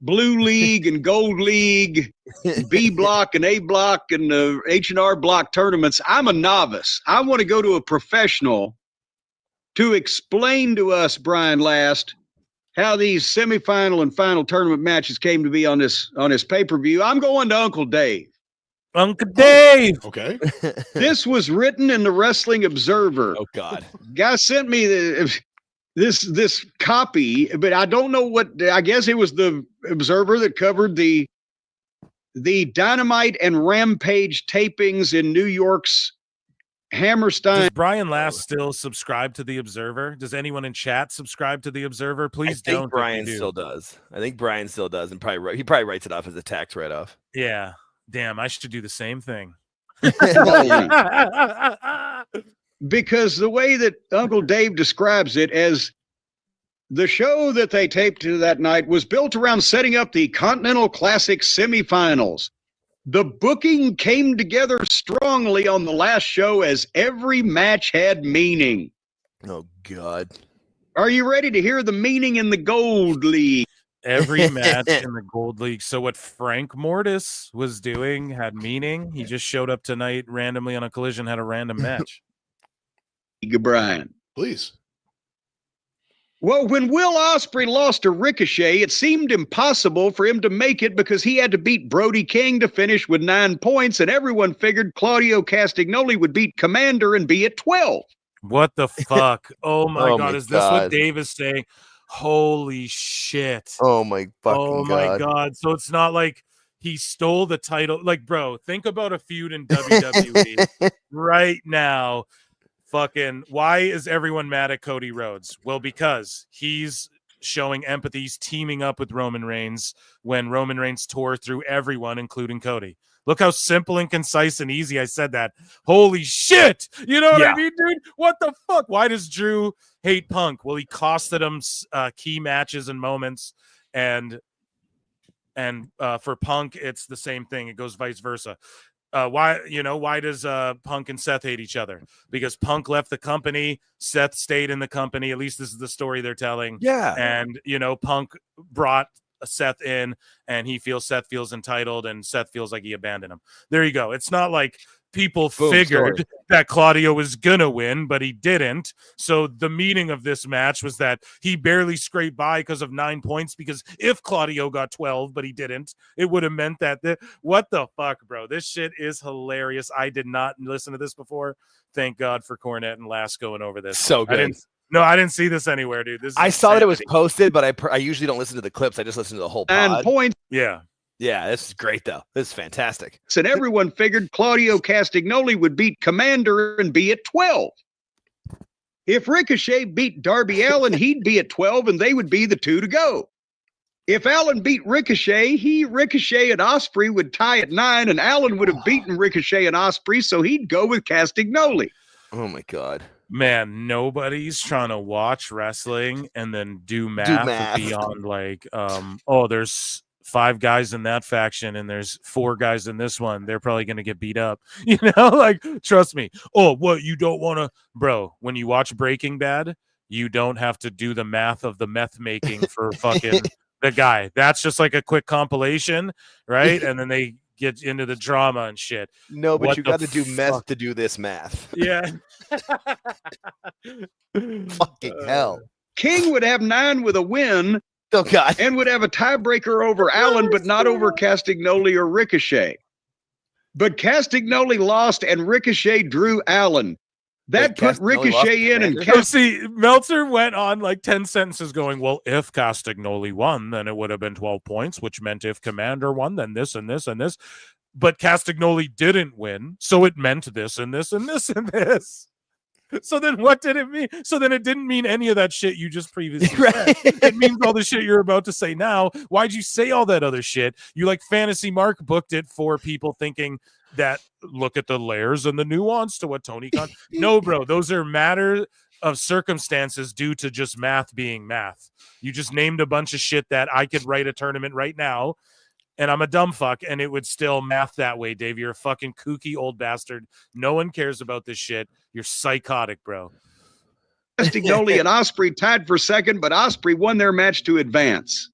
Blue League and Gold League, B block and A block and the H&R block tournaments. I'm a novice. I want to go to a professional to explain to us, Brian Last, how these semifinal and final tournament matches came to be on this pay-per-view. I'm going to Uncle Dave. Uncle Dave. Okay. This was written in the Wrestling Observer. Oh God. Guy sent me this copy, but I don't know what. I guess it was the Observer that covered the Dynamite and Rampage tapings in New York's Hammerstein. Does Brian Last still subscribe to the Observer? Does anyone in chat subscribe to the Observer? Please I don't. think Brian still does. I think Brian still does, and he probably writes it off as a tax write-off. Yeah. Damn, I should do the same thing. Because the way that Uncle Dave describes it, as the show that they taped to that night was built around setting up the Continental Classic semifinals. The booking came together strongly on the last show as every match had meaning. Oh, God. Are you ready to hear the meaning in the Gold League? Every match in the Gold League. So what Frank Mortis was doing had meaning. He just showed up tonight randomly on a Collision, had a random match. Brian. Please. Well, when Will Ospreay lost to Ricochet, it seemed impossible for him to make it because he had to beat Brody King to finish with 9 points, and everyone figured Claudio Castagnoli would beat Commander and be at 12. What the fuck? Oh my Oh God. my Is this what God. Dave is saying? Holy shit. Oh my fucking Oh my God. So it's not like he stole the title. Like, bro, think about a feud in WWE right now. why is everyone mad at Cody Rhodes? Well, because he's showing empathy. He's teaming up with Roman Reigns when Roman Reigns tore through everyone, including Cody. Look how simple and concise and easy I said that. Holy shit. You know what I mean, dude? What the fuck? Why does Drew hate Punk? Well, he costed him key matches and moments. And for Punk, it's the same thing. It goes vice versa. Why does Punk and Seth hate each other? Because Punk left the company, Seth stayed in the company. At least this is the story they're telling. Yeah. And, Punk brought Seth in, and Seth feels entitled, and Seth feels like he abandoned him. There you go. It's not like people figured that Claudio was gonna win, but he didn't. So the meaning of this match was that he barely scraped by because of 9 points, because if Claudio got 12 but he didn't, it would have meant that what the fuck, bro? This shit is hilarious. I did not listen to this before. Thank God for Cornette and Lass going over this. So good. I didn't see this anywhere, dude. I saw that it was posted, but I usually don't listen to the clips. I just listen to the whole pod. And points. Yeah. Yeah, this is great, though. This is fantastic. And everyone figured Claudio Castagnoli would beat Commander and be at 12. If Ricochet beat Darby Allin, he'd be at 12, and they would be the 2 to go. If Allin beat Ricochet, Ricochet and Ospreay would tie at 9, and Allin would have beaten Ricochet and Ospreay, so he'd go with Castagnoli. Oh, my God. Man, nobody's trying to watch wrestling and then do math. Beyond like, there's 5 guys in that faction and there's 4 guys in this one. They're probably going to get beat up. Like, trust me. Oh, what? You don't want to, bro, when you watch Breaking Bad, you don't have to do the math of the meth making for fucking the guy. That's just like a quick compilation, right? And then they get into the drama and shit. No, but you got to do meth to do this math. Yeah. Fucking hell. King would have 9 with a win. Oh, God. And would have a tiebreaker over Allin, but not over Castagnoli or Ricochet. But Castagnoli lost, and Ricochet drew Allin. That put Ricochet in, and see, Meltzer went on like 10 sentences going, well, if Castagnoli won, then it would have been 12 points, which meant if Commander won, then this and this and this. But Castagnoli didn't win, so it meant this and this and this and this. So then what did it mean? So then it didn't mean any of that shit you just previously said. It means all the shit you're about to say now. Why'd you say all that other shit? You like Fantasy Mark booked it for people thinking that look at the layers and the nuance to what Tony Khan. No, bro, those are matter of circumstances due to just math being math. You just named a bunch of shit that I could write a tournament right now, and I'm a dumb fuck, and it would still math that way, Dave. You're a fucking kooky old bastard. No one cares about this shit. You're psychotic, bro. Castagnoli and Ospreay tied for second, but Ospreay won their match to advance.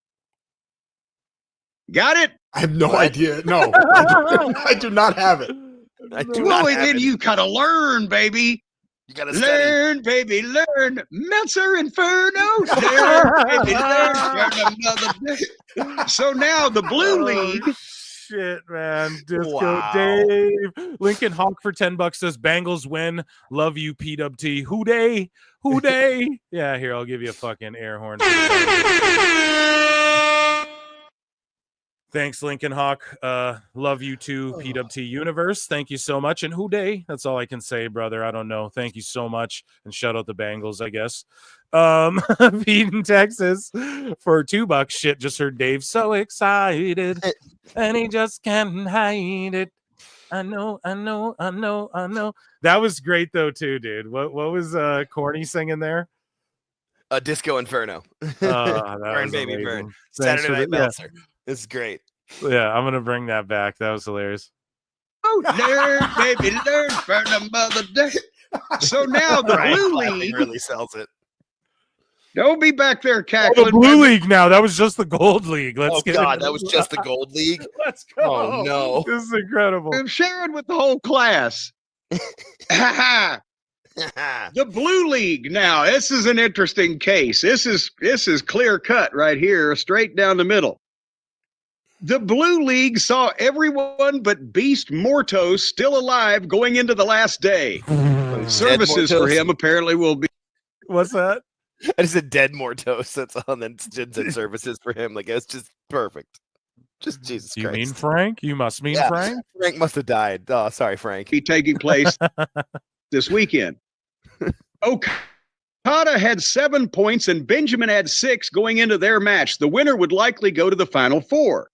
Got it? I have no idea. No, I do not have it. Then you gotta learn, baby. You gotta learn, baby, learn. Meltzer Inferno. Learn, baby, learn. So now the Blue League. Shit, man. Disco Dave. Lincoln Hawk for $10 says Bengals win. Love you, PWT. Who day? Who day? Yeah, here, I'll give you a fucking air horn. Thanks, Lincoln Hawk. Love you too, PWT Universe. Thank you so much. And who day? That's all I can say, brother. I don't know. Thank you so much. And shout out the Bengals, I guess. Pete in Texas for $2. Shit, just heard Dave so excited. And he just can't hide it. I know. That was great though, too, dude. What was Corny singing there? Disco Inferno. Burn, baby, amazing. burn. Saturday Night Meltzer. This is great. Yeah, I'm gonna bring that back. That was hilarious. Oh, learn, baby, learn for the mother day. So now the Blue League really sells it. Don't be back there cackling. The Blue League now. That was just the Gold League. Let's get God, that was just the Gold League. Let's go. Oh no, this is incredible. I'm sharing with the whole class. The Blue League now. This is an interesting case. This is clear cut right here, straight down the middle. The Blue League saw everyone but Beast Mortos still alive going into the last day. Services for him apparently will be. What's that? I just said dead Mortos. That's on then said services for him. Like, it's just perfect. Just Jesus You Christ. mean Frank? You must mean Frank? Frank must have died. Oh, sorry, Frank. Be taking place this weekend. Okada had 7 points and Benjamin had 6 going into their match. The winner would likely go to the final 4.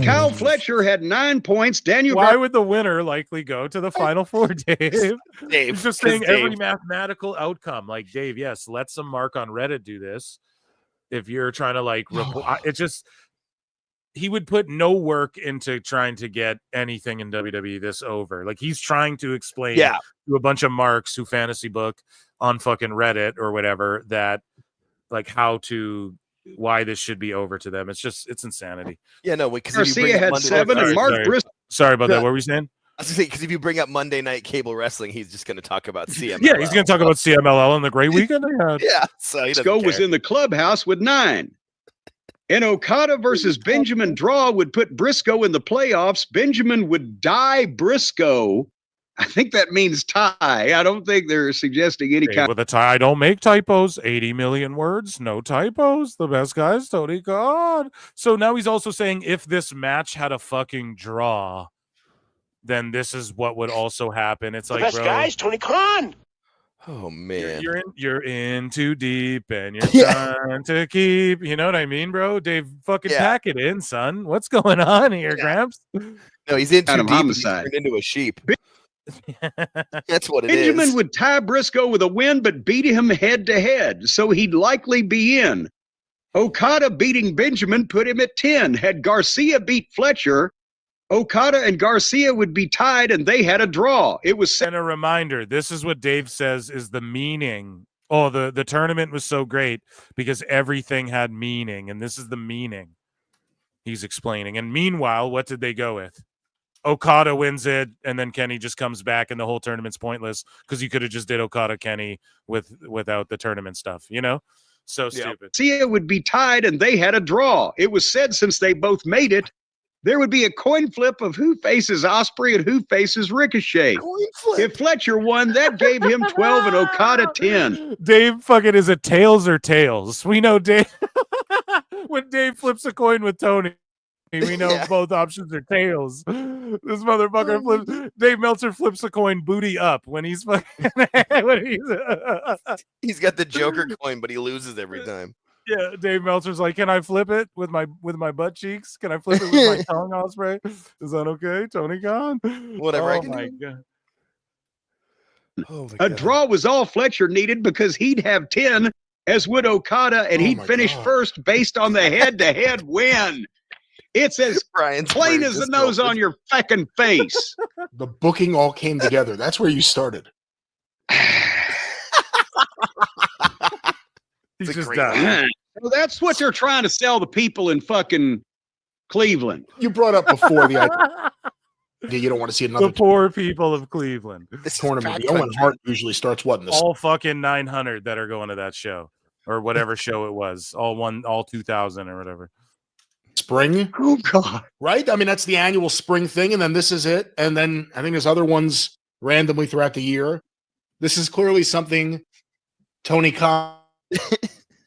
Kyle Fletcher had 9 points. Why would the winner likely go to the final 4, Dave? He's just saying every mathematical outcome. Like, Dave, yes, let some mark on Reddit do this. If you're trying to report, it's just he would put no work into trying to get anything in WWE this over. Like, he's trying to explain to a bunch of marks who fantasy book on fucking Reddit or whatever that why this should be over to them. It's insanity. Yeah, no, because Garcia had 7 and Mark Briscoe. Sorry about that. What were you saying? I was going to say, because if you bring up Monday Night Cable Wrestling, he's just going to talk about CMLL. Yeah, he's going to talk about CMLL and the great weekend they had. Yeah, so he Briscoe was in the clubhouse with 9. An Okada versus Benjamin draw would put Briscoe in the playoffs. Benjamin would die Briscoe. I think that means tie. I don't think they're suggesting any kind with a tie. I don't make typos. 80 million words, no typos. The best guys, Tony Khan. So now he's also saying if this match had a fucking draw, then this is what would also happen. It's The like, best bro, guys, Tony Khan. Oh man, you're in too deep, and you're trying to keep. You know what I mean, bro? Dave, fucking pack it in, son. What's going on here, Gramps? No, he's in too deep. Homicide. He's turned into a sheep. That's what it Benjamin is. would tie Briscoe with a win, but beat him head to head, so he'd likely be in. Okada beating Benjamin put him at 10. Had Garcia beat Fletcher, Okada and Garcia would be tied, and they had a draw. It was and a reminder. This is what Dave says is the meaning. Oh, the tournament was so great because everything had meaning, and this is the meaning he's explaining. And meanwhile, what did they go with? Okada wins it, and then Kenny just comes back, and the whole tournament's pointless because you could have just did Okada Kenny without the tournament stuff, you know? So stupid. Garcia would be tied, and they had a draw. It was said since they both made it, there would be a coin flip of who faces Ospreay and who faces Ricochet. If Fletcher won, that gave him 12 and Okada 10. Dave fucking is it tails or tails? We know Dave when Dave flips a coin with Tony. We know both options are tails. This motherfucker flips. Dave Meltzer flips a coin booty up when he's fucking. He's got the Joker coin, but he loses every time. Yeah, Dave Meltzer's like, can I flip it with my butt cheeks? Can I flip it with my tongue, Ospreay? Is that okay, Tony Khan? Whatever. Oh my god. Oh a draw was all Fletcher needed because he'd have 10, as would Okada, and he'd finish first based on the head-to-head win. It's as plain as the nose on your fucking face. The booking all came together. That's where you started. He's just done. Well, that's what you're trying to sell the people in fucking Cleveland. You brought up before the idea you don't want to see another the poor people of Cleveland. This tournament. The Owen Hart usually starts what in the all fucking 900 that are going to that show or whatever show it was. All 2000 or whatever. Spring. Oh god. Right? I mean, that's the annual spring thing, and then this is it. And then I think there's other ones randomly throughout the year. This is clearly something Tony Khan.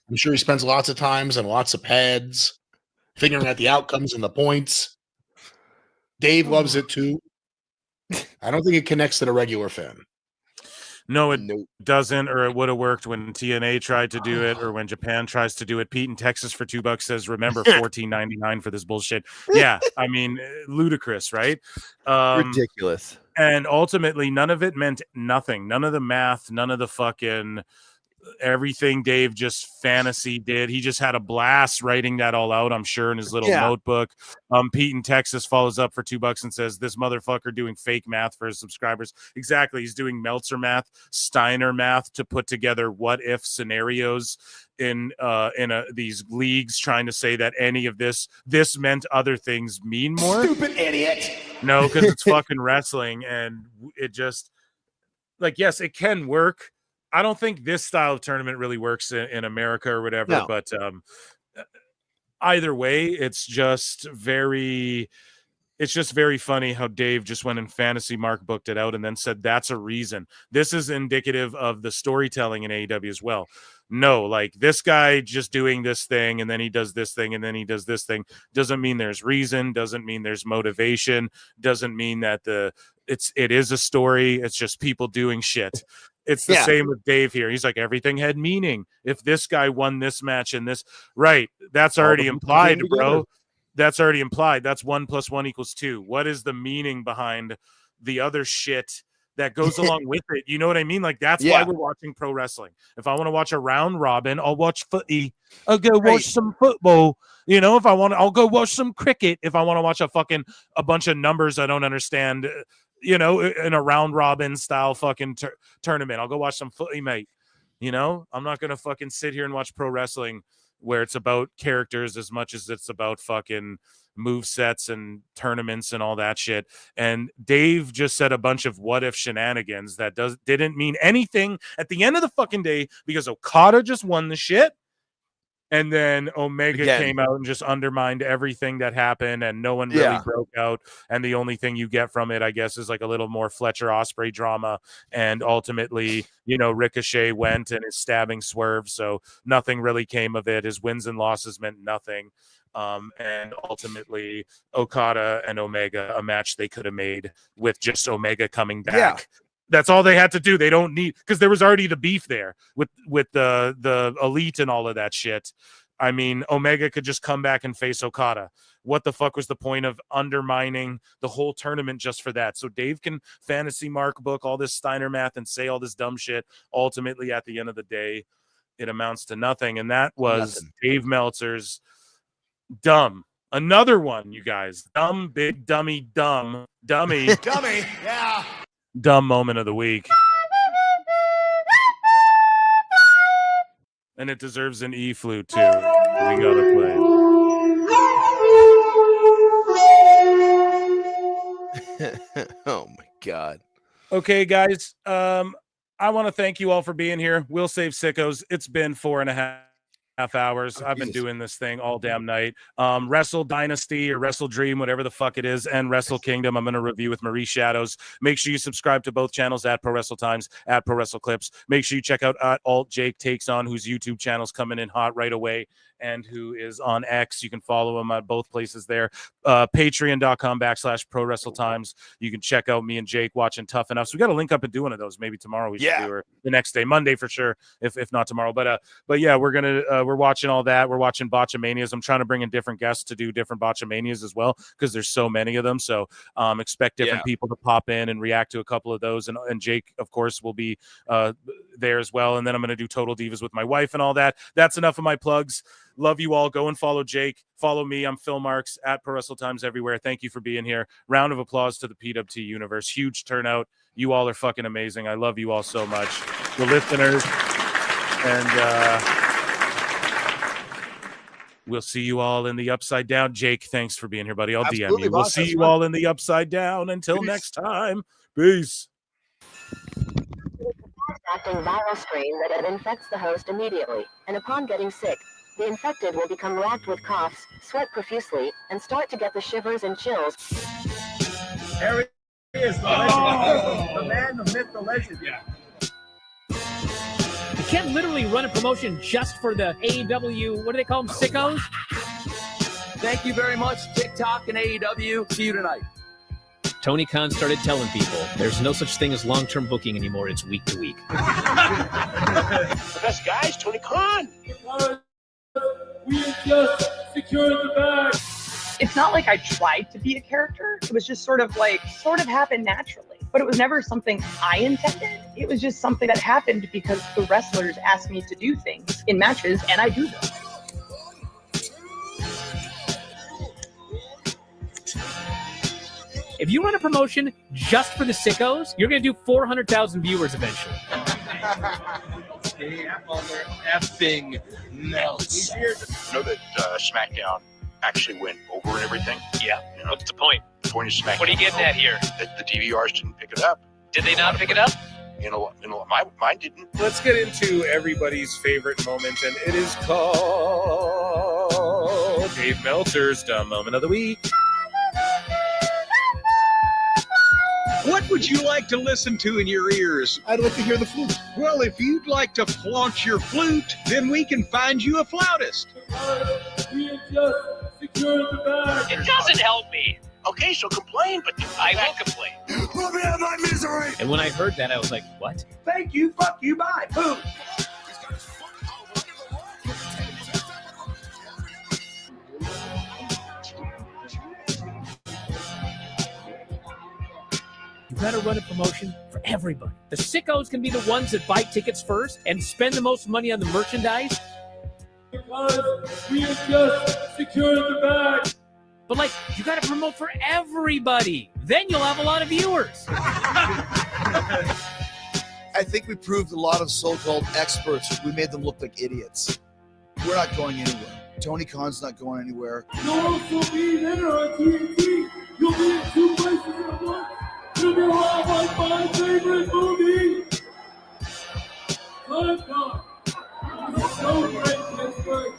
I'm sure he spends lots of times and lots of pads figuring out the outcomes and the points. Dave loves it too. I don't think it connects to the regular fan. No, it doesn't, or it would have worked when TNA tried to do it, or when Japan tries to do it. Pete in Texas for $2 says, "Remember $14.99 for this bullshit." Yeah, I mean, ludicrous, right? Ridiculous. And ultimately, none of it meant nothing. None of the math, none of the fucking everything Dave just fantasy did. He just had a blast writing that all out, I'm sure, in his little notebook. Pete in Texas follows up for $2 and says, this motherfucker doing fake math for his subscribers. Exactly. He's doing Meltzer math, Steiner math to put together what if scenarios in these leagues, trying to say that any of this meant other things mean more. Stupid idiot. No, because it's fucking wrestling, and it just yes, it can work. I don't think this style of tournament really works in America or whatever, but either way, it's just very funny how Dave just went in fantasy Mark booked it out and then said that's a reason. This is indicative of the storytelling in AEW as well. No, this guy just doing this thing and then he does this thing and then he does this thing doesn't mean there's reason, doesn't mean there's motivation, doesn't mean that it is a story. It's just people doing shit. It's the same with Dave here. He's like, everything had meaning. If this guy won this match and this, right? That's already implied, bro. That's already implied. That's 1 + 1 = 2. What is the meaning behind the other shit that goes along with it? You know what I mean? Like, that's why we're watching pro wrestling. If I want to watch a round robin, I'll watch footy. I'll go watch some football. You know, if I want, I'll go watch some cricket. If I want to watch a bunch of numbers I don't understand, you know, in a round robin style fucking tournament, I'll go watch some footy, mate. You know, I'm not going to fucking sit here and watch pro wrestling where it's about characters as much as it's about fucking move sets and tournaments and all that shit. And Dave just said a bunch of what if shenanigans that didn't mean anything at the end of the fucking day, because Okada just won the shit. And then Omega came out and just undermined everything that happened, and no one really broke out. And the only thing you get from it, I guess, is like a little more Fletcher Osprey drama. And ultimately, you know, Ricochet went and his stabbing swerve, so nothing really came of it. His wins and losses meant nothing. And ultimately, Okada and Omega, a match they could have made with just Omega coming back. Yeah. That's all they had to do. They don't need, because there was already the beef there with the Elite and all of that shit. I mean, Omega could just come back and face Okada. What the fuck was the point of undermining the whole tournament just for that? So Dave can fantasy mark book all this Steiner math and say all this dumb shit. Ultimately, at the end of the day, it amounts to nothing. And that was Dave Meltzer's dumb. Another one, you guys. Dumb, big, dummy, dumb, dummy. Dummy, yeah. Dumb moment of the week. And it deserves an E flute too. We gotta play. Oh my god. Okay, guys. I want to thank you all for being here. We'll save sickos. It's been 4.5 hours. I've been doing this thing all damn night. Wrestle Dynasty or Wrestle Dream, whatever the fuck it is, and Wrestle Kingdom, I'm going to review with Marie Shadows. Make sure you subscribe to both channels at Pro Wrestle Times, at Pro Wrestle Clips. Make sure you check out Alt Jake Takes On, whose YouTube channel's coming in hot right away, and who is on X. You can follow him at both places there. Patreon.com/Pro Wrestle Times. You can check out me and Jake watching Tough Enough. So we got to link up and do one of those. Maybe tomorrow we should do, or the next day, Monday for sure, if not tomorrow. But yeah, we're watching all that. We're watching Botchamanias. I'm trying to bring in different guests to do different Botchamanias as well, because there's so many of them. So expect different people to pop in and react to a couple of those. And Jake, of course, will be there as well. And then I'm going to do Total Divas with my wife and all that. That's enough of my plugs. Love you all. Go and follow Jake. Follow me. I'm Phil Marks at Pro Wrestle Times everywhere. Thank you for being here. Round of applause to the PWT universe. Huge turnout. You all are fucking amazing. I love you all so much. The listeners. And we'll see you all in the Upside Down. Jake, thanks for being here, buddy. I'll DM you. We'll see you all in the Upside Down. Until next time. Peace. Acting viral strain that infects the host immediately, and upon getting sick, the infected will become racked with coughs, sweat profusely, and start to get the shivers and chills. There he is, the legend. The man, the myth, the legend. Yeah. You can't literally run a promotion just for the AEW, what do they call them, sickos? Thank you very much, TikTok and AEW. See you tonight. Tony Khan started telling people there's no such thing as long-term booking anymore. It's week to week. The best guys, Tony Khan. We just secured the bag. It's not like I tried to be a character. It was just sort of happened naturally. But it was never something I intended. It was just something that happened because the wrestlers asked me to do things in matches, and I do them. If you run a promotion just for the sickos, you're going to do 400,000 viewers eventually. Effing Meltzer. You know that SmackDown actually went over and everything? Yeah. You know, What's the point? The point of SmackDown. What are you getting at here? That the DVRs didn't pick it up. Did they not pick it up? You know, mine didn't. Let's get into everybody's favorite moment, and it is called Dave Meltzer's Dumb Moment of the Week. What would you like to listen to in your ears? I'd like to hear the flute. Well, if you'd like to flaunt your flute, then we can find you a flautist. We just secured the bag. It doesn't help me. Okay, so complain, but I will complain. Let me have my misery. And when I heard that, I was like, what? Thank you, fuck you, bye. Boom. You gotta run a promotion for everybody. The sickos can be the ones that buy tickets first and spend the most money on the merchandise. Because we have just secured the bag. But like, you gotta promote for everybody. Then you'll have a lot of viewers. I think we proved a lot of so-called experts. We made them look like idiots. We're not going anywhere. Tony Khan's not going anywhere. You'll also be there on TNT. You'll be in 2 places at once. You'll be live on my favorite movie. Time God. It's so great, Pittsburgh.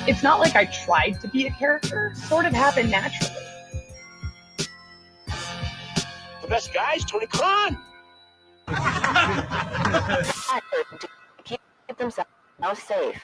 It's not like I tried to be a character. Sort of happened naturally. the best guys, Tony Khan. Keep themselves safe.